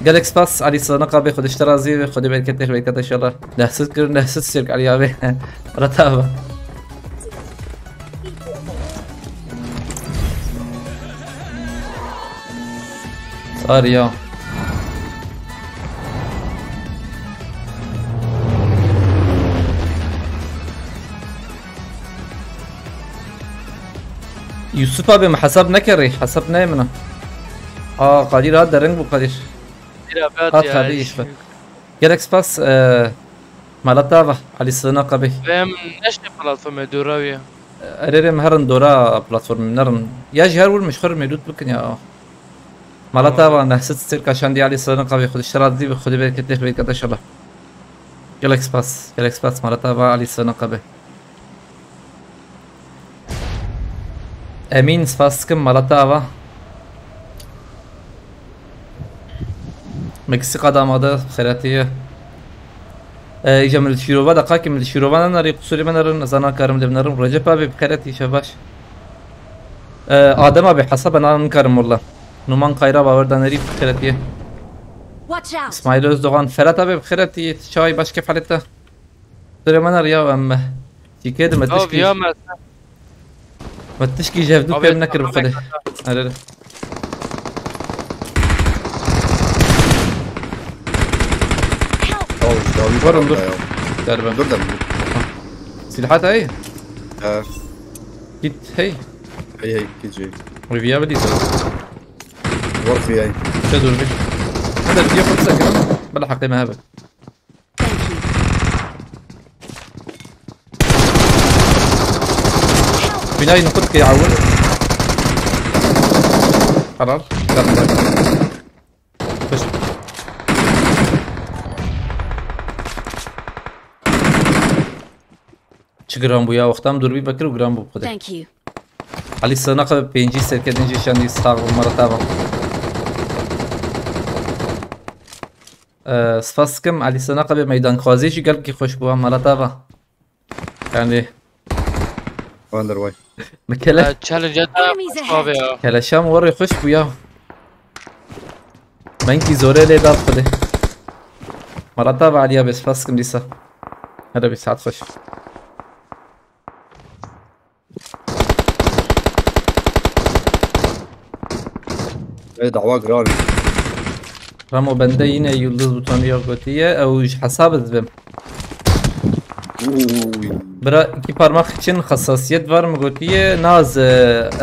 [SPEAKER 3] جالك سباس علي الصناقة بياخد اشترازي بياخد بركات ان شاء الله نحسد سيرك علي ابي مرتابة صار يا يوسف ابي ما حسبنا كري حسبنا منه قدير هذا رنج بقدير هات هذه يشفى جالك سباس مالتافا على الصناقة به
[SPEAKER 4] Benim neşte platformu duravya.
[SPEAKER 3] اريرم هرن دورا بلاتفورم نرن يا جهر والمشخر ميدوت بكن يا مالتافا نحست سيرك عشان دي على الصناقة به خد اشتراك دي بخد بالك تلف بالك ان شاء الله جالك سباس مالتافا على الصناقة به امين سباسكم مالتافا مكسيكا داماده خيراتيه اجا من الشيروبا دقاكي من الشيروبا ناري قصوري منرن زانا كارم دبنرم رجب ابي بخيراتي شباش ادم ابي حسب انا نكرم والله نومان قايرا باور دانري بخيراتيه
[SPEAKER 2] Watch out!
[SPEAKER 3] اسماعيل أزدوغان فرات أبي بخيرتي شاي باش كيف حالته؟ ترى ما نريا أما تيكيد ما تشكي ما تشكي جافدو كم نكر بخده هلا ورم دور دربا
[SPEAKER 8] دور
[SPEAKER 3] سلاحات هاي كيت هي
[SPEAKER 8] هي كيت جاي
[SPEAKER 3] ريفيا بدي سوي
[SPEAKER 8] ورك في هاي
[SPEAKER 3] شدور بي هذا الفيديو 5 سكند بلا حقي ما هبل بناي نقطك يعول خلاص بس چه گرام بویا وقتام دور بی بکر و گرام بو بخده علی سناقه پینجی سرکدنجی شاندی ساق مرتبا سفاسكم علي سناقه بميدان خوازيشي قلبكي خوش بوها مرتبا يعني
[SPEAKER 8] واندر واي
[SPEAKER 3] مكلا
[SPEAKER 4] تشالنج
[SPEAKER 3] كلا شام وري خوش بوياه منكي زوري لي دار خده مرتبا عليها بس فاسكم لسه هذا بيساعد خوش
[SPEAKER 8] ايه دعوة قراري
[SPEAKER 3] رامو بندينا يلدز بوتانيا قوتية او حساب الزبم برا كي parmak için hassasiyet var mı قوتية ناز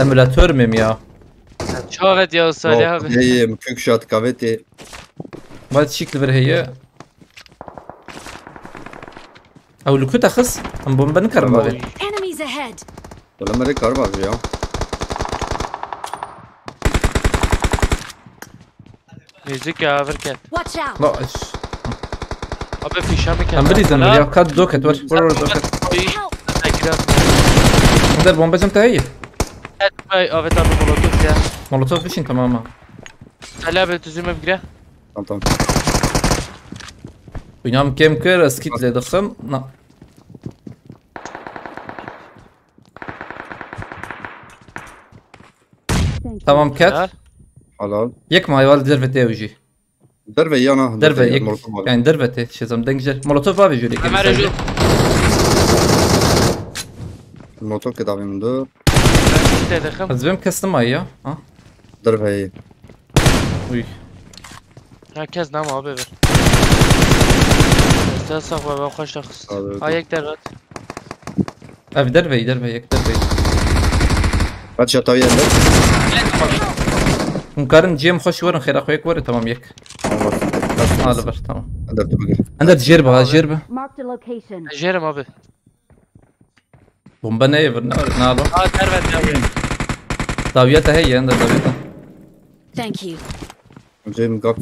[SPEAKER 3] emülatör miyim ya?
[SPEAKER 4] شاغد يا استاذ يا هبه
[SPEAKER 8] هي مكوك شات كافيتي
[SPEAKER 3] بعد شكل بر هي او لو كنت اخص ام بنكر ما بين
[SPEAKER 8] ولا مريك كهرباء فيها
[SPEAKER 4] ميوزك يا بركات
[SPEAKER 3] لا ايش
[SPEAKER 4] ابي في شامك
[SPEAKER 3] ام بدي زنبر يا كات دوكت ور دوكت هذا البومبا جمت هي
[SPEAKER 4] ابي تابع مولوتوف يا
[SPEAKER 3] مولوتوف فيشين تماما
[SPEAKER 4] هلا بتزوم بقرا
[SPEAKER 8] تمام
[SPEAKER 3] بينام كم كر اسكيت لي دخم لا تمام كات
[SPEAKER 8] حلال
[SPEAKER 3] يك ما يوالد درفتي وجي
[SPEAKER 8] دربه يانا
[SPEAKER 3] دربه يك يعني درفتي شي زم دنجر مولوتوف ما بيجي لك
[SPEAKER 8] الموتور كده من دور
[SPEAKER 3] ازبم كاستم هي ها
[SPEAKER 8] دربه هي
[SPEAKER 3] وي
[SPEAKER 4] هكذا نام ابي بر استاذ بابا خوش شخص هاي يك دربت
[SPEAKER 3] اف دربه يك دربه
[SPEAKER 8] بعد شطاوية عندك
[SPEAKER 3] مقارن جيم خوش ورن خير اخويك ورن تمام يك هذا بس تمام عندك جربه
[SPEAKER 4] جرب ابي
[SPEAKER 3] بومبا نايفر نالو
[SPEAKER 4] دربت
[SPEAKER 3] داويتها هي عندها داويتها
[SPEAKER 2] Thank you.
[SPEAKER 8] جاي من قاك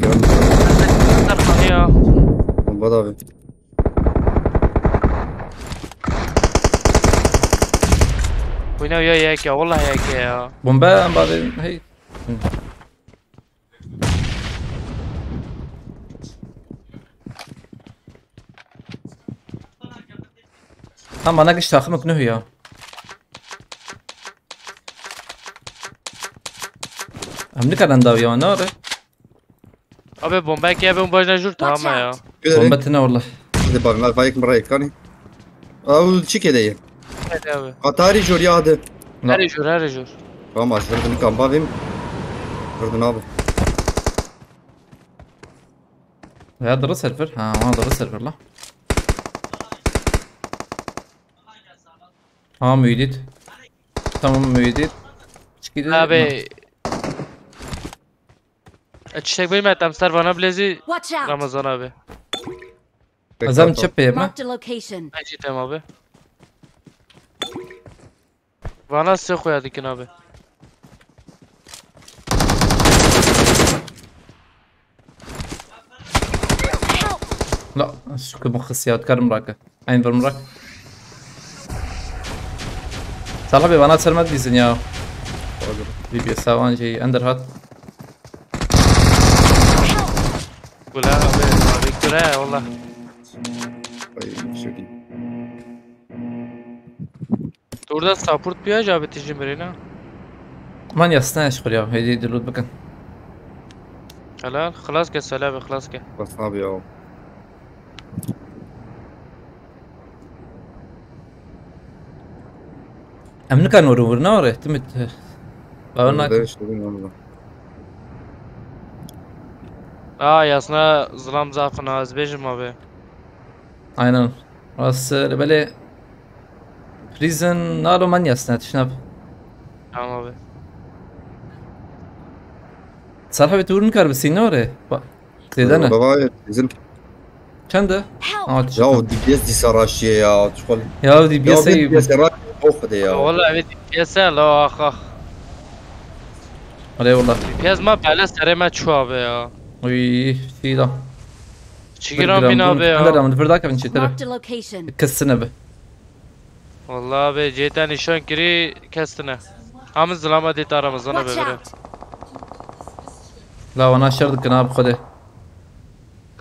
[SPEAKER 4] يا
[SPEAKER 8] بضافي
[SPEAKER 4] وين يا ياك يا والله ياك يا
[SPEAKER 3] بومبا بعدين هي اما انا قشت اخمك نهي هم نكر انداوي يا نار
[SPEAKER 4] ابي بومبا كي ابي بومبا نجور تمام يا
[SPEAKER 3] بومبتنا والله
[SPEAKER 8] هذا بقى ما فايك مرة كاني او شي كده هي قطاري جوريا هذا
[SPEAKER 4] هاري جور
[SPEAKER 8] تمام عشان كان بافيم فردنا
[SPEAKER 3] هذا السيرفر ها هذا السيرفر لا ها müydid tamam müydid çıkıydı
[SPEAKER 4] abi اتشتاق بيما تمسر وانا بلازي رمضان abi
[SPEAKER 3] azam çöpe mi
[SPEAKER 4] اجي تمام abi وانا سخو يا ديكن abi
[SPEAKER 3] لا شو مخصيات كرم راكه عين بالمراك صاحبي وانا سلمت بيزن يا بيبي سوان جي اندر هات
[SPEAKER 4] قولها abi قولها والله Orada support bir acaba tecrübe ne?
[SPEAKER 3] Man yasna اشغل يا هيدي دلود بكن
[SPEAKER 4] خلاص که سلام خلاص که
[SPEAKER 8] بس abi ya.
[SPEAKER 3] امن كان ورنا ورا اهتمت باوناك
[SPEAKER 4] ياسنا ظلام زافنا از بيجم ابي
[SPEAKER 3] aynen بس böyle prison نالو من ياسنا تشنب
[SPEAKER 4] تمام ابي
[SPEAKER 3] صراحة بتورن كار بس ينوري زيدنا
[SPEAKER 8] بابا زين
[SPEAKER 3] چنده؟
[SPEAKER 8] يا دي بي اس دي سراشيه يا شغل
[SPEAKER 3] يا دي بي اس اي
[SPEAKER 8] اوف يا
[SPEAKER 4] والله ابي دي بي اس لا اخ
[SPEAKER 3] عليه والله
[SPEAKER 4] دي بي اس ما بالا سر ما تشوابه يا
[SPEAKER 3] وي في ده
[SPEAKER 4] چيگرام بينا ابي
[SPEAKER 3] انا من فرداك من شتره
[SPEAKER 2] Marked a location.
[SPEAKER 3] كسنه به
[SPEAKER 4] والله ابي جيتا نشان كري كستنا هم الظلام دي ترى مزنا
[SPEAKER 2] Watch
[SPEAKER 4] ببره
[SPEAKER 2] out.
[SPEAKER 3] لا وانا شرط كناب خده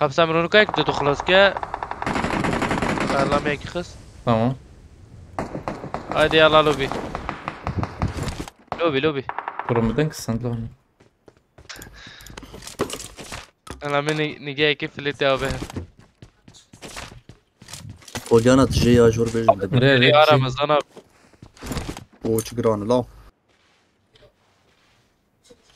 [SPEAKER 4] خب سمرونو که دو خلاص که سلام یکی خست
[SPEAKER 3] تمام
[SPEAKER 4] هایدی یالا لوبی لوبی
[SPEAKER 3] كرم بدنك سنت لون
[SPEAKER 4] انا من نجي كيف اللي تابه
[SPEAKER 8] وديانا تجي يا جور بيجن
[SPEAKER 4] ري ارا مزنا
[SPEAKER 8] وشكرا لا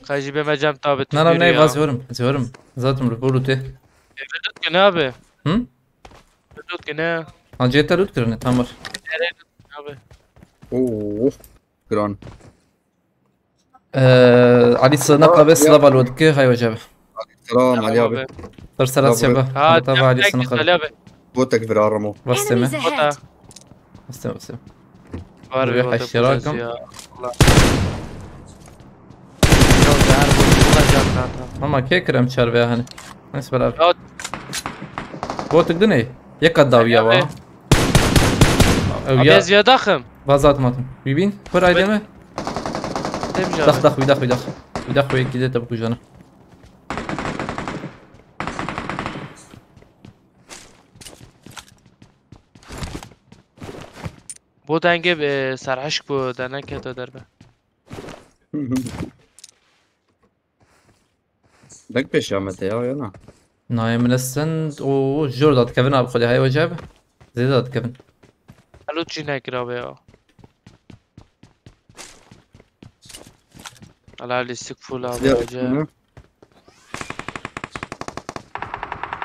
[SPEAKER 4] خاجي بما جام تابت
[SPEAKER 3] لا لا باز زورم زاتم ربولو ته
[SPEAKER 4] بدوت كنابه
[SPEAKER 3] هم
[SPEAKER 4] بدوت كنا
[SPEAKER 3] جيت رود كرنه تمر
[SPEAKER 8] اوه جران
[SPEAKER 3] علي صنقه بس لبا الودك هاي وجبه
[SPEAKER 8] سلام علي ابي
[SPEAKER 3] ترسلت شبه تبع علي صنقه
[SPEAKER 8] بوتك في الرمو
[SPEAKER 3] بس تمام بس تمام باربي حشراكم ماما كيكرم شربه هني نسبه لا بوتك دني يقداو يا وا
[SPEAKER 4] ابي زياده خم
[SPEAKER 3] بازات ماتم ببين كور ايدمه دخ ويدخ كده تبكو جانا
[SPEAKER 4] بو دنگه به سرعشق بود دنه که تو دربه
[SPEAKER 8] لك بيش يا متى يا انا
[SPEAKER 3] نايم من السند وجور داد كيفن ابو خدي هاي وجابه زي داد كيفن
[SPEAKER 4] الو چی نکرابه یا على لیستیک فول آباجه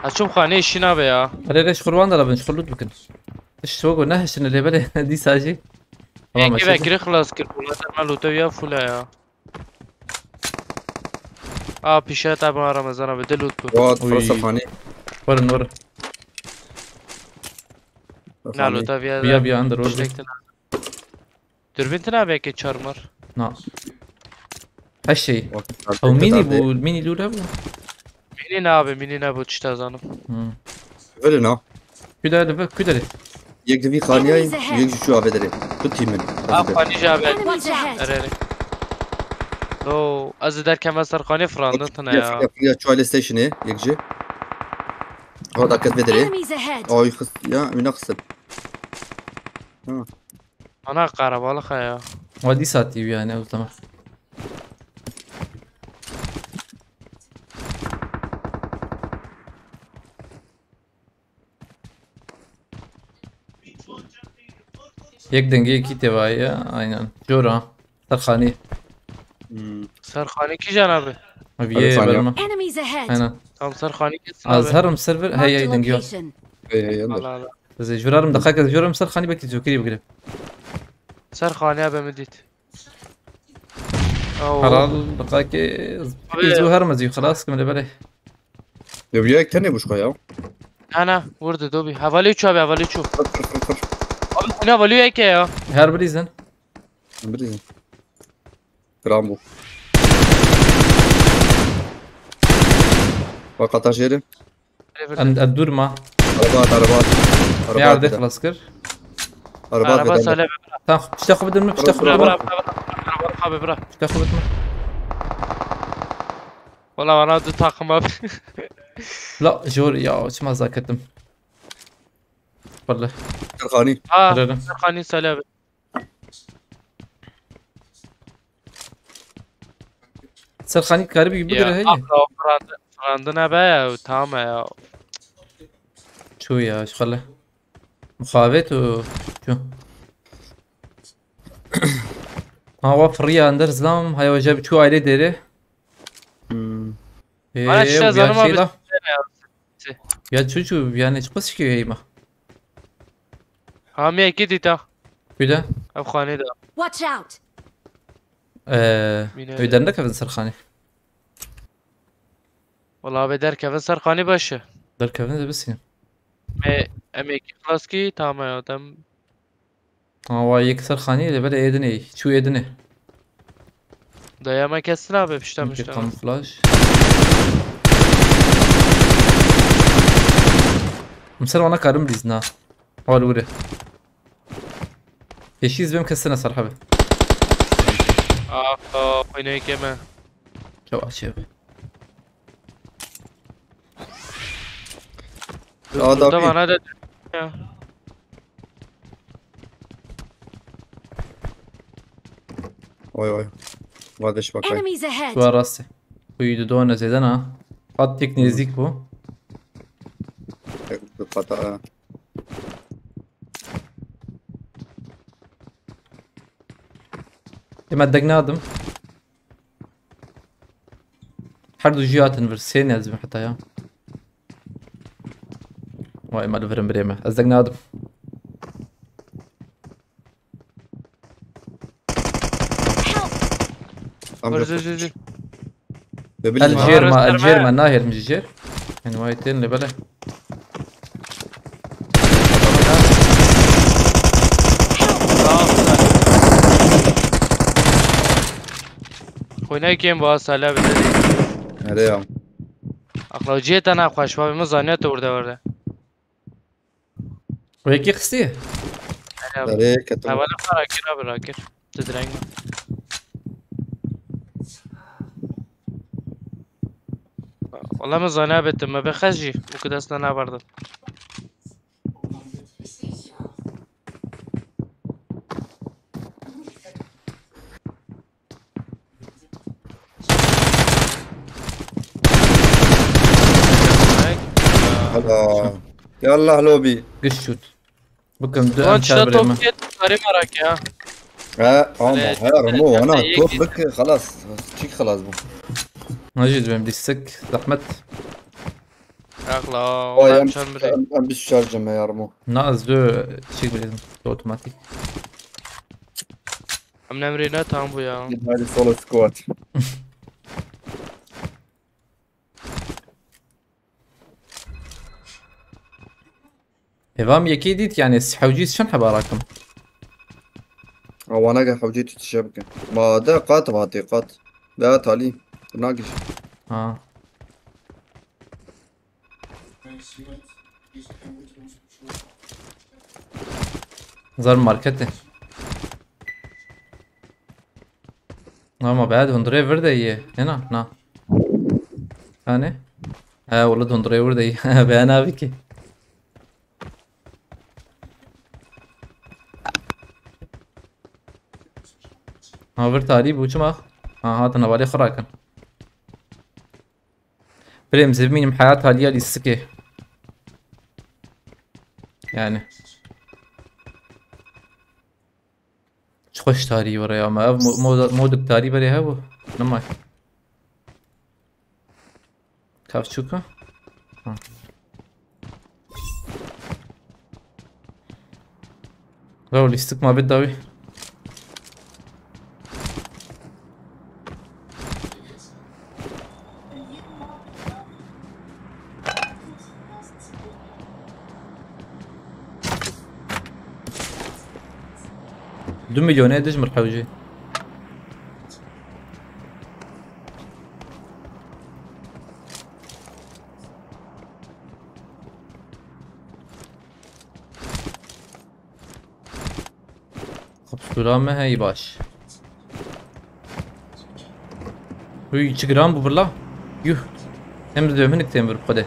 [SPEAKER 4] اشوف خانه شینا به یا
[SPEAKER 3] علي ليش خروان دلا بنش خلود بكن ايش سوق نهش ان اللي بله دي ساجي
[SPEAKER 4] يکی بکری خلاص کرد فولات ملوتو یا فولا یا پیشه طبعا رمضان بده لوت بود
[SPEAKER 8] واد فرصة فاني
[SPEAKER 3] ورا
[SPEAKER 4] نه لوتا
[SPEAKER 3] بیا اندر روز
[SPEAKER 4] دوربین تنابه که چارمر
[SPEAKER 3] نه هالشيء او ميني لولا بو
[SPEAKER 4] ميني نابو چی تازانم
[SPEAKER 8] فلنا
[SPEAKER 3] كده
[SPEAKER 8] يك دفي خانياي يك شو ابدري كنتي من
[SPEAKER 4] خاني جابه
[SPEAKER 2] Enemies ahead.
[SPEAKER 4] اريري لو از در کم از خانه فراندن تنه یا
[SPEAKER 8] يا تشوالي ستيشن يك جي هذا كت بدري
[SPEAKER 2] Enemies ahead.
[SPEAKER 8] او يخص يا من اخسر
[SPEAKER 4] انا قرب والله خيا
[SPEAKER 3] ودي ساتي يعني او تمام یک دنگه کی تبعیه aynen جورا سرخانی
[SPEAKER 4] سرخانی کی جنابه
[SPEAKER 3] ابيه برما
[SPEAKER 2] Enemies ahead.
[SPEAKER 3] aynen
[SPEAKER 4] tam سرخانی کی
[SPEAKER 3] ازهرم سيرفر هي
[SPEAKER 2] Marked a
[SPEAKER 3] دنگه
[SPEAKER 2] location.
[SPEAKER 8] ايه يلا
[SPEAKER 3] زي جورارم دقائق جورم سرخانی بكي زوكري بقرب
[SPEAKER 4] سرخانی ابه مديت
[SPEAKER 3] حلال دقائق زوهر مزي خلاص كمل بله
[SPEAKER 8] يبيك تاني مش قيا
[SPEAKER 4] انا ورد دوبي حوالی چو ابه حوالی چو ابه حوالی یکی یا
[SPEAKER 3] هر بريزن
[SPEAKER 8] بريزن برامو وقت شيري
[SPEAKER 3] الدور ما
[SPEAKER 8] عربات
[SPEAKER 3] يعرض يخلص كر
[SPEAKER 4] عربات سالب
[SPEAKER 3] مش تاخذ بدل مش تاخذ
[SPEAKER 4] برا
[SPEAKER 3] مش تاخذ بدل
[SPEAKER 4] والله انا دو تاخم اب
[SPEAKER 3] لا جوري يا ايش ما ذاكرتم والله
[SPEAKER 8] سرخاني
[SPEAKER 4] سرخانی سالب
[SPEAKER 3] سرخاني كاربي بقدر هي
[SPEAKER 4] عندنا بقى وتعمى يا
[SPEAKER 3] شو يا ايش خله مخابط و شو هو فريا اندر زلام هاي وجاب شو عليه ديري
[SPEAKER 4] انا الشيء زلمه
[SPEAKER 3] يا شو يعني ايش قصش كي ما
[SPEAKER 4] هامي اكيد تا
[SPEAKER 3] كده
[SPEAKER 4] افخاني ده
[SPEAKER 2] Watch out!
[SPEAKER 3] يدرنا كيف سرخاني
[SPEAKER 4] والله بدر كيف سرخاني باشه
[SPEAKER 3] در كيف بس
[SPEAKER 4] امي خلاص كي تمام يا تم
[SPEAKER 3] هو يكسر خاني اللي بدا يدني شو يدني
[SPEAKER 4] ده يا ما كسرها بشتا
[SPEAKER 3] كم
[SPEAKER 4] مشتا
[SPEAKER 3] فلاش مسر وانا كارم بيزنا هو الوري ايشيز بهم كسرنا صراحه به
[SPEAKER 4] وينه كمان
[SPEAKER 3] شو اشيب
[SPEAKER 4] طبعا هذا
[SPEAKER 8] وای وادش بکای
[SPEAKER 2] Enemies ahead!
[SPEAKER 3] شو راسه ويدو دونا زيدنا خط تك نزيك بو
[SPEAKER 8] قطع
[SPEAKER 3] لما دقنا ادم حردو جيات انفرسين لازم حتى يا واي ما لفرن بريمه ازدقنا ادم الجير ما ناهر مش الجير يعني وايتين اللي بلا
[SPEAKER 4] هناك كم باص هلا بدري
[SPEAKER 8] هلا
[SPEAKER 4] اخلو جيت انا اخو شباب مزانيت ورده
[SPEAKER 3] وهيك يخسيه
[SPEAKER 8] عليك انت
[SPEAKER 4] ولا براكر تدرين والله مزانيه بت ما بخجي وكده استنى برضه
[SPEAKER 8] هلا يلا هلوبي
[SPEAKER 3] قشوت بكم دو
[SPEAKER 4] وانت
[SPEAKER 3] امشار بريمه
[SPEAKER 4] توقيت طريق مراك يا
[SPEAKER 8] ها رمو انا توف بك خلاص شيك خلاص بو
[SPEAKER 3] نجد بهم دي السك زحمت
[SPEAKER 4] اخلا والله مشان بري
[SPEAKER 8] ام بالشارجه ما يرمو
[SPEAKER 3] ناقص دو شيك بالإذن اوتوماتيك
[SPEAKER 4] ام نمرينا تام بو يا
[SPEAKER 8] هذه سولو سكوات
[SPEAKER 3] إذام يكي ديت يعني السحوجيس شن حباراكم
[SPEAKER 8] او انا قاعد حوجيت الشبكه ما ده قاطع بعطيقات ده تالي ناقش
[SPEAKER 3] زار ماركته ما بعد هندري ورده هنا نا ثاني ولد هندري ورده بيانا بكي ها تاري بوشما هذا نوالي خراكن بريم زمين حياتها ليا للسكي يعني خوش تاري ورا يا ما مودك تاري بري هبو نماي كاف شوكا لو ليستك ما بداوي دو مليون دجمر حوجي خب ما هي باش وي جرام بو بالله يوه هم دو منك تمر بخده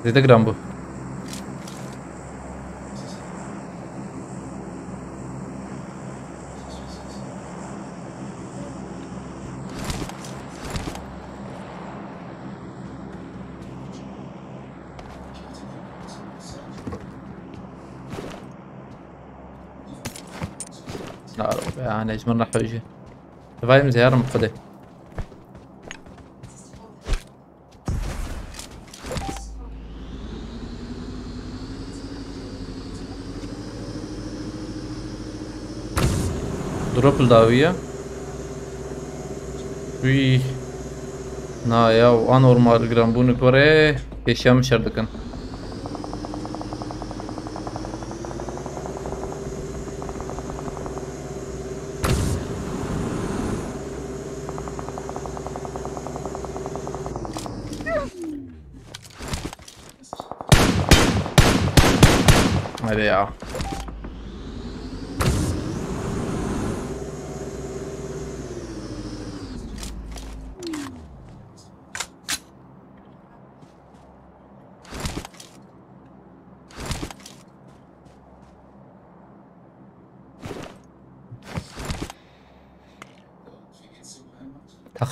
[SPEAKER 3] زيد جرام بو لا يعني اجمل راح يجي فايم زيارة مقدة دروب الداوية وي نايا وانورمال جرامبون كوري كيشام شردكن هذا يا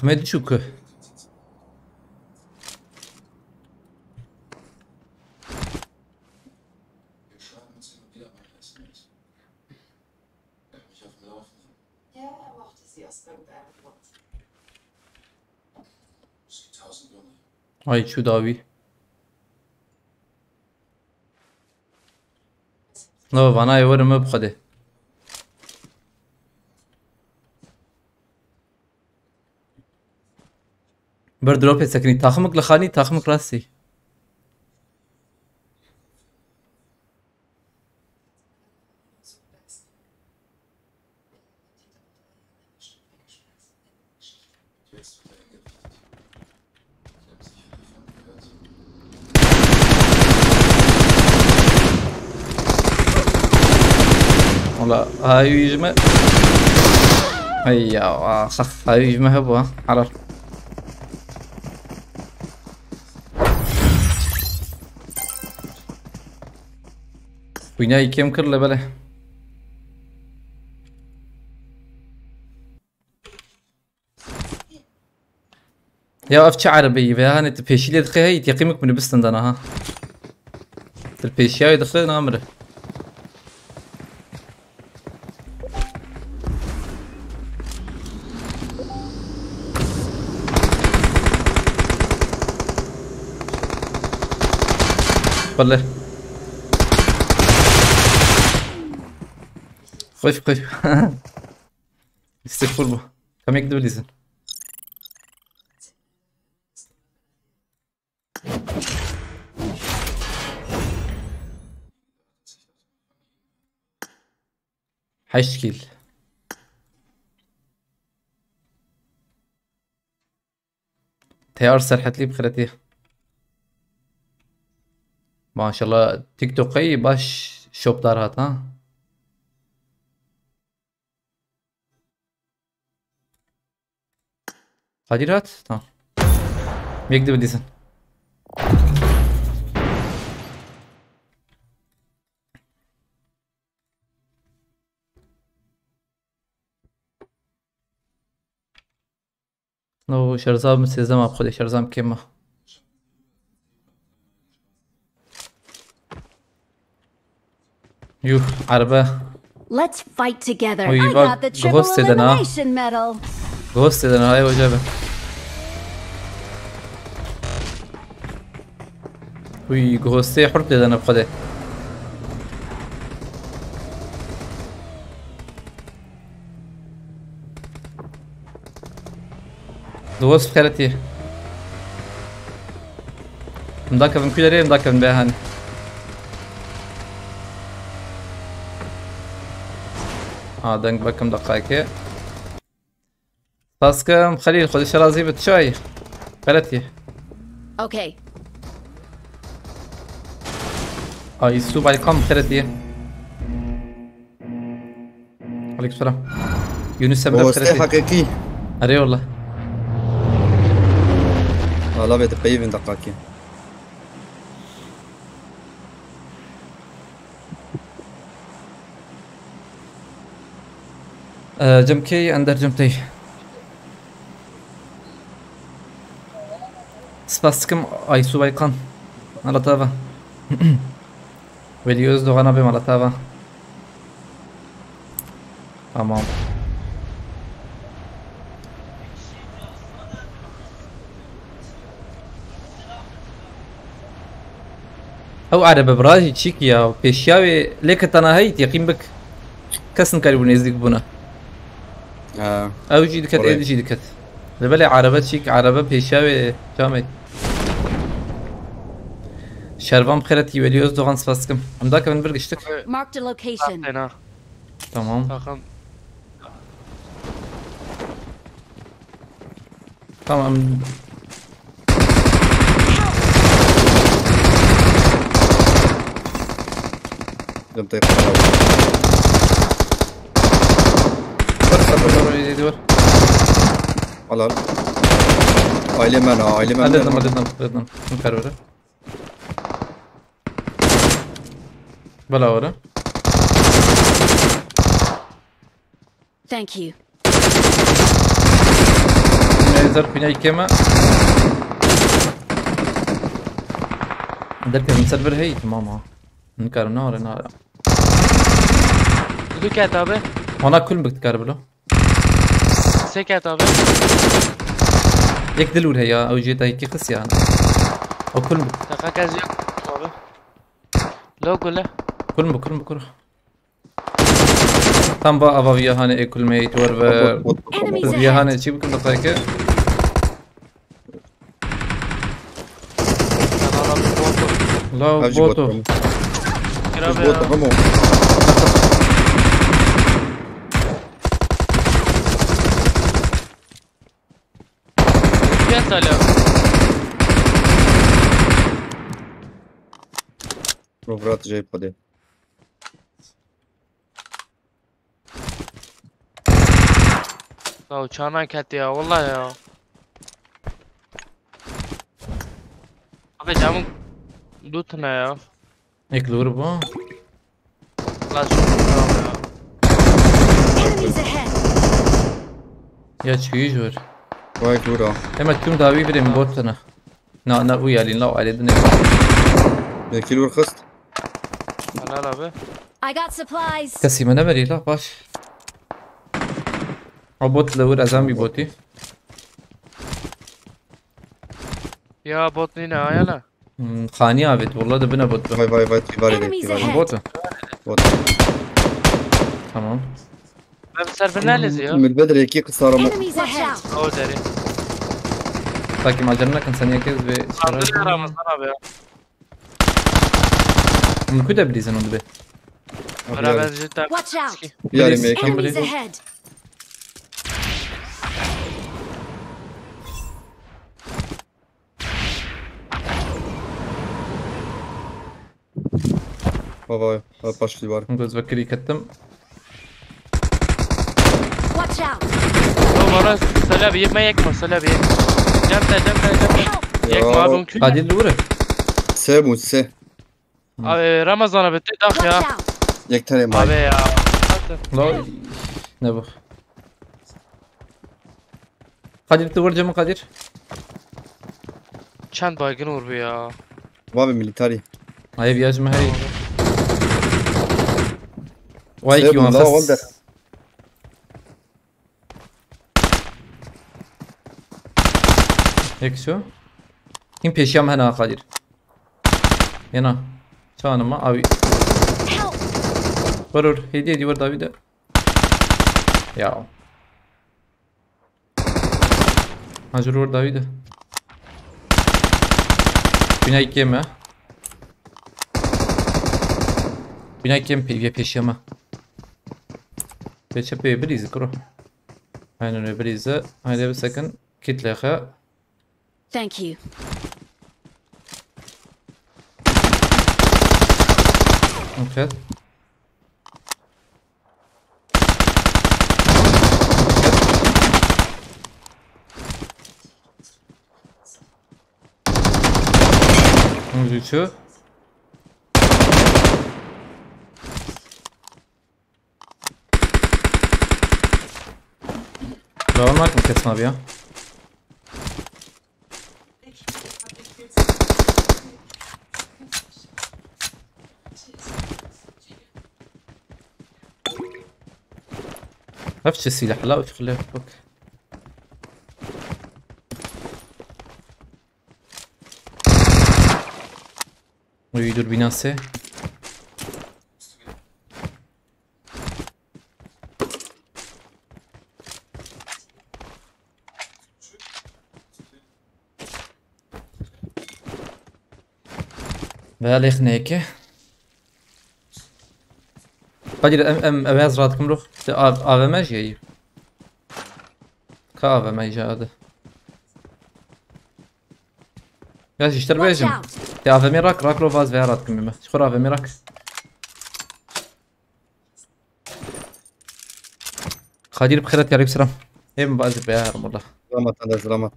[SPEAKER 3] Ahmet Çuku. Ay Çudavi. No, bana يورم بخده. بردروب سكني تاخمك لخاني تاخمك راسي والله هاي يجمع هيا صح هاي يجمع هبوا حرر ويناي كم كرله بله يا أفتش عربي فهاني تبيشيلي دخي هاي تقيمك من بستند أنا ها البيشياي دخي نامره والله خش خش استغفر الله كم يكذب لسان حشكيل تيار سرحت لي بخرتي ما شاء الله تيك توكي باش شوب دارات ها قادرات تمام يكذب اللسان نو شرزام سيزم ابخذ شرزام كيما يو عربة
[SPEAKER 2] Let's fight together.
[SPEAKER 3] وي
[SPEAKER 2] I got the triple elimination medal.
[SPEAKER 3] غوست انا هاي وجبه وي غوستي حرت انا بخده دوست خيرتي مذاكر من كل مذاكر من بيهاني دنك بكم دقائق تاسكم خليل خذ الشرازي بتشوي خلتي
[SPEAKER 2] Okay.
[SPEAKER 3] يسوب عليكم خيرتي عليك السلام يونس سمرة بخيرتي
[SPEAKER 8] حقيقي
[SPEAKER 3] أري والله
[SPEAKER 8] والله بيتقيب من دقائق
[SPEAKER 3] جمكي اندر جمتي سباسكم ايسو بايقان على تابا فيديوز دوغانا بهم على تابا Tamam. او عربه براجي تشيك يا بيشاوي ليك تناهيت يقين بك كسن كاريبون يزدك بنا او جي دكت ايه جي دكت لبالي عربه تشيك عربه بيشاوي جامد شربان بخيرتي وليوز دوغان سباسكم ام داك من برقشتك
[SPEAKER 2] Marked a location.
[SPEAKER 3] تمام تمام
[SPEAKER 8] لم تيقظ حلال عائلة مانا عائلة مانا
[SPEAKER 3] ردنا نكرره بلا ورا
[SPEAKER 2] Thank you.
[SPEAKER 3] نزل فينا كما درك من سيرفر هي ماما نكر نار
[SPEAKER 4] دو كتابه
[SPEAKER 3] انا كل بتكرب له
[SPEAKER 4] سه كتابه
[SPEAKER 3] يك دلول هي او جيت هيك قص يعني او كل
[SPEAKER 4] دقيقه كازي كتابه لو كله
[SPEAKER 3] كل tam ba ava viyahane ekulmate var ve viyahane çi bukun daqayke la boto
[SPEAKER 8] Vamos.
[SPEAKER 4] Gel hala.
[SPEAKER 8] Robrat جاي بدي.
[SPEAKER 4] Ya uçağına ket ya vallahi ya. Abi camın lootuna ya.
[SPEAKER 3] eklur bu
[SPEAKER 4] Allah şükür ya.
[SPEAKER 2] Enemies ahead.
[SPEAKER 3] ya çiğ var
[SPEAKER 8] Vay dura.
[SPEAKER 3] ama tüm davi bir botana na uyalin la aledin
[SPEAKER 8] Bir kilo خست.
[SPEAKER 4] Helal abi.
[SPEAKER 2] I got supplies.
[SPEAKER 3] kasime ne veri la baş o bot lavur azam bir boti
[SPEAKER 4] Ya bot ne ayala?
[SPEAKER 3] khani abid والله ده bina bot
[SPEAKER 8] Vay vay vay tivari de
[SPEAKER 2] Enemies
[SPEAKER 8] tivari.
[SPEAKER 2] ahead.
[SPEAKER 3] bot
[SPEAKER 8] Bot.
[SPEAKER 3] tamam
[SPEAKER 4] Ben serverlerle ya.
[SPEAKER 8] من بدري هيك قصارة
[SPEAKER 2] Enemies ahead.
[SPEAKER 4] O deri.
[SPEAKER 3] takim alcanna kan saniye kez ve
[SPEAKER 4] Saldırı Ramazan abi ya.
[SPEAKER 3] mümkün de bilirsin onu be
[SPEAKER 4] Beraber cidden.
[SPEAKER 2] Watch out.
[SPEAKER 8] يعني ما هيك
[SPEAKER 2] Enemies ahead.
[SPEAKER 8] بابا باش tivari.
[SPEAKER 3] göz vakiri kattim
[SPEAKER 2] Watch out.
[SPEAKER 4] O bana söyle bir yekme yekme söyle bir yekme. Cemde. Yekme abi mümkün.
[SPEAKER 3] adil lure
[SPEAKER 8] سيب وسه.
[SPEAKER 4] Abi Ramazan'a bitti dak
[SPEAKER 2] Watch
[SPEAKER 4] ya.
[SPEAKER 2] out.
[SPEAKER 8] يك تاني
[SPEAKER 4] Abi
[SPEAKER 8] معي.
[SPEAKER 4] ya.
[SPEAKER 3] la ne bu Kadir tıvırca mı Kadir?
[SPEAKER 4] Çend baygın vur bir ya.
[SPEAKER 8] بابا ميليتاري.
[SPEAKER 3] Hayır viyajımı hey Vay
[SPEAKER 8] سيب
[SPEAKER 3] ki
[SPEAKER 8] والله
[SPEAKER 3] ona
[SPEAKER 8] والله.
[SPEAKER 3] Peki şu Kim peşyam hena Kadir Yana Çağınıma abi
[SPEAKER 2] Help.
[SPEAKER 3] Varur hediye ediyor Davide Ya Hacır vur Davide Bina iki yeme Bina iki yeme peşyama Peşe birizi kuru Aynen öyle birizi Haydi bir sakın Kitle
[SPEAKER 2] Thank you.
[SPEAKER 3] Okay. Şu. Devam var mı Kesin abi ya? نفس السلاح لا وش خليه فوق. ويدور بناسه بالي خنيكه قدر ام اباز راتكم روح افا ما جاي كافا ما جاء هذا يا اشتر بيجم يا افا ميراك راك لو فاز فيراتكم بما شخور افا ميراك قادر بخيرات يا ريب سلام ايه مبازل بيها رم الله
[SPEAKER 8] سلامات عندك سلامات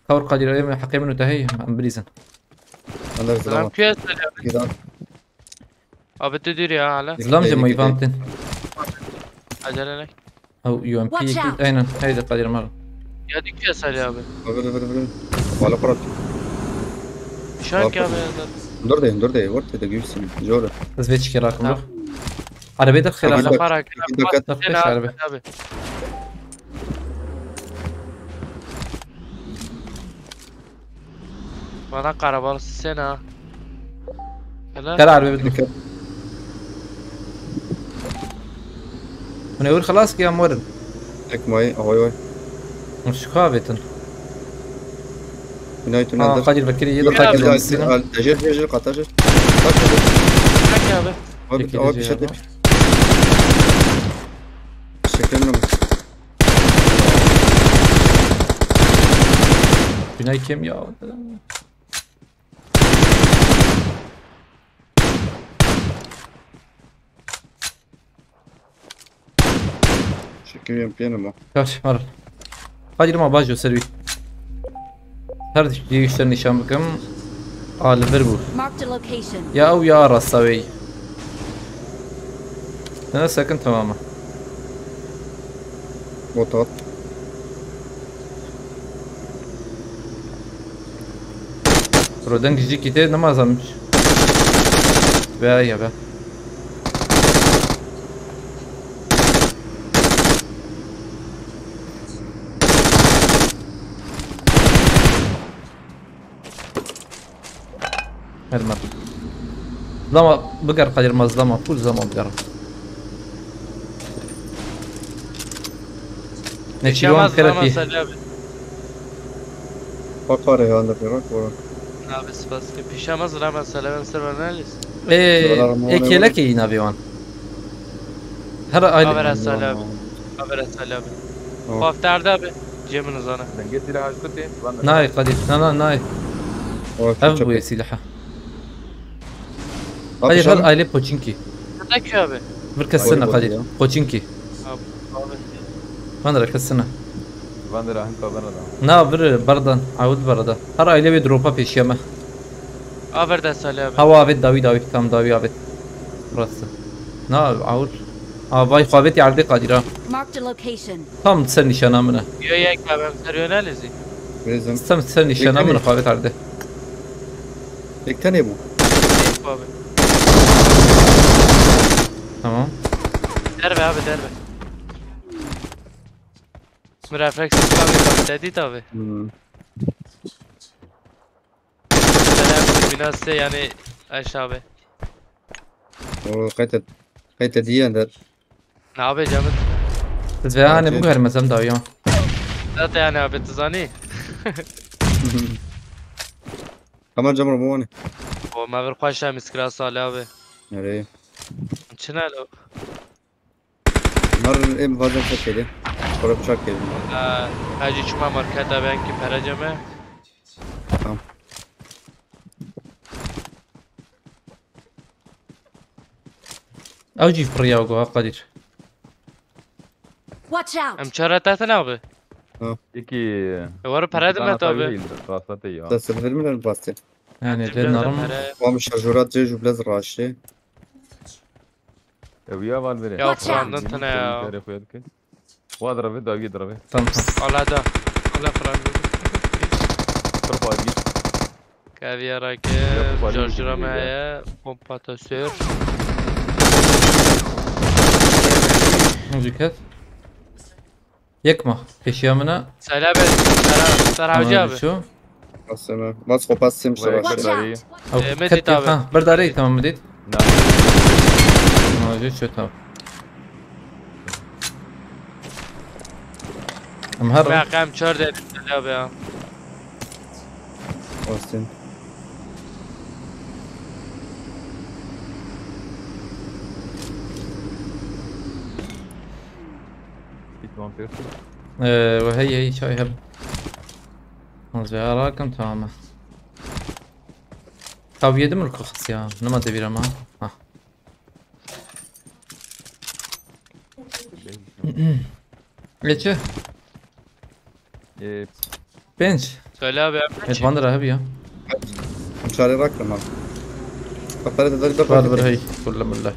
[SPEAKER 3] كور قادر ايه حقي منه تهي عم بريزن
[SPEAKER 8] عندك
[SPEAKER 4] سلام
[SPEAKER 8] سلامات
[SPEAKER 4] كيف
[SPEAKER 8] كده
[SPEAKER 4] abi تدير يا على
[SPEAKER 3] سلام جمعي فهمتن
[SPEAKER 4] عجلة لك
[SPEAKER 3] او يو ام بي اين هيدا قادر مرة
[SPEAKER 4] يا دي كيف سالي abi
[SPEAKER 8] وعلى قرط
[SPEAKER 4] شلون كيف
[SPEAKER 8] دور ده ورت ده جيبسي جورة
[SPEAKER 3] بس بيتش كراكم روح عربي دخل
[SPEAKER 4] على
[SPEAKER 3] على
[SPEAKER 4] فرق
[SPEAKER 3] دخل عربي
[SPEAKER 4] وانا قرب السنة
[SPEAKER 3] كلا عربي بدك انا اقول خلاص يا مورن
[SPEAKER 8] هيك ماي اهوي
[SPEAKER 3] مش خابتن
[SPEAKER 8] نهايته نادر
[SPEAKER 3] قادر بكري يضحك كده السنة
[SPEAKER 8] تجر قطاجر هو بشدك شكلنا
[SPEAKER 3] بناي كم يا
[SPEAKER 8] شكلنا بينما
[SPEAKER 3] كاش مرة قادر ما باجو سربي هر دي يشتري نشان بكم ليفربول يا او يا راساوي انا ساكن تماما
[SPEAKER 8] وطاط
[SPEAKER 3] رودنك جي كيتي نما زمش يا با المرة ظلمة بقر قدر ما ظلمة كل ظلمة بقر نشيلون خيرتي
[SPEAKER 8] فقاري هذا في راك ورا
[SPEAKER 4] بس پیشم ظلمة سلام سرورنالیس
[SPEAKER 3] ايه كيلكي نابيوان هر
[SPEAKER 4] خبر السلام خبر السلام خواف ترده به جيم نزانه
[SPEAKER 3] ناي قدير ناي ابو يسيلحه قدير هل ايلي بوچينكي
[SPEAKER 4] تك ابي
[SPEAKER 3] بركسنا قدير بوچينكي من ركسنا
[SPEAKER 11] بندر هنكا بندا
[SPEAKER 3] نا بردن عود بردا هر ايلي بي دروبا پیشيمه
[SPEAKER 4] آورده سلام
[SPEAKER 3] هوا عبد داوي كم داوي عبد راسته نا عود باي خوابتي عرضي قادره تام تسر نشانه منه
[SPEAKER 4] يا یک کبم سرورنالیزی
[SPEAKER 3] تام تسر نشانه منه خوابت عرضه
[SPEAKER 8] یک تاني بو
[SPEAKER 3] تمام
[SPEAKER 4] دربه abi دربه refleks kavga dedi tabi. Binası yani aşağı.
[SPEAKER 8] O kayıt diye der.
[SPEAKER 4] Ne yapacağım?
[SPEAKER 3] تزعاني بو هالمزم داوي
[SPEAKER 4] لا يعني abi تزاني.
[SPEAKER 8] Ama camur bu ne?
[SPEAKER 4] O mavir khoşa miskra sale abi.
[SPEAKER 8] Nereye?
[SPEAKER 4] Çinalo.
[SPEAKER 8] Mar em fazla çekedi. Sonra bıçak geldi.
[SPEAKER 4] Hacı çuma markete ben ki peraceme.
[SPEAKER 8] Tamam.
[SPEAKER 3] او جيب بريا وقوها قدير
[SPEAKER 2] Watch out.
[SPEAKER 4] ام çaratatan abi.
[SPEAKER 11] İki.
[SPEAKER 4] Var para demet abi.
[SPEAKER 8] بس الفيلم اللي الباستي
[SPEAKER 3] يعني للنرم
[SPEAKER 8] قام الشجرات جيجو بلاز راشي
[SPEAKER 11] ويا والبري
[SPEAKER 4] يا فرندن تنا يا
[SPEAKER 11] واضرب ده يضرب
[SPEAKER 3] تمام
[SPEAKER 4] على ده على فرندن
[SPEAKER 11] ترفع دي
[SPEAKER 4] كافيا راكب جرجرة معايا بومباتاسور
[SPEAKER 3] موزيكات يكما پیشیا منه
[SPEAKER 4] سلام سرحاجی abi.
[SPEAKER 3] شو
[SPEAKER 8] قسمه بس خب بس سیم سراغ
[SPEAKER 2] Watch out!
[SPEAKER 3] او
[SPEAKER 4] مدي تابع.
[SPEAKER 3] ها برداري تمام مديت
[SPEAKER 11] نعم
[SPEAKER 3] موجود شو تمام مهرب
[SPEAKER 4] قام 4 دقیقه سلام ya.
[SPEAKER 8] Austin.
[SPEAKER 11] تمام فيك
[SPEAKER 3] وهي شوي هب زيارة تمام طب يدم الرخص يا نما دبيرة ما ها ليش بنش
[SPEAKER 4] سلام ya.
[SPEAKER 3] يتبندر هبي يا
[SPEAKER 8] مشاري راك تمام فقرت ذلك
[SPEAKER 3] بربر هي كل بالله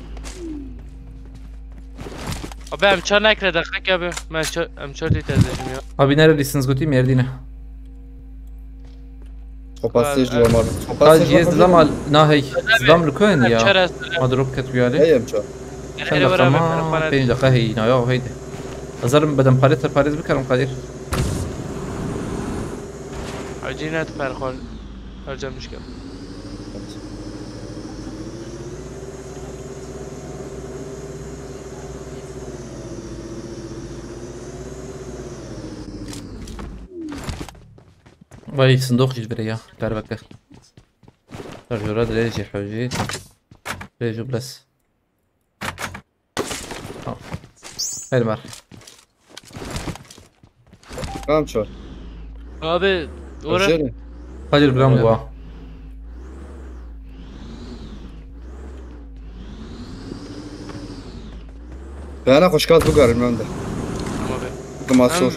[SPEAKER 4] Abi em çar nekrede xek abi. Ben em çar değil tezleşim ya.
[SPEAKER 3] ابي نرى ليسنس قلتي ميردينا
[SPEAKER 8] خب بس جو مال خب
[SPEAKER 3] قال
[SPEAKER 8] بس
[SPEAKER 3] جيز زمان ناهي زدام لكوين
[SPEAKER 4] Em çar
[SPEAKER 3] يا
[SPEAKER 4] esnaf.
[SPEAKER 3] مضروب كتبي عليه
[SPEAKER 8] هي مشار
[SPEAKER 3] كان لقما بين دقيقة هي نايا وهيدا أزرم بدم باريس بكرم قدير
[SPEAKER 4] عجينة فرخال. هرجع مشكلة.
[SPEAKER 3] باي صندوق جبري يا كاربك رجل ريجي حوجيت ريجو بلس هاي المر
[SPEAKER 8] كم مشار
[SPEAKER 4] Abi oraya
[SPEAKER 8] رجالي
[SPEAKER 3] قدر جرام جوا
[SPEAKER 8] انا خوش كاز بقار من عنده
[SPEAKER 4] abi.
[SPEAKER 8] كما صور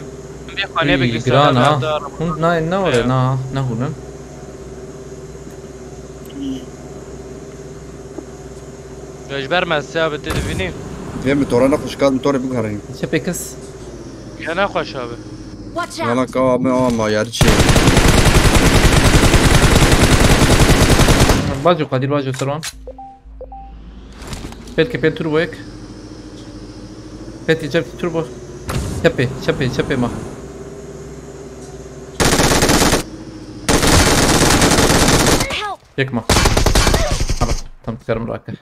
[SPEAKER 4] Bir haneye
[SPEAKER 3] في
[SPEAKER 4] bekliyorsun.
[SPEAKER 3] جران ها كنت نا ولا نا هنا
[SPEAKER 4] Vermezse abi telefonu.
[SPEAKER 8] يم تورانا خوش كاز متوري بقارين
[SPEAKER 3] شبكس
[SPEAKER 4] Yana koş abi.
[SPEAKER 2] Watch
[SPEAKER 8] انا
[SPEAKER 2] out!
[SPEAKER 8] كا ما يارد شيء
[SPEAKER 3] باجو قدير باجو سروان بيت توربو هيك بيت جبت توربو شبي ما
[SPEAKER 2] Help!
[SPEAKER 3] هيك ما خلاص تم تكرم راكه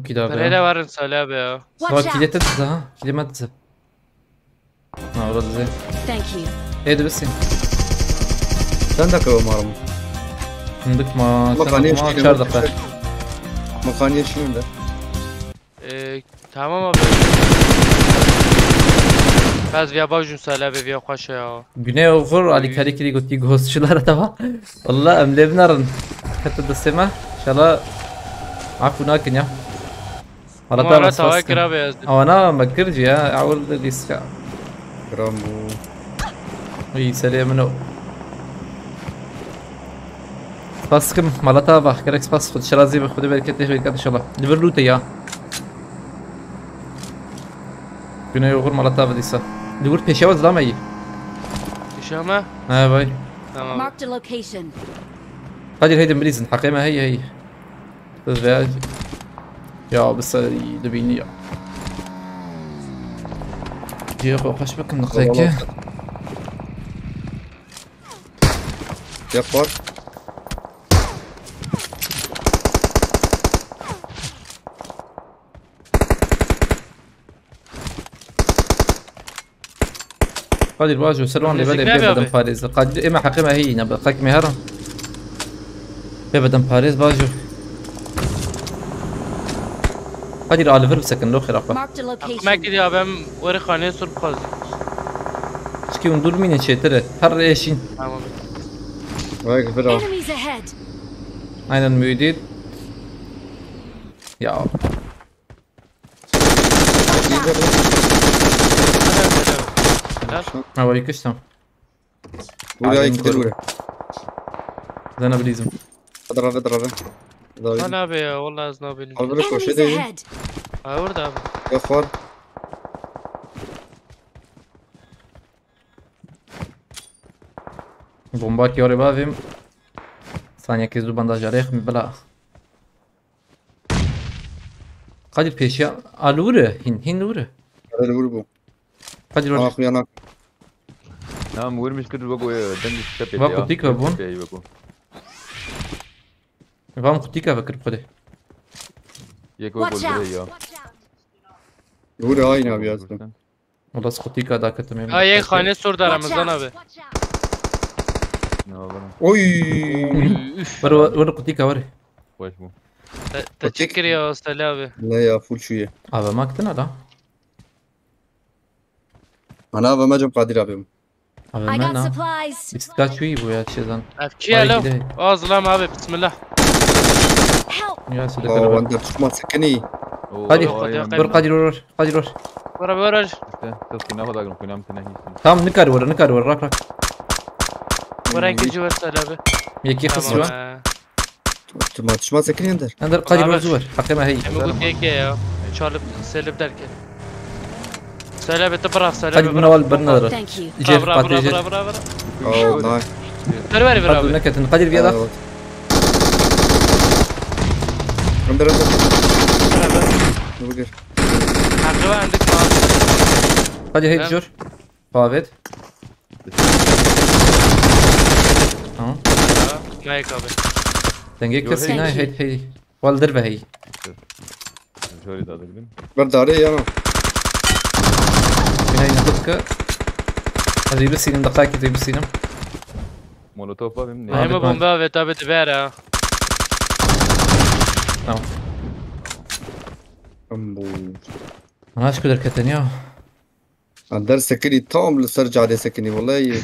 [SPEAKER 3] كده
[SPEAKER 4] Nereye
[SPEAKER 3] بقى
[SPEAKER 4] varın söyle abi ya.
[SPEAKER 3] سواء
[SPEAKER 2] Watch
[SPEAKER 3] كده
[SPEAKER 2] out!
[SPEAKER 3] تنسى ها كده ما تنسى والله زين
[SPEAKER 2] Thank you.
[SPEAKER 3] ايه ده بس
[SPEAKER 8] عندك مارم
[SPEAKER 3] عندك ما
[SPEAKER 8] مقانيش
[SPEAKER 3] ما 4 دقائق
[SPEAKER 8] مقانيش شنو ده
[SPEAKER 4] Tamam abi. Baz via bajun söyle abi via koş ya.
[SPEAKER 3] Güney Uğur Ali Karikiri قلت ghostçulara تبع والله املي بنرن حتى السما ان شاء الله عفوا ناكن يا على
[SPEAKER 4] Mara
[SPEAKER 3] طول
[SPEAKER 4] tava kira beyazdı.
[SPEAKER 3] او انا مكرجي يا اول ديسكا
[SPEAKER 8] رامبو
[SPEAKER 3] اي سلام منو باسكم مالتا باخ كركس باس خد شرازي بخد بركته بركات ان شاء الله ليفرلوت يا Güney Uğur مالتا بديسا دور پیشاوز زدامایی
[SPEAKER 4] İşeme.
[SPEAKER 3] ها باي
[SPEAKER 4] Tamam.
[SPEAKER 2] Marked a location.
[SPEAKER 3] قادر هيدا مريزن حقيمة هي الزواج يا بس دبيني يا اخو خش بك نقطيك
[SPEAKER 8] يا بار
[SPEAKER 3] قادر واجو سلوان اللي بدأ بدن باريس قادر إما حقيمة هي نبقاك مهرة بدن باريس باجو قادر ألفر بسكن لو خرافة
[SPEAKER 2] Marked a location.
[SPEAKER 4] Aklıma gidiyor abim. Oraya khaneye sorup kaldı.
[SPEAKER 3] شكي وندور مين شيتره هر ايشين
[SPEAKER 4] Tamam.
[SPEAKER 8] هاي كفر
[SPEAKER 2] Enemies ahead.
[SPEAKER 3] أين الميديد يا ما يكشتم
[SPEAKER 8] قول هاي كتير
[SPEAKER 3] زنا بليزم
[SPEAKER 8] اضرب
[SPEAKER 4] Lan abi ya vallahi az ne yapayım.
[SPEAKER 8] اضرب وش
[SPEAKER 2] Enemies
[SPEAKER 8] ده
[SPEAKER 2] ahead.
[SPEAKER 4] Ha orada abi.
[SPEAKER 8] يا فار
[SPEAKER 3] بومباك يوري بافيم ثانية كيزو بانداج عليك من بلا Kadir peşi alure hin lure.
[SPEAKER 8] هذا الوربو
[SPEAKER 3] Kadir var.
[SPEAKER 8] اخوي انا
[SPEAKER 11] نعم وين مش كده بقوا دنج ستيب
[SPEAKER 3] Va kutika bun.
[SPEAKER 11] بقوا
[SPEAKER 3] Vam kutika bakır kode.
[SPEAKER 11] يكو بقول يا
[SPEAKER 8] الورا هاي نبي اصلا
[SPEAKER 3] Olas kutika da katım.
[SPEAKER 4] Ha ye khane sordu Ramazan abi.
[SPEAKER 8] اوي
[SPEAKER 3] Var kutika var.
[SPEAKER 11] واش بو
[SPEAKER 4] Teşekkür ya Ustali abi.
[SPEAKER 8] لا يا فول شويه
[SPEAKER 3] Abi maktına da.
[SPEAKER 8] انا ما جنب قادر ابيهم
[SPEAKER 3] Abi
[SPEAKER 2] I got
[SPEAKER 3] ben ha.
[SPEAKER 2] supplies.
[SPEAKER 3] İstka çuyi bu ya şeyden.
[SPEAKER 4] Afki alo. Azlam abi bismillah.
[SPEAKER 2] Help.
[SPEAKER 3] Ya söyle
[SPEAKER 8] اوه
[SPEAKER 3] kadar.
[SPEAKER 8] انت ما تسكني
[SPEAKER 3] Kadir. Dur Kadir var. Kadir var.
[SPEAKER 4] Bora bora.
[SPEAKER 11] تسكن ناخذ اقرب في نام تنهي
[SPEAKER 3] Tamam nikar var rak rak.
[SPEAKER 4] Bora gidici var Ustali abi.
[SPEAKER 3] Yeki kısmı var.
[SPEAKER 8] ما تسكني انت
[SPEAKER 3] Ender Kadir
[SPEAKER 4] Abi.
[SPEAKER 3] var zuvar. Hakema hey.
[SPEAKER 4] Emi bu yeke ya. Çalıp selip derken. Söyle abi tıpıraf söyle
[SPEAKER 3] Kadir
[SPEAKER 4] abi.
[SPEAKER 3] buna val barına da.
[SPEAKER 2] Thank you.
[SPEAKER 3] Jeff
[SPEAKER 4] Bravo
[SPEAKER 3] Kadir.
[SPEAKER 4] bravo bravo.
[SPEAKER 8] اوه نايس
[SPEAKER 4] Ver ver ver
[SPEAKER 3] Kadir
[SPEAKER 4] abi.
[SPEAKER 3] nekatin. Kadir bir adam.
[SPEAKER 8] عندنا نقدر
[SPEAKER 4] Hakkı var andık mı abi?
[SPEAKER 3] Kadir hey jur. Favet. Tamam.
[SPEAKER 4] Mayık abi.
[SPEAKER 3] Denge kesin hay hey hey. Val derbe hey.
[SPEAKER 11] شوري هذا قديم
[SPEAKER 8] برد علي انا
[SPEAKER 3] Binay nadıkka. Hadi bir sinin dakika bir sinin.
[SPEAKER 11] مولوتوف بقى من
[SPEAKER 4] Hem
[SPEAKER 3] Abi,
[SPEAKER 4] bomba ve tabi tiber ha.
[SPEAKER 3] Tamam.
[SPEAKER 8] امبو
[SPEAKER 3] Ana aşk kadar keten ya.
[SPEAKER 8] اندر سكني توم لسرج عليه سكني والله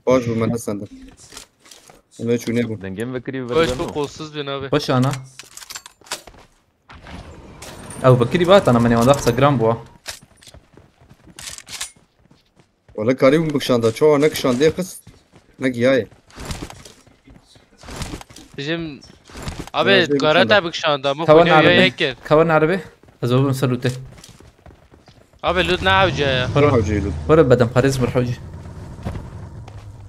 [SPEAKER 8] باش بمن هسه ما شو نبو
[SPEAKER 11] دنجيم بكري
[SPEAKER 4] Koş bu kolsuz bin abi.
[SPEAKER 3] Hoş ana. او بكري بات انا ماني واضح جرام بوا.
[SPEAKER 8] ولا كريم بكشاندا شو نكشان دي قص نجياي
[SPEAKER 4] Bizim
[SPEAKER 8] Biraz
[SPEAKER 4] abi
[SPEAKER 8] da
[SPEAKER 4] gara
[SPEAKER 8] yükseldi.
[SPEAKER 4] tabi şu anda. Bu
[SPEAKER 3] Kavan
[SPEAKER 4] konuya
[SPEAKER 3] arabe.
[SPEAKER 4] yeker.
[SPEAKER 3] Kavan arabe. ازوبن سلوته.
[SPEAKER 4] Abi lüt ne avcı ya?
[SPEAKER 8] روح وجيلو
[SPEAKER 3] ورا بدم خارز مرحوجي.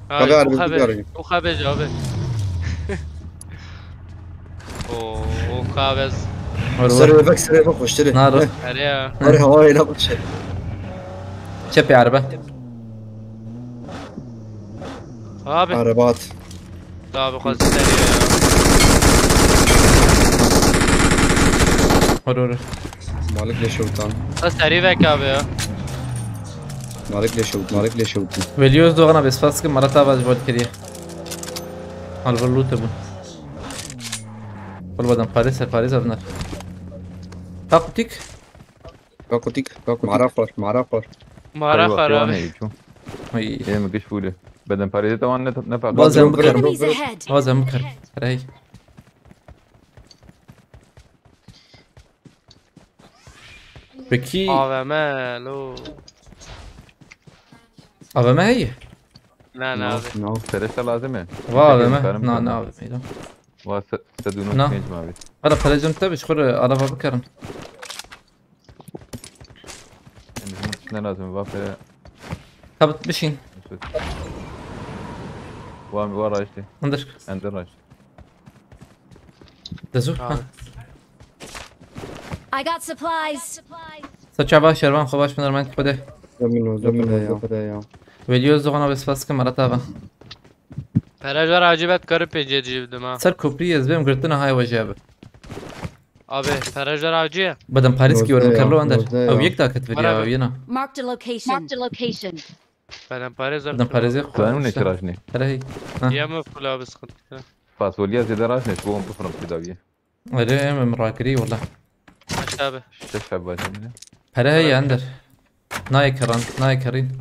[SPEAKER 8] Tabii
[SPEAKER 4] Abi
[SPEAKER 8] abi,
[SPEAKER 4] bu haber.
[SPEAKER 8] tabii.
[SPEAKER 4] Bu haber abi. O kahvez.
[SPEAKER 3] ورا
[SPEAKER 8] سري بك سري بك واشتري
[SPEAKER 3] نار.
[SPEAKER 4] Hadi ya.
[SPEAKER 8] هاي هواي لا بتشي
[SPEAKER 3] شبي عربه.
[SPEAKER 4] Abi.
[SPEAKER 8] عربات
[SPEAKER 4] Abi kazı ya.
[SPEAKER 3] ورا
[SPEAKER 8] مالك ليش شوطان
[SPEAKER 4] Seri vek abi ya.
[SPEAKER 8] مالك ليش شوط مالك ليش شوط
[SPEAKER 3] فيديوز دوغنا بس فاسك مرتا باز بود كريه. الفلوت بون. والله بدم فارس ابنر. تاكتيك.
[SPEAKER 8] باكوتيك باكو معرفر
[SPEAKER 4] Mara kharabe.
[SPEAKER 3] اي
[SPEAKER 11] ايه ما جيش فولي بدل باريزي طبعا نفع
[SPEAKER 3] بازم بكر.
[SPEAKER 2] Enemies ahead.
[SPEAKER 3] بازم بكر. راي. بكي.
[SPEAKER 4] AVM lo.
[SPEAKER 3] ابا ما هي.
[SPEAKER 4] Ne abi.
[SPEAKER 8] نو
[SPEAKER 11] سرشة لازمة
[SPEAKER 3] والله ما نا ميدان.
[SPEAKER 11] وستدونو
[SPEAKER 3] نعم.
[SPEAKER 11] كينج ما بيت
[SPEAKER 3] انا فرجم تبش خور اربا بكرن.
[SPEAKER 11] احنا لازم بقى
[SPEAKER 3] تبت بشين.
[SPEAKER 11] وين رايشتي
[SPEAKER 3] عندك
[SPEAKER 11] عند رايش
[SPEAKER 3] دزو.
[SPEAKER 2] I got supplies.
[SPEAKER 3] سچابا شربان خوباش من من بده.
[SPEAKER 8] زمنو يا
[SPEAKER 3] فيديوز دوغنا بس فاسك مرتا با.
[SPEAKER 4] Perajar acibet garip pecirciydim ha.
[SPEAKER 3] سر كوبري يزبم قرتنا هاي وجابه.
[SPEAKER 4] Abi Perajar avcı.
[SPEAKER 3] بدم باريس كي ورم كارلو عندك
[SPEAKER 8] نوزدايا.
[SPEAKER 3] او يك تاكت فيديو او ينا
[SPEAKER 2] Marked a location. Marked a location.
[SPEAKER 4] Ben Perajar.
[SPEAKER 3] بدم باريس
[SPEAKER 11] فلان من راشني
[SPEAKER 3] ترى هي
[SPEAKER 4] Yeme full abi sıkıntı.
[SPEAKER 11] فاسوليا زي راشني شو هم بفرم كده
[SPEAKER 3] وري من راكري والله
[SPEAKER 4] Aç abi.
[SPEAKER 11] تشعب باشا
[SPEAKER 3] ترى هي عندك نايكرين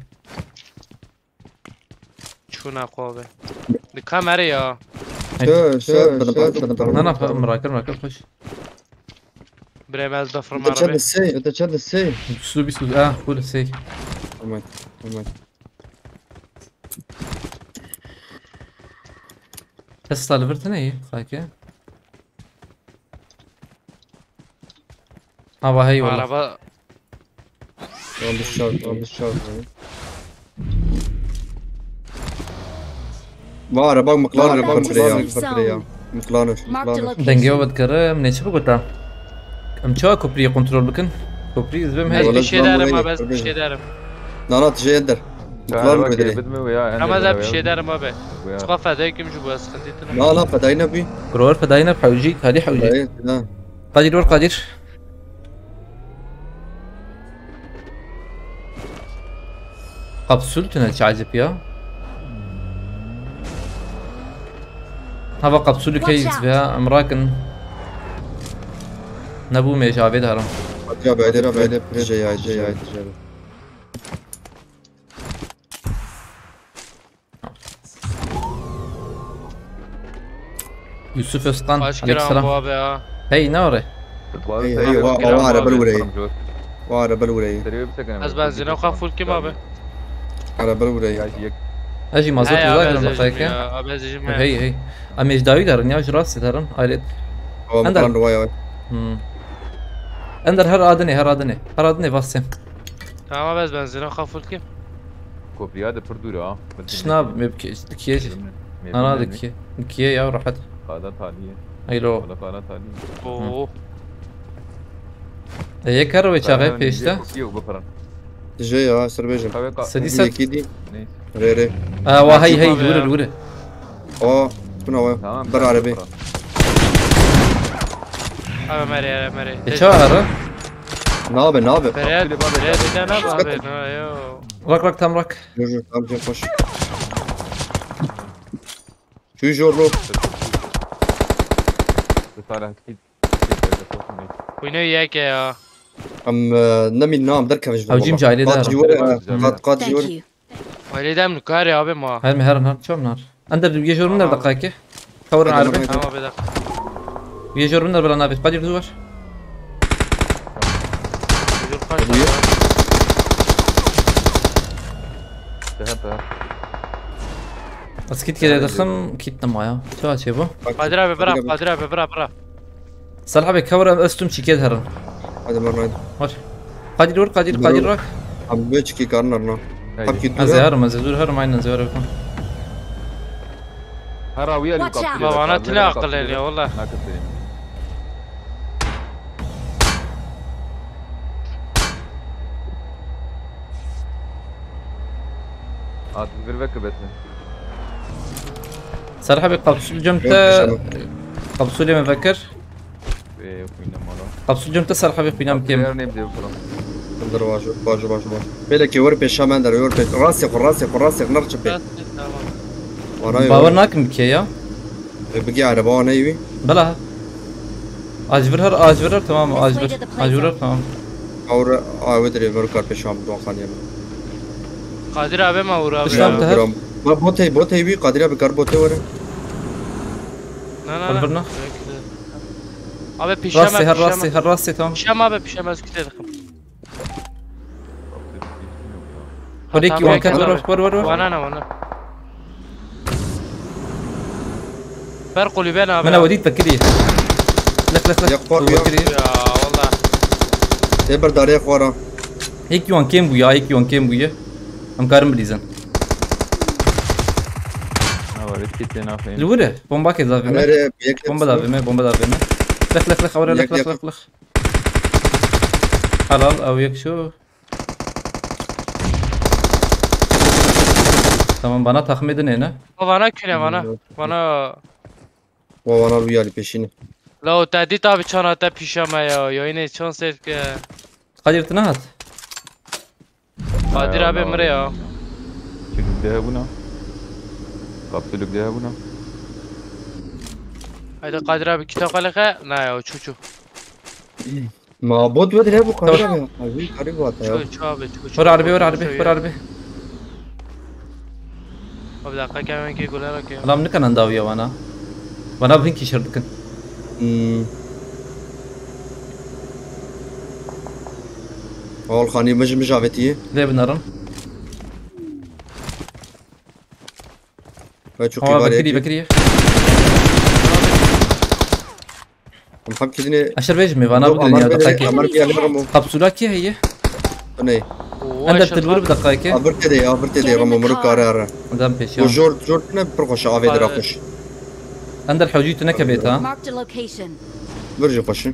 [SPEAKER 4] Çuna kobe. Bir kamera ya.
[SPEAKER 3] انا مراكر خش
[SPEAKER 4] Bremez bafırım
[SPEAKER 8] انت شد
[SPEAKER 4] arabe.
[SPEAKER 8] السي انت شد السي
[SPEAKER 3] اسلوبي قول سي بس طالبرتنا ايه خايكه ابا هي والله
[SPEAKER 4] Araba.
[SPEAKER 8] والله الشر ما عربا مقلانر مقلانر
[SPEAKER 2] Marked a location.
[SPEAKER 3] دنگه بد کرم نچه بگوتا ام چا کوپری کنترل بکن کوپری زبم
[SPEAKER 4] Ez
[SPEAKER 3] هی
[SPEAKER 4] bir şey derim abi, ez bir şey derim.
[SPEAKER 8] نانا تجي يدر مطلع بدري
[SPEAKER 4] Ama da bir şey derim abi. Çıka fedayı kim şu bu sıkıntı
[SPEAKER 8] لا لا فداينا بي
[SPEAKER 3] كرور فداينا بحوجي هذه حوجي
[SPEAKER 8] لا
[SPEAKER 3] قادر ور قادر قبسول تنال عازب يا هذا قبسول كيس بها امراكن نبو مجابد هرم
[SPEAKER 8] يا بعد جاي جاي
[SPEAKER 3] يوسف اسقان
[SPEAKER 4] Kaç
[SPEAKER 3] عليك
[SPEAKER 4] gram bu
[SPEAKER 3] السلام
[SPEAKER 4] abi ya?
[SPEAKER 3] هي نوري
[SPEAKER 8] وعرب الولاي وعرب الولاي
[SPEAKER 4] Az benzine full kim abi?
[SPEAKER 8] عرب الولاي
[SPEAKER 3] اجي ما زلت ذاكر المقايك
[SPEAKER 4] Abi ezicim ya.
[SPEAKER 3] هي ام ايش داوي دارن يا جراسي دارن ايلت
[SPEAKER 8] هو مقارن رواية
[SPEAKER 3] اندر هر ادني باسم
[SPEAKER 4] Tamam abi az benzine full kim?
[SPEAKER 11] كوبريات بردورة
[SPEAKER 3] شناب مبكي كيش انا دكي دكي يا راحت
[SPEAKER 11] قادة تالية
[SPEAKER 3] ايلو
[SPEAKER 11] ولا قادة تالية
[SPEAKER 4] Oo.
[SPEAKER 3] هيك هروي شاغي بيشتا
[SPEAKER 8] جاي سربيجن
[SPEAKER 3] سديسة
[SPEAKER 8] كيدي ريري
[SPEAKER 3] وهي دورة
[SPEAKER 8] كنا بر عربي
[SPEAKER 4] Abi meri.
[SPEAKER 3] شاهر
[SPEAKER 8] نابه
[SPEAKER 4] Bered bir tane abi. Yo.
[SPEAKER 3] رك تم رك
[SPEAKER 8] جو تام جو خوش شو جورو
[SPEAKER 11] رسالة كتير
[SPEAKER 4] Oyunu yiyek ya.
[SPEAKER 8] ام نمي نام دركه مش
[SPEAKER 3] او جيم جايلي دار
[SPEAKER 8] قاد
[SPEAKER 2] Thank
[SPEAKER 8] جور
[SPEAKER 2] you.
[SPEAKER 4] Öyle dem nukari abi ma.
[SPEAKER 3] هل مهر نهار شو نهار اندر يجور من دقائق كور عربي
[SPEAKER 4] Tamam bir dakika.
[SPEAKER 3] يجور من بلا نابت قادر دور
[SPEAKER 4] Çocuk kaç.
[SPEAKER 11] انتهى
[SPEAKER 3] بس كيت كده دخم كيت نمايا شو هاتشيبو
[SPEAKER 4] Kadir abi bırak.
[SPEAKER 3] صالح بك كور استم شي كده هرن
[SPEAKER 8] هذا مرة
[SPEAKER 3] ماشي قادر دور قادر راك
[SPEAKER 8] عم بيشكي كارنرنا حبكي
[SPEAKER 3] ازهر ما زدور هر ما عندنا زهر بكم
[SPEAKER 11] هراوية اللي
[SPEAKER 2] Watch out.
[SPEAKER 4] Baba ana tila akıl ya valla.
[SPEAKER 11] bir bekle betme.
[SPEAKER 3] صالح بك قبصول جمت قبصولي ما فكر قبصول جمت صالح بك بينام كيم
[SPEAKER 8] اندر باجو بيلك يور بيشا من در يور بيت راسي نرجع بيت
[SPEAKER 3] باور ناكم بكيا
[SPEAKER 8] بقي عربة انا ايوي
[SPEAKER 3] بلا اجبرهر تمام اجبرهر تمام
[SPEAKER 8] اور ودري وركار بيشا عم دوان خانيا
[SPEAKER 4] Kadir abi ma uğra abi.
[SPEAKER 3] Şam تهر
[SPEAKER 8] بوت هي قادرة بكار بوت ورا
[SPEAKER 4] Ne.
[SPEAKER 3] قلبرنا
[SPEAKER 4] Abi pişemez.
[SPEAKER 3] راسي تمام
[SPEAKER 4] Pişem abi pişemez ki dedim.
[SPEAKER 3] وريكي وان كان ور
[SPEAKER 4] وانا فرقوا لي بين
[SPEAKER 3] انا وديت فكري لك
[SPEAKER 8] يقفر
[SPEAKER 4] يا والله
[SPEAKER 8] تبر داريخ ورا
[SPEAKER 3] هيك يوان كيم بويا ام كارم بليزن الوره بومبا كذا بومبا دافينا لك اورا لك حلال او يكشو tamam bana tahmin edin hena.
[SPEAKER 4] Bana küne bana.
[SPEAKER 8] وانا ويالي بيشيني
[SPEAKER 4] لو تهديد abi çanata pişeme ya yine çan serke.
[SPEAKER 3] Kadir tnahat.
[SPEAKER 4] Kadir abi mre ya.
[SPEAKER 11] شنو ذهبنا قبلك ذهبنا
[SPEAKER 4] Haydi Kadir abi kitap alaka ne ya çuçu.
[SPEAKER 8] ما بود ودري ابو قادر ابي قريب واتا
[SPEAKER 4] Çu abi çu.
[SPEAKER 3] ور عربي
[SPEAKER 4] Abi dakika kemen ki gulara ki.
[SPEAKER 3] Alam ne kanan daviya bana brinki şirdikin.
[SPEAKER 8] اول خاني مجافتي
[SPEAKER 3] ليه بنرن؟
[SPEAKER 8] بشوف
[SPEAKER 3] بكري
[SPEAKER 8] محب كدني
[SPEAKER 3] اشر بيجمي وانا بقول يا دقائق قبصولا كي هي
[SPEAKER 8] انا
[SPEAKER 3] عندك تدور بدقائق
[SPEAKER 8] ابرتدي رمو مرو كارار
[SPEAKER 3] مدام بيش
[SPEAKER 8] وجورد برخش افيد راخش
[SPEAKER 3] عند الحوجيت هناك بيتها
[SPEAKER 2] Marked a location.
[SPEAKER 8] برجع خش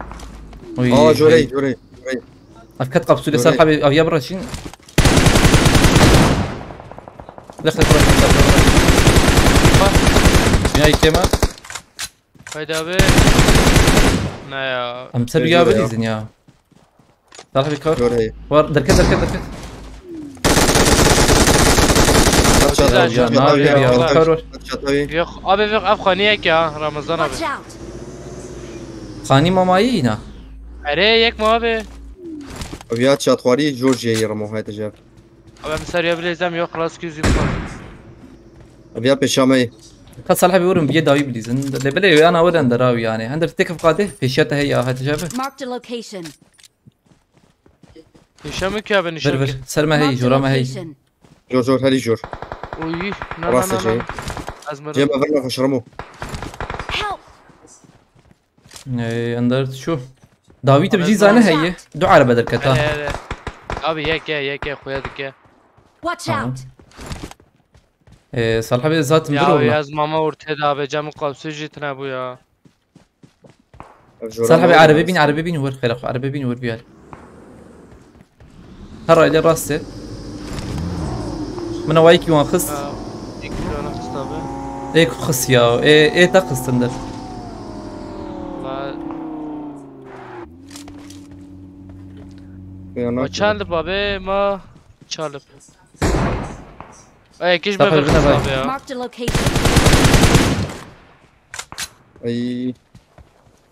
[SPEAKER 8] جوري
[SPEAKER 3] افكت قبسولي صالح او يبرشين دخلت يا كمان
[SPEAKER 4] هيدا بي نايا
[SPEAKER 3] ام سبي يا بليزن يا صالح بكور
[SPEAKER 8] جوري
[SPEAKER 3] ور دركت
[SPEAKER 4] يخ ابي فيق افغانيك يا رمضان ابي
[SPEAKER 3] خاني ماماينا
[SPEAKER 4] اري يك ما ابي
[SPEAKER 8] ويات شاطواري جورجيا يرمو هاي تجاب
[SPEAKER 4] ابي مسري بليزم يو خلاص كيزي بخار
[SPEAKER 8] ابي بشامي
[SPEAKER 3] قد صالح بيورم بيد داوي بليزن لبلي انا ولا اندراوي يعني عند ارتكب قاده في شتا هي هاي تجاب
[SPEAKER 2] Marked a location.
[SPEAKER 4] هشامك يا بني
[SPEAKER 3] بربر
[SPEAKER 4] شركة
[SPEAKER 3] سلمى هي جورا ما هي
[SPEAKER 8] جور هذه جور
[SPEAKER 4] وي نا
[SPEAKER 8] راسه جاي
[SPEAKER 4] ازمر
[SPEAKER 8] جيب افرنا فشرمو
[SPEAKER 3] اي اندر شو داوي تبجي زانه هي دو على بدل كتا
[SPEAKER 4] ابي يك خويا دك
[SPEAKER 2] Watch out.
[SPEAKER 3] صالح بي ذات
[SPEAKER 4] يا
[SPEAKER 3] مدرو
[SPEAKER 4] يا ماما ورتدا بجام قوس جيتنا ابويا
[SPEAKER 3] صالح بي عربي بين ور خير اخو عربي بين ور بيال هرا الى راسه من وايكي وان خص ايك خص يا ايه تقص تندر
[SPEAKER 4] ما تشالب بابي ما تشالب اي كيش بابي
[SPEAKER 2] Marked a location.
[SPEAKER 8] اي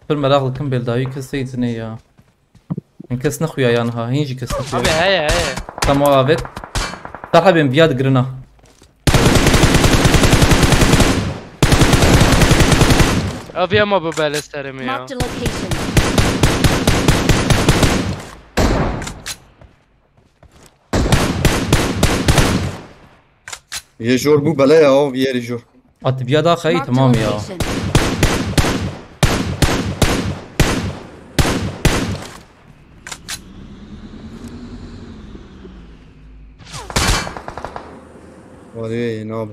[SPEAKER 3] كل ما لاغل كم بيلداوي كسيتني يا انكس نخويا يا نها هيجي كس
[SPEAKER 4] ابي هيا
[SPEAKER 3] تمام ابد صالح بي بياد قرنا
[SPEAKER 4] ابي ما ببالس ترمي
[SPEAKER 2] Marked a location.
[SPEAKER 8] يا جور مو بلايا اهو يا جور
[SPEAKER 3] ات بيادا خي
[SPEAKER 2] Marked a
[SPEAKER 3] تمام يا
[SPEAKER 2] location.
[SPEAKER 8] وادي ناب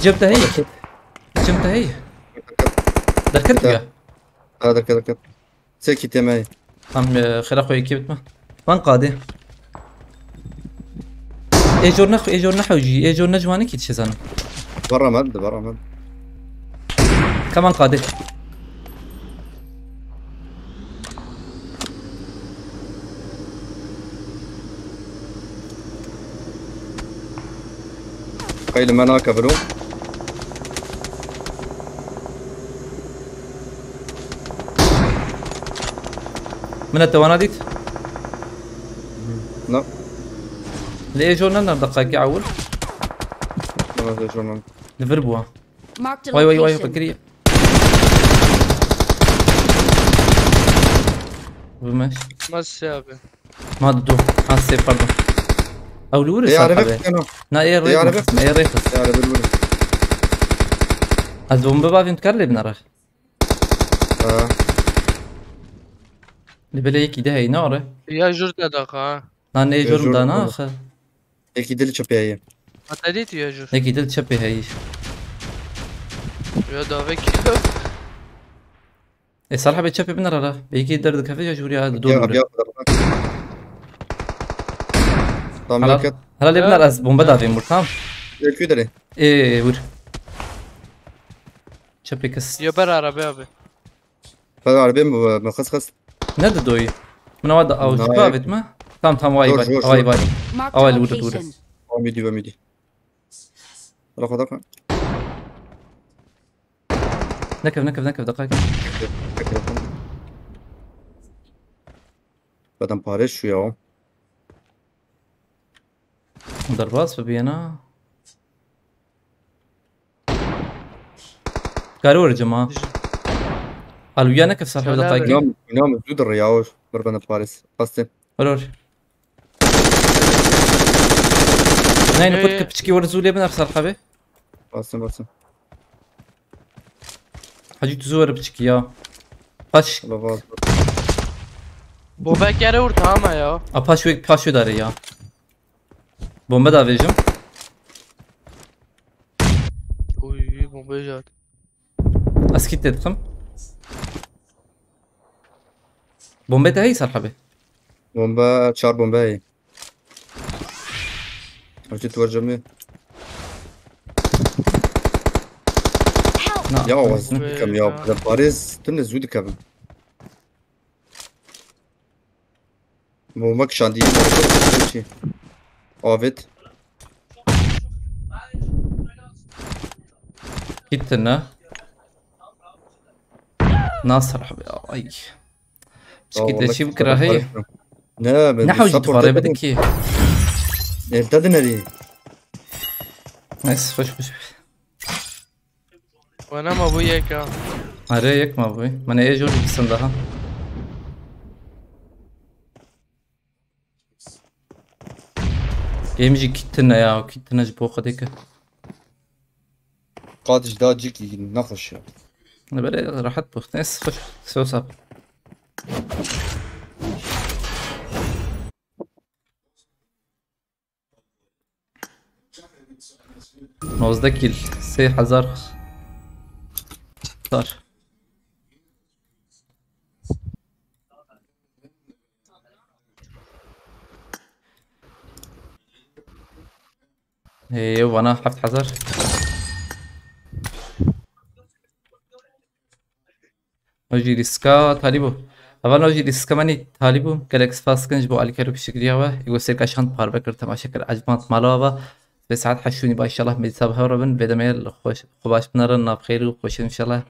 [SPEAKER 3] جبتها هي دركت يا
[SPEAKER 8] هذا كذا سكت يا ماي
[SPEAKER 3] ام خير اخوي كيف ما قاده ايجور نحوجي ايجور نجواني كي تشزن
[SPEAKER 8] برا مد
[SPEAKER 3] كمان قاده
[SPEAKER 8] قيل ما ناكبرو
[SPEAKER 3] من التواناديت
[SPEAKER 8] لا
[SPEAKER 3] الايجور ننا دقائق اول
[SPEAKER 8] ما جورنا
[SPEAKER 3] لفربوا
[SPEAKER 2] Marked a
[SPEAKER 3] واي
[SPEAKER 2] location.
[SPEAKER 3] فكريه ماشي
[SPEAKER 4] بس يا ابي
[SPEAKER 3] ما ضدو حاسب برضه او لوري
[SPEAKER 8] يا
[SPEAKER 3] صاحبي
[SPEAKER 8] عرفت انا
[SPEAKER 3] نا ايه
[SPEAKER 8] يا عرفت
[SPEAKER 3] ما ايه ريخس
[SPEAKER 8] يا عرفت
[SPEAKER 3] ازوم بابا بنتكلم نرى اللي بلا يكي ده هي ناره
[SPEAKER 4] يا جرت دقا
[SPEAKER 3] نان ايه جرم دانا اخر
[SPEAKER 8] هيك دل شبيه
[SPEAKER 4] ما تديت يا جر
[SPEAKER 3] هيك دل تشبه هي
[SPEAKER 4] يا دافك
[SPEAKER 3] ايه صراحة بتشبه بنرى بيجي درد كافيه جوري هذا دور هلا اللي بنرى از بومبا دافي مرتام
[SPEAKER 8] كده
[SPEAKER 3] ايه ور شبه كس
[SPEAKER 4] يا برا عربي ابي
[SPEAKER 8] فانا عربي مخصخص
[SPEAKER 3] ندى دوي من وضع او شبابت ما تام واي باي
[SPEAKER 2] Marked a
[SPEAKER 3] اول ود
[SPEAKER 2] location.
[SPEAKER 8] ميدي راح دقيقة
[SPEAKER 3] نكف دقائق
[SPEAKER 8] بدم بارش شو ياو
[SPEAKER 3] درباس فبينا كارور جماعة قالوا يا نكف صار دقائق
[SPEAKER 8] يوم زود الرياوش بربنا باريس قصدي
[SPEAKER 3] قالوا ناين كنت بتشكي ورزولي بنا بصراحة خبي
[SPEAKER 8] قصدي
[SPEAKER 3] حاجة تزور بتشكي يا باش
[SPEAKER 4] بو بكره ور تمام يا
[SPEAKER 3] پاشو داره یا بمب داویجم اسكت تدخم بومبه هي صاحبي
[SPEAKER 8] بومبا 4 بومبا هي وجيت تورجمي يا وز كم يا باريس تمن زود كم بومبا شاندي شي اوفيت
[SPEAKER 3] كتنا ناصر حبي اي كده شي بكره هي نحو جيت فاري بدك ايه
[SPEAKER 8] ابتدينا ليه
[SPEAKER 3] نايس فش
[SPEAKER 4] وانا ما ابويك
[SPEAKER 3] عليك ما ابوي ما انا ايه جوري بسندها يمجي كتنا يا كتنا جبو خديك
[SPEAKER 8] قادش دا جيكي نخش
[SPEAKER 3] انا بدي راحت بوخ ناس فش سو صاب نوزدكيل 3000 صار ايه وانا حفت حذر اوجي ريسكا طالبو اول اوجي ريسكا ماني طالبو كالكس فاسكنج بو الكارو بشكل هوا يقول سيرك عشان بار بكر تما شكل اجمات مالوا بس ساعات حشوني با ان شاء الله ميتساب هربن بدميل خوش خوباش بنرن بخير وخوش ان شاء الله